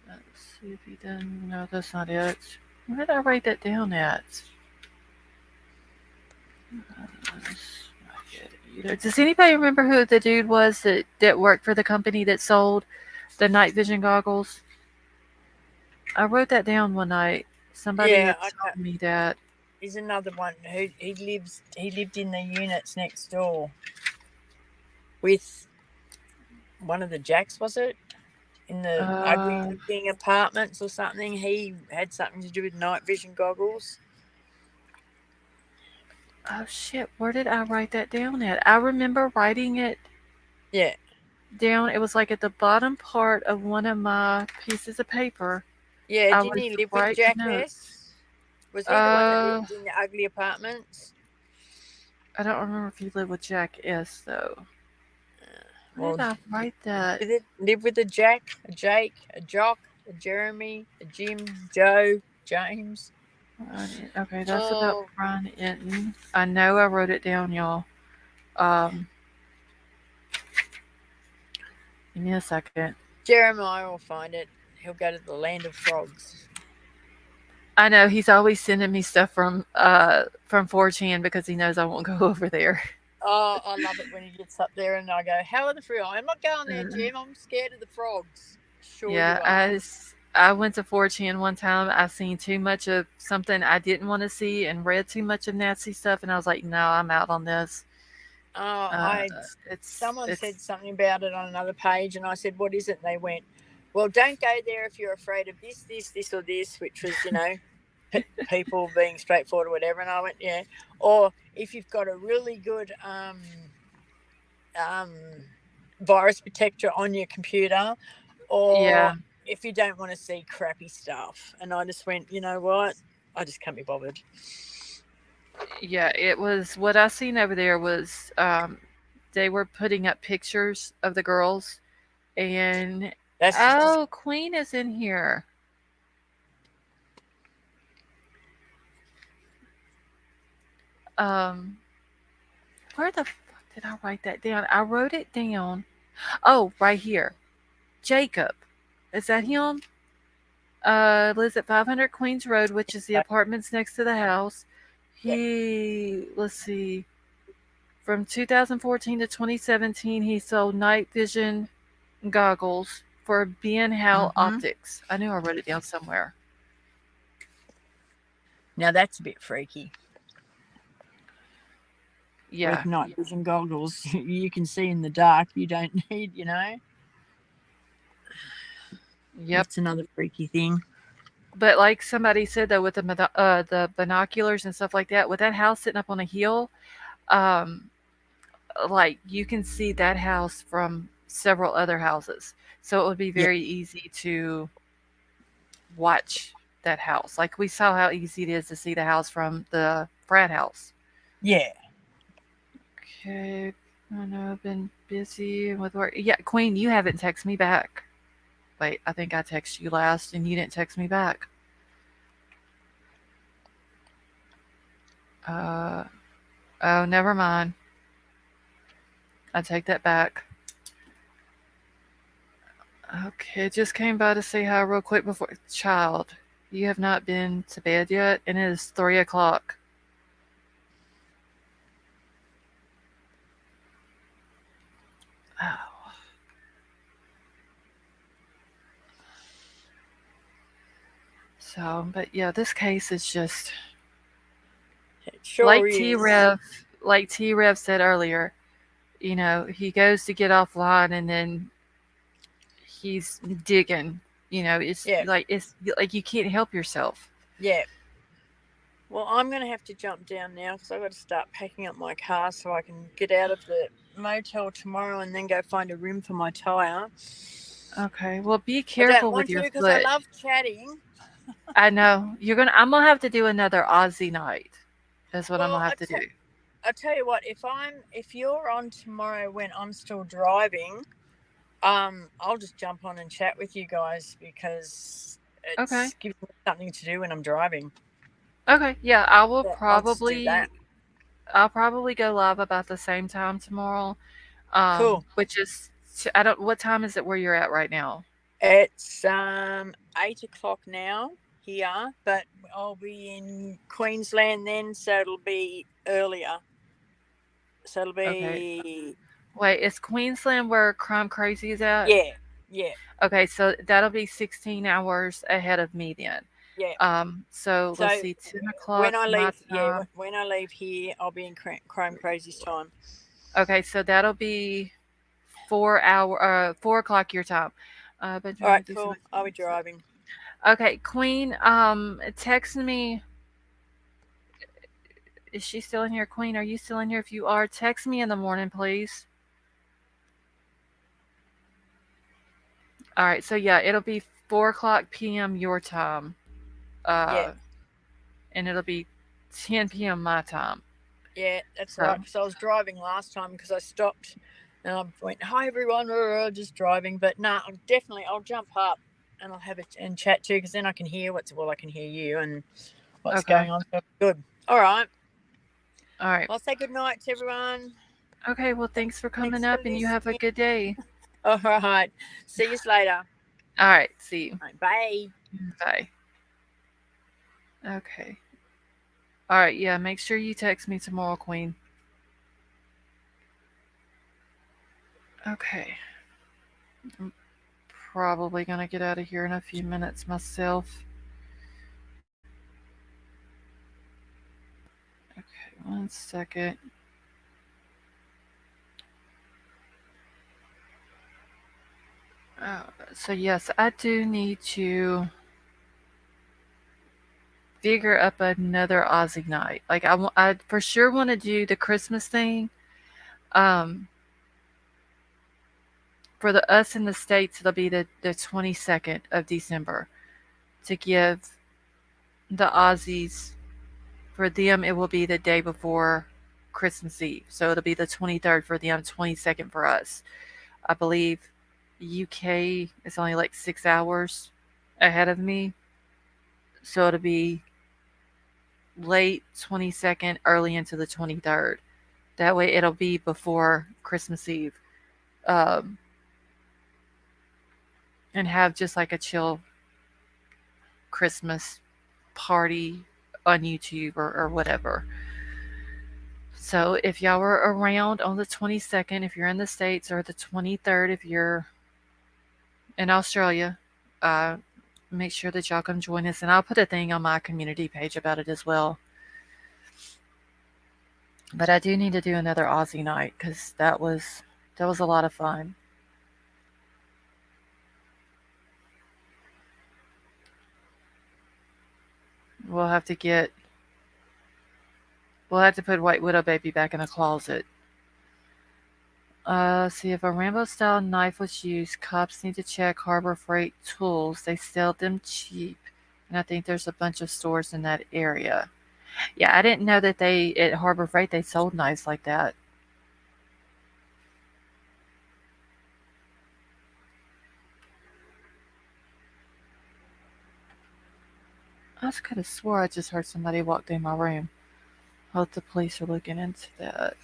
Let's see if he done. No, that's not it. Where did I write that down at? Does anybody remember who the dude was that worked for the company that sold the night vision goggles? I wrote that down one night. Somebody Yeah, had I know. told me that. He's another one who he lived in the units next door with one of the Jacks, was it? In the ugly Uh, looking apartments or something. He had something to do with night vision goggles. oh shit, where did I write that down at? I remember writing it Yeah. down. It was like at the bottom part of one of my pieces of paper. Yeah, I didn't was he live with writing Jack notes. S? Was he the one that Uh, lived in the ugly apartments? I don't remember if he lived with Jack S though. Where Well, did I write that? live with a Jack, a Jake, a Jock, a Jeremy, a Jim, Joe, James. Okay, that's about Oh, Brian Enton. I know I wrote it down, y'all. Um, Give me a second. Jeremiah will find it. He'll go to the land of frogs. I know he's always sending me stuff from 4chan because he knows I won't go over there. Oh, I love it when he gets up there and I go, "How are the frogs?" I'm not going there, Uh, Jim. I'm scared of the frogs. Sure yeah, you are. I went to 4chan one time. I seen too much of something I didn't want to see and read too much of nasty stuff, and I was like, no, I'm out on this. Uh, I it's Someone said it's something about it on another page, and I said, "What is it?" And they went, "Well, don't go there if you're afraid of this, or this," which was, people being straightforward or whatever. And I went, "Yeah," or if you've got a really good um, virus protector on your computer, or yeah. if you don't want to see crappy stuff. And I just went, you know what? I just can't be bothered. Yeah, it was what I seen over there was they were putting up pictures of the girls and That's just oh, Queen is in here. Um where the fuck did I write that down? I wrote it down. Oh, right here. Jacob. Is that him? Lives at 500 Queens Road, which is the apartments next to the house. yeah. He, let's see, from 2014 to 2017, he sold night vision goggles for B&Hal Mm-hmm. Optics. I knew I wrote it down somewhere. Now that's a bit freaky. With Yeah. night vision goggles, you can see in the dark. You don't need, Yep. That's another freaky thing. But like somebody said though, with the binoculars and stuff like that, with that house sitting up on a hill, um, like you can see that house from several other houses, so it would be Yeah, very easy to watch that house. Like we saw how easy it is to see the house from the frat house. yeah. Okay, I know I've been busy with work. Yeah, Queen, you haven't texted me back. Wait, I think I texted you last and you didn't text me back. Uh, oh, never mind. I take that back. Okay, just came by to say hi real quick before. Child, you have not been to bed yet, and it is 3 o'clock. Oh, so, but yeah, this case is just It sure like is. T Rev said earlier. He goes to get offline and then he's digging. Yeah, It's like you can't help yourself. yeah. Well, I'm going to have to jump down now because I've got to start packing up my car so I can get out of the motel tomorrow and then go find a rim for my tyre. Okay, well, be I don't careful with want to your because I foot. love chatting. I know I'm gonna have to do another Aussie night. That's what I'm Well, gonna have to do. I tell you what, if you're on tomorrow when I'm still driving, I'll just jump on and chat with you guys because Okay. it's gives me something to do when I'm driving. Okay. Yeah, Yeah, I'll just do that. I'll probably go live about the same time tomorrow. Cool. Which is I don't what time is it where you're at right now? It's 8 o'clock now here, but I'll be in Queensland then, so it'll be earlier. So it'll Okay. be Wait, is Queensland where Crime Crazy is at? yeah, yeah. Okay, so that'll be 16 hours ahead of me then. Yeah. So let's So see, 10 when o'clock I my leave, yeah, time. when I leave here, I'll be in Crime Crazy's time. Okay, so that'll be 4 o'clock your time. Been All trying to right, do cool. I'll be something. driving. Okay, Queen, text me. Is she still in here? Queen, are you still in here? If you are, text me in the morning, please. All right, so yeah, it'll be 4 o'clock p.m. your time, Yeah, uh, and it'll be 10 p.m. my time. yeah, that's right. So Because I was driving last time because I stopped and I went, "Hi everyone," just driving. But nah, I'll jump up and I'll have it and chat too because then I can hear I can hear you and what's okay, going on. So good. All right. all right, I'll say good night to everyone. okay. Well, thanks for coming Thanks for up, and you have a listening. good day. All right. See you later. All right, see you. All right, bye. Bye. Okay. All right, yeah, make sure you text me tomorrow, Queen. Okay. I'm probably gonna get out of here in a few minutes myself. Okay, one second. Oh, so yes, I do need to figure up another Aussie night. Like I for sure want to do the Christmas thing. Um, for the us in the states, it'll be the 22nd of December to give the Aussies. For them, it will be the day before Christmas Eve, so it'll be the 23rd for them, 22nd for us. I believe UK is only like 6 hours ahead of me, so it'll be late 22nd, early into the 23rd. That way, it'll be before Christmas Eve, um, and have just like a chill Christmas party on YouTube or whatever. So if y'all were around on the 22nd, if you're in the States, or the 23rd, if you're in Australia, uh, make sure that y'all come join us. And I'll put a thing on my community page about it as well. But I do need to do another Aussie night because that was a lot of fun. We'll have to get we'll have to put White Widow Baby back in a closet. See if a Rambo style knife was used, cops need to check Harbor Freight tools. They sell them cheap. And I think there's a bunch of stores in that area. Yeah, I didn't know that they at Harbor Freight they sold knives like that. I just could have swore I just heard somebody walk through my room. Hope the police are looking into that.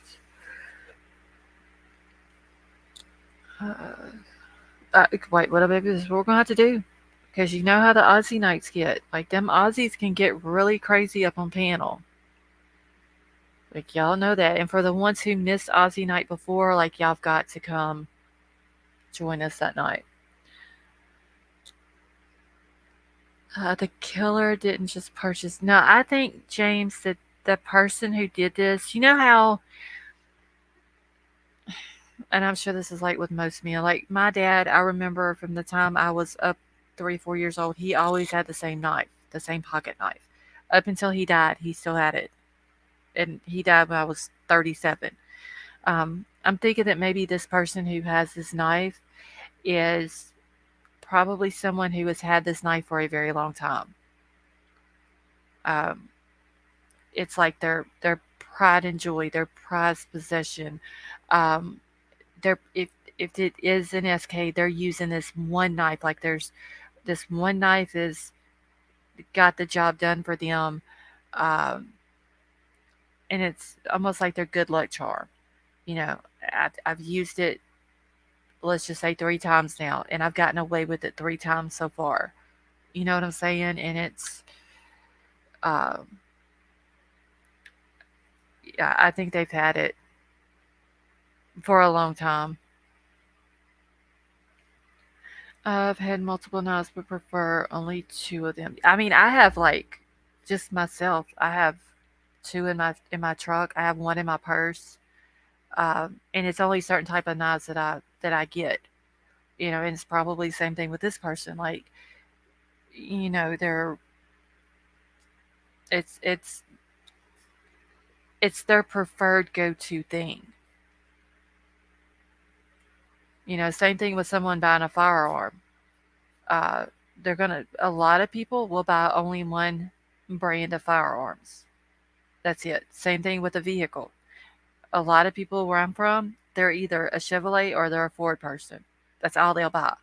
Uh, wait, what baby? This is what we're gonna have to do. Because you know how the Aussie nights get. Like them Aussies can get really crazy up on panel. Like y'all know that. And for the ones who missed Aussie night before, like y'all have got to come join us that night. The killer didn't just purchase. No, I think James, that the person who did this, you know how, and I'm sure this is like with most men. Like my dad, I remember from the time I was up 3, 4 years old, he always had the same knife, the same pocket knife. Up until he died, he still had it, and he died when I was 37. I'm thinking that maybe this person who has this knife is probably someone who has had this knife for a very long time. Um, it's like their pride and joy, their prized possession. Um, they're if it is an SK, they're using this one knife. Like there's this one knife is got the job done for them, um, and it's almost like their good luck charm. You know, I've used it. Let's just say 3 times now, and I've gotten away with it 3 times so far. You know what I'm saying? And it's, um, yeah, I think they've had it for a long time. I've had multiple knives, but prefer only two of them. I mean, I have like just myself. I have two in my truck. I have one in my purse, and it's only certain type of knives that I get. You know, and it's probably the same thing with this person. Like, they're it's it's it's their preferred go-to thing. Same thing with someone buying a firearm. Uh, a lot of people will buy only one brand of firearms. That's it. Same thing with a vehicle. A lot of people where I'm from, they're either a Chevrolet or they're a Ford person. That's all they'll buy.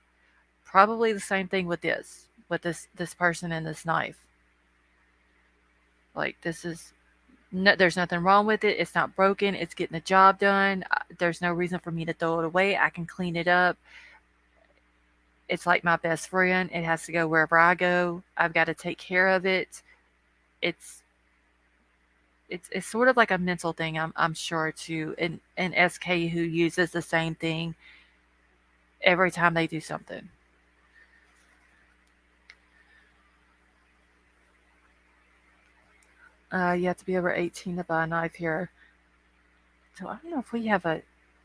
Probably the same thing with this person and this knife. Like this is No, there's nothing wrong with it. It's not broken. It's getting the job done. There's no reason for me to throw it away. I can clean it up. It's like my best friend. It has to go wherever I go. I've got to take care of it. It's it's sort of like a mental thing. I'm sure too. And SK who uses the same thing every time they do something. You have to be over 18 to buy a knife here. So I don't know if we have a.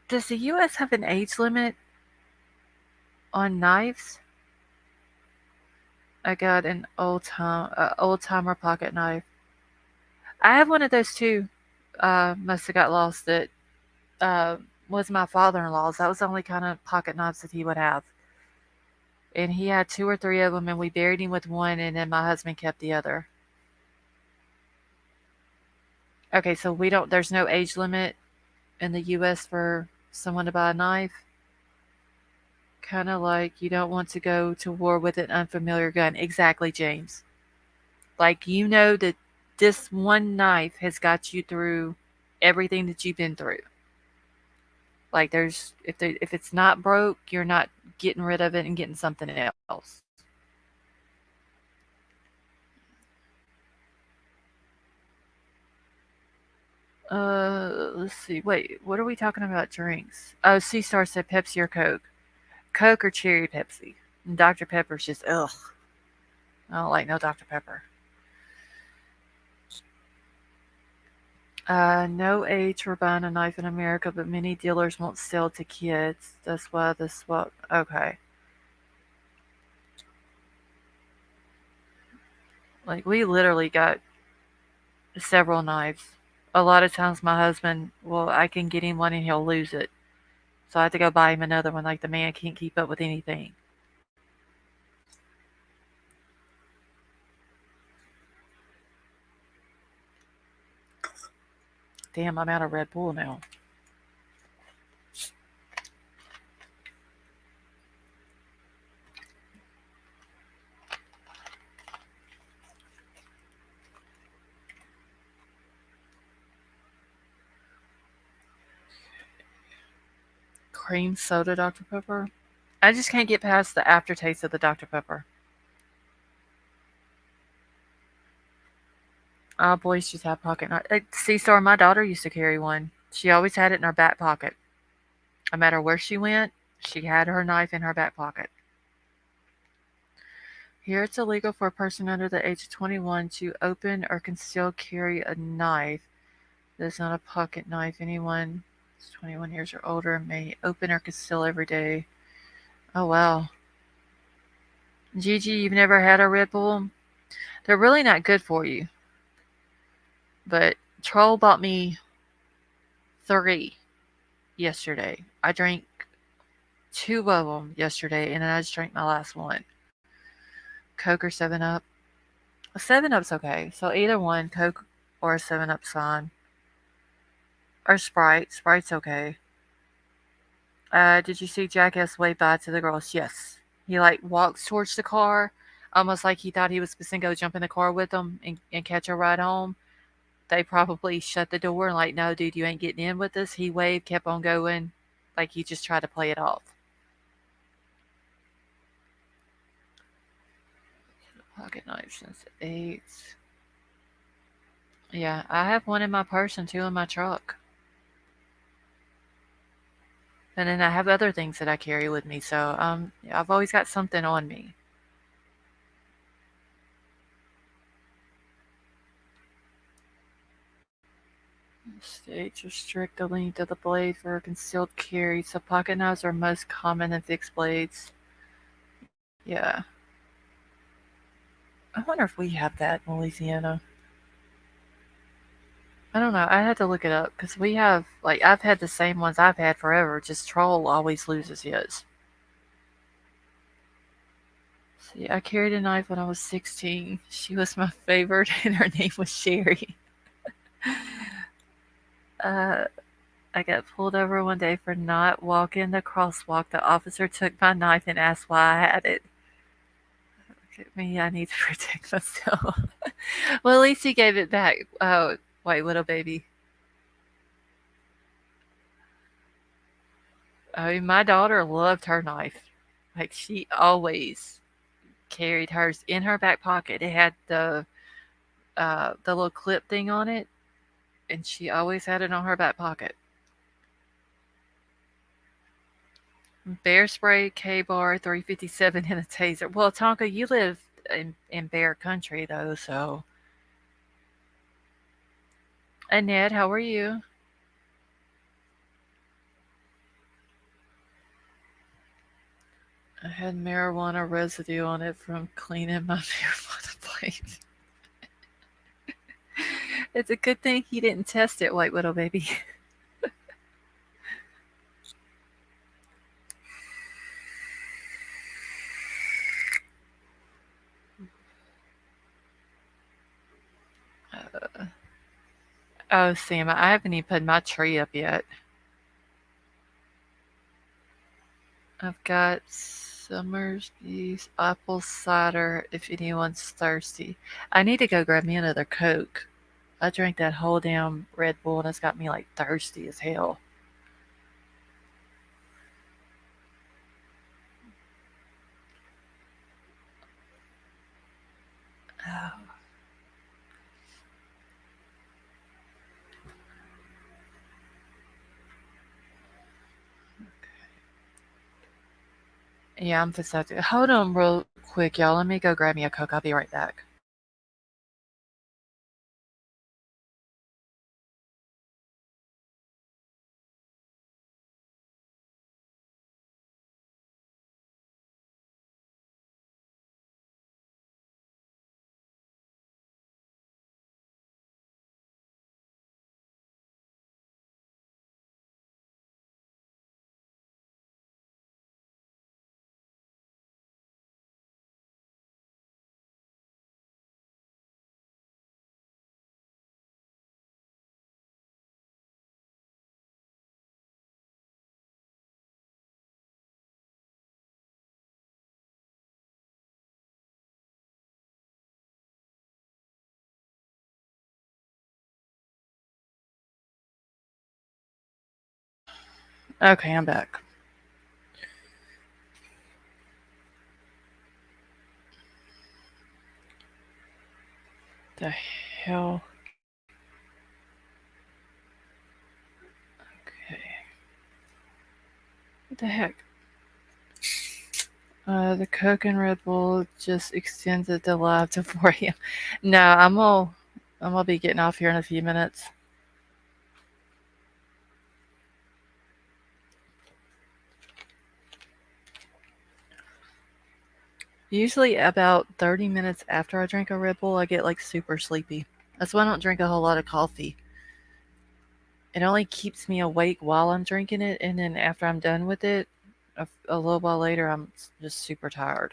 Does the U.S. have an age limit on knives? I got an old timer pocket knife. I have one of those too. Must have got lost. That uh, was my father-in-law's. That was the only kind of pocket knives that he would have, and he had two or three of them, and we buried him with one, and then my husband kept the other. Okay, so we don't. There's no age limit in the U.S. for someone to buy a knife. Kind of like you don't want to go to war with an unfamiliar gun. Exactly, James. Like you know that this one knife has got you through everything that you've been through. Like if it's not broke, you're not getting rid of it and getting something else. Let's see. Wait, what are we talking about? Drinks. Oh, C Star said Pepsi or Coke. Coke or cherry Pepsi. And Dr. Pepper's just ugh. I don't like no Dr. Pepper. No age for buying a knife in America, but many dealers won't sell to kids. That's why this what okay. Like we literally got several knives. A lot of times my husband, well, I can get him one and he'll lose it. So I have to go buy him another one. Like the man can't keep up with anything. Damn, I'm out of Red Bull now. Cream soda Dr. Pepper. I just can't get past the aftertaste of the Dr. Pepper. Boys just have pocket knives. C Star, my daughter used to carry one. She always had it in her back pocket. No matter where she went, she had her knife in her back pocket. Here it's illegal for a person under the age of 21 to open or conceal carry a knife. That is not a pocket knife. Anyone who's 21 years or older may open or conceal every day. Oh, wow. Gigi, you've never had a Red Bull? They're really not good for you. But Troll bought me 3 yesterday. I drank 2 of them yesterday, and then I just drank my last one. Coke or 7 Up? 7 Up's okay. So either one, Coke or a 7 Up's fine. Or Sprite. Sprite's okay. Did you see Jackass wave bye to the girls? Yes. He like walks towards the car, almost like he thought he was supposed to go jump in the car with them and catch a ride home. They probably shut the door and like, no, dude, you ain't getting in with us. He waved, kept on going, like he just tried to play it off. Pocket knife since 8. Yeah, I have one in my purse and 2 in my truck. And then I have other things that I carry with me, so yeah, I've always got something on me. States restrict the length of the blade for concealed carry, so pocket knives are most common than fixed blades. Yeah. I wonder if we have that in Louisiana. I don't know. I had to look it up because we have, like, I've had the same ones I've had forever. Just Troll always loses his. See, I carried a knife when I was 16. She was my favorite, and her name was Sherry. uh, I got pulled over one day for not walking the crosswalk. The officer took my knife and asked why I had it. Look at me, I need to protect myself. Well, at least he gave it back. White Widow baby. I mean, my daughter loved her knife. Like she always carried hers in her back pocket. It had the little clip thing on it, and she always had it on her back pocket. Bear spray, K bar, 357, and a taser. Well, Tonka, you live in bear country though, so. Annette, how are you? I had marijuana residue on it from cleaning my marijuana plate. It's a good thing he didn't test it, White Widow baby. Oh, Sam, I haven't even put my tree up yet. I've got Summersby's apple cider if anyone's thirsty. I need to go grab me another Coke. I drank that whole damn Red Bull and it's got me like thirsty as hell. Oh, yeah, I'm pathetic. Hold on real quick, y'all. Let me go grab me a Coke. I'll be right back. Okay, I'm back. The hell? Okay. What the heck? The Coke and Red Bull just extended the live to 4 a.m. No, I'm gonna be getting off here in a few minutes. Usually about 30 minutes after I drink a Red Bull, I get like super sleepy. That's why I don't drink a whole lot of coffee. It only keeps me awake while I'm drinking it, and then after I'm done with it, a little while later, I'm just super tired.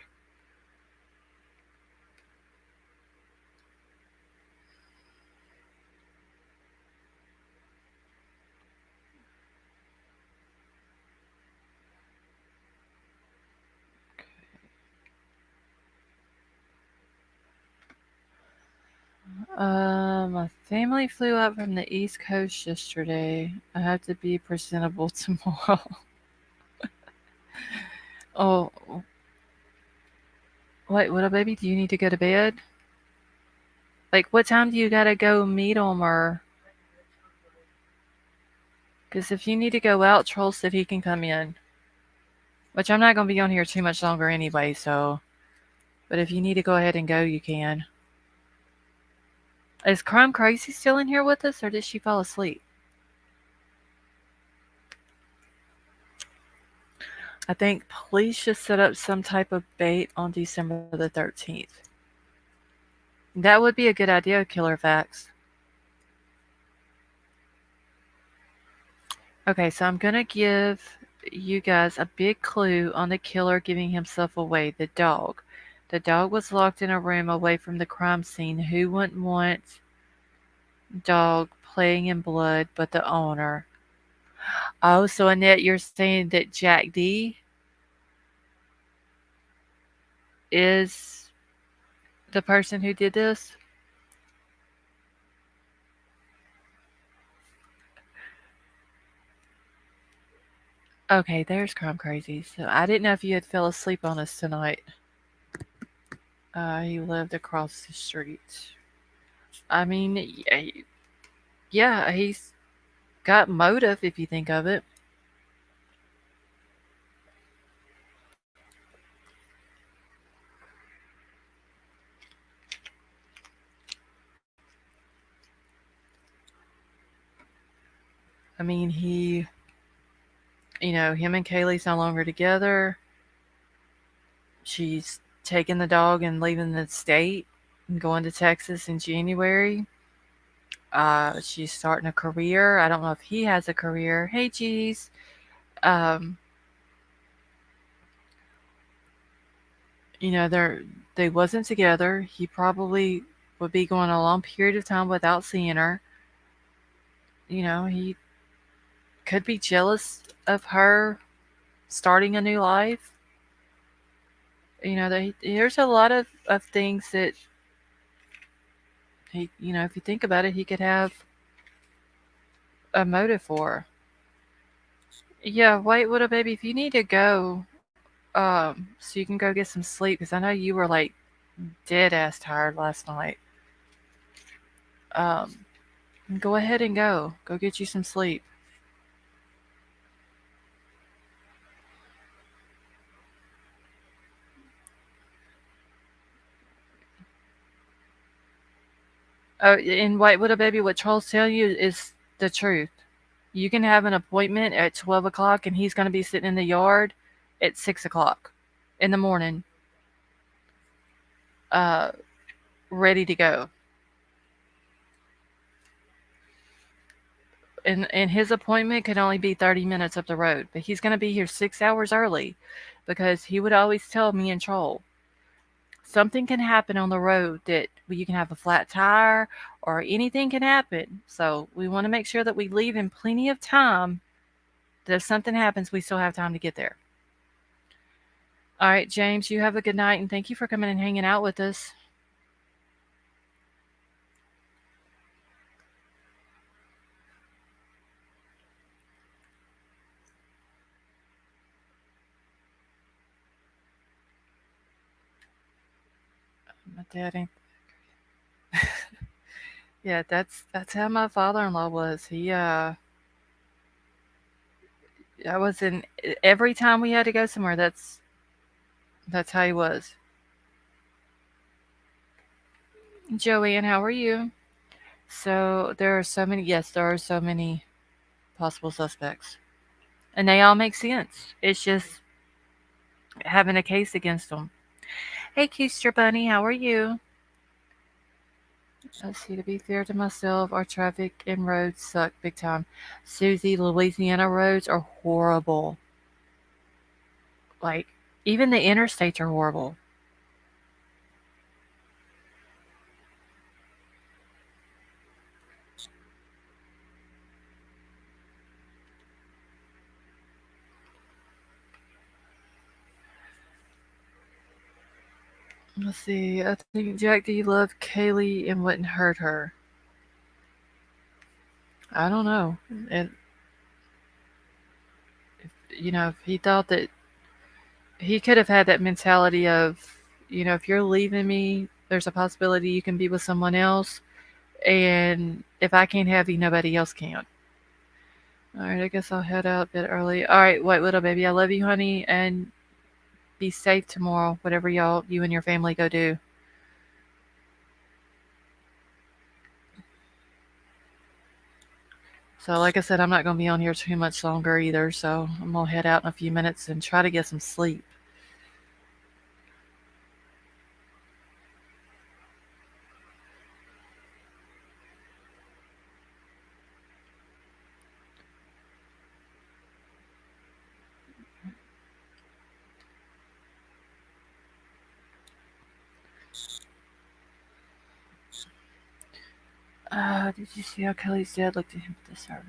My family flew out from the East Coast yesterday. I have to be presentable tomorrow. Oh, wait, what, baby? Do you need to go to bed? Like, what time do you gotta go meet them, or? Because if you need to go out, Troll said he can come in. Which I'm not gonna be on here too much longer anyway, so. But if you need to go ahead and go, you can. Is Crime Crazy still in here with us, or did she fall asleep? I think police should set up some type of bait on December the 13th. That would be a good idea, Killer Facts. Okay, so I'm gonna give you guys a big clue on the killer giving himself away, the dog. The dog was locked in a room away from the crime scene. Who wouldn't want dog playing in blood but the owner? Oh, so Annette, you're saying that Jack D is the person who did this? Okay, there's Crime Crazy. So I didn't know if you had fell asleep on us tonight. He lived across the street. I mean, yeah, he's got motive if you think of it. I mean, him and Kaylee's no longer together. She's taking the dog and leaving the state and going to Texas in January. She's starting a career. I don't know if he has a career. Hey, geez. Um, they wasn't together. He probably would be going a long period of time without seeing her. He could be jealous of her starting a new life. There's a lot of things that if you think about it, he could have a motive for. Yeah, wait, little baby, if you need to go, so you can go get some sleep, because I know you were like dead ass tired last night. Um, Go ahead and go. Go get you some sleep. Oh, and wait, little baby, what trolls tell you is the truth. You can have an appointment at 12 o'clock, and he's going to be sitting in the yard at 6 o'clock in the morning, uh, ready to go. And his appointment could only be 30 minutes up the road, but he's going to be here 6 hours early because he would always tell me and Troll something can happen on the road, that you can have a flat tire or anything can happen. So we want to make sure that we leave in plenty of time, that if something happens, we still have time to get there. All right, James, you have a good night, and thank you for coming and hanging out with us. My dad ain't. Yeah, that's how my father-in-law was. I was in every time we had to go somewhere. That's how he was. Joanne, how are you? So there are so many. Yes, there are so many possible suspects, and they all make sense. It's just having a case against them. Hey, Keister Bunny, how are you? Let's see. To be fair to myself, our traffic and roads suck big time. Susie, Louisiana roads are horrible. Like, even the interstates are horrible. Let's see. I think, Jack, do you love Kaylee and wouldn't hurt her? I don't know. And if he thought that he could have had that mentality of, if you're leaving me, there's a possibility you can be with someone else, and if I can't have you, nobody else can. All right, I guess I'll head out a bit early. All right, White Widow baby, I love you, honey, and be safe tomorrow. Whatever you and your family go do. So, like I said, I'm not going to be on here too much longer either. So, I'm going to head out in a few minutes and try to get some sleep. Did you see how Kelly's dad looked at him at the service?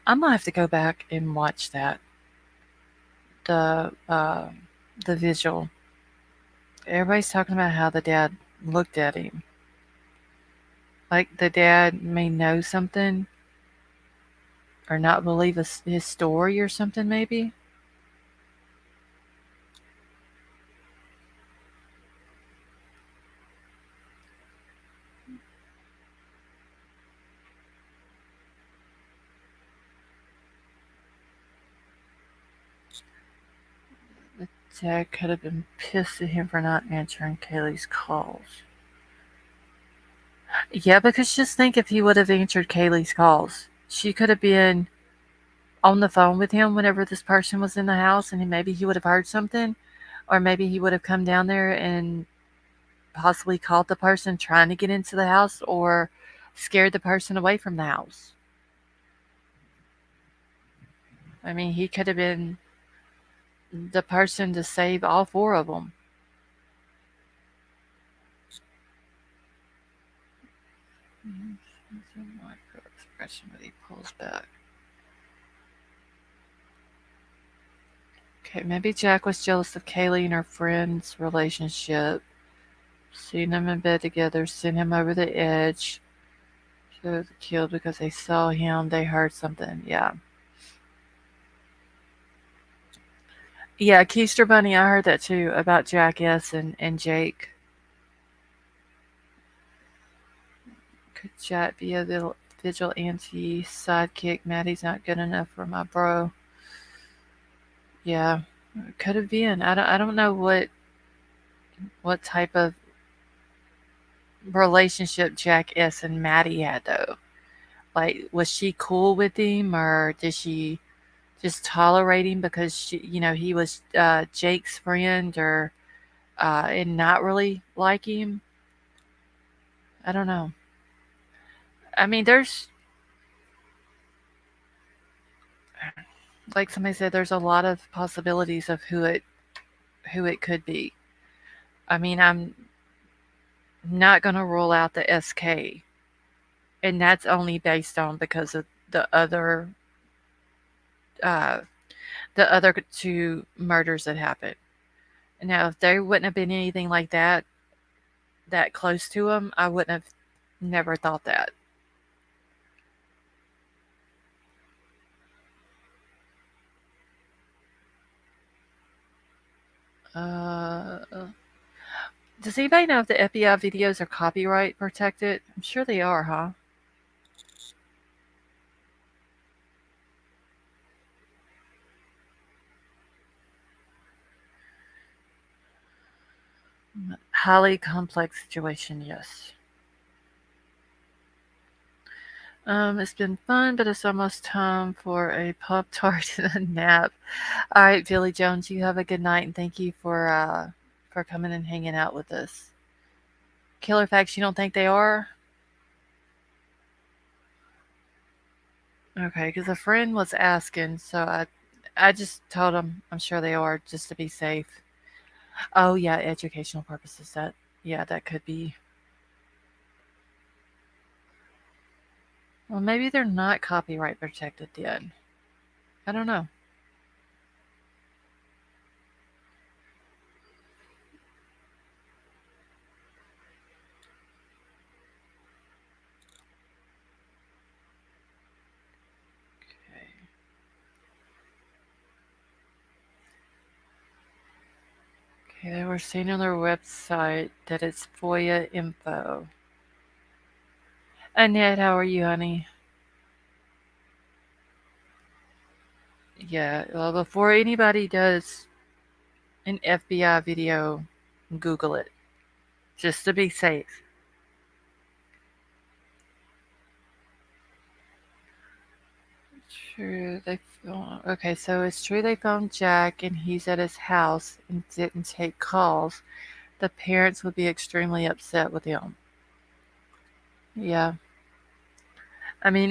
I'm going to have to go back and watch that. The, uh, the visual. Everybody's talking about how the dad looked at him. Like the dad may know something. or not believe his story or something, maybe. The dad could have been pissed at him for not answering Kaylee's calls. Yeah, because just think if he would have answered Kaylee's calls, she could have been on the phone with him whenever this person was in the house, and maybe he would have heard something, or maybe he would have come down there and possibly called the person trying to get into the house, or scared the person away from the house. I mean, he could have been the person to save all four of them. Micro expression, but he pulls back. Okay, maybe Jack was jealous of Kaylee and her friend's relationship. Seen them in bed together, sent him over the edge. So killed because they saw him, they heard something. Yeah. Yeah, Keister Bunny, I heard that too about Jack S. and Jake. Could Jack be a vigilante sidekick? Maddie's not good enough for my bro. Yeah, could have been. I don't know what type of relationship Jack S. and Maddie had though. Like, was she cool with him, or did she just tolerate him because he was Jake's friend, or and not really like him? I don't know. I mean, there's like somebody said, there's a lot of possibilities of who it could be. I mean, I'm not gonna rule out the SK, and that's only based on because of the other uh, the other two murders that happened. Now, if there wouldn't have been anything like that close to him, I wouldn't have never thought that. Uh, does anybody know if the FBI videos are copyright protected? I'm sure they are, huh? Highly complex situation, yes. It's been fun, but it's almost time for a Pop Tart and a nap. All right, Billy Jones, you have a good night, and thank you for coming and hanging out with us. Killer facts, you don't think they are? Okay, because a friend was asking, so I just told him I'm sure they are, just to be safe. Oh yeah, educational purposes. That could be. Well, maybe they're not copyright protected then. I don't know. Okay. Okay, they were saying on their website that it's FOIA info. Annette, how are you, honey? Yeah, well, before anybody does an FBI video, Google it, just to be safe. True, okay, so it's true they found Jack and he's at his house and didn't take calls. The parents would be extremely upset with him. Yeah. I mean,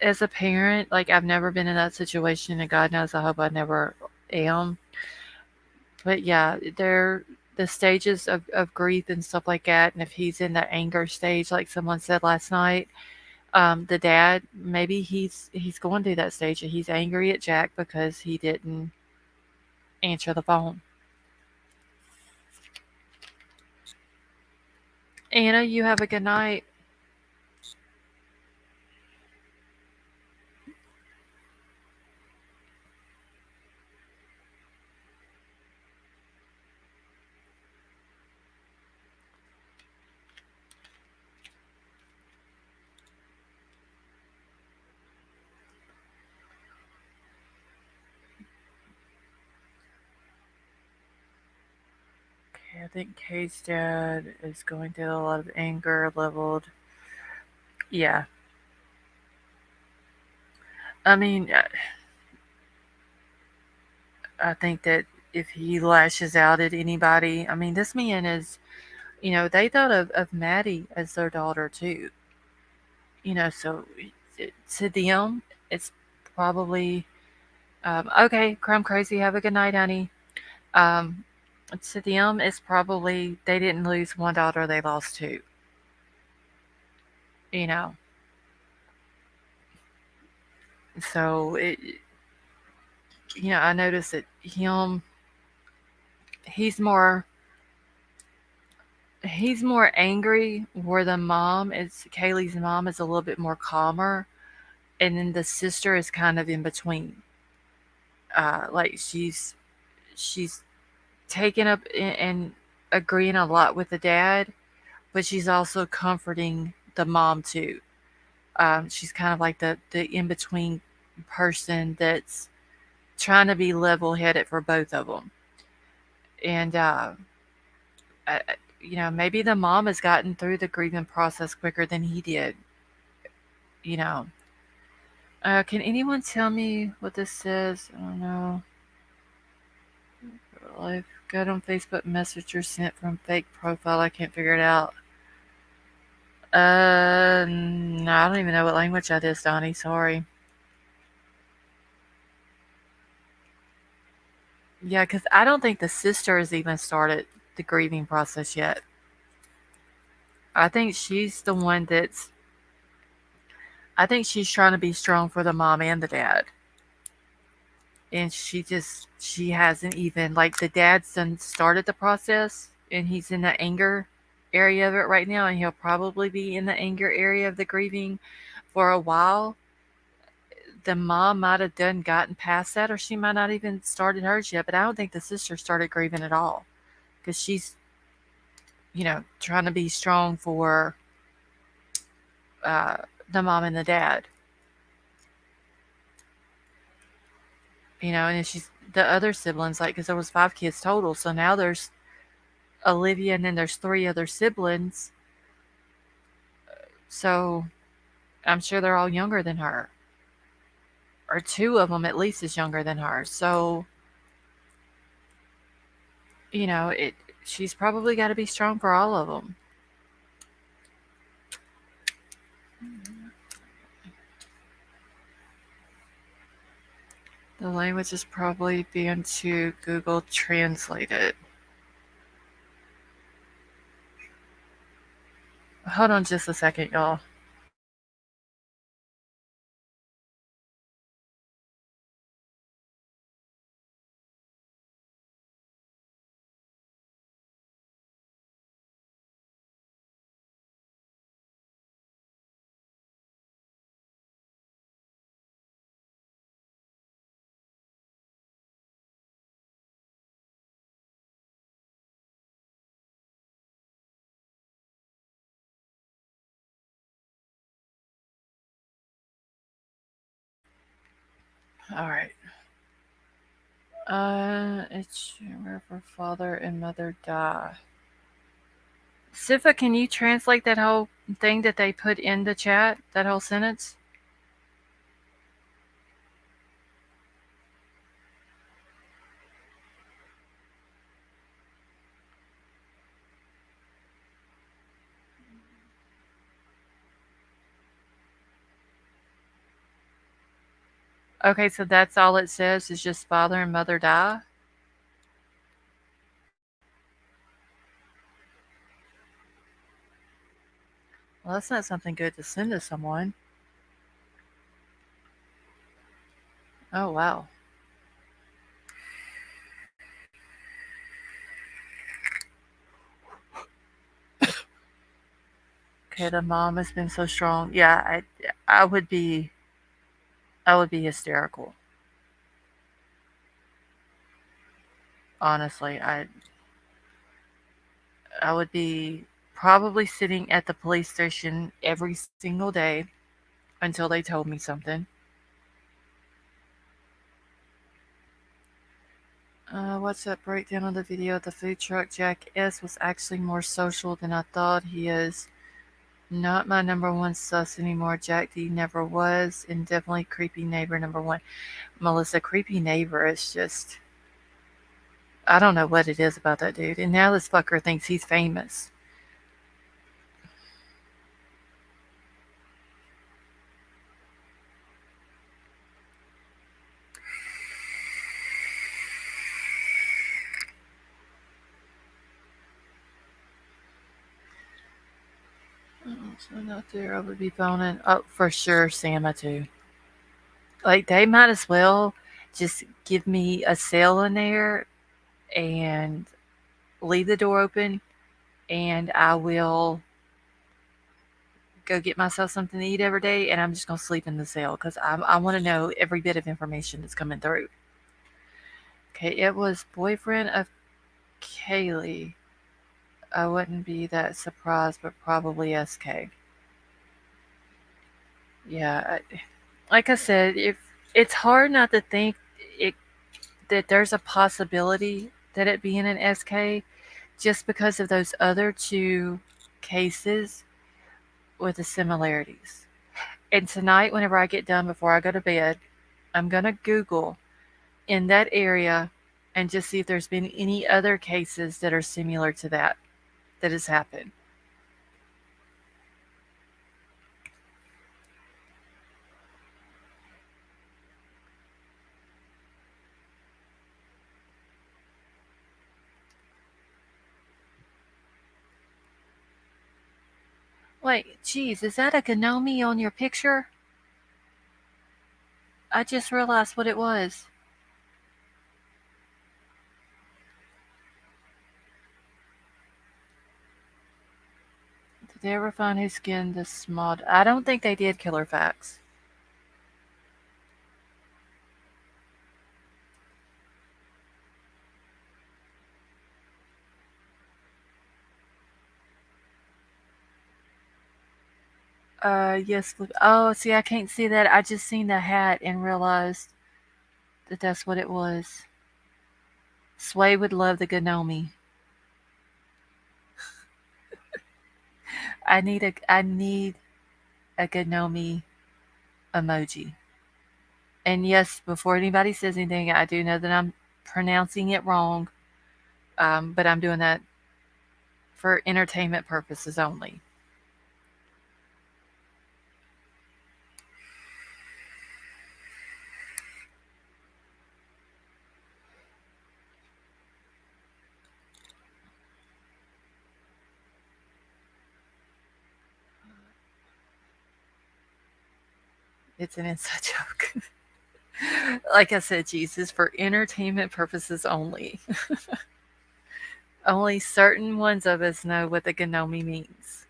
as a parent, like, I've never been in that situation, and God knows I hope I never am. But yeah, they're the stages of grief and stuff like that. And if he's in the anger stage, like someone said last night, the dad, maybe he's going through that stage. He's angry at Jack because he didn't answer the phone. Anna, you have a good night. I think Kay's dad is going through a lot of anger leveled. Yeah. I mean, I think that if he lashes out at anybody, I mean, this man is, they thought of Maddie as their daughter too. So to them, it's probably, okay, crime crazy, have a good night, honey. Um, to them, it's probably they didn't lose one daughter, they lost two. You know, so I noticed that he's more he's more angry. Where the mom is, Kaylee's mom is a little bit more calmer, and then the sister is kind of in between. Like she's taken up and agreeing a lot with the dad, but she's also comforting the mom too. She's kind of like the in between person that's trying to be level headed for both of them. And I, maybe the mom has gotten through the grieving process quicker than he did. You know, can anyone tell me what this says? I don't know. I've got on Facebook Messenger sent from fake profile. I can't figure it out. No, I don't even know what language that is, Donnie. Sorry. Yeah, because I don't think the sister has even started the grieving process yet. I think she's the one that's. I think she's trying to be strong for the mom and the dad. And she hasn't even, like, the dad's done started the process and he's in the anger area of it right now, and he'll probably be in the anger area of the grieving for a while. The mom might have done gotten past that, or she might not even started hers yet, but I don't think the sister started grieving at all because she's, trying to be strong for uh, the mom and the dad, and then she's the other siblings, like, because there was 5 kids total, so now there's Olivia and then there's 3 other siblings, so I'm sure they're all younger than her, or 2 of them at least is younger than her, so it she's probably got to be strong for all of them. The language is probably being to Google Translate it. Hold on just a second, y'all. All right. It's where her father and mother die. Sifa, can you translate that whole thing that they put in the chat? That whole sentence? Okay, so that's all it says is just father and mother die? Well, that's not something good to send to someone. Oh, wow. Okay, the mom has been so strong. Yeah, I would be hysterical. Honestly, I would be probably sitting at the police station every single day until they told me something. What's that breakdown of the video of the food truck? Jack S was actually more social than I thought he is. Not my number one sus anymore. Jack D never was, and definitely creepy neighbor number one. Melissa, creepy neighbor is just. I don't know what it is about that dude. And now this fucker thinks he's famous. Oh, so not there. I would be phoning. Oh, for sure, Sama too. Like, they might as well just give me a cell in there and leave the door open, and I will go get myself something to eat every day, and I'm just going to sleep in the cell because I want to know every bit of information that's coming through. Okay, it was boyfriend of Kaylee. I wouldn't be that surprised, but probably SK. Yeah, like I said, if it's hard not to think it that there's a possibility that it being an SK just because of those other two cases with the similarities. And tonight, whenever I get done before I go to bed, I'm going to Google in that area and just see if there's been any other cases that are similar to that has happened. Wait, geez, is that a Gnome on your picture? I just realized what it was. Did they ever find who skinned the small? I don't think they did, Killer Facts. Yes. Oh, see, I can't see that. I just seen the hat and realized that that's what it was. Sway would love the Gnome. I need a Gnome emoji. And yes, before anybody says anything, I do know that I'm pronouncing it wrong, but I'm doing that for entertainment purposes only. It's an inside joke. Like I said, Jesus, for entertainment purposes only. Only certain ones of us know what the Gnome means.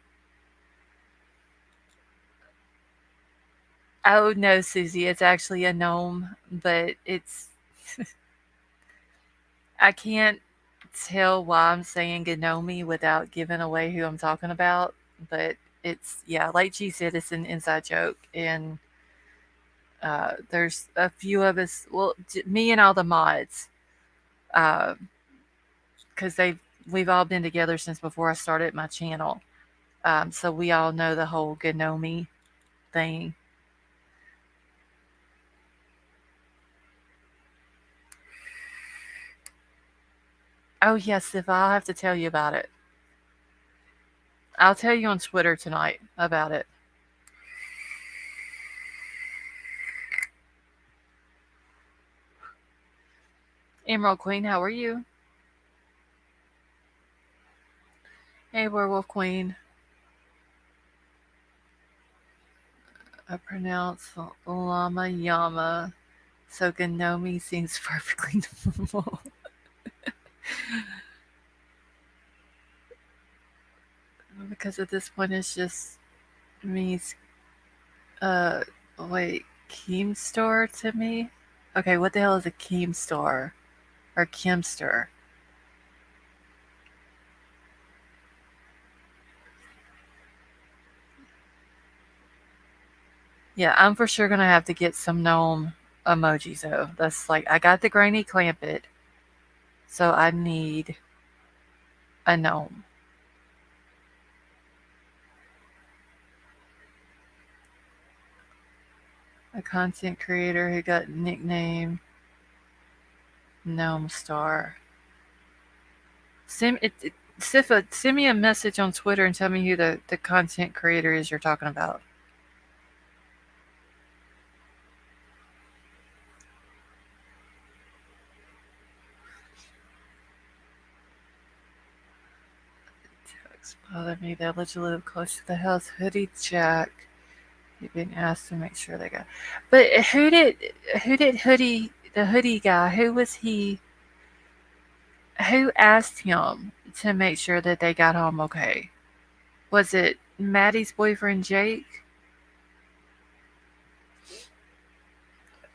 Oh no, Susie, it's actually a gnome, but it's I can't tell why I'm saying Gnome without giving away who I'm talking about, but it's yeah, like she said, it's an inside joke, and there's a few of us, well, me and all the mods, because we've all been together since before I started my channel, so we all know the whole Gnome thing. Oh yes, if I'll have to tell you about it. I'll tell you on Twitter tonight about it. Emerald Queen, how are you? Hey, Werewolf Queen. I pronounce Lama Yama, so Gnome seems perfectly normal. Because at this point it's just means uh wait, Keemstar to me? Okay, what the hell is a Keemstar? Or Kimster? Yeah, I'm for sure gonna have to get some gnome emojis though. That's like I got the Granny Clampett. So I need a gnome. A content creator who got nickname Gnome Star. Sifa, send me a message on Twitter and tell me who the content creator is you're talking about. Text bother me. They allegedly live close to the house. Hoodie Jack. He'd been asked to make sure they got. But who did hoodie guy? Who was he? Who asked him to make sure that they got home okay? Was it Maddie's boyfriend Jake?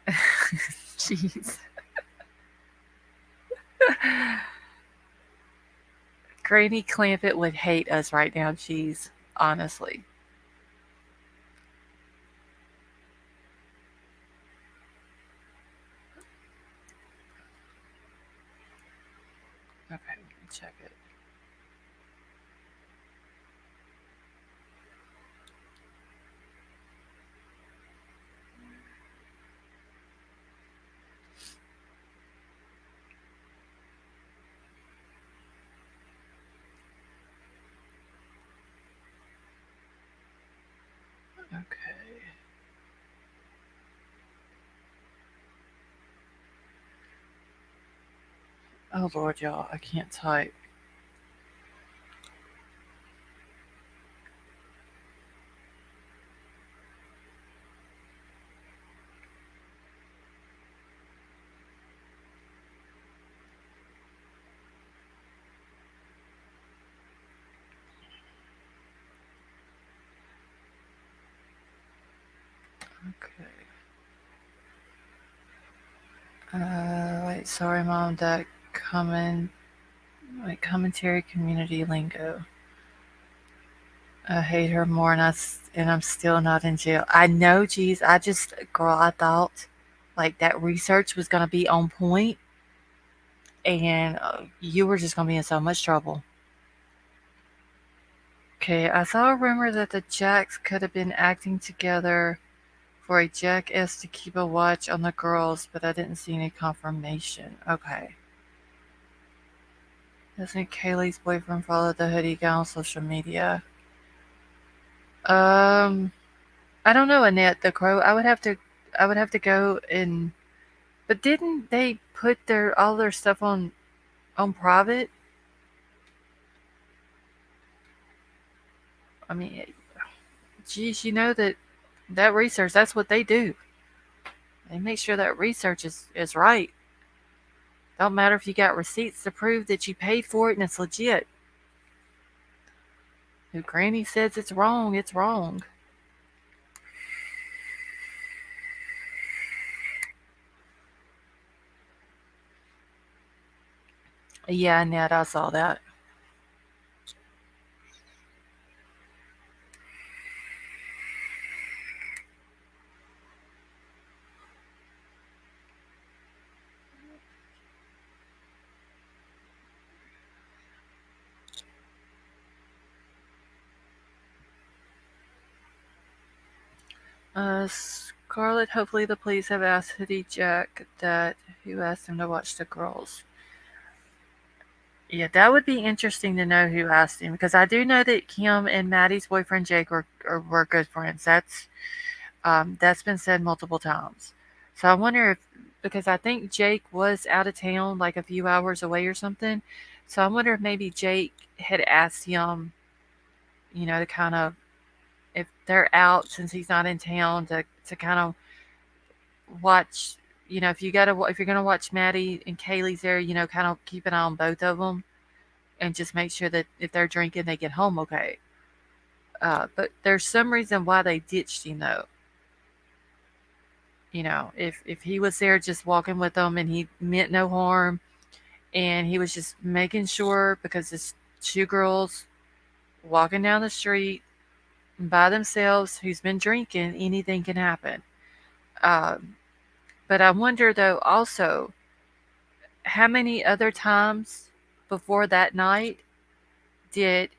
Jeez. Granny Clampett would hate us right now, Cheese. Honestly. Okay, let me check it. Okay. Oh Lord, y'all, I can't type. Okay. Wait, sorry, Mom. That commentary community lingo. I hate her more, and I'm still not in jail. I know, geez. Girl, I thought like that research was gonna be on point, and you were just gonna be in so much trouble. Okay, I saw a rumor that the Jacks could have been acting together for a jackass to keep a watch on the girls, but I didn't see any confirmation. Okay. Doesn't Kaylee's boyfriend follow the hoodie guy on social media? Um, I don't know, Annette the Crow. I would have to go and. But didn't they put all their stuff on private? I mean, geez, you know that research. That's what they do. They make sure that research is right. Don't matter if you got receipts to prove that you paid for it and it's legit. If Granny says it's wrong, it's wrong. Yeah, Ned, I saw that. Scarlett, hopefully the police have asked Hoodie Jack that who asked him to watch the girls. Yeah, that would be interesting to know who asked him because I do know that Kim and Maddie's boyfriend Jake were good friends. That's been said multiple times. So I wonder if because I think Jake was out of town like a few hours away or something. So I wonder if maybe Jake had asked him, to kind of if they're out since he's not in town to kind of watch. If you're gonna watch Maddie and Kaylee's there, kind of keep an eye on both of them and just make sure that if they're drinking, they get home okay. But there's some reason why they ditched him though. If he was there just walking with them and he meant no harm and he was just making sure because it's two girls walking down the street by themselves who's been drinking, anything can happen. Um, but I wonder though also how many other times before that night did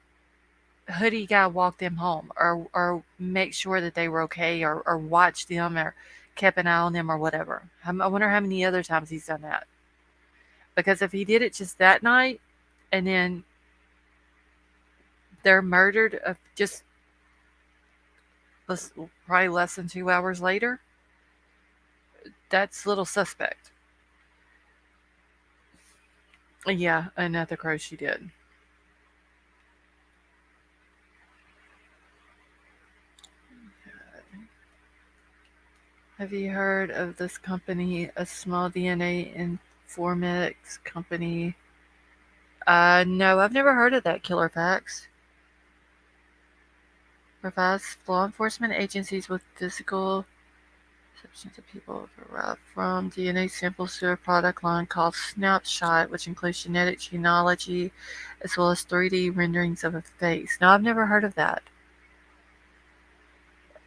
hoodie guy walk them home or make sure that they were okay or watch them or kept an eye on them or whatever? I wonder how many other times he's done that. Because if he did it just that night and then they're murdered just probably less than 2 hours later, that's a little suspect. Yeah, another crow she did. Have you heard of this company, a small DNA informatics company? No, I've never heard of that. Killer Facts provides law enforcement agencies with physical substance of people derived from DNA samples to a product line called Snapshot, which includes genetic genealogy as well as 3D renderings of a face. Now, I've never heard of that.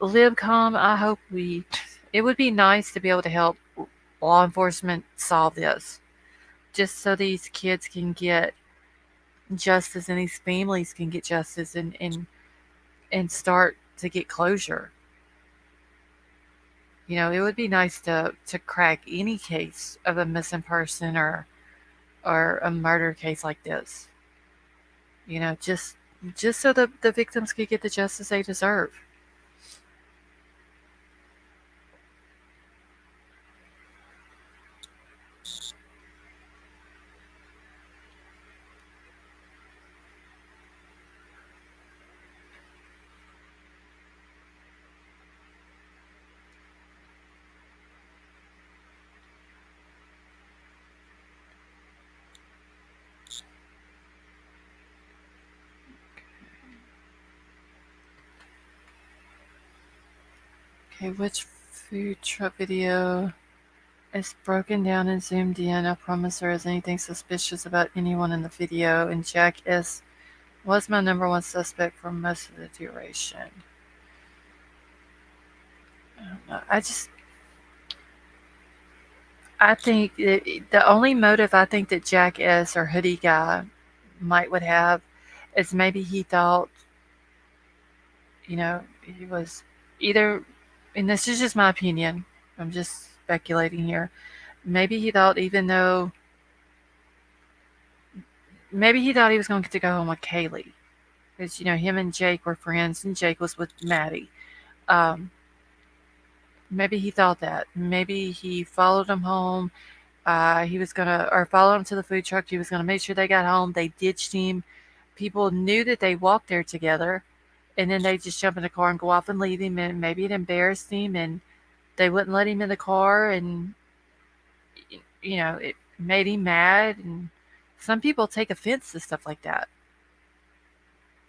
LibCom, I hope we. It would be nice to be able to help law enforcement solve this, just so these kids can get justice and these families can get justice and start to get closure. It would be nice to crack any case of a missing person or a murder case like this. Just so the victims could get the justice they deserve. Okay, which food truck video is broken down and zoomed in? I promise there isn't anything suspicious about anyone in the video, and Jack S was my number one suspect for most of the duration. I don't know. I think the only motive I think that Jack S or Hoodie Guy would have is maybe he thought, he was either, and this is just my opinion, I'm just speculating here. Maybe he thought, maybe he thought he was going to get to go home with Kaylee. Because, him and Jake were friends and Jake was with Maddie. Um, Maybe he thought that. Maybe he followed him home. He was going to, or follow him to the food truck. He was going to make sure they got home. They ditched him. People knew that they walked there together. And then they just jump in the car and go off and leave him. And maybe it embarrassed him. And they wouldn't let him in the car. And, it made him mad. And some people take offense to stuff like that.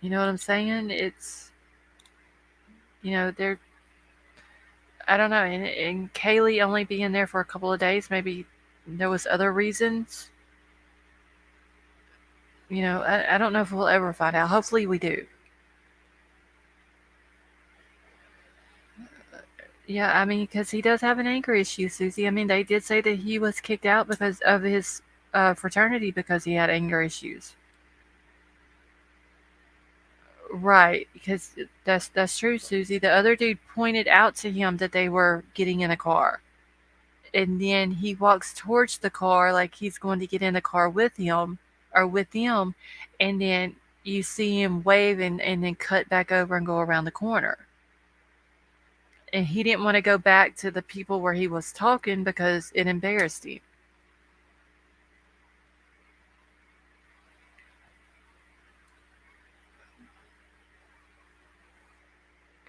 You know what I'm saying? They're, I don't know. And Kaylee only being there for a couple of days, maybe there was other reasons. I don't know if we'll ever find out. Hopefully we do. Yeah, I mean, because he does have an anger issue, Susie. I mean, they did say that he was kicked out because of his fraternity because he had anger issues. Right, because that's true, Susie. The other dude pointed out to him that they were getting in a car. And then he walks towards the car like he's going to get in the car with him or with them, and then you see him wave and then cut back over and go around the corner. And he didn't want to go back to the people where he was talking because it embarrassed him.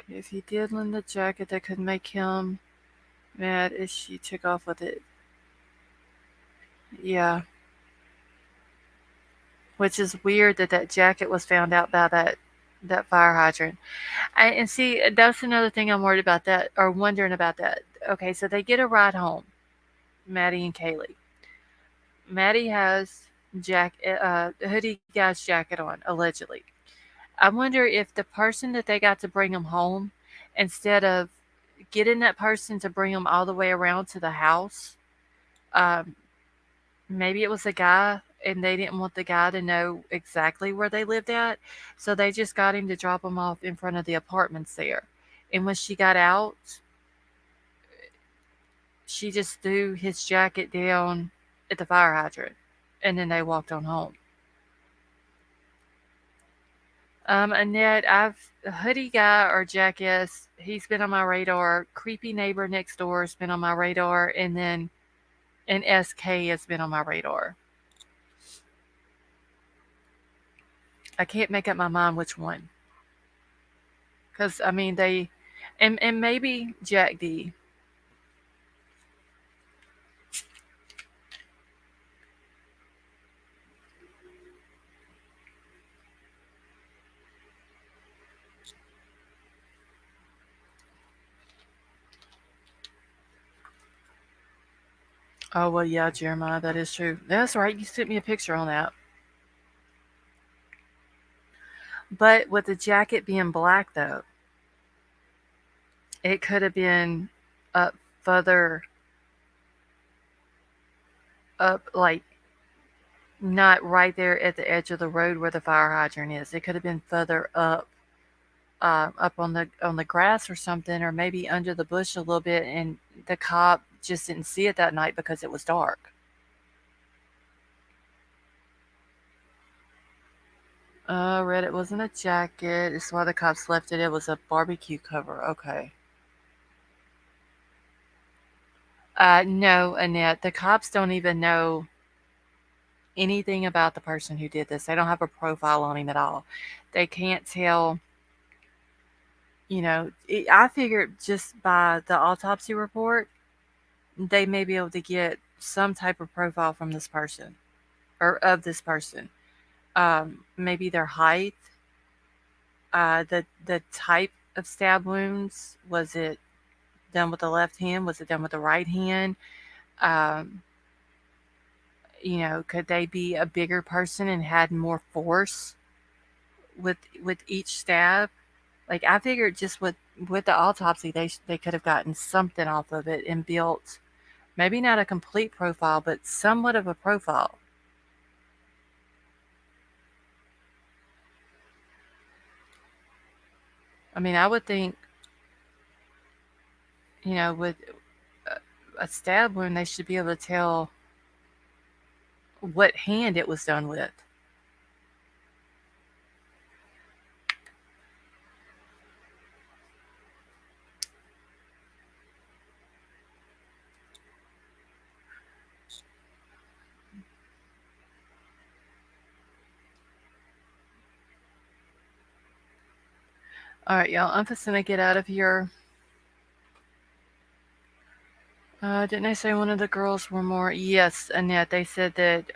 If he did lend the jacket, that could make him mad if she took off with it. Yeah. Which is weird that jacket was found out by that fire hydrant. And see, that's another thing I'm worried about that, or wondering about that. Okay, so they get a ride home, Maddie and Kaylee. Maddie has hoodie guy's jacket on, allegedly. I wonder if the person that they got to bring him home, instead of getting that person to bring him all the way around to the house, um, maybe it was a guy and they didn't want the guy to know exactly where they lived at, so they just got him to drop them off in front of the apartments there. And when she got out, she just threw his jacket down at the fire hydrant and then they walked on home. Annette, I've a hoodie guy or jackass. He's been on my radar. Creepy neighbor next door has been on my radar, and then an SK has been on my radar. I can't make up my mind which one, because I mean they, and maybe Jack D. Oh well, yeah, Jeremiah, that is true. That's right. You sent me a picture on that. But with the jacket being black, though, it could have been up further up, like not right there at the edge of the road where the fire hydrant is. It could have been further up on the grass or something, or maybe under the bush a little bit, and the cop just didn't see it that night because it was dark. Read it wasn't a jacket. It's why the cops left it. It was a barbecue cover. Okay. No, Annette. The cops don't even know anything about the person who did this. They don't have a profile on him at all. They can't tell. I figured just by the autopsy report, they may be able to get some type of profile from this person or of this person. Maybe their height, the type of stab wounds. Was it done with the left hand? Was it done with the right hand? Um, could they be a bigger person and had more force with each stab? Like I figured, just with the autopsy, they could have gotten something off of it and built maybe not a complete profile, but somewhat of a profile. I mean, I would think, with a stab wound, they should be able to tell what hand it was done with. All right, y'all. I'm just gonna get out of here. Didn't I say one of the girls were more? Yes, Annette. They said that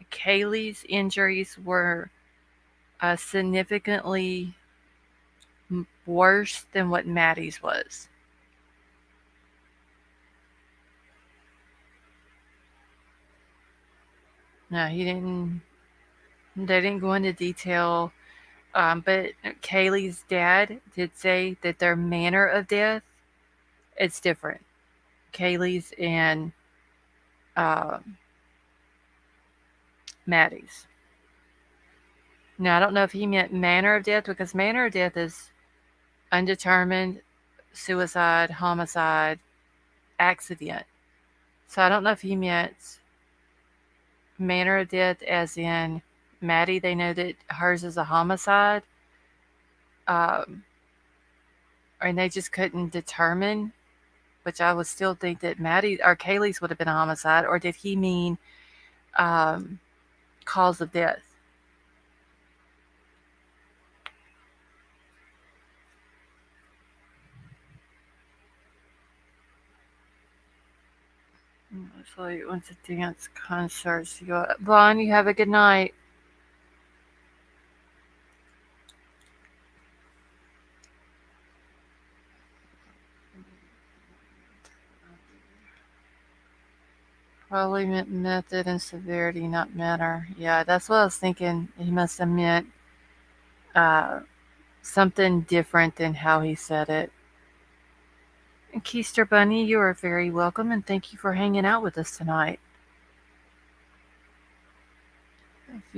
Kaylee's injuries were significantly worse than what Maddie's was. No, he didn't. They didn't go into detail. But Kaylee's dad did say that their manner of death it's different. Kaylee's and uh, Maddie's. Now I don't know if he meant manner of death, because manner of death is undetermined, suicide, homicide, accident. So I don't know if he meant manner of death as in Maddie. They know that hers is a homicide, um, and they just couldn't determine. Which I would still think that Maddie or Kaylee's would have been a homicide, or did he mean um, cause of death? So you went to dance concerts. Vaughn, you have a good night. Probably meant method and severity, not manner. Yeah, that's what I was thinking. He must have meant uh, something different than how he said it. And Keister Bunny, you are very welcome, and thank you for hanging out with us tonight.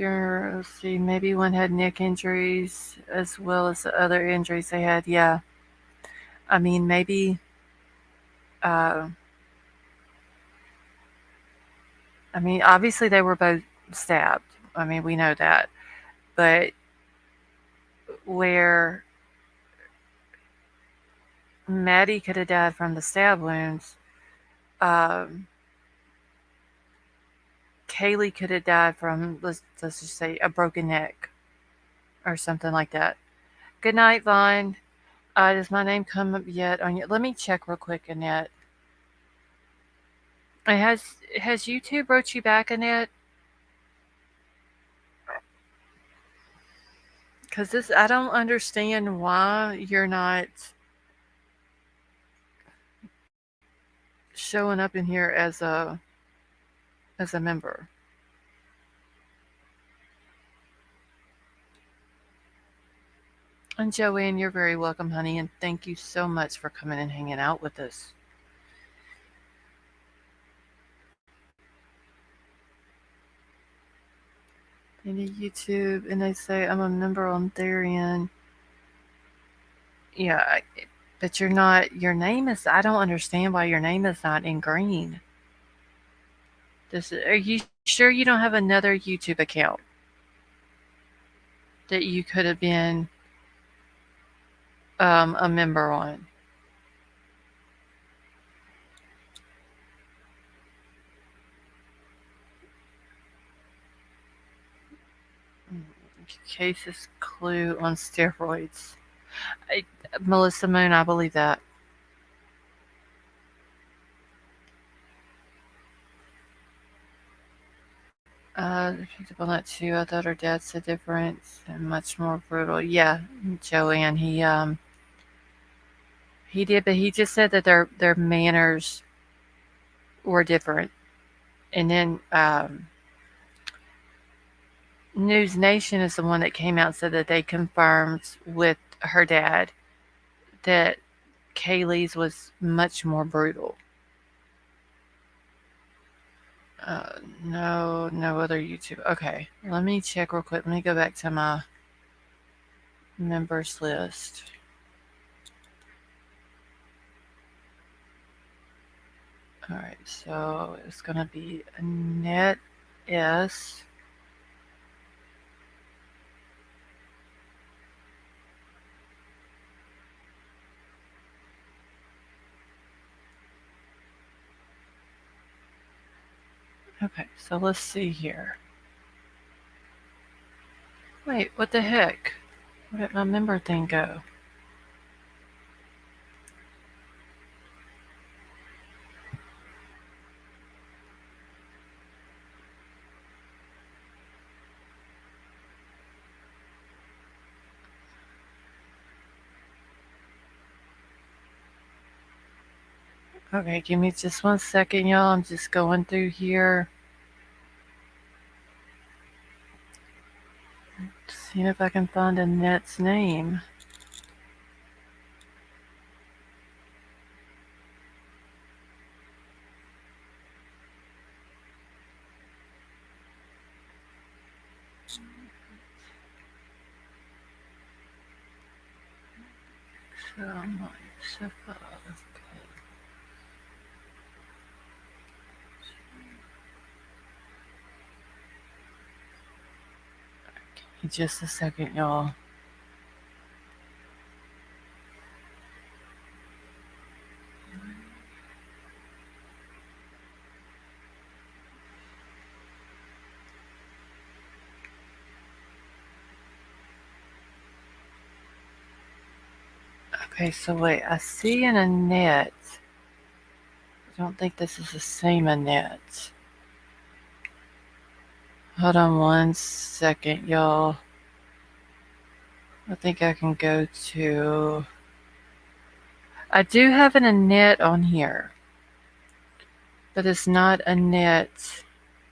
Let's see, maybe one had neck injuries as well as the other injuries they had. Yeah. I mean, maybe, uh, I mean, obviously they were both stabbed. I mean, we know that. But where Maddie could have died from the stab wounds, um, Kaylee could have died from, let's just say, a broken neck or something like that. Good night, Vaughn. Does my name come up yet on you? Let me check real quick, Annette. Has YouTube wrote you back, Annette? Because this, I don't understand why you're not showing up in here as a member. And Joanne, you're very welcome, honey, and thank you so much for coming and hanging out with us. They need YouTube, and they say I'm a member on Therian. Yeah, but you're not. Your name is. I don't understand why your name is not in green. Are you sure you don't have another YouTube account that you could have been a member on? Cases clue on steroids. I, Melissa Moon, I believe that. Picked up on that too. I thought her dad said different and much more brutal. Yeah, Joanne, he did, but he just said that their manners were different. And then News Nation is the one that came out and said that they confirmed with her dad that Kaylee's was much more brutal. No other YouTube. Okay, let me check real quick. Let me go back to my members list. All right, so it's gonna be Annette S. Okay, so let's see here. Wait, what the heck? Where did my member thing go? Okay, give me just 1 second, y'all. I'm just going through here. Seeing if I can find Annette's name. So, just a second, y'all. Okay, so wait, I see an Annette. I don't think this is the same Annette. Hold on 1 second, y'all. I think I can go to. I do have an Annette on here, but it's not Annette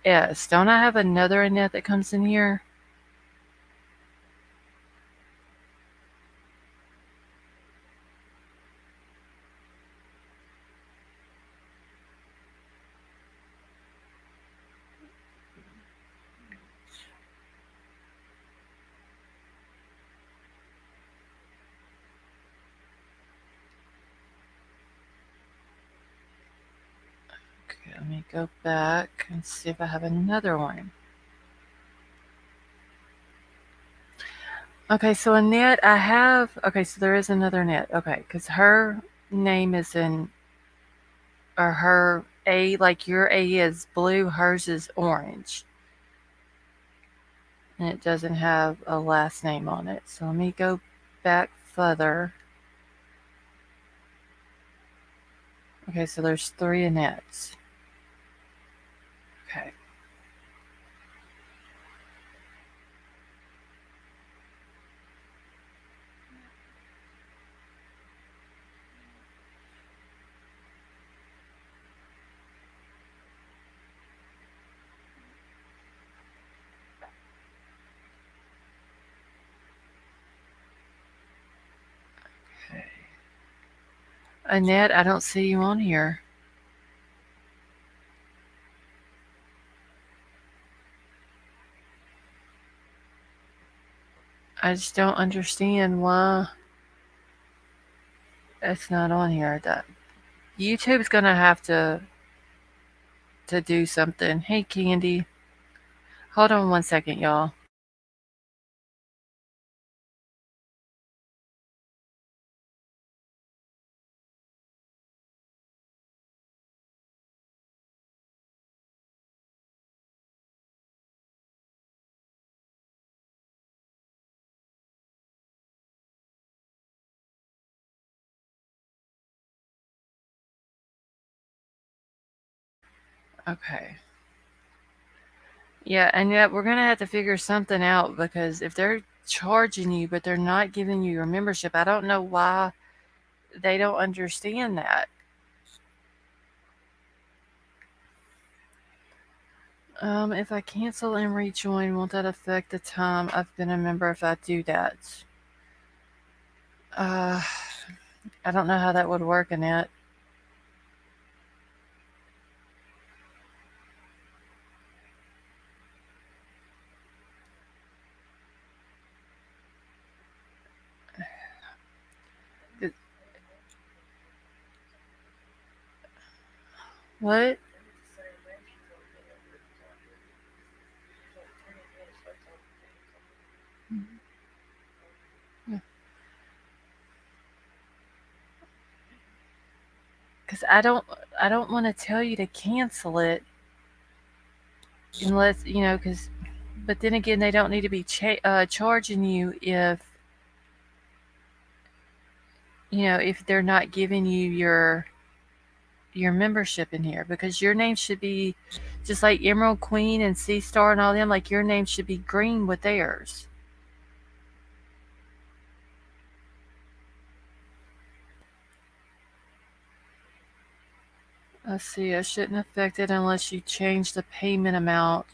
S. Don't I have another Annette that comes in here? let me go back and see if I have another one. Okay, so Annette, I have. Okay, so there is another Annette. Okay, because her name is in, or her A, like your A is blue, hers is orange. And it doesn't have a last name on it. So let me go back further. Okay, so there's 3 Annettes. Okay. Okay. Annette, I don't see you on here. I just don't understand why it's not on here. That YouTube's gonna have to do something. Hey, Candy, hold on 1 second, y'all. Okay. Yeah, and yet we're gonna have to figure something out because if they're charging you but they're not giving you your membership, I don't know why they don't understand that. If I cancel and rejoin, won't that affect the time I've been a member if I do that? Uh, I don't know how that would work, Annette. It- What? Because I don't want to tell you to cancel it unless because. But then again, they don't need to be charging you if they're not giving you your membership in here because your name should be just like Emerald Queen and Sea Star and all them. Like your name should be green with theirs. Let's see. It shouldn't affect it unless you change the payment amount.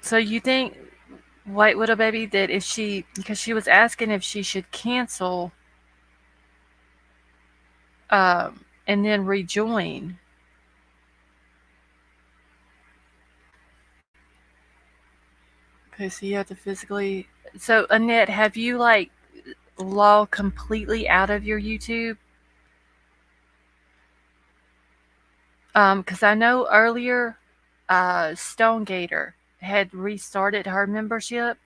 So you think White Widow Baby that if because she was asking if she should cancel and then rejoin. Okay, so you have to physically. So Annette, have you like logged completely out of your YouTube? Because I know earlier, Stone Gator had restarted her membership,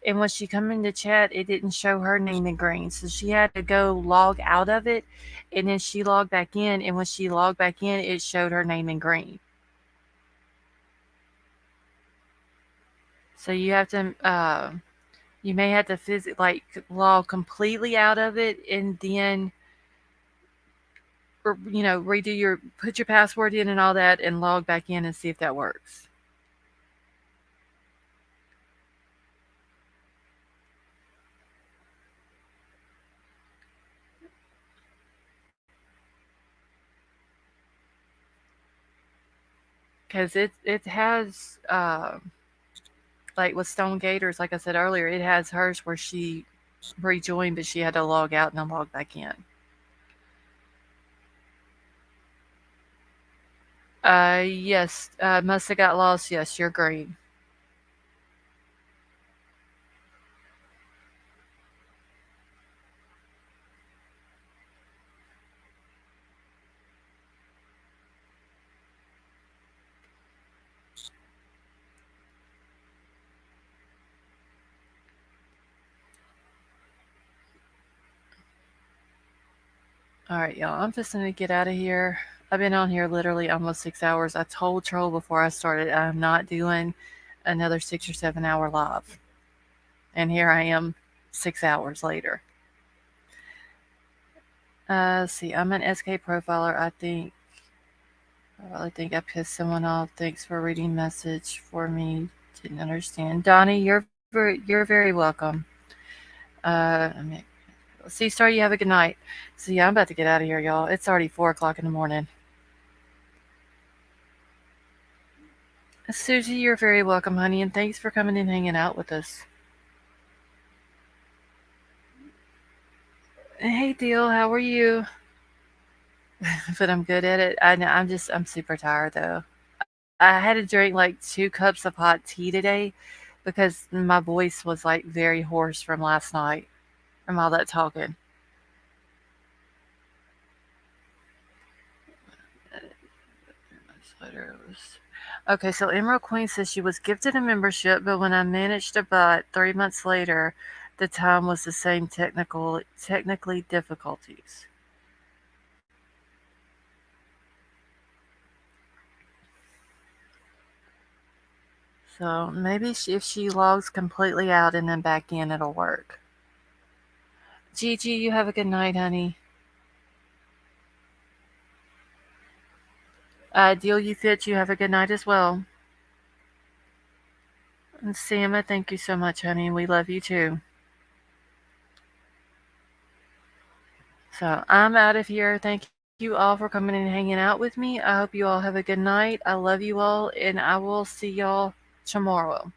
and when she come into chat, it didn't show her name in green, so she had to go log out of it, and then she logged back in, and when she logged back in, it showed her name in green. So you have to, you may have to log completely out of it, and then put your password in and all that, and log back in and see if that works. Because it has like with Stone Gators, like I said earlier, it has hers where she rejoined, but she had to log out and then log back in. Yes, must have got lost. Yes, you're green. All right, y'all. I'm just gonna get out of here. I've been on here literally almost 6 hours. I told Troll before I started I'm not doing another 6 or 7 hour live, and here I am, 6 hours later. See, I'm an SK profiler. I really think I pissed someone off. Thanks for reading message for me. Didn't understand. Donnie, you're very welcome. I mean, see, Star, you have a good night. So yeah, I'm about to get out of here, y'all. It's already 4 o'clock in the morning. Susie, you're very welcome, honey, and thanks for coming and hanging out with us. Hey, Deal, how are you? But I'm good at it. I know I'm super tired though. I had to drink like 2 cups of hot tea today because my voice was like very hoarse from last night from all that talking. Okay, so Emerald Queen says she was gifted a membership, but when I managed to buy it 3 months later, the time was the same technically difficulties. So maybe if she logs completely out and then back in, it'll work. Gigi, you have a good night, honey. Deal you fit, you have a good night as well. And Sam, thank you so much, honey. We love you too. So I'm out of here. Thank you all for coming and hanging out with me. I hope you all have a good night. I love you all, and I will see y'all tomorrow.